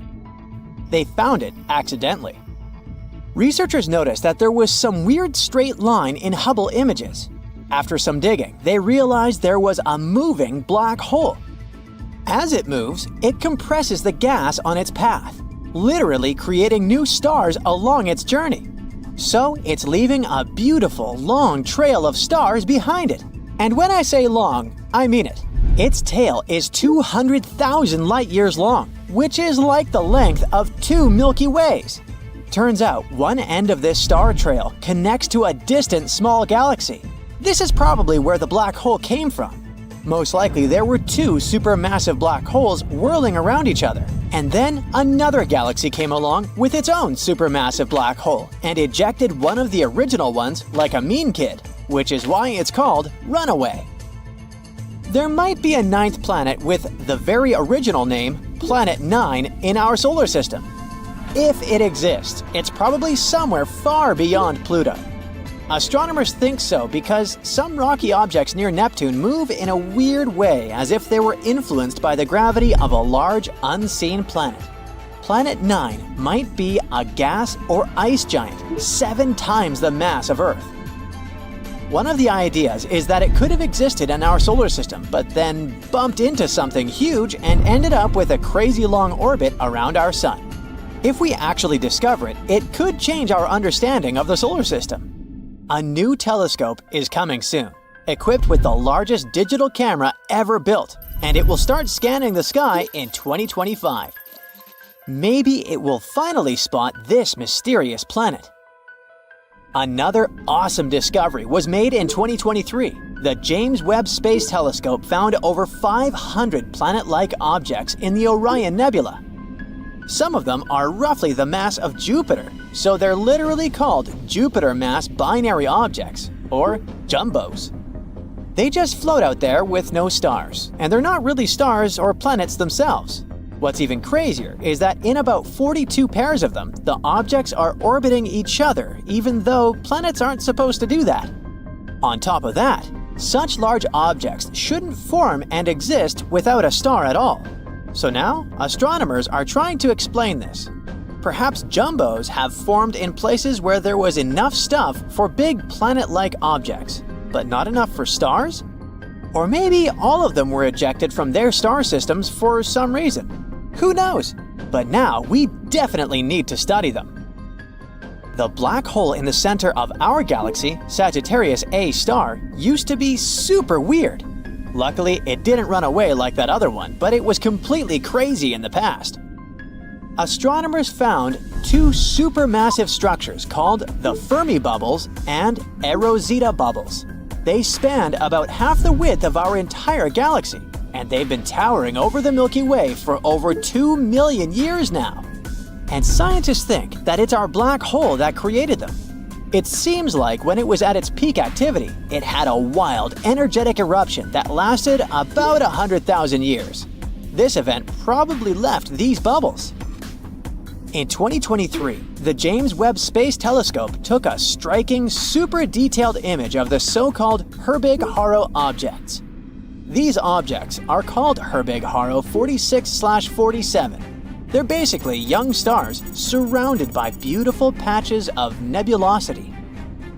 Speaker 2: They found it accidentally. Researchers noticed that there was some weird straight line in Hubble images. After some digging, they realized there was a moving black hole. As it moves, it compresses the gas on its path, literally creating new stars along its journey. So it's leaving a beautiful, long trail of stars behind it. And when I say long, I mean it. Its tail is 200,000 light-years long, which is like the length of 2 Milky Ways. Turns out one end of this star trail connects to a distant small galaxy. This is probably where the black hole came from. Most likely there were 2 supermassive black holes whirling around each other. And then another galaxy came along with its own supermassive black hole and ejected one of the original ones like a mean kid, which is why it's called Runaway. There might be a 9th planet with the very original name, Planet 9, in our solar system. If it exists, it's probably somewhere far beyond Pluto. Astronomers think so because some rocky objects near Neptune move in a weird way as if they were influenced by the gravity of a large, unseen planet. Planet 9 might be a gas or ice giant 7 times the mass of Earth. One of the ideas is that it could have existed in our solar system, but then bumped into something huge and ended up with a crazy long orbit around our sun. If we actually discover it, it could change our understanding of the solar system. A new telescope is coming soon, equipped with the largest digital camera ever built, and it will start scanning the sky in 2025. Maybe it will finally spot this mysterious planet. Another awesome discovery was made in 2023. The James Webb Space Telescope found over 500 planet-like objects in the Orion Nebula. Some of them are roughly the mass of Jupiter, so they're literally called Jupiter mass binary objects, or jumbos. They just float out there with no stars, and they're not really stars or planets themselves. What's even crazier is that in about 42 pairs of them, the objects are orbiting each other, even though planets aren't supposed to do that. On top of that, such large objects shouldn't form and exist without a star at all. So now, astronomers are trying to explain this. Perhaps jumbos have formed in places where there was enough stuff for big planet-like objects, but not enough for stars? Or maybe all of them were ejected from their star systems for some reason. Who knows? But now we definitely need to study them. The black hole in the center of our galaxy, Sagittarius A star, used to be super weird. Luckily, it didn't run away like that other one, but it was completely crazy in the past. Astronomers found two supermassive structures called the Fermi bubbles and Rosetta bubbles. They spanned about half the width of our entire galaxy, and they've been towering over the Milky Way for over 2 million years now. And scientists think that it's our black hole that created them. It seems like when it was at its peak activity, it had a wild, energetic eruption that lasted about 100,000 years. This event probably left these bubbles. In 2023, the James Webb Space Telescope took a striking, super detailed image of the so-called Herbig-Haro objects. These objects are called Herbig-Haro 46/47. They're basically young stars surrounded by beautiful patches of nebulosity.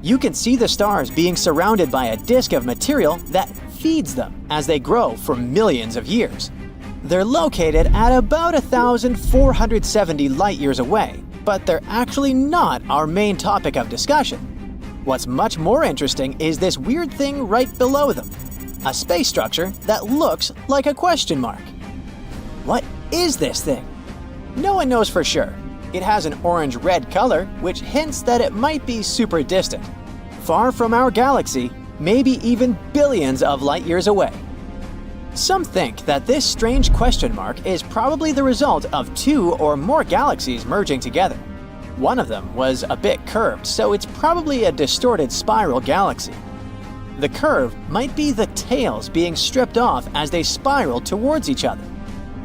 Speaker 2: You can see the stars being surrounded by a disk of material that feeds them as they grow for millions of years. They're located at about 1,470 light-years away, but they're actually not our main topic of discussion. What's much more interesting is this weird thing right below them, a space structure that looks like a question mark. What is this thing? No one knows for sure. It has an orange-red color, which hints that it might be super distant, far from our galaxy, maybe even billions of light-years away. Some think that this strange question mark is probably the result of two or more galaxies merging together. One of them was a bit curved, so it's probably a distorted spiral galaxy. The curve might be the tails being stripped off as they spiral towards each other.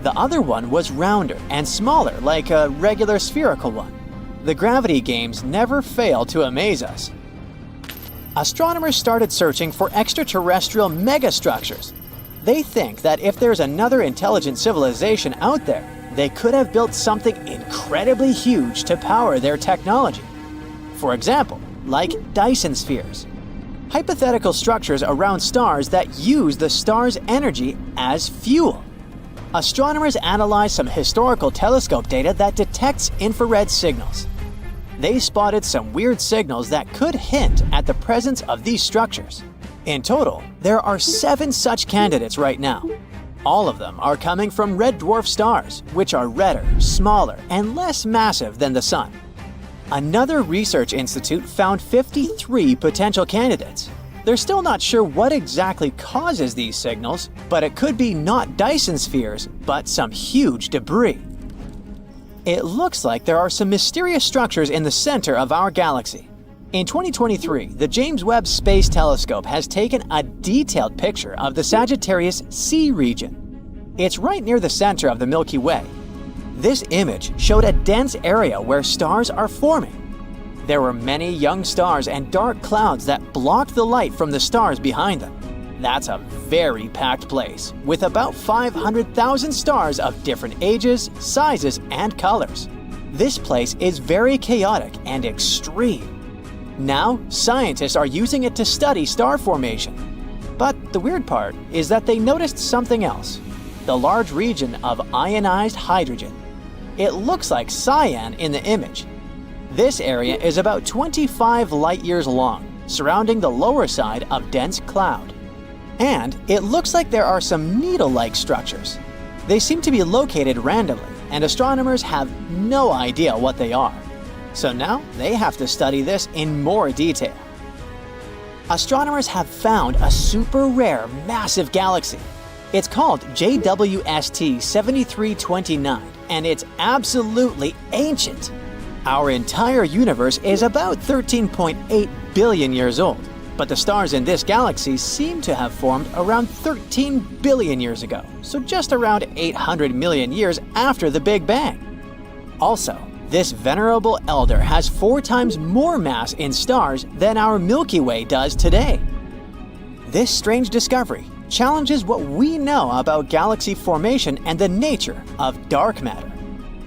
Speaker 2: The other one was rounder and smaller, like a regular spherical one. The gravity games never fail to amaze us. Astronomers started searching for extraterrestrial megastructures. They think that if there's another intelligent civilization out there, they could have built something incredibly huge to power their technology. For example, like Dyson spheres. Hypothetical structures around stars that use the star's energy as fuel. Astronomers analyzed some historical telescope data that detects infrared signals. They spotted some weird signals that could hint at the presence of these structures. In total, there are 7 such candidates right now. All of them are coming from red dwarf stars, which are redder, smaller, and less massive than the Sun. Another research institute found 53 potential candidates. They're still not sure what exactly causes these signals, but it could be not Dyson spheres, but some huge debris. It looks like there are some mysterious structures in the center of our galaxy. In 2023, the James Webb Space Telescope has taken a detailed picture of the Sagittarius C region. It's right near the center of the Milky Way. This image showed a dense area where stars are forming. There were many young stars and dark clouds that blocked the light from the stars behind them. That's a very packed place, with about 500,000 stars of different ages, sizes, and colors. This place is very chaotic and extreme. Now, scientists are using it to study star formation. But the weird part is that they noticed something else, the large region of ionized hydrogen. It looks like cyan in the image. This area is about 25 light-years long, surrounding the lower side of dense cloud. And it looks like there are some needle-like structures. They seem to be located randomly, and astronomers have no idea what they are. So now they have to study this in more detail. Astronomers have found a super rare, massive galaxy. It's called JWST 7329, and it's absolutely ancient. Our entire universe is about 13.8 billion years old. But the stars in this galaxy seem to have formed around 13 billion years ago, so just around 800 million years after the Big Bang. Also, this venerable elder has 4 times more mass in stars than our Milky Way does today. This strange discovery challenges what we know about galaxy formation and the nature of dark matter.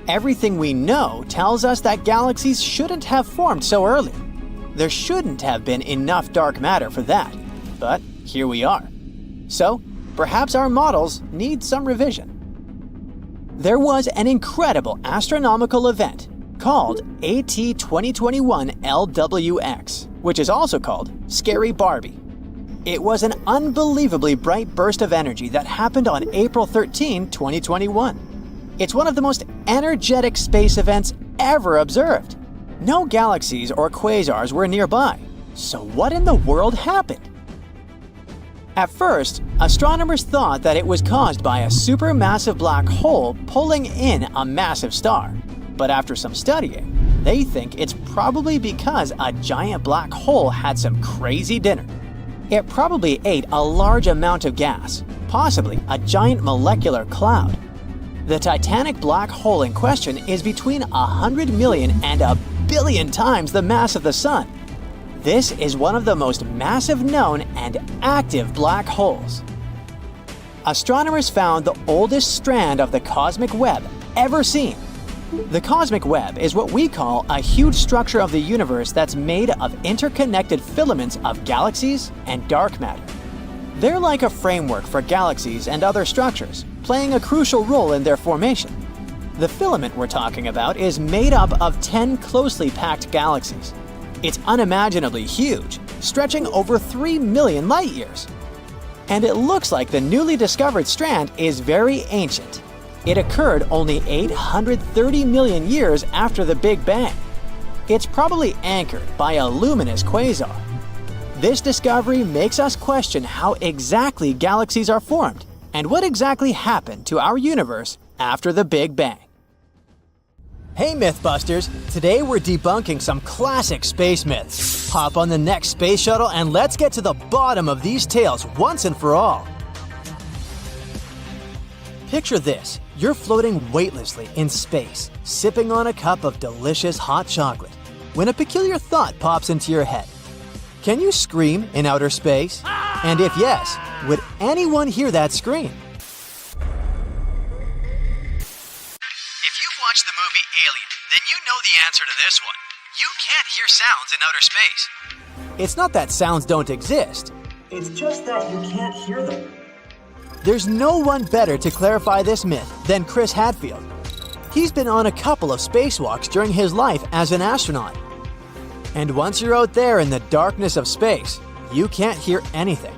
Speaker 2: Everything we know tells us that galaxies shouldn't have formed so early. There shouldn't have been enough dark matter for that, but here we are. So, perhaps our models need some revision. There was an incredible astronomical event called AT 2021 LWX, which is also called Scary Barbie. It was an unbelievably bright burst of energy that happened on April 13, 2021. It's one of the most energetic space events ever observed. No galaxies or quasars were nearby. So what in the world happened? At first, astronomers thought that it was caused by a supermassive black hole pulling in a massive star. But after some studying, they think it's probably because a giant black hole had some crazy dinner. It probably ate a large amount of gas, possibly a giant molecular cloud. The titanic black hole in question is between 100 million and a billion times the mass of the Sun. This is one of the most massive known and active black holes. Astronomers found the oldest strand of the cosmic web ever seen. The cosmic web is what we call a huge structure of the universe that's made of interconnected filaments of galaxies and dark matter. They're like a framework for galaxies and other structures, playing a crucial role in their formation. The filament we're talking about is made up of 10 closely packed galaxies. It's unimaginably huge, stretching over 3 million light-years. And it looks like the newly discovered strand is very ancient. It occurred only 830 million years after the Big Bang. It's probably anchored by a luminous quasar. This discovery makes us question how exactly galaxies are formed and what exactly happened to our universe after the Big Bang. Hey Mythbusters! Today we're debunking some classic space myths. Hop on the next space shuttle and let's get to the bottom of these tales once and for all. Picture this. You're floating weightlessly in space, sipping on a cup of delicious hot chocolate, when a peculiar thought pops into your head. Can you scream in outer space? And if yes, would anyone hear that scream?
Speaker 5: If you've watched the movie Alien, then you know the answer to this one. You can't hear sounds in outer space.
Speaker 2: It's not that sounds don't exist.
Speaker 6: It's just that you can't hear them.
Speaker 2: There's no one better to clarify this myth than Chris Hadfield. He's been on a couple of spacewalks during his life as an astronaut. And once you're out there in the darkness of space, you can't hear anything.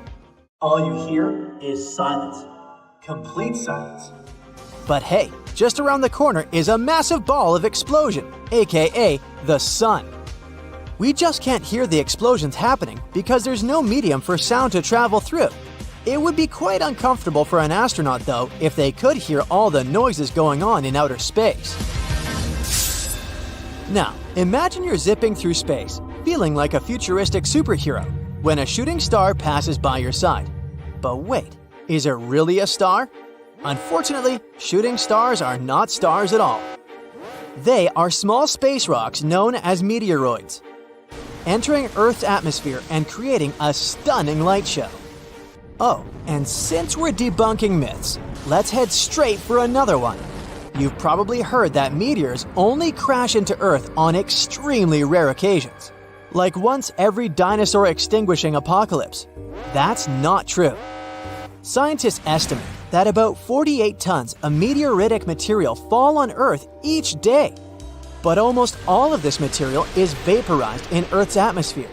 Speaker 6: All you hear is silence. Complete silence.
Speaker 2: But hey, just around the corner is a massive ball of explosion, aka the sun. We just can't hear the explosions happening because there's no medium for sound to travel through. It would be quite uncomfortable for an astronaut, though, if they could hear all the noises going on in outer space. Now, imagine you're zipping through space, feeling like a futuristic superhero, when a shooting star passes by your side. But wait, is it really a star? Unfortunately, shooting stars are not stars at all. They are small space rocks known as meteoroids, entering Earth's atmosphere and creating a stunning light show. Oh, and since we're debunking myths, let's head straight for another one. You've probably heard that meteors only crash into Earth on extremely rare occasions, like once every dinosaur extinguishing apocalypse. That's not true. Scientists estimate that about 48 tons of meteoritic material fall on Earth each day. But almost all of this material is vaporized in Earth's atmosphere.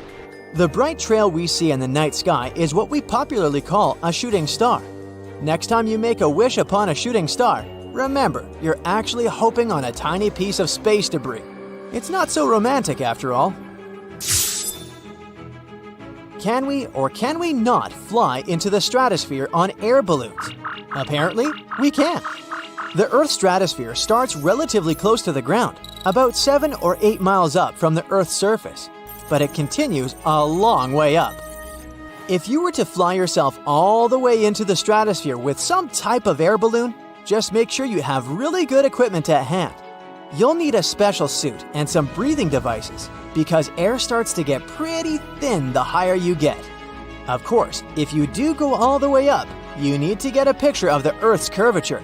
Speaker 2: The bright trail we see in the night sky is what we popularly call a shooting star. Next time you make a wish upon a shooting star, remember, you're actually hoping on a tiny piece of space debris. It's not so romantic after all. Can we or can we not fly into the stratosphere on air balloons? Apparently, we can. The Earth's stratosphere starts relatively close to the ground, about 7 or 8 miles up from the Earth's surface, but it continues a long way up. If you were to fly yourself all the way into the stratosphere with some type of air balloon, just make sure you have really good equipment at hand. You'll need a special suit and some breathing devices because air starts to get pretty thin the higher you get. Of course, if you do go all the way up, you need to get a picture of the Earth's curvature.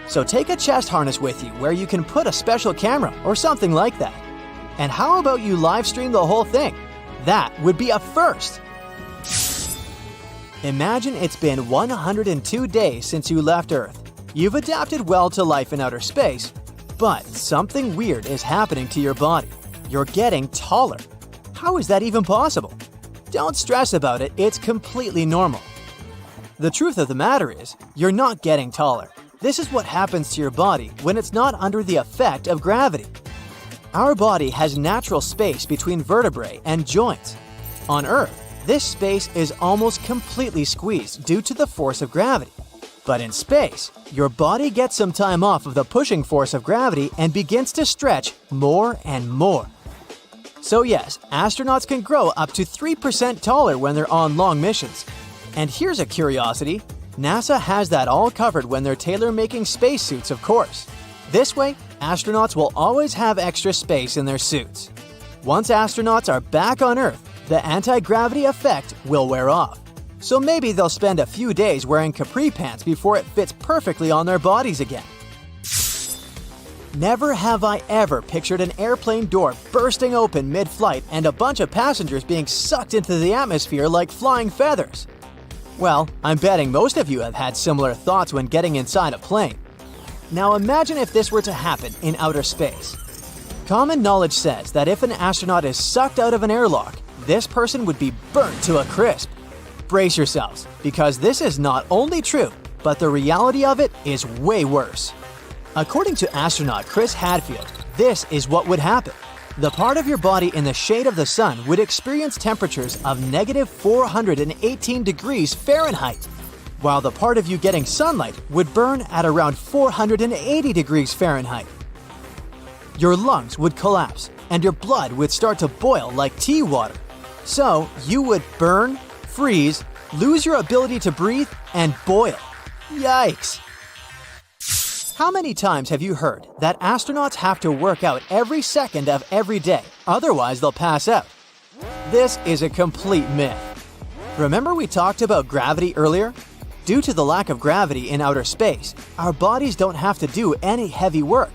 Speaker 2: So take a chest harness with you where you can put a special camera or something like that. And how about you live stream the whole thing? That would be a first! Imagine it's been 102 days since you left Earth. You've adapted well to life in outer space, but something weird is happening to your body. You're getting taller. How is that even possible? Don't stress about it, it's completely normal. The truth of the matter is, you're not getting taller. This is what happens to your body when it's not under the effect of gravity. Our body has natural space between vertebrae and joints. On Earth, this space is almost completely squeezed due to the force of gravity. But in space, your body gets some time off of the pushing force of gravity and begins to stretch more and more. So yes, astronauts can grow up to 3% taller when they're on long missions. And here's a curiosity. NASA has that all covered when they're tailor-making spacesuits, of course. This way, astronauts will always have extra space in their suits. Once astronauts are back on Earth, the anti-gravity effect will wear off. So maybe they'll spend a few days wearing capri pants before it fits perfectly on their bodies again. Never have I ever pictured an airplane door bursting open mid-flight and a bunch of passengers being sucked into the atmosphere like flying feathers. Well, I'm betting most of you have had similar thoughts when getting inside a plane. Now imagine if this were to happen in outer space. Common knowledge says that if an astronaut is sucked out of an airlock, this person would be burnt to a crisp. Brace yourselves, because this is not only true, but the reality of it is way worse. According to astronaut Chris Hadfield, this is what would happen. The part of your body in the shade of the sun would experience temperatures of -418 degrees Fahrenheit, while the part of you getting sunlight would burn at around 480 degrees Fahrenheit. Your lungs would collapse, and your blood would start to boil like tea water. So you would burn, freeze, lose your ability to breathe, and boil. Yikes! How many times have you heard that astronauts have to work out every second of every day, otherwise they'll pass out? This is a complete myth. Remember we talked about gravity earlier? Due to the lack of gravity in outer space, our bodies don't have to do any heavy work.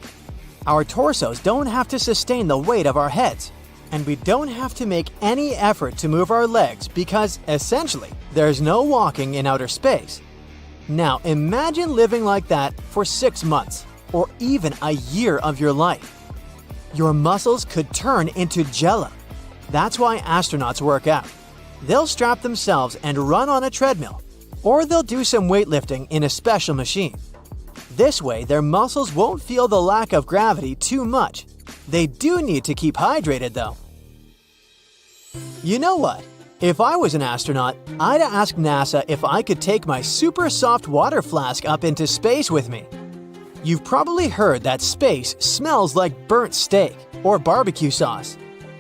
Speaker 2: Our torsos don't have to sustain the weight of our heads. And we don't have to make any effort to move our legs because, essentially, there's no walking in outer space. Now imagine living like that for 6 months, or even a year of your life. Your muscles could turn into jello. That's why astronauts work out. They'll strap themselves and run on a treadmill, or they'll do some weightlifting in a special machine. This way, their muscles won't feel the lack of gravity too much. They do need to keep hydrated though. You know what? If I was an astronaut, I'd ask NASA if I could take my super soft water flask up into space with me. You've probably heard that space smells like burnt steak or barbecue sauce.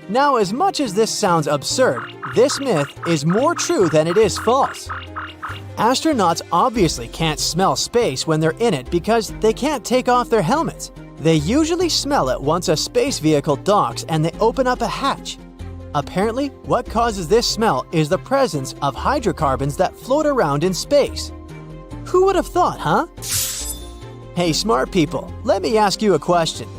Speaker 2: Now, as much as this sounds absurd, this myth is more true than it is false. Astronauts obviously can't smell space when they're in it because they can't take off their helmets. They usually smell it once a space vehicle docks and they open up a hatch. Apparently, what causes this smell is the presence of hydrocarbons that float around in space. Who would have thought, huh? Hey smart people, let me ask you a question.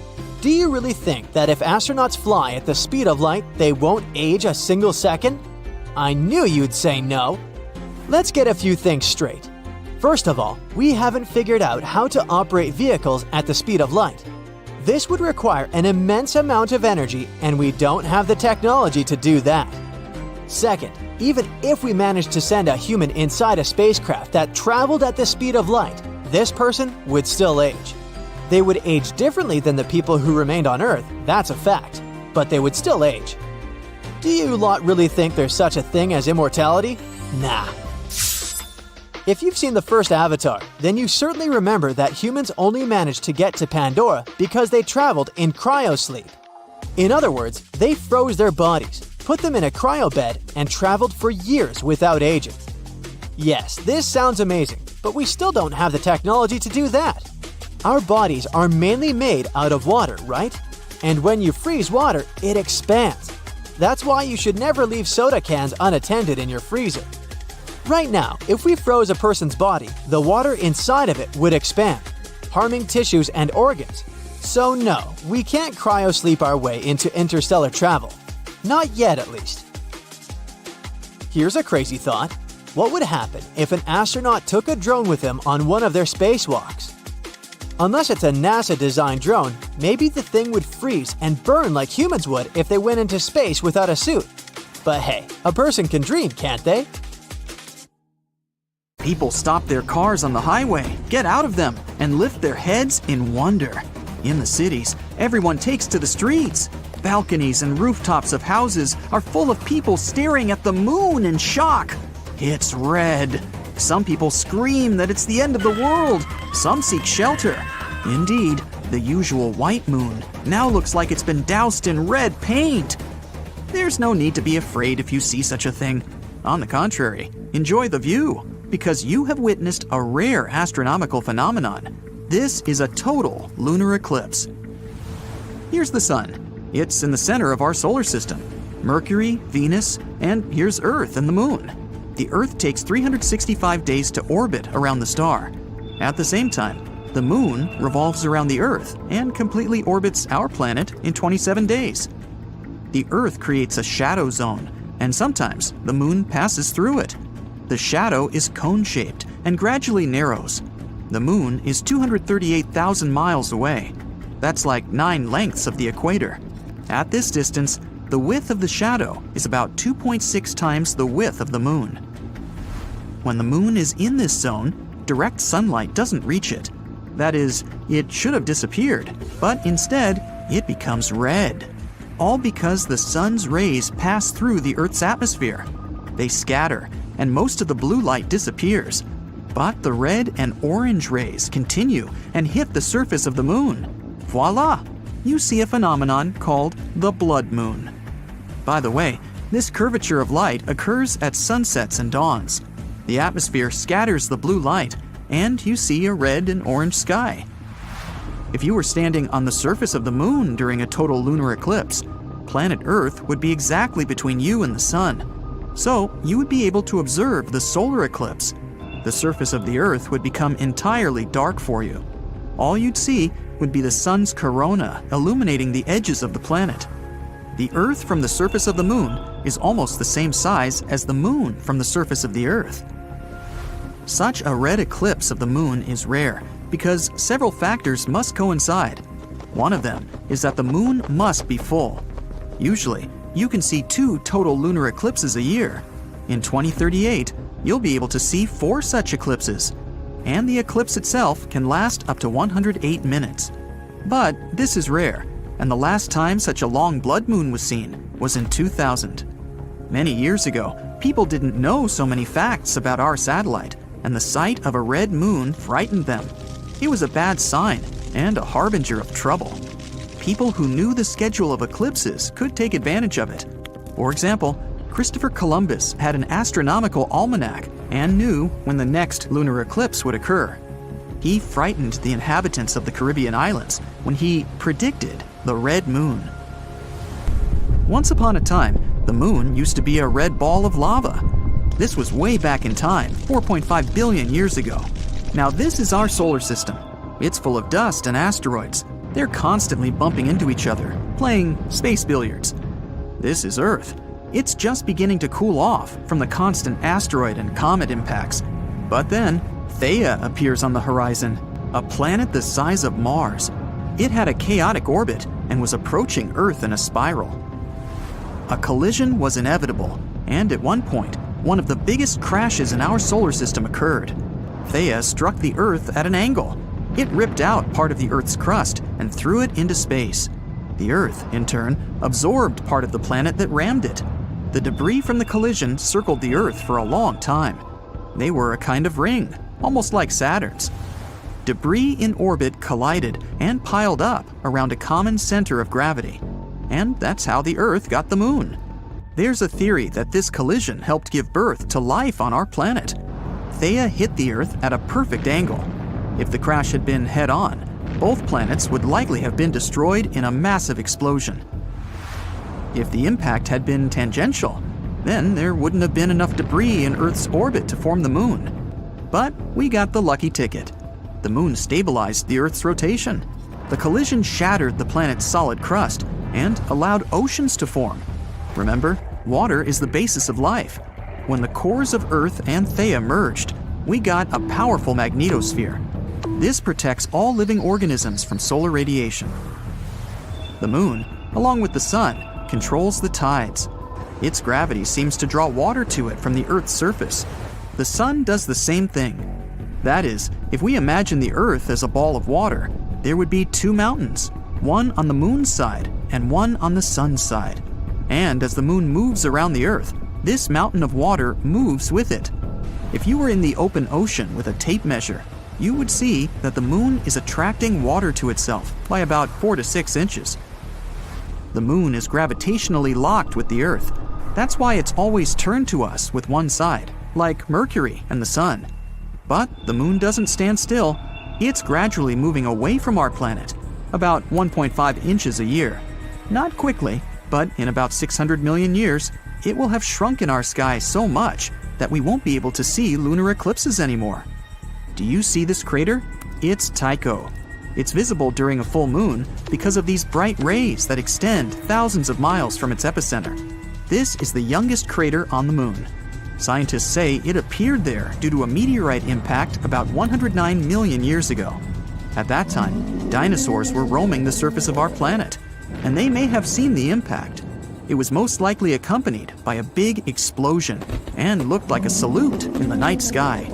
Speaker 2: Do you really think that if astronauts fly at the speed of light, they won't age a single second? I knew you'd say no. Let's get a few things straight. First of all, we haven't figured out how to operate vehicles at the speed of light. This would require an immense amount of energy, and we don't have the technology to do that. Second, even if we managed to send a human inside a spacecraft that traveled at the speed of light, this person would still age. They would age differently than the people who remained on Earth, that's a fact, but they would still age. Do you lot really think there's such a thing as immortality? Nah. If you've seen the first Avatar, then you certainly remember that humans only managed to get to Pandora because they traveled in cryosleep. In other words, they froze their bodies, put them in a cryobed and traveled for years without aging. Yes, this sounds amazing, but we still don't have the technology to do that. Our bodies are mainly made out of water, right? And when you freeze water, it expands. That's why you should never leave soda cans unattended in your freezer. Right now, if we froze a person's body, the water inside of it would expand, harming tissues and organs. So no, we can't cryosleep our way into interstellar travel. Not yet, at least. Here's a crazy thought. What would happen if an astronaut took a drone with him on one of their spacewalks? Unless it's a NASA-designed drone, maybe the thing would freeze and burn like humans would if they went into space without a suit. But hey, a person can dream, can't they?
Speaker 4: People stop their cars on the highway, get out of them, and lift their heads in wonder. In the cities, everyone takes to the streets. Balconies and rooftops of houses are full of people staring at the moon in shock. It's red. Some people scream that it's the end of the world. Some seek shelter. Indeed, the usual white moon now looks like it's been doused in red paint. There's no need to be afraid if you see such a thing. On the contrary, enjoy the view, because you have witnessed a rare astronomical phenomenon. This is a total lunar eclipse. Here's the sun. It's in the center of our solar system. Mercury, Venus, and here's Earth and the moon. The Earth takes 365 days to orbit around the star. At the same time, the moon revolves around the Earth and completely orbits our planet in 27 days. The Earth creates a shadow zone, and sometimes the moon passes through it. The shadow is cone-shaped and gradually narrows. The moon is 238,000 miles away. That's like 9 lengths of the equator. At this distance, the width of the shadow is about 2.6 times the width of the moon. When the moon is in this zone, direct sunlight doesn't reach it. That is, it should have disappeared, but instead, it becomes red. All because the sun's rays pass through the Earth's atmosphere. They scatter, and most of the blue light disappears. But the red and orange rays continue and hit the surface of the moon. Voila! You see a phenomenon called the blood moon. By the way, this curvature of light occurs at sunsets and dawns. The atmosphere scatters the blue light, and you see a red and orange sky. If you were standing on the surface of the moon during a total lunar eclipse, planet Earth would be exactly between you and the sun. So you would be able to observe the solar eclipse. The surface of the Earth would become entirely dark for you. All you'd see would be the sun's corona illuminating the edges of the planet. The Earth from the surface of the moon is almost the same size as the moon from the surface of the Earth. Such a red eclipse of the moon is rare because several factors must coincide. One of them is that the moon must be full. Usually, you can see 2 total lunar eclipses a year. In 2038, you'll be able to see 4 such eclipses, and the eclipse itself can last up to 108 minutes. But this is rare, and the last time such a long blood moon was seen was in 2000. Many years ago, people didn't know so many facts about our satellite, and the sight of a red moon frightened them. It was a bad sign and a harbinger of trouble. People who knew the schedule of eclipses could take advantage of it. For example, Christopher Columbus had an astronomical almanac and knew when the next lunar eclipse would occur. He frightened the inhabitants of the Caribbean islands when he predicted the red moon. Once upon a time, the moon used to be a red ball of lava. This was way back in time, 4.5 billion years ago. Now this is our solar system. It's full of dust and asteroids. They're constantly bumping into each other, playing space billiards. This is Earth. It's just beginning to cool off from the constant asteroid and comet impacts. But then, Theia appears on the horizon, a planet the size of Mars. It had a chaotic orbit and was approaching Earth in a spiral. A collision was inevitable, and at one point, one of the biggest crashes in our solar system occurred. Theia struck the Earth at an angle. It ripped out part of the Earth's crust and threw it into space. The Earth, in turn, absorbed part of the planet that rammed it. The debris from the collision circled the Earth for a long time. They were a kind of ring, almost like Saturn's. Debris in orbit collided and piled up around a common center of gravity. And that's how the Earth got the moon. There's a theory that this collision helped give birth to life on our planet. Theia hit the Earth at a perfect angle. If the crash had been head-on, both planets would likely have been destroyed in a massive explosion. If the impact had been tangential, then there wouldn't have been enough debris in Earth's orbit to form the Moon. But we got the lucky ticket. The Moon stabilized the Earth's rotation. The collision shattered the planet's solid crust and allowed oceans to form. Remember, water is the basis of life. When the cores of Earth and Theia merged, we got a powerful magnetosphere. This protects all living organisms from solar radiation. The Moon, along with the Sun, controls the tides. Its gravity seems to draw water to it from the Earth's surface. The Sun does the same thing. That is, if we imagine the Earth as a ball of water, there would be two mountains, one on the Moon's side and one on the Sun's side. And as the Moon moves around the Earth, this mountain of water moves with it. If you were in the open ocean with a tape measure, you would see that the Moon is attracting water to itself by about 4 to 6 inches. The Moon is gravitationally locked with the Earth. That's why it's always turned to us with one side, like Mercury and the Sun. But the Moon doesn't stand still. It's gradually moving away from our planet, about 1.5 inches a year. Not quickly, but in about 600 million years, it will have shrunk in our sky so much that we won't be able to see lunar eclipses anymore. Do you see this crater? It's Tycho. It's visible during a full moon because of these bright rays that extend thousands of miles from its epicenter. This is the youngest crater on the Moon. Scientists say it appeared there due to a meteorite impact about 109 million years ago. At that time, dinosaurs were roaming the surface of our planet, and they may have seen the impact. It was most likely accompanied by a big explosion and looked like a salute in the night sky.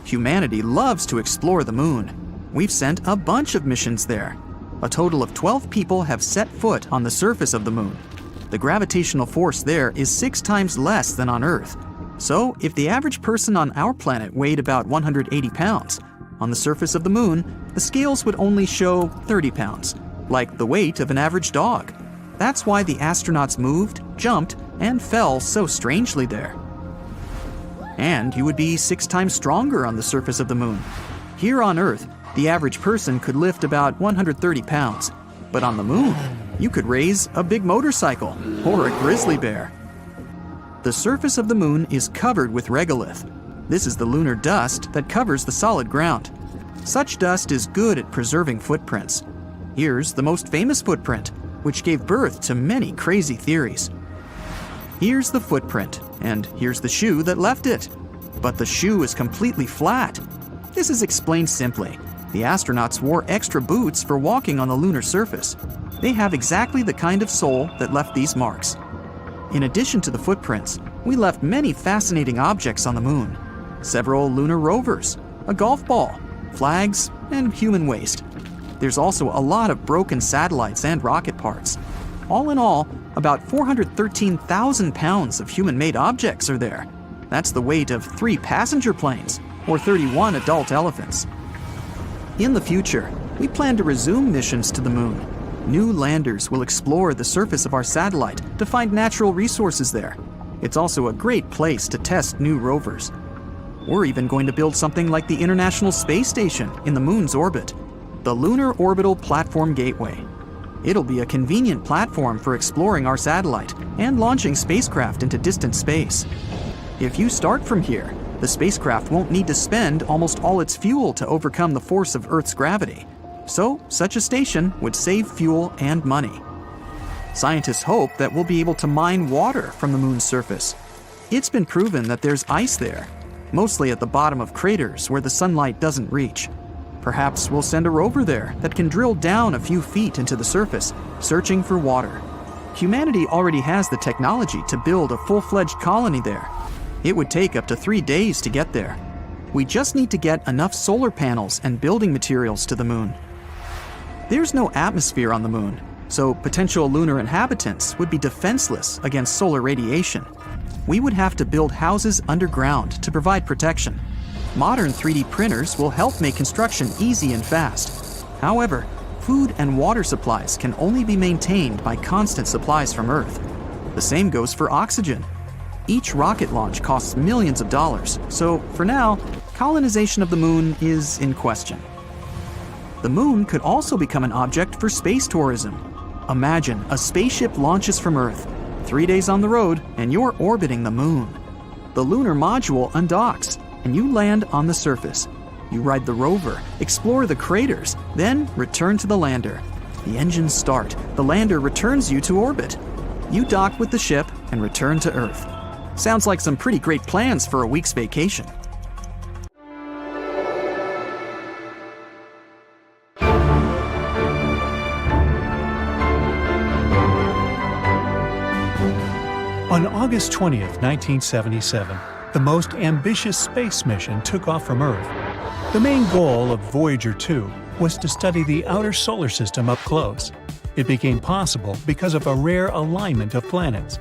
Speaker 4: Humanity loves to explore the Moon. We've sent a bunch of missions there. A total of 12 people have set foot on the surface of the Moon. The gravitational force there is 6 times less than on Earth. So, if the average person on our planet weighed about 180 pounds, on the surface of the Moon, the scales would only show 30 pounds, like the weight of an average dog. That's why the astronauts moved, jumped, and fell so strangely there. And you would be 6 times stronger on the surface of the Moon. Here on Earth, the average person could lift about 130 pounds, but on the Moon, you could raise a big motorcycle or a grizzly bear. The surface of the Moon is covered with regolith. This is the lunar dust that covers the solid ground. Such dust is good at preserving footprints. Here's the most famous footprint, which gave birth to many crazy theories. Here's the footprint, and here's the shoe that left it. But the shoe is completely flat. This is explained simply. The astronauts wore extra boots for walking on the lunar surface. They have exactly the kind of sole that left these marks. In addition to the footprints, we left many fascinating objects on the Moon. Several lunar rovers, a golf ball, flags, and human waste. There's also a lot of broken satellites and rocket parts. All in all, about 413,000 pounds of human-made objects are there. That's the weight of 3 passenger planes, or 31 adult elephants. In the future, we plan to resume missions to the Moon. New landers will explore the surface of our satellite to find natural resources there. It's also a great place to test new rovers. We're even going to build something like the International Space Station in the Moon's orbit, the Lunar Orbital Platform Gateway. It'll be a convenient platform for exploring our satellite and launching spacecraft into distant space. If you start from here, the spacecraft won't need to spend almost all its fuel to overcome the force of Earth's gravity. So, such a station would save fuel and money. Scientists hope that we'll be able to mine water from the Moon's surface. It's been proven that there's ice there, mostly at the bottom of craters where the sunlight doesn't reach. Perhaps we'll send a rover there that can drill down a few feet into the surface, searching for water. Humanity already has the technology to build a full-fledged colony there. It would take up to 3 days to get there. We just need to get enough solar panels and building materials to the Moon. There's no atmosphere on the Moon, so potential lunar inhabitants would be defenseless against solar radiation. We would have to build houses underground to provide protection. Modern 3D printers will help make construction easy and fast. However, food and water supplies can only be maintained by constant supplies from Earth. The The same goes for oxygen. Each rocket launch costs millions of dollars, so for now, colonization of the moon is in question. The moon could also become an object for space tourism. Imagine a spaceship launches from Earth, 3 days on the road, and you're orbiting the moon. The lunar module undocks, and you land on the surface. You ride the rover, explore the craters, then return to the lander. The engines start, the lander returns you to orbit. You dock with the ship and return to Earth. Sounds like some pretty great plans for a week's vacation.
Speaker 1: On August 20th, 1977, the most ambitious space mission took off from Earth. The main goal of Voyager 2 was to study the outer solar system up close. It became possible because of a rare alignment of planets.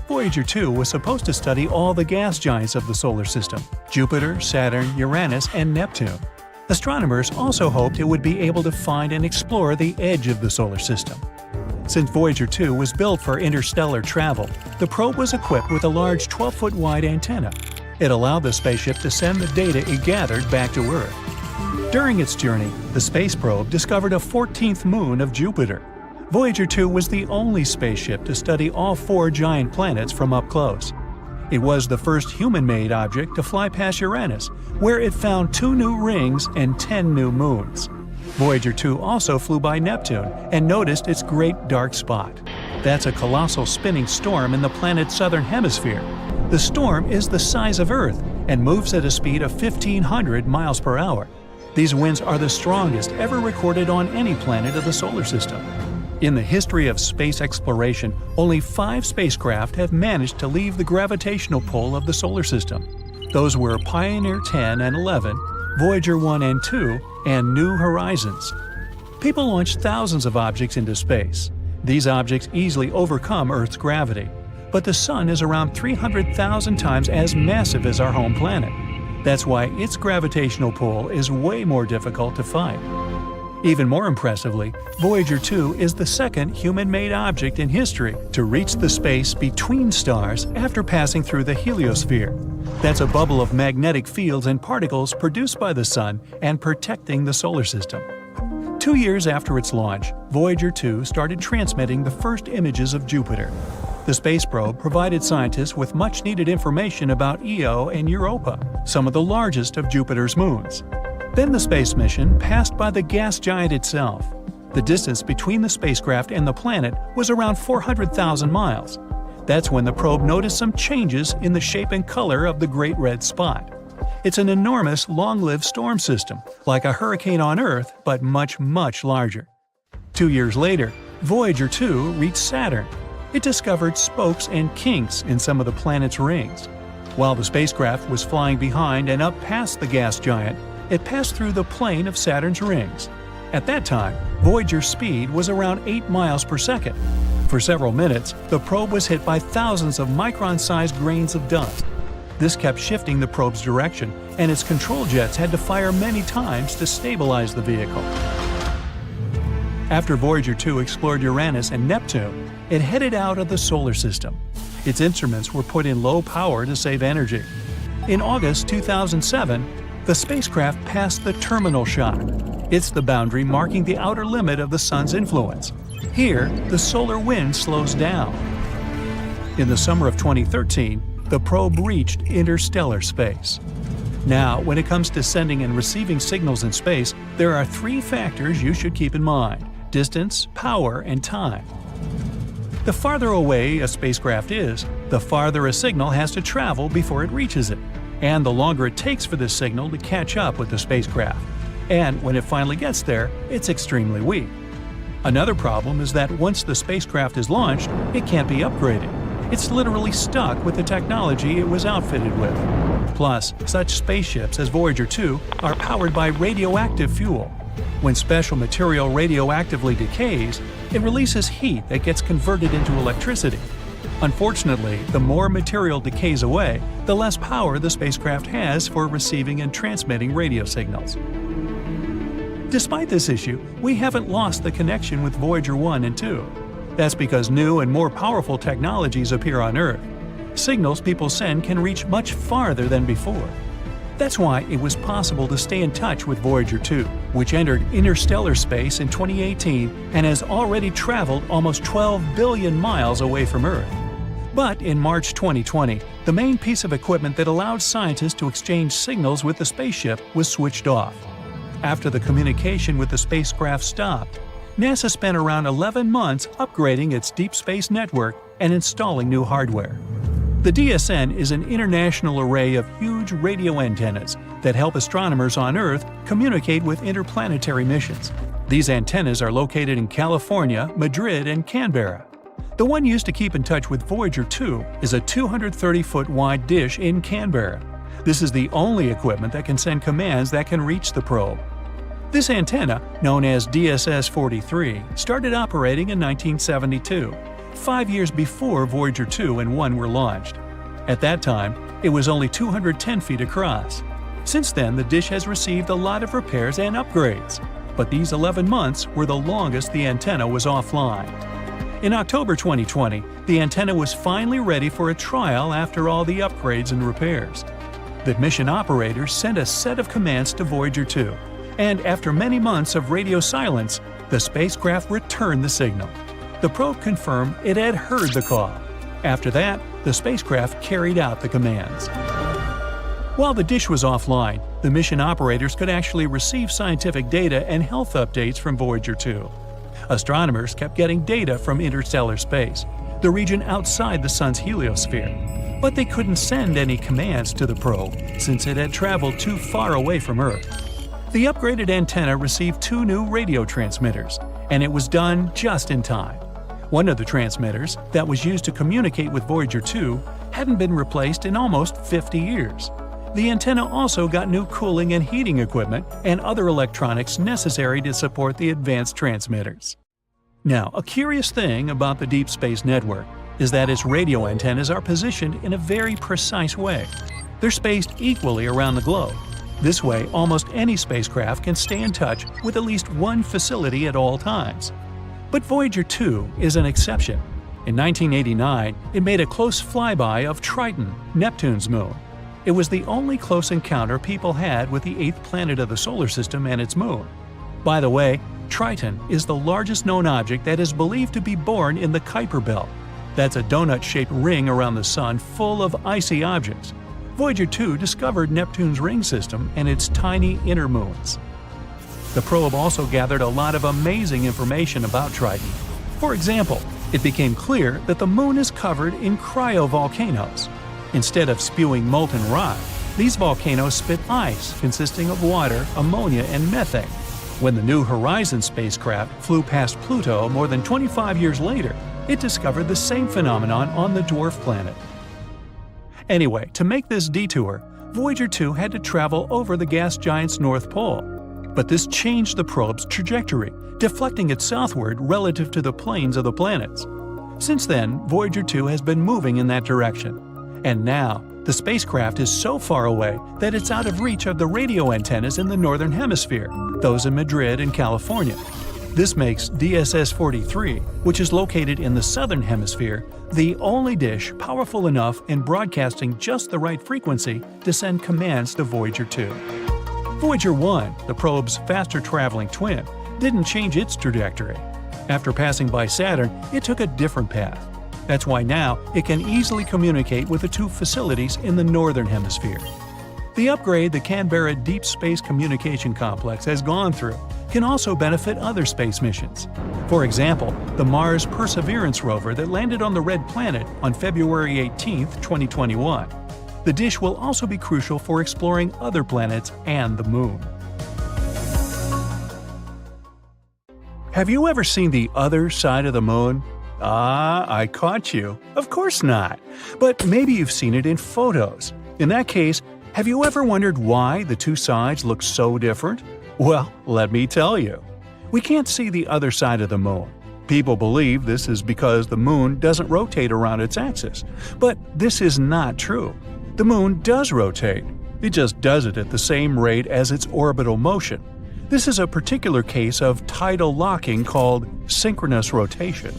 Speaker 1: Voyager 2 was supposed to study all the gas giants of the solar system: Jupiter, Saturn, Uranus, and Neptune. Astronomers also hoped it would be able to find and explore the edge of the solar system. Since Voyager 2 was built for interstellar travel, the probe was equipped with a large 12-foot wide antenna. It allowed the spaceship to send the data it gathered back to Earth. During its journey, the space probe discovered a 14th moon of Jupiter. Voyager 2 was the only spaceship to study all 4 giant planets from up close. It was the first human-made object to fly past Uranus, where it found 2 new rings and 10 new moons. Voyager 2 also flew by Neptune and noticed its great dark spot. That's a colossal spinning storm in the planet's southern hemisphere. The storm is the size of Earth and moves at a speed of 1,500 miles per hour. These winds are the strongest ever recorded on any planet of the solar system. In the history of space exploration, only 5 spacecraft have managed to leave the gravitational pull of the solar system. Those were Pioneer 10 and 11, Voyager 1 and 2, and New Horizons. People launch thousands of objects into space. These objects easily overcome Earth's gravity. But the Sun is around 300,000 times as massive as our home planet. That's why its gravitational pull is way more difficult to fight. Even more impressively, Voyager 2 is the second human-made object in history to reach the space between stars after passing through the heliosphere. That's a bubble of magnetic fields and particles produced by the Sun and protecting the solar system. 2 years after its launch, Voyager 2 started transmitting the first images of Jupiter. The space probe provided scientists with much-needed information about Io and Europa, some of the largest of Jupiter's moons. Then the space mission passed by the gas giant itself. The distance between the spacecraft and the planet was around 400,000 miles. That's when the probe noticed some changes in the shape and color of the Great Red Spot. It's an enormous, long-lived storm system, like a hurricane on Earth, but much, much larger. 2 years later, Voyager 2 reached Saturn. It discovered spokes and kinks in some of the planet's rings. While the spacecraft was flying behind and up past the gas giant, it passed through the plane of Saturn's rings. At that time, Voyager's speed was around 8 miles per second. For several minutes, the probe was hit by thousands of micron-sized grains of dust. This kept shifting the probe's direction, and its control jets had to fire many times to stabilize the vehicle. After Voyager 2 explored Uranus and Neptune, it headed out of the solar system. Its instruments were put in low power to save energy. In August 2007, the spacecraft passed the terminal shock. It's the boundary marking the outer limit of the Sun's influence. Here, the solar wind slows down. In the summer of 2013, the probe reached interstellar space. Now, when it comes to sending and receiving signals in space, there are 3 factors you should keep in mind: distance, power, and time. The farther away a spacecraft is, the farther a signal has to travel before it reaches it, and the longer it takes for this signal to catch up with the spacecraft. And when it finally gets there, it's extremely weak. Another problem is that once the spacecraft is launched, it can't be upgraded. It's literally stuck with the technology it was outfitted with. Plus, such spaceships as Voyager 2 are powered by radioactive fuel. When special material radioactively decays, it releases heat that gets converted into electricity. Unfortunately, the more material decays away, the less power the spacecraft has for receiving and transmitting radio signals. Despite this issue, we haven't lost the connection with Voyager 1 and 2. That's because new and more powerful technologies appear on Earth. Signals people send can reach much farther than before. That's why it was possible to stay in touch with Voyager 2, which entered interstellar space in 2018 and has already traveled almost 12 billion miles away from Earth. But in March 2020, the main piece of equipment that allowed scientists to exchange signals with the spaceship was switched off. After the communication with the spacecraft stopped, NASA spent around 11 months upgrading its deep space network and installing new hardware. The DSN is an international array of huge radio antennas that help astronomers on Earth communicate with interplanetary missions. These antennas are located in California, Madrid, and Canberra. The one used to keep in touch with Voyager 2 is a 230-foot wide dish in Canberra. This is the only equipment that can send commands that can reach the probe. This antenna, known as DSS-43, started operating in 1972, 5 years before Voyager 2 and 1 were launched. At that time, it was only 210 feet across. Since then, the dish has received a lot of repairs and upgrades, but these 11 months were the longest the antenna was offline. In October 2020, the antenna was finally ready for a trial after all the upgrades and repairs. The mission operators sent a set of commands to Voyager 2, and after many months of radio silence, the spacecraft returned the signal. The probe confirmed it had heard the call. After that, the spacecraft carried out the commands. While the dish was offline, the mission operators could actually receive scientific data and health updates from Voyager 2. Astronomers kept getting data from interstellar space, the region outside the Sun's heliosphere, but they couldn't send any commands to the probe since it had traveled too far away from Earth. The upgraded antenna received 2 new radio transmitters, and it was done just in time. One of the transmitters, that was used to communicate with Voyager 2, hadn't been replaced in almost 50 years. The antenna also got new cooling and heating equipment and other electronics necessary to support the advanced transmitters. Now, a curious thing about the Deep Space Network is that its radio antennas are positioned in a very precise way. They're spaced equally around the globe. This way, almost any spacecraft can stay in touch with at least one facility at all times. But Voyager 2 is an exception. In 1989, it made a close flyby of Triton, Neptune's moon. It was the only close encounter people had with the 8th planet of the solar system and its moon. By the way, Triton is the largest known object that is believed to be born in the Kuiper Belt. That's a donut-shaped ring around the Sun full of icy objects. Voyager 2 discovered Neptune's ring system and its tiny inner moons. The probe also gathered a lot of amazing information about Triton. For example, it became clear that the moon is covered in cryovolcanoes. Instead of spewing molten rock, these volcanoes spit ice consisting of water, ammonia, and methane. When the New Horizons spacecraft flew past Pluto more than 25 years later, it discovered the same phenomenon on the dwarf planet. Anyway, to make this detour, Voyager 2 had to travel over the gas giant's North Pole. But this changed the probe's trajectory, deflecting it southward relative to the planes of the planets. Since then, Voyager 2 has been moving in that direction. And now, the spacecraft is so far away that it's out of reach of the radio antennas in the Northern Hemisphere, those in Madrid and California. This makes DSS-43, which is located in the Southern Hemisphere, the only dish powerful enough in broadcasting just the right frequency to send commands to Voyager 2. Voyager 1, the probe's faster-traveling twin, didn't change its trajectory. After passing by Saturn, it took a different path. That's why now it can easily communicate with the 2 facilities in the Northern Hemisphere. The upgrade the Canberra Deep Space Communication Complex has gone through can also benefit other space missions. For example, the Mars Perseverance rover that landed on the Red Planet on February 18, 2021. The dish will also be crucial for exploring other planets and the Moon. Have you ever seen the other side of the Moon? I caught you. Of course not. But maybe you've seen it in photos. In that case, have you ever wondered why the 2 sides look so different? Well, let me tell you. We can't see the other side of the Moon. People believe this is because the Moon doesn't rotate around its axis. But this is not true. The Moon does rotate. It just does it at the same rate as its orbital motion. This is a particular case of tidal locking called synchronous rotation.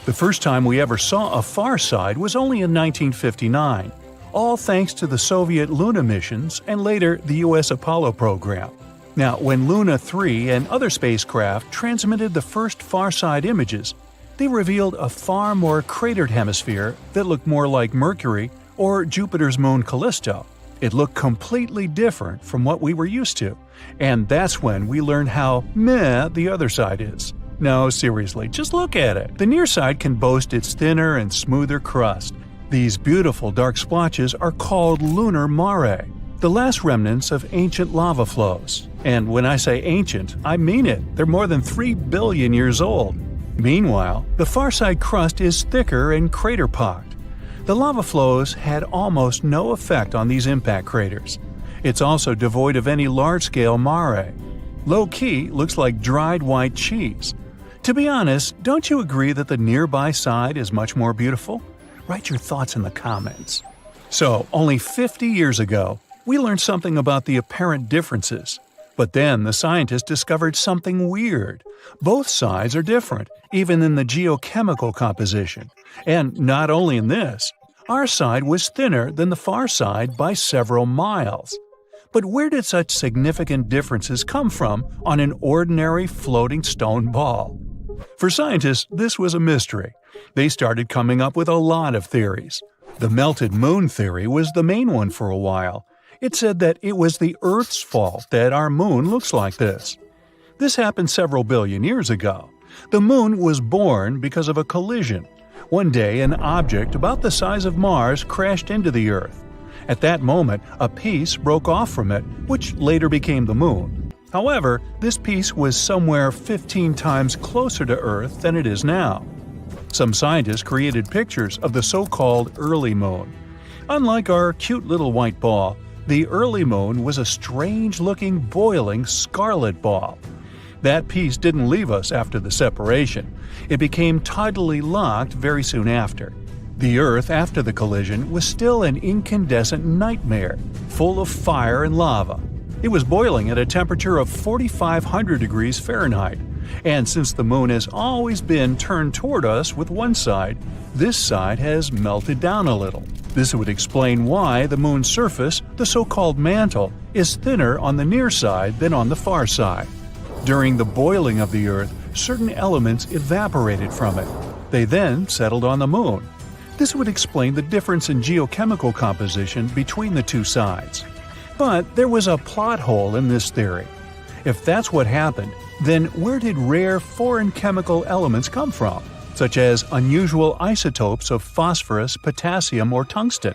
Speaker 1: The first time we ever saw a far side was only in 1959, all thanks to the Soviet Luna missions and later the US Apollo program. Now, when Luna 3 and other spacecraft transmitted the first far-side images, they revealed a far more cratered hemisphere that looked more like Mercury or Jupiter's moon Callisto. It looked completely different from what we were used to, and that's when we learned how meh the other side is. No, seriously, just look at it. The near side can boast its thinner and smoother crust. These beautiful dark splotches are called lunar mare, the last remnants of ancient lava flows. And when I say ancient, I mean it. They're more than 3 billion years old. Meanwhile, the far side crust is thicker and crater-pocked. The lava flows had almost no effect on these impact craters. It's also devoid of any large-scale mare. Low-key looks like dried white cheese. To be honest, don't you agree that the nearby side is much more beautiful? Write your thoughts in the comments. So, only 50 years ago, we learned something about the apparent differences. But then the scientists discovered something weird. Both sides are different, even in the geochemical composition. And not only in this, our side was thinner than the far side by several miles. But where did such significant differences come from on an ordinary floating stone ball? For scientists, this was a mystery. They started coming up with a lot of theories. The melted moon theory was the main one for a while. It said that it was the Earth's fault that our moon looks like this. This happened several billion years ago. The moon was born because of a collision. One day, an object about the size of Mars crashed into the Earth. At that moment, a piece broke off from it, which later became the moon. However, this piece was somewhere 15 times closer to Earth than it is now. Some scientists created pictures of the so-called early moon. Unlike our cute little white ball, the early moon was a strange-looking, boiling scarlet ball. That piece didn't leave us after the separation. It became tidally locked very soon after. The Earth after the collision was still an incandescent nightmare, full of fire and lava. It was boiling at a temperature of 4,500 degrees Fahrenheit. And since the moon has always been turned toward us with one side, this side has melted down a little. This would explain why the moon's surface, the so-called mantle, is thinner on the near side than on the far side. During the boiling of the Earth, certain elements evaporated from it. They then settled on the moon. This would explain the difference in geochemical composition between the two sides. But there was a plot hole in this theory. If that's what happened, then where did rare foreign chemical elements come from, such as unusual isotopes of phosphorus, potassium, or tungsten?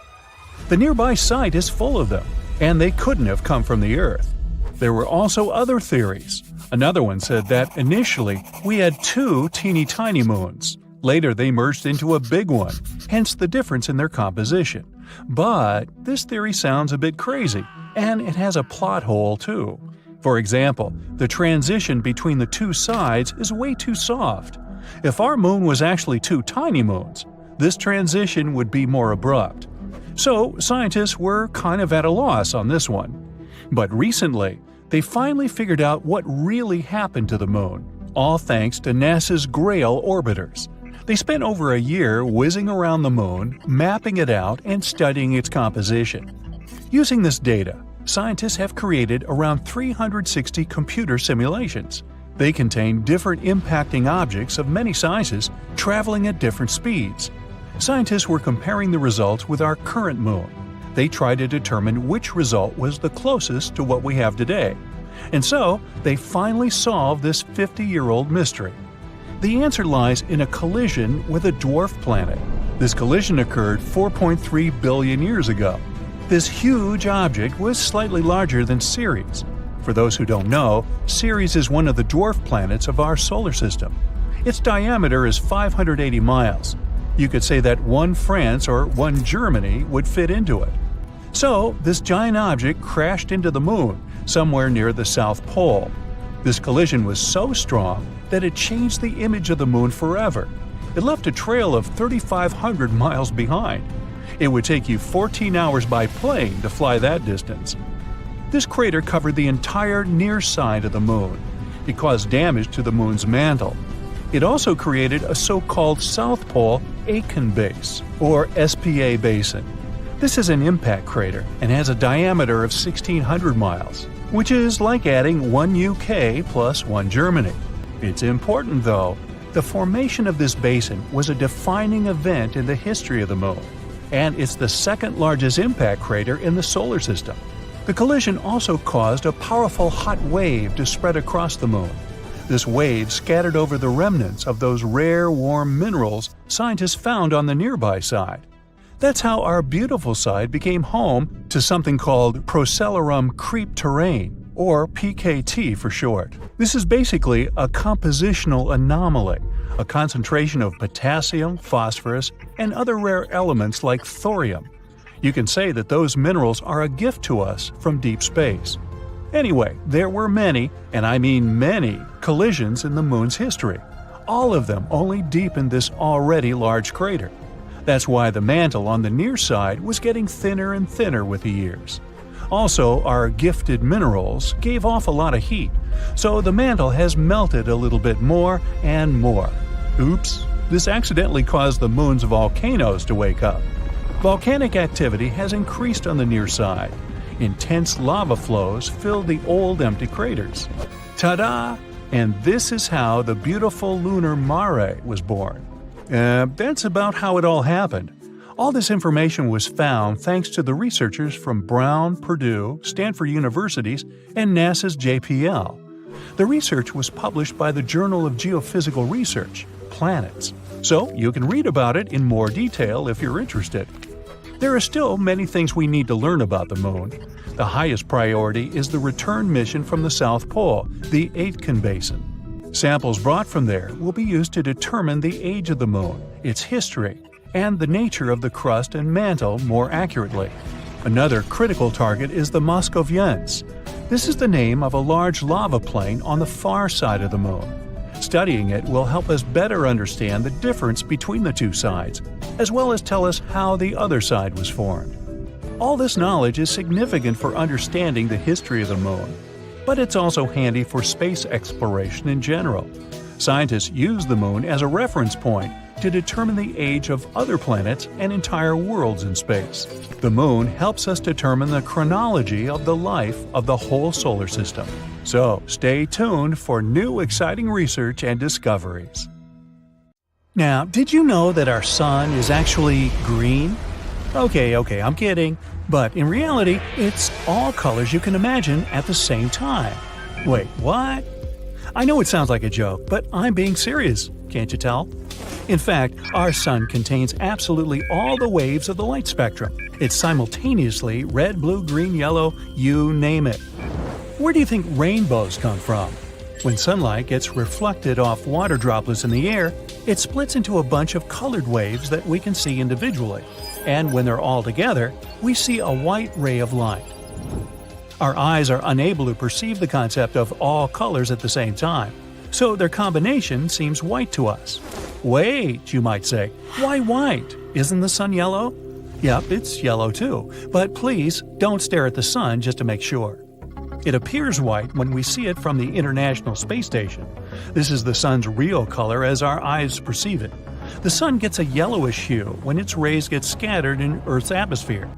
Speaker 1: The nearby site is full of them, and they couldn't have come from the Earth. There were also other theories. Another one said that initially we had 2 teeny-tiny moons. Later they merged into a big one, hence the difference in their composition. But this theory sounds a bit crazy, and it has a plot hole too. For example, the transition between the two sides is way too soft. If our moon was actually 2 tiny moons, this transition would be more abrupt. So scientists were kind of at a loss on this one. But recently, they finally figured out what really happened to the moon, all thanks to NASA's Grail orbiters. They spent over a year whizzing around the moon, mapping it out, and studying its composition. Using this data, scientists have created around 360 computer simulations. They contain different impacting objects of many sizes traveling at different speeds. Scientists were comparing the results with our current moon. They tried to determine which result was the closest to what we have today. And so, they finally solved this 50-year-old mystery. The answer lies in a collision with a dwarf planet. This collision occurred 4.3 billion years ago. This huge object was slightly larger than Ceres. For those who don't know, Ceres is one of the dwarf planets of our solar system. Its diameter is 580 miles. You could say that one France or one Germany would fit into it. So, this giant object crashed into the moon, somewhere near the South Pole. This collision was so strong that it changed the image of the moon forever. It left a trail of 3,500 miles behind. It would take you 14 hours by plane to fly that distance. This crater covered the entire near side of the moon. It caused damage to the moon's mantle. It also created a so-called South Pole Aitken Base, or SPA Basin. This is an impact crater and has a diameter of 1,600 miles, which is like adding one UK plus one Germany. It's important, though. The formation of this basin was a defining event in the history of the Moon, and it's the second largest impact crater in the solar system. The collision also caused a powerful hot wave to spread across the Moon. This wave scattered over the remnants of those rare warm minerals scientists found on the nearby side. That's how our beautiful side became home to something called Procellarum creep terrain, or PKT for short. This is basically a compositional anomaly, a concentration of potassium, phosphorus, and other rare elements like thorium. You can say that those minerals are a gift to us from deep space. Anyway, there were many, and I mean many, collisions in the Moon's history. All of them only deepened this already large crater. That's why the mantle on the near side was getting thinner and thinner with the years. Also, our gifted minerals gave off a lot of heat, so the mantle has melted a little bit more and more. Oops, this accidentally caused the Moon's volcanoes to wake up. Volcanic activity has increased on the near side. Intense lava flows filled the old empty craters. Ta-da! And this is how the beautiful lunar mare was born. That's about how it all happened. All this information was found thanks to the researchers from Brown, Purdue, Stanford Universities, and NASA's JPL. The research was published by the Journal of Geophysical Research, Planets, so you can read about it in more detail if you're interested. There are still many things we need to learn about the Moon. The highest priority is the return mission from the South Pole, the Aitken Basin. Samples brought from there will be used to determine the age of the Moon, its history, and the nature of the crust and mantle more accurately. Another critical target is the Moscovians. This is the name of a large lava plain on the far side of the Moon. Studying it will help us better understand the difference between the two sides, as well as tell us how the other side was formed. All this knowledge is significant for understanding the history of the Moon, but it's also handy for space exploration in general. Scientists use the Moon as a reference point to determine the age of other planets and entire worlds in space. The Moon helps us determine the chronology of the life of the whole solar system. So stay tuned for new exciting research and discoveries. Now, did you know that our sun is actually green? Okay, I'm kidding. But in reality, it's all colors you can imagine at the same time. Wait, what? I know it sounds like a joke, but I'm being serious, can't you tell? In fact, our sun contains absolutely all the waves of the light spectrum. It's simultaneously red, blue, green, yellow, you name it. Where do you think rainbows come from? When sunlight gets reflected off water droplets in the air, it splits into a bunch of colored waves that we can see individually. And when they're all together, we see a white ray of light. Our eyes are unable to perceive the concept of all colors at the same time, so their combination seems white to us. Wait, you might say, why white? Isn't the sun yellow? Yep, it's yellow too, but please don't stare at the sun just to make sure. It appears white when we see it from the International Space Station. This is the sun's real color as our eyes perceive it. The sun gets a yellowish hue when its rays get scattered in Earth's atmosphere.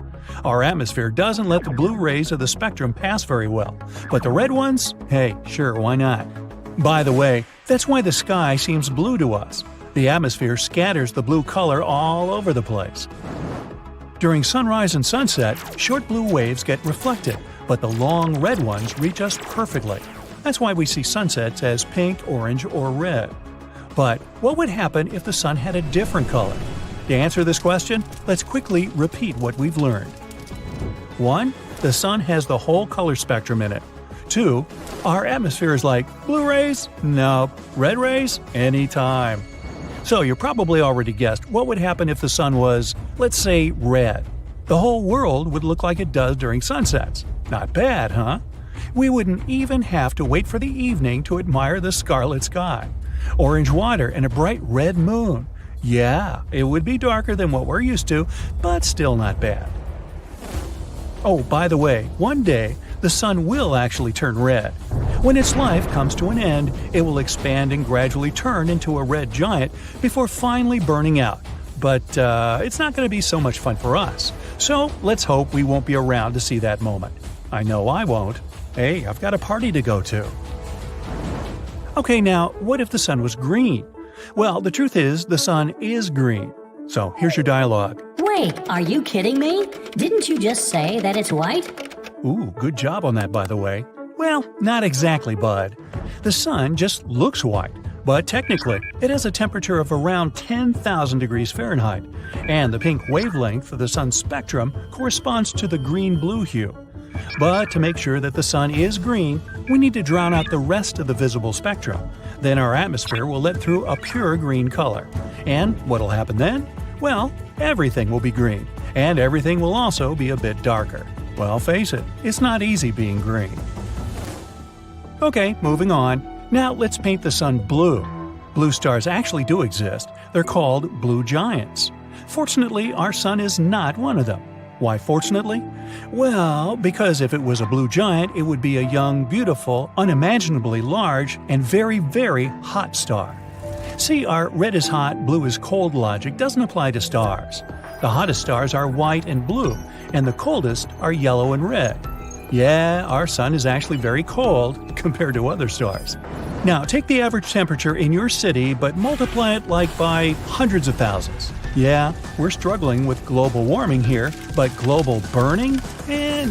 Speaker 1: Our atmosphere doesn't let the blue rays of the spectrum pass very well, but the red ones? Hey, sure, why not? By the way, that's why the sky seems blue to us. The atmosphere scatters the blue color all over the place. During sunrise and sunset, short blue waves get reflected, but the long red ones reach us perfectly. That's why we see sunsets as pink, orange, or red. But what would happen if the sun had a different color? To answer this question, let's quickly repeat what we've learned. 1. The sun has the whole color spectrum in it. 2. Our atmosphere is like blue rays? Nope. Red rays? Anytime. So you probably already guessed what would happen if the sun was, let's say, red. The whole world would look like it does during sunsets. Not bad, huh? We wouldn't even have to wait for the evening to admire the scarlet sky. Orange water and a bright red moon. Yeah, it would be darker than what we're used to, but still not bad. Oh, by the way, one day, the sun will actually turn red. When its life comes to an end, it will expand and gradually turn into a red giant before finally burning out. But it's not going to be so much fun for us. So let's hope we won't be around to see that moment. I know I won't. Hey, I've got a party to go to. Okay, now, what if the sun was green? Well, the truth is, the sun is green. So here's your dialogue.
Speaker 7: Wait, are you kidding me? Didn't you just say that it's white?
Speaker 1: Ooh, good job on that, by the way. Well, not exactly, bud. The sun just looks white, but technically, it has a temperature of around 10,000 degrees Fahrenheit, and the pink wavelength of the sun's spectrum corresponds to the green-blue hue. But to make sure that the sun is green, we need to drown out the rest of the visible spectrum. Then our atmosphere will let through a pure green color. And what'll happen then? Well, everything will be green, and everything will also be a bit darker. Well, face it, it's not easy being green. Okay, moving on. Now let's paint the sun blue. Blue stars actually do exist. They're called blue giants. Fortunately, our sun is not one of them. Why fortunately? Well, because if it was a blue giant, it would be a young, beautiful, unimaginably large, and very, very hot star. See, our red is hot, blue is cold logic doesn't apply to stars. The hottest stars are white and blue, and the coldest are yellow and red. Yeah, our sun is actually very cold compared to other stars. Now, take the average temperature in your city, but multiply it by hundreds of thousands. Yeah, we're struggling with global warming here, but global burning?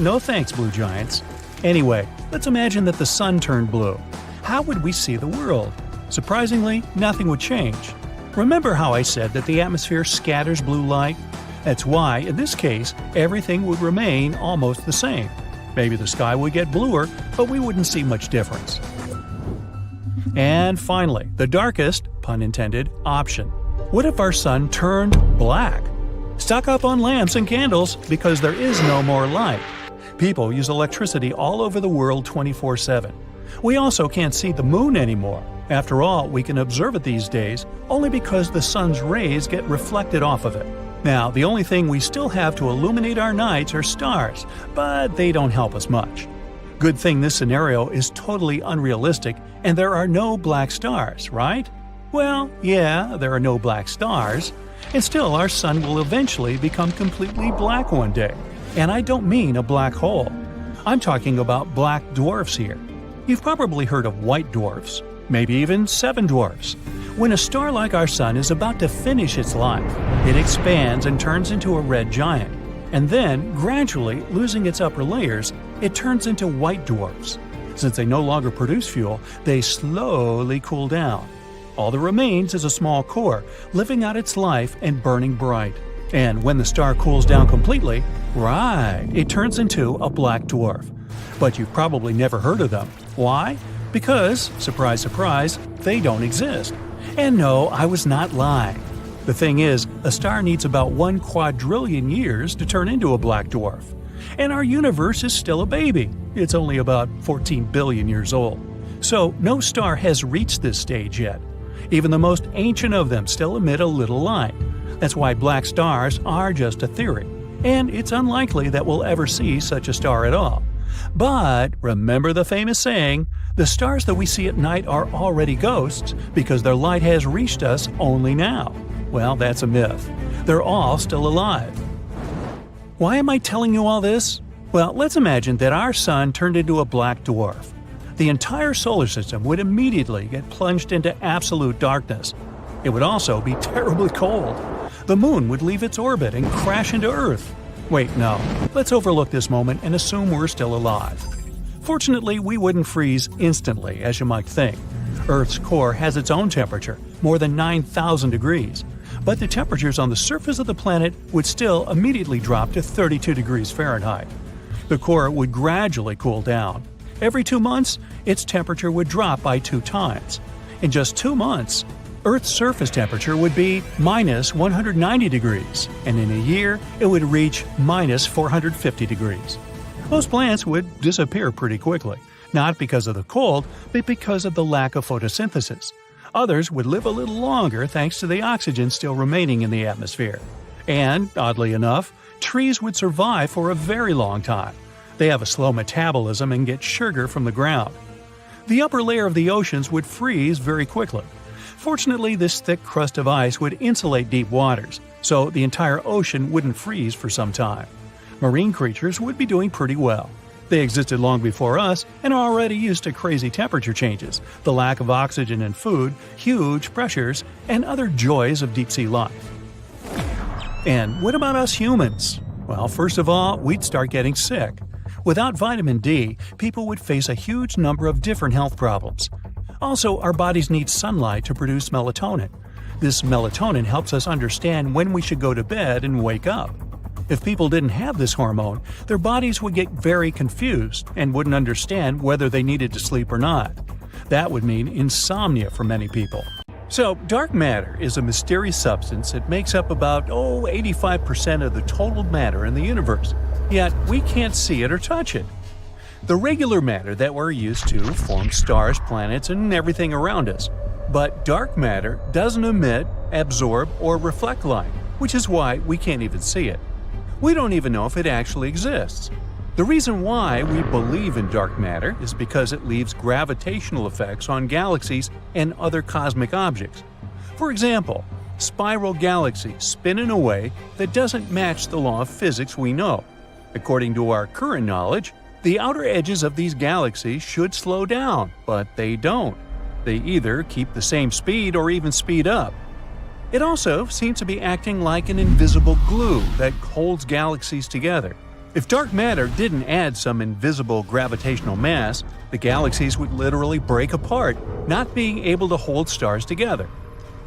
Speaker 1: No thanks, blue giants. Anyway, let's imagine that the sun turned blue. How would we see the world? Surprisingly, nothing would change. Remember how I said that the atmosphere scatters blue light? That's why, in this case, everything would remain almost the same. Maybe the sky would get bluer, but we wouldn't see much difference. And finally, the darkest, pun intended, option. What if our sun turned black? Stock up on lamps and candles because there is no more light. People use electricity all over the world 24/7. We also can't see the moon anymore. After all, we can observe it these days only because the sun's rays get reflected off of it. Now, the only thing we still have to illuminate our nights are stars, but they don't help us much. Good thing this scenario is totally unrealistic and there are no black stars, right? Well, yeah, there are no black stars, and still our sun will eventually become completely black one day. And I don't mean a black hole. I'm talking about black dwarfs here. You've probably heard of white dwarfs, maybe even seven dwarfs. When a star like our sun is about to finish its life, it expands and turns into a red giant, and then, gradually losing its upper layers, it turns into white dwarfs. Since they no longer produce fuel, they slowly cool down. All that remains is a small core, living out its life and burning bright. And when the star cools down completely, it turns into a black dwarf. But you've probably never heard of them. Why? Because, surprise, surprise, they don't exist. And no, I was not lying. The thing is, a star needs about 1 quadrillion years to turn into a black dwarf. And our universe is still a baby. It's only about 14 billion years old. So no star has reached this stage yet. Even the most ancient of them still emit a little light. That's why black stars are just a theory. And it's unlikely that we'll ever see such a star at all. But remember the famous saying, the stars that we see at night are already ghosts because their light has reached us only now. Well, that's a myth. They're all still alive. Why am I telling you all this? Well, let's imagine that our sun turned into a black dwarf. The entire solar system would immediately get plunged into absolute darkness. It would also be terribly cold. The moon would leave its orbit and crash into Earth. Wait, no. Let's overlook this moment and assume we're still alive. Fortunately, we wouldn't freeze instantly, as you might think. Earth's core has its own temperature, more than 9,000 degrees. But the temperatures on the surface of the planet would still immediately drop to 32 degrees Fahrenheit. The core would gradually cool down. Every 2 months, its temperature would drop by 2 times. In just 2 months, Earth's surface temperature would be minus 190 degrees, and in a year, it would reach minus 450 degrees. Most plants would disappear pretty quickly, not because of the cold, but because of the lack of photosynthesis. Others would live a little longer thanks to the oxygen still remaining in the atmosphere. And, oddly enough, trees would survive for a very long time. They have a slow metabolism and get sugar from the ground. The upper layer of the oceans would freeze very quickly. Fortunately, this thick crust of ice would insulate deep waters, so the entire ocean wouldn't freeze for some time. Marine creatures would be doing pretty well. They existed long before us and are already used to crazy temperature changes, the lack of oxygen and food, huge pressures, and other joys of deep-sea life. And what about us humans? Well, first of all, we'd start getting sick. Without vitamin D, people would face a huge number of different health problems. Also, our bodies need sunlight to produce melatonin. This melatonin helps us understand when we should go to bed and wake up. If people didn't have this hormone, their bodies would get very confused and wouldn't understand whether they needed to sleep or not. That would mean insomnia for many people. So, dark matter is a mysterious substance that makes up about 85% of the total matter in the universe, yet we can't see it or touch it. The regular matter that we're used to forms stars, planets, and everything around us. But dark matter doesn't emit, absorb, or reflect light, which is why we can't even see it. We don't even know if it actually exists. The reason why we believe in dark matter is because it leaves gravitational effects on galaxies and other cosmic objects. For example, spiral galaxies spin in a way that doesn't match the law of physics we know. According to our current knowledge, the outer edges of these galaxies should slow down, but they don't. They either keep the same speed or even speed up. It also seems to be acting like an invisible glue that holds galaxies together. If dark matter didn't add some invisible gravitational mass, the galaxies would literally break apart, not being able to hold stars together.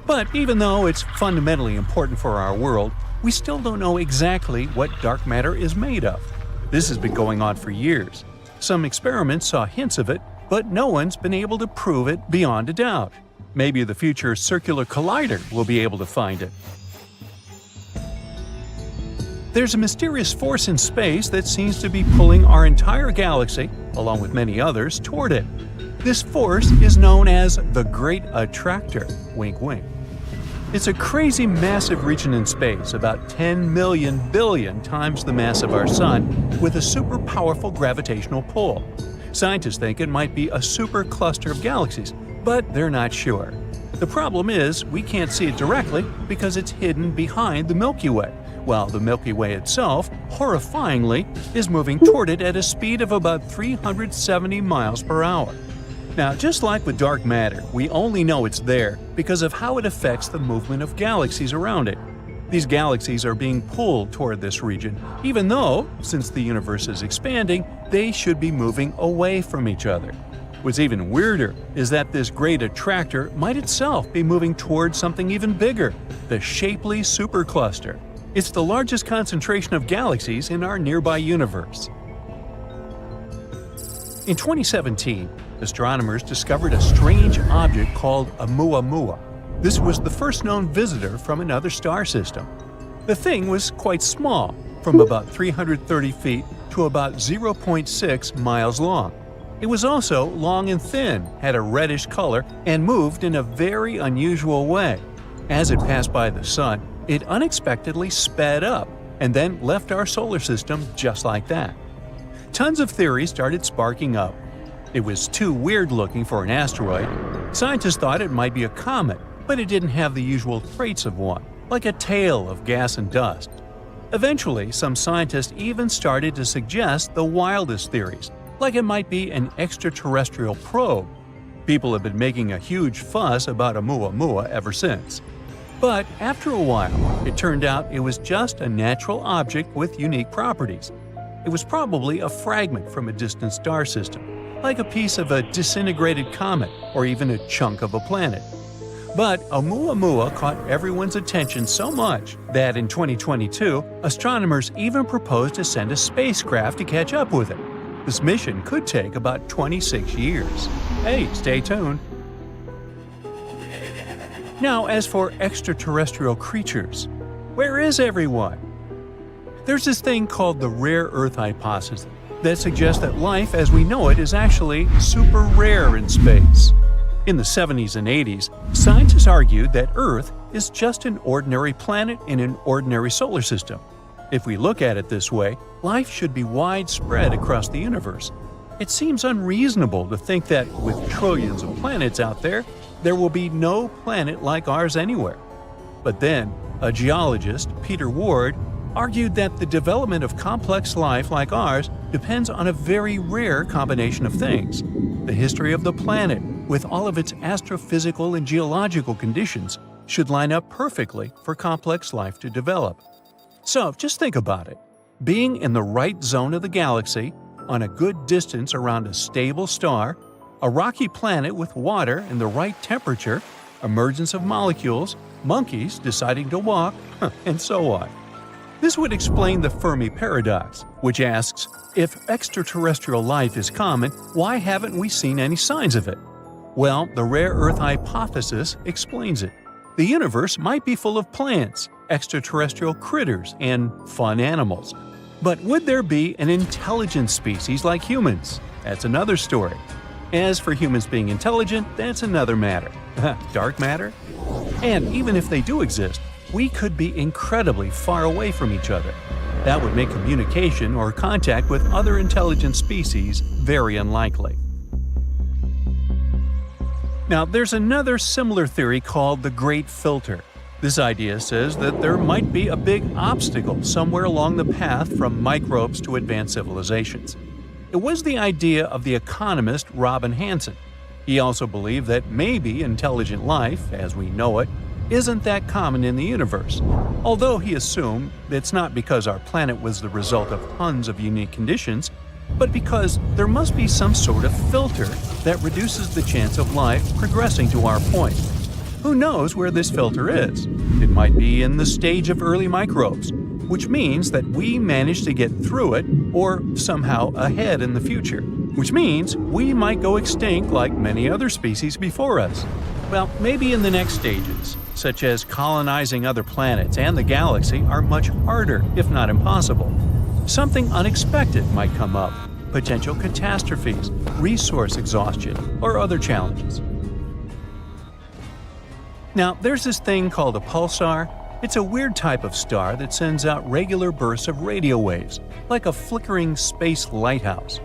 Speaker 1: But even though it's fundamentally important for our world, we still don't know exactly what dark matter is made of. This has been going on for years. Some experiments saw hints of it, but no one's been able to prove it beyond a doubt. Maybe the future circular collider will be able to find it. There's a mysterious force in space that seems to be pulling our entire galaxy, along with many others, toward it. This force is known as the Great Attractor. Wink, wink. It's a crazy massive region in space, about 10 million billion times the mass of our Sun, with a super powerful gravitational pull. Scientists think it might be a super cluster of galaxies, but they're not sure. The problem is, we can't see it directly because it's hidden behind the Milky Way, while the Milky Way itself, horrifyingly, is moving toward it at a speed of about 370 miles per hour. Now, just like with dark matter, we only know it's there because of how it affects the movement of galaxies around it. These galaxies are being pulled toward this region, even though, since the universe is expanding, they should be moving away from each other. What's even weirder is that this great attractor might itself be moving towards something even bigger, the Shapley supercluster. It's the largest concentration of galaxies in our nearby universe. In 2017, astronomers discovered a strange object called Oumuamua. This was the first known visitor from another star system. The thing was quite small, from about 330 feet to about 0.6 miles long. It was also long and thin, had a reddish color, and moved in a very unusual way. As it passed by the Sun, it unexpectedly sped up and then left our solar system just like that. Tons of theories started sparking up. It was too weird looking for an asteroid. Scientists thought it might be a comet, but it didn't have the usual traits of one, like a tail of gas and dust. Eventually, some scientists even started to suggest the wildest theories, like it might be an extraterrestrial probe. People have been making a huge fuss about Oumuamua ever since. But after a while, it turned out it was just a natural object with unique properties. It was probably a fragment from a distant star system, like a piece of a disintegrated comet or even a chunk of a planet. But Oumuamua caught everyone's attention so much that in 2022, astronomers even proposed to send a spacecraft to catch up with it. This mission could take about 26 years. Hey, stay tuned. Now, as for extraterrestrial creatures, where is everyone? There's this thing called the rare Earth hypothesis that suggests that life as we know it is actually super rare in space. In the 70s and 80s, scientists argued that Earth is just an ordinary planet in an ordinary solar system. If we look at it this way, life should be widespread across the universe. It seems unreasonable to think that with trillions of planets out there, there will be no planet like ours anywhere. But then, a geologist, Peter Ward, argued that the development of complex life like ours depends on a very rare combination of things. The history of the planet, with all of its astrophysical and geological conditions, should line up perfectly for complex life to develop. So just think about it. Being in the right zone of the galaxy, on a good distance around a stable star, a rocky planet with water and the right temperature, emergence of molecules, monkeys deciding to walk, and so on. This would explain the Fermi paradox, which asks, if extraterrestrial life is common, why haven't we seen any signs of it? Well, the rare Earth hypothesis explains it. The universe might be full of plants, extraterrestrial critters, and fun animals. But would there be an intelligent species like humans? That's another story. As for humans being intelligent, that's another matter. Dark matter? And even if they do exist, we could be incredibly far away from each other. That would make communication or contact with other intelligent species very unlikely. Now, there's another similar theory called the Great Filter. This idea says that there might be a big obstacle somewhere along the path from microbes to advanced civilizations. It was the idea of the economist Robin Hanson. He also believed that maybe intelligent life, as we know it, isn't that common in the universe, although he assumed it's not because our planet was the result of tons of unique conditions, but because there must be some sort of filter that reduces the chance of life progressing to our point. Who knows where this filter is? It might be in the stage of early microbes, which means that we managed to get through it or somehow ahead in the future, which means we might go extinct like many other species before us. Well, maybe in the next stages, such as colonizing other planets and the galaxy, are much harder, if not impossible. Something unexpected might come up, potential catastrophes, resource exhaustion, or other challenges. Now, there's this thing called a pulsar. It's a weird type of star that sends out regular bursts of radio waves, like a flickering space lighthouse.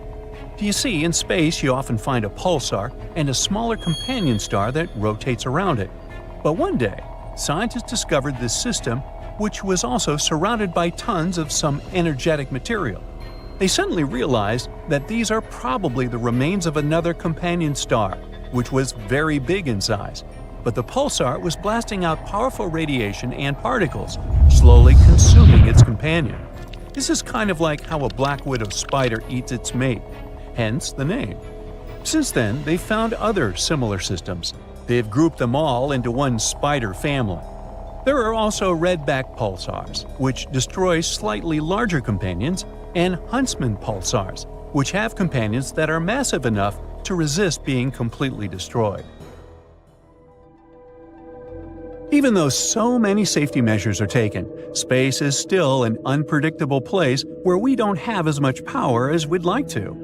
Speaker 1: You see, in space you often find a pulsar and a smaller companion star that rotates around it. But one day, scientists discovered this system, which was also surrounded by tons of some energetic material. They suddenly realized that these are probably the remains of another companion star, which was very big in size. But the pulsar was blasting out powerful radiation and particles, slowly consuming its companion. This is kind of like how a black widow spider eats its mate, hence the name. Since then, they've found other similar systems. They've grouped them all into one spider family. There are also redback pulsars, which destroy slightly larger companions, and huntsman pulsars, which have companions that are massive enough to resist being completely destroyed. Even though so many safety measures are taken, space is still an unpredictable place where we don't have as much power as we'd like to.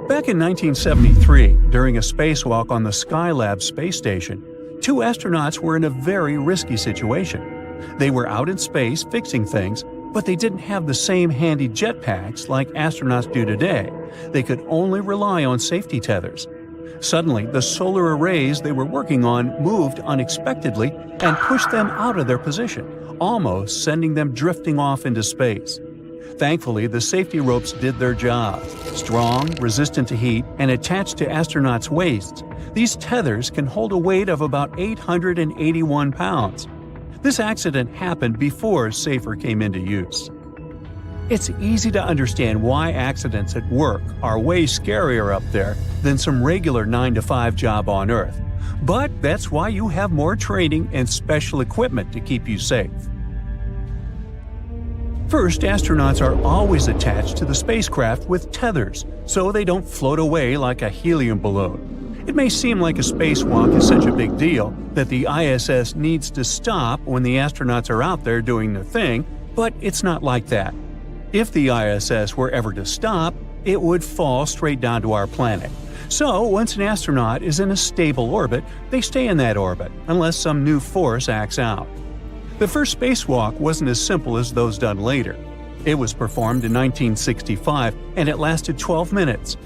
Speaker 1: Back in 1973, during a spacewalk on the Skylab space station, 2 astronauts were in a very risky situation. They were out in space fixing things, but they didn't have the same handy jetpacks like astronauts do today. They could only rely on safety tethers. Suddenly, the solar arrays they were working on moved unexpectedly and pushed them out of their position, almost sending them drifting off into space. Thankfully, the safety ropes did their job. Strong, resistant to heat, and attached to astronauts' waists, these tethers can hold a weight of about 881 pounds. This accident happened before SAFER came into use. It's easy to understand why accidents at work are way scarier up there than some regular 9-to-5 job on Earth. But that's why you have more training and special equipment to keep you safe. First, astronauts are always attached to the spacecraft with tethers, so they don't float away like a helium balloon. It may seem like a spacewalk is such a big deal that the ISS needs to stop when the astronauts are out there doing their thing, but it's not like that. If the ISS were ever to stop, it would fall straight down to our planet. So, once an astronaut is in a stable orbit, they stay in that orbit, unless some new force acts out. The first spacewalk wasn't as simple as those done later. It was performed in 1965, and it lasted 12 minutes.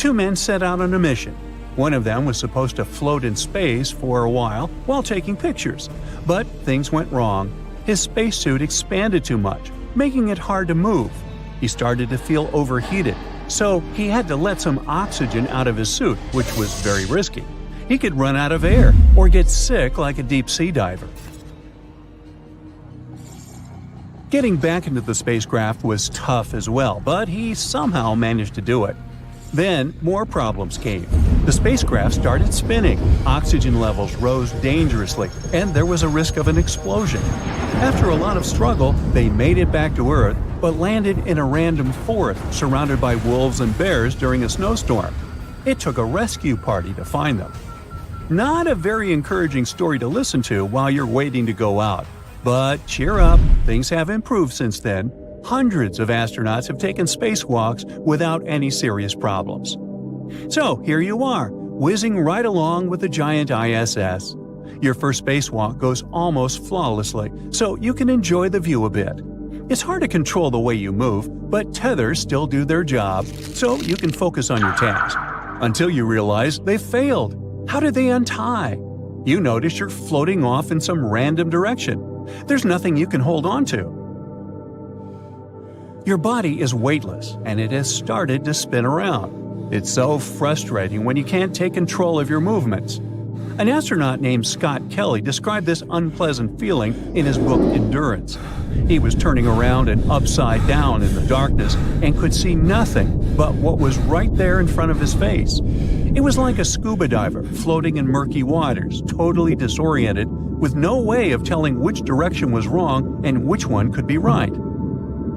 Speaker 1: Two men set out on a mission. One of them was supposed to float in space for a while taking pictures, but things went wrong. His spacesuit expanded too much, making it hard to move. He started to feel overheated, so he had to let some oxygen out of his suit, which was very risky. He could run out of air or get sick like a deep-sea diver. Getting back into the spacecraft was tough as well, but he somehow managed to do it. Then, more problems came. The spacecraft started spinning, oxygen levels rose dangerously, and there was a risk of an explosion. After a lot of struggle, they made it back to Earth, but landed in a random forest surrounded by wolves and bears during a snowstorm. It took a rescue party to find them. Not a very encouraging story to listen to while you're waiting to go out. But cheer up, things have improved since then. Hundreds of astronauts have taken spacewalks without any serious problems. So here you are, whizzing right along with the giant ISS. Your first spacewalk goes almost flawlessly, so you can enjoy the view a bit. It's hard to control the way you move, but tethers still do their job, so you can focus on your task. Until you realize they failed. How did they untie? You notice you're floating off in some random direction. There's nothing you can hold on to. Your body is weightless, and it has started to spin around. It's so frustrating when you can't take control of your movements. An astronaut named Scott Kelly described this unpleasant feeling in his book Endurance. He was turning around and upside down in the darkness and could see nothing but what was right there in front of his face. It was like a scuba diver floating in murky waters, totally disoriented, with no way of telling which direction was wrong and which one could be right.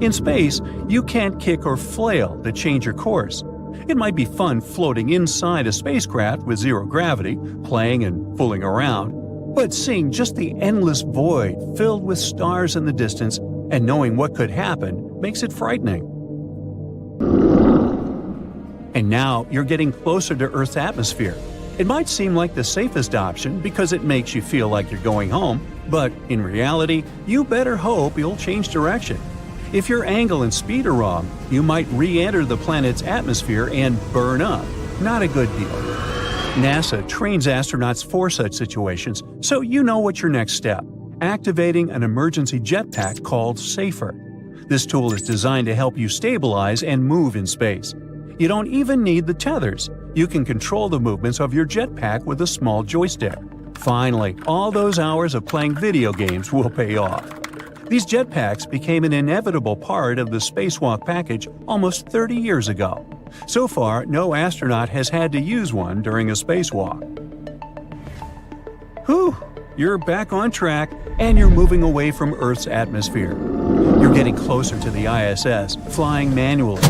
Speaker 1: In space, you can't kick or flail to change your course. It might be fun floating inside a spacecraft with zero gravity, playing and fooling around, but seeing just the endless void filled with stars in the distance and knowing what could happen makes it frightening. And now you're getting closer to Earth's atmosphere. It might seem like the safest option because it makes you feel like you're going home, but in reality, you better hope you'll change direction. If your angle and speed are wrong, you might re-enter the planet's atmosphere and burn up. Not a good deal. NASA trains astronauts for such situations, so you know what's your next step: activating an emergency jetpack called SAFER. This tool is designed to help you stabilize and move in space. You don't even need the tethers. You can control the movements of your jetpack with a small joystick. Finally, all those hours of playing video games will pay off. These jetpacks became an inevitable part of the spacewalk package almost 30 years ago. So far, no astronaut has had to use one during a spacewalk. Whew! You're back on track, and you're moving away from Earth's atmosphere. You're getting closer to the ISS, flying manually.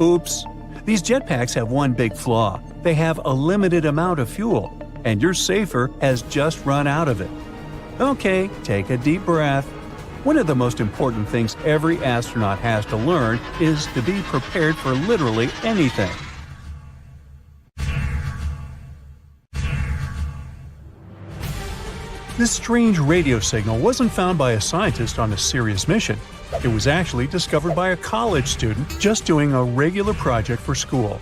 Speaker 1: Oops! These jetpacks have one big flaw. They have a limited amount of fuel, and your SAFER has just run out of it. Okay, take a deep breath. One of the most important things every astronaut has to learn is to be prepared for literally anything. This strange radio signal wasn't found by a scientist on a serious mission. It was actually discovered by a college student just doing a regular project for school.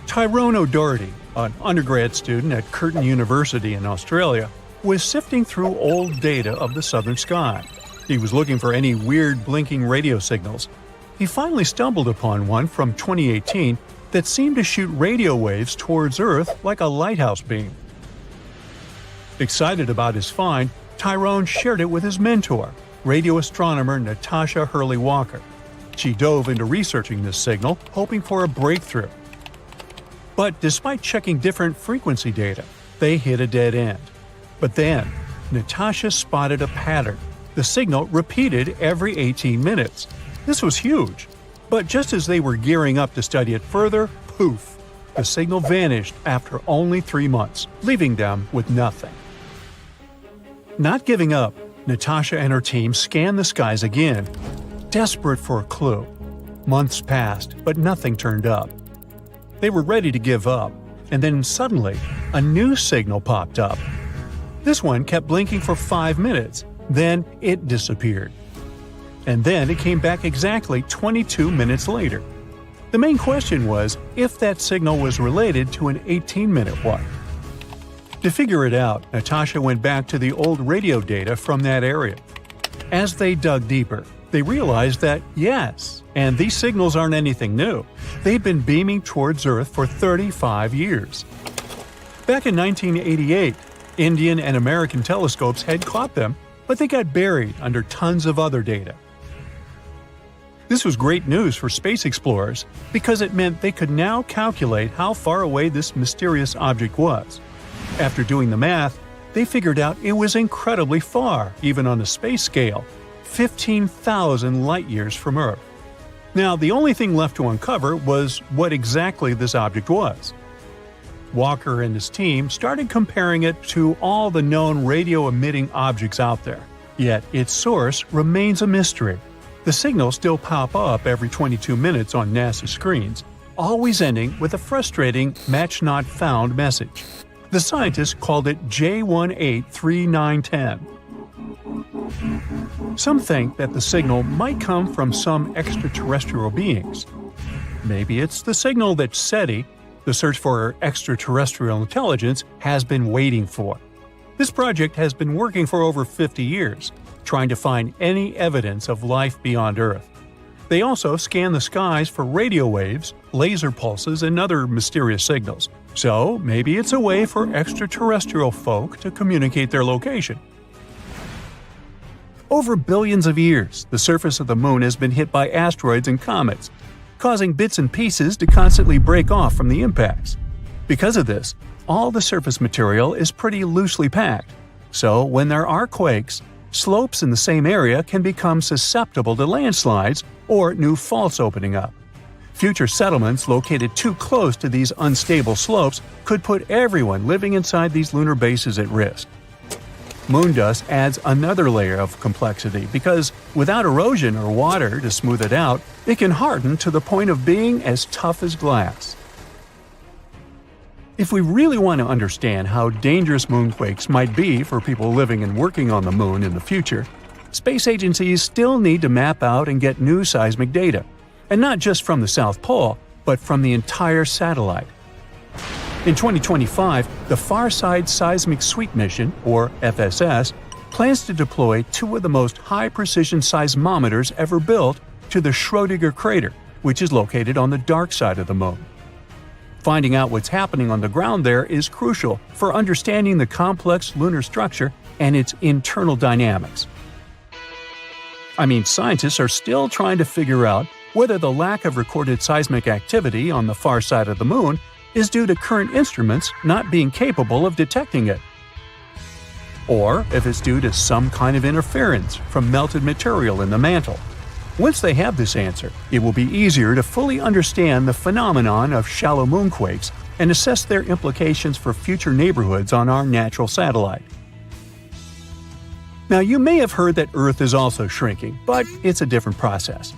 Speaker 1: Tyrone O'Doherty, an undergrad student at Curtin University in Australia, was sifting through old data of the southern sky. He was looking for any weird blinking radio signals. He finally stumbled upon one from 2018 that seemed to shoot radio waves towards Earth like a lighthouse beam. Excited about his find, Tyrone shared it with his mentor, radio astronomer Natasha Hurley-Walker. She dove into researching this signal, hoping for a breakthrough. But despite checking different frequency data, they hit a dead end. But then, Natasha spotted a pattern. The signal repeated every 18 minutes. This was huge. But just as they were gearing up to study it further, poof! The signal vanished after only 3 months, leaving them with nothing. Not giving up, Natasha and her team scanned the skies again, desperate for a clue. Months passed, but nothing turned up. They were ready to give up, and then suddenly, a new signal popped up. This one kept blinking for 5 minutes, then it disappeared. And then it came back exactly 22 minutes later. The main question was if that signal was related to an 18-minute one. To figure it out, Natasha went back to the old radio data from that area. As they dug deeper, they realized that yes, and these signals aren't anything new. They've been beaming towards Earth for 35 years. Back in 1988, Indian and American telescopes had caught them, but they got buried under tons of other data. This was great news for space explorers because it meant they could now calculate how far away this mysterious object was. After doing the math, they figured out it was incredibly far, even on a space scale, 15,000 light-years from Earth. Now, the only thing left to uncover was what exactly this object was. Walker and his team started comparing it to all the known radio-emitting objects out there, yet its source remains a mystery. The signals still pop up every 22 minutes on NASA screens, always ending with a frustrating match not found message. The scientists called it J183910. Some think that the signal might come from some extraterrestrial beings. Maybe it's the signal that SETI, the search for extraterrestrial intelligence, has been waiting for. This project has been working for over 50 years, trying to find any evidence of life beyond Earth. They also scan the skies for radio waves, laser pulses, and other mysterious signals. So maybe it's a way for extraterrestrial folk to communicate their location. Over billions of years, the surface of the Moon has been hit by asteroids and comets, causing bits and pieces to constantly break off from the impacts. Because of this, all the surface material is pretty loosely packed. So when there are quakes, slopes in the same area can become susceptible to landslides or new faults opening up. Future settlements located too close to these unstable slopes could put everyone living inside these lunar bases at risk. Moon dust adds another layer of complexity because without erosion or water to smooth it out, it can harden to the point of being as tough as glass. If we really want to understand how dangerous moonquakes might be for people living and working on the Moon in the future, space agencies still need to map out and get new seismic data, and not just from the South Pole, but from the entire satellite. In 2025, the Farside Seismic Sweep Mission, or FSS, plans to deploy two of the most high-precision seismometers ever built to the Schrödinger crater, which is located on the dark side of the Moon. Finding out what's happening on the ground there is crucial for understanding the complex lunar structure and its internal dynamics. Scientists are still trying to figure out whether the lack of recorded seismic activity on the far side of the Moon is due to current instruments not being capable of detecting it, or if it's due to some kind of interference from melted material in the mantle. Once they have this answer, it will be easier to fully understand the phenomenon of shallow moonquakes and assess their implications for future neighborhoods on our natural satellite. Now, you may have heard that Earth is also shrinking, but it's a different process.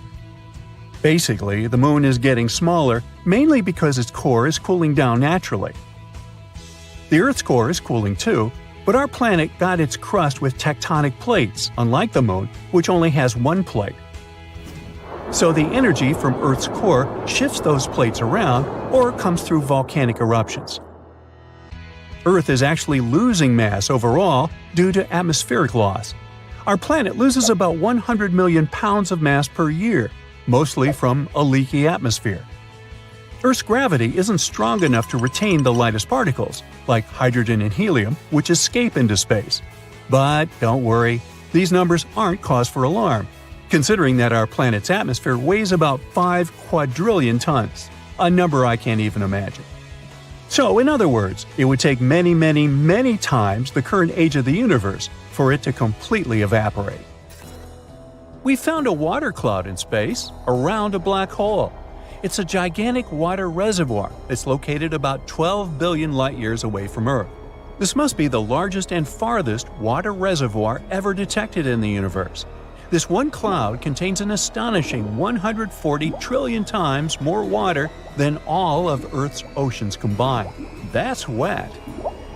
Speaker 1: Basically, the Moon is getting smaller, mainly because its core is cooling down naturally. The Earth's core is cooling too, but our planet got its crust with tectonic plates, unlike the Moon, which only has one plate. So the energy from Earth's core shifts those plates around or comes through volcanic eruptions. Earth is actually losing mass overall due to atmospheric loss. Our planet loses about 100 million pounds of mass per year, mostly from a leaky atmosphere. Earth's gravity isn't strong enough to retain the lightest particles, like hydrogen and helium, which escape into space. But don't worry, these numbers aren't cause for alarm, considering that our planet's atmosphere weighs about 5 quadrillion tons, a number I can't even imagine. So, in other words, it would take many, many, many times the current age of the universe for it to completely evaporate. We found a water cloud in space around a black hole. It's a gigantic water reservoir that's located about 12 billion light-years away from Earth. This must be the largest and farthest water reservoir ever detected in the universe. This one cloud contains an astonishing 140 trillion times more water than all of Earth's oceans combined. That's wet.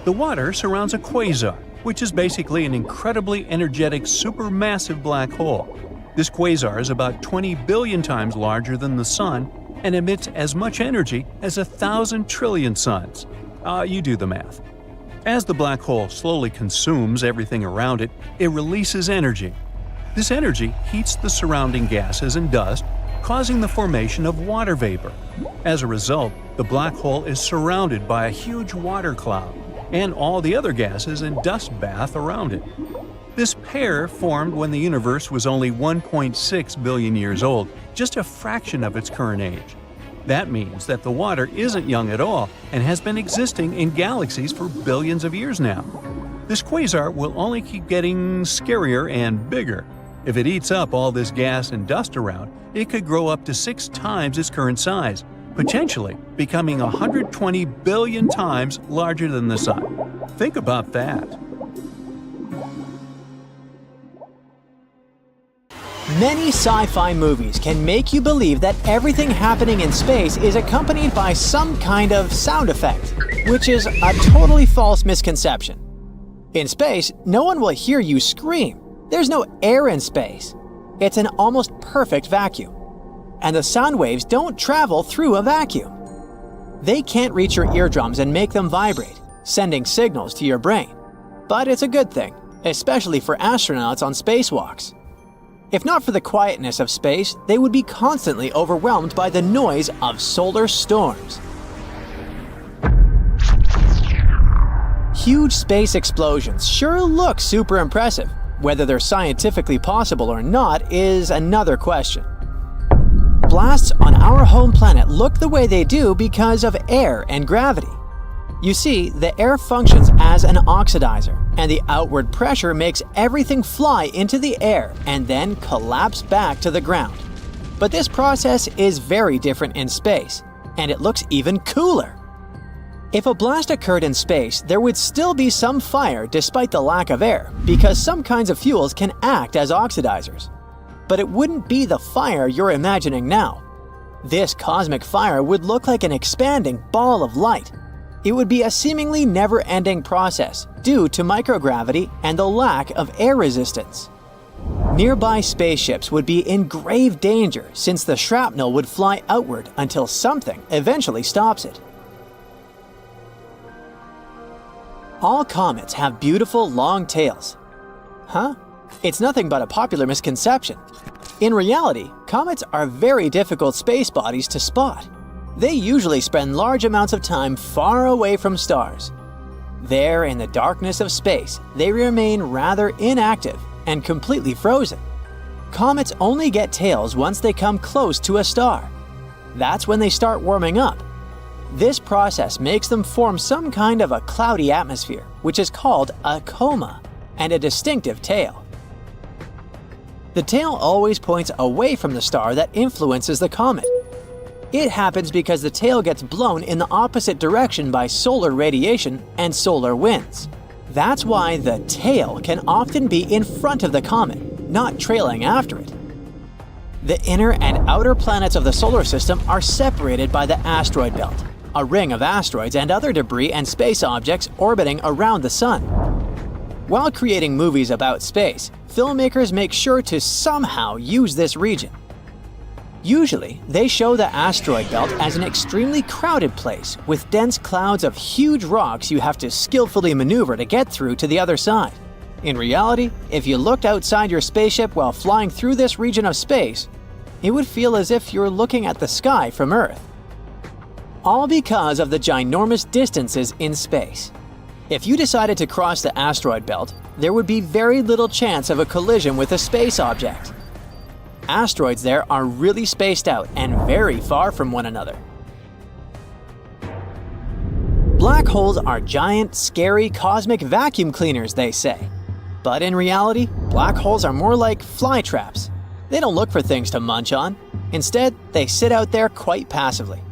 Speaker 1: The water surrounds a quasar, which is basically an incredibly energetic supermassive black hole. This quasar is about 20 billion times larger than the Sun and emits as much energy as 1,000 trillion suns. You do the math. As the black hole slowly consumes everything around it, it releases energy. This energy heats the surrounding gases and dust, causing the formation of water vapor. As a result, the black hole is surrounded by a huge water cloud and all the other gases and dust bath around it. This pair formed when the universe was only 1.6 billion years old, just a fraction of its current age. That means that the water isn't young at all and has been existing in galaxies for billions of years now. This quasar will only keep getting scarier and bigger. If it eats up all this gas and dust around, it could grow up to 6 times its current size, potentially becoming 120 billion times larger than the Sun. Think about that.
Speaker 2: Many sci-fi movies can make you believe that everything happening in space is accompanied by some kind of sound effect, which is a totally false misconception. In space, no one will hear you scream. There's no air in space. It's an almost perfect vacuum. And the sound waves don't travel through a vacuum. They can't reach your eardrums and make them vibrate, sending signals to your brain. But it's a good thing, especially for astronauts on spacewalks. If not for the quietness of space, they would be constantly overwhelmed by the noise of solar storms. Huge space explosions sure look super impressive. Whether they're scientifically possible or not is another question. Blasts on our home planet look the way they do because of air and gravity. You see, the air functions as an oxidizer, and the outward pressure makes everything fly into the air and then collapse back to the ground. But this process is very different in space, and it looks even cooler. If a blast occurred in space, there would still be some fire despite the lack of air, because some kinds of fuels can act as oxidizers. But it wouldn't be the fire you're imagining now. This cosmic fire would look like an expanding ball of light. It would be a seemingly never-ending process due to microgravity and the lack of air resistance. Nearby spaceships would be in grave danger since the shrapnel would fly outward until something eventually stops it. All comets have beautiful long tails. Huh? It's nothing but a popular misconception. In reality, comets are very difficult space bodies to spot. They usually spend large amounts of time far away from stars. There, in the darkness of space, they remain rather inactive and completely frozen. Comets only get tails once they come close to a star. That's when they start warming up. This process makes them form some kind of a cloudy atmosphere, which is called a coma, and a distinctive tail. The tail always points away from the star that influences the comet. It happens because the tail gets blown in the opposite direction by solar radiation and solar winds. That's why the tail can often be in front of the comet, not trailing after it. The inner and outer planets of the solar system are separated by the asteroid belt, a ring of asteroids and other debris and space objects orbiting around the Sun. While creating movies about space, filmmakers make sure to somehow use this region. Usually, they show the asteroid belt as an extremely crowded place with dense clouds of huge rocks you have to skillfully maneuver to get through to the other side. In reality, if you looked outside your spaceship while flying through this region of space, it would feel as if you're looking at the sky from Earth. All because of the ginormous distances in space. If you decided to cross the asteroid belt, there would be very little chance of a collision with a space object. Asteroids there are really spaced out and very far from one another. Black holes are giant, scary cosmic vacuum cleaners, they say. But in reality, black holes are more like fly traps. They don't look for things to munch on. Instead, they sit out there quite passively.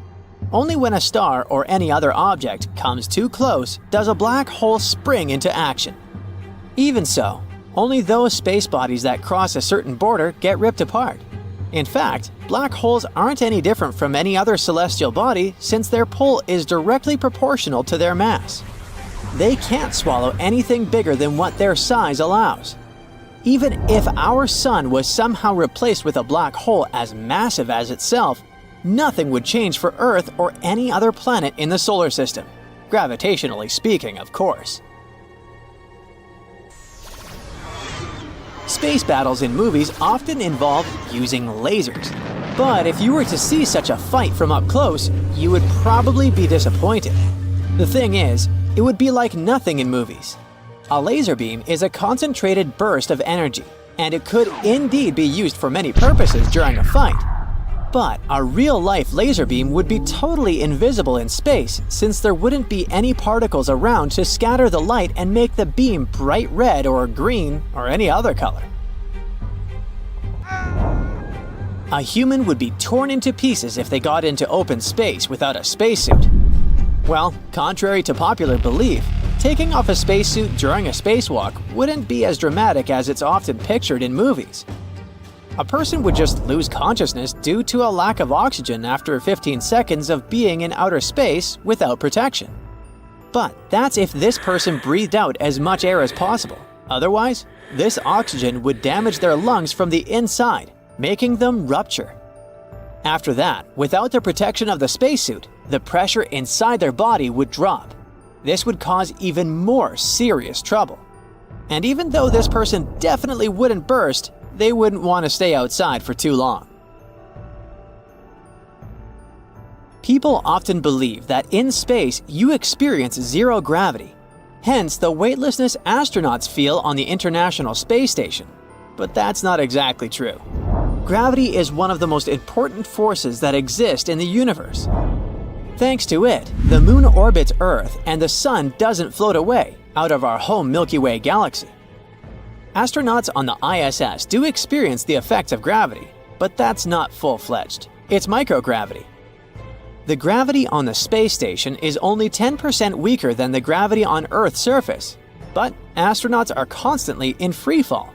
Speaker 2: Only when a star or any other object comes too close does a black hole spring into action. Even so, only those space bodies that cross a certain border get ripped apart. In fact, black holes aren't any different from any other celestial body since their pull is directly proportional to their mass. They can't swallow anything bigger than what their size allows. Even if our Sun was somehow replaced with a black hole as massive as itself, nothing would change for Earth or any other planet in the solar system. Gravitationally speaking, of course. Space battles in movies often involve using lasers. But if you were to see such a fight from up close, you would probably be disappointed. The thing is, it would be like nothing in movies. A laser beam is a concentrated burst of energy, and it could indeed be used for many purposes during a fight. But a real-life laser beam would be totally invisible in space, since there wouldn't be any particles around to scatter the light and make the beam bright red or green or any other color. A human would be torn into pieces if they got into open space without a spacesuit. Well, contrary to popular belief, taking off a spacesuit during a spacewalk wouldn't be as dramatic as it's often pictured in movies. A person would just lose consciousness due to a lack of oxygen after 15 seconds of being in outer space without protection. But that's if this person breathed out as much air as possible. Otherwise, this oxygen would damage their lungs from the inside, making them rupture. After that, without the protection of the spacesuit, the pressure inside their body would drop. This would cause even more serious trouble. And even though this person definitely wouldn't burst, they wouldn't want to stay outside for too long. People often believe that in space you experience zero gravity, hence the weightlessness astronauts feel on the International Space Station. But that's not exactly true. Gravity is one of the most important forces that exist in the universe. Thanks to it, the Moon orbits Earth and the Sun doesn't float away out of our home Milky Way galaxy. Astronauts on the ISS do experience the effects of gravity, but that's not full-fledged. It's microgravity. The gravity on the space station is only 10% weaker than the gravity on Earth's surface, but astronauts are constantly in free fall.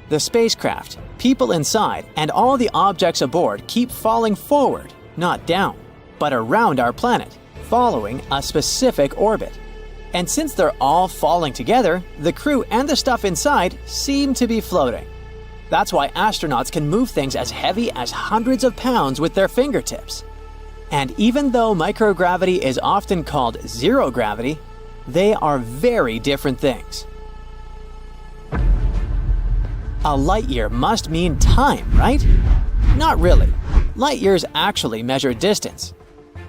Speaker 2: The spacecraft, people inside, and all the objects aboard keep falling forward, not down, but around our planet, following a specific orbit. And since they're all falling together, the crew and the stuff inside seem to be floating. That's why astronauts can move things as heavy as hundreds of pounds with their fingertips. And even though microgravity is often called zero gravity, they are very different things. A light year must mean time, right? Not really. Light years actually measure distance.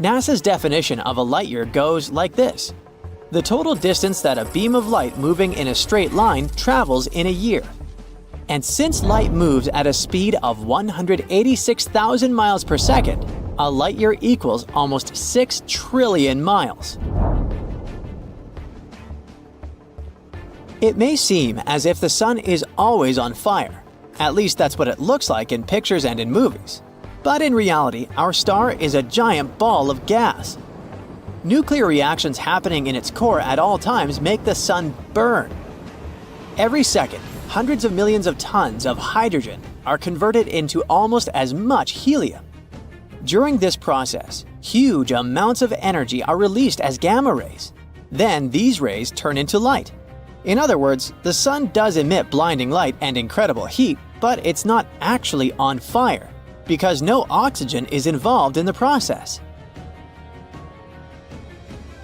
Speaker 2: NASA's definition of a light year goes like this: the total distance that a beam of light moving in a straight line travels in a year. And since light moves at a speed of 186,000 miles per second, a light year equals almost 6 trillion miles. It may seem as if the sun is always on fire. At least that's what it looks like in pictures and in movies. But in reality, our star is a giant ball of gas. Nuclear reactions happening in its core at all times make the sun burn. Every second, hundreds of millions of tons of hydrogen are converted into almost as much helium. During this process, huge amounts of energy are released as gamma rays. Then these rays turn into light. In other words, the sun does emit blinding light and incredible heat, but it's not actually on fire, because no oxygen is involved in the process.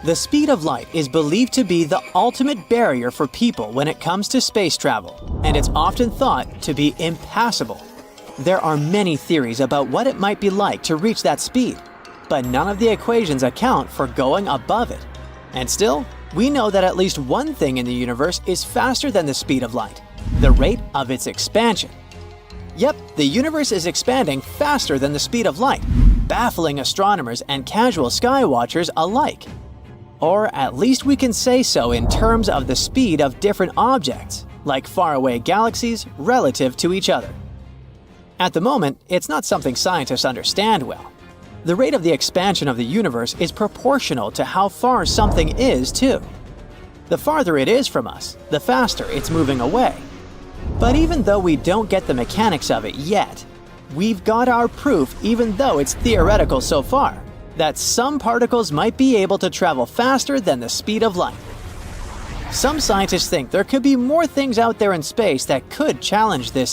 Speaker 2: The speed of light is believed to be the ultimate barrier for people when it comes to space travel, and it's often thought to be impassable. There are many theories about what it might be like to reach that speed, but none of the equations account for going above it. And still, we know that at least one thing in the universe is faster than the speed of light: the rate of its expansion. Yep, the universe is expanding faster than the speed of light, baffling astronomers and casual sky watchers alike. Or at least we can say so in terms of the speed of different objects, like faraway galaxies relative to each other. At the moment, it's not something scientists understand well. The rate of the expansion of the universe is proportional to how far something is, too. The farther it is from us, the faster it's moving away. But even though we don't get the mechanics of it yet, we've got our proof, even though it's theoretical so far, that some particles might be able to travel faster than the speed of light. Some scientists think there could be more things out there in space that could challenge this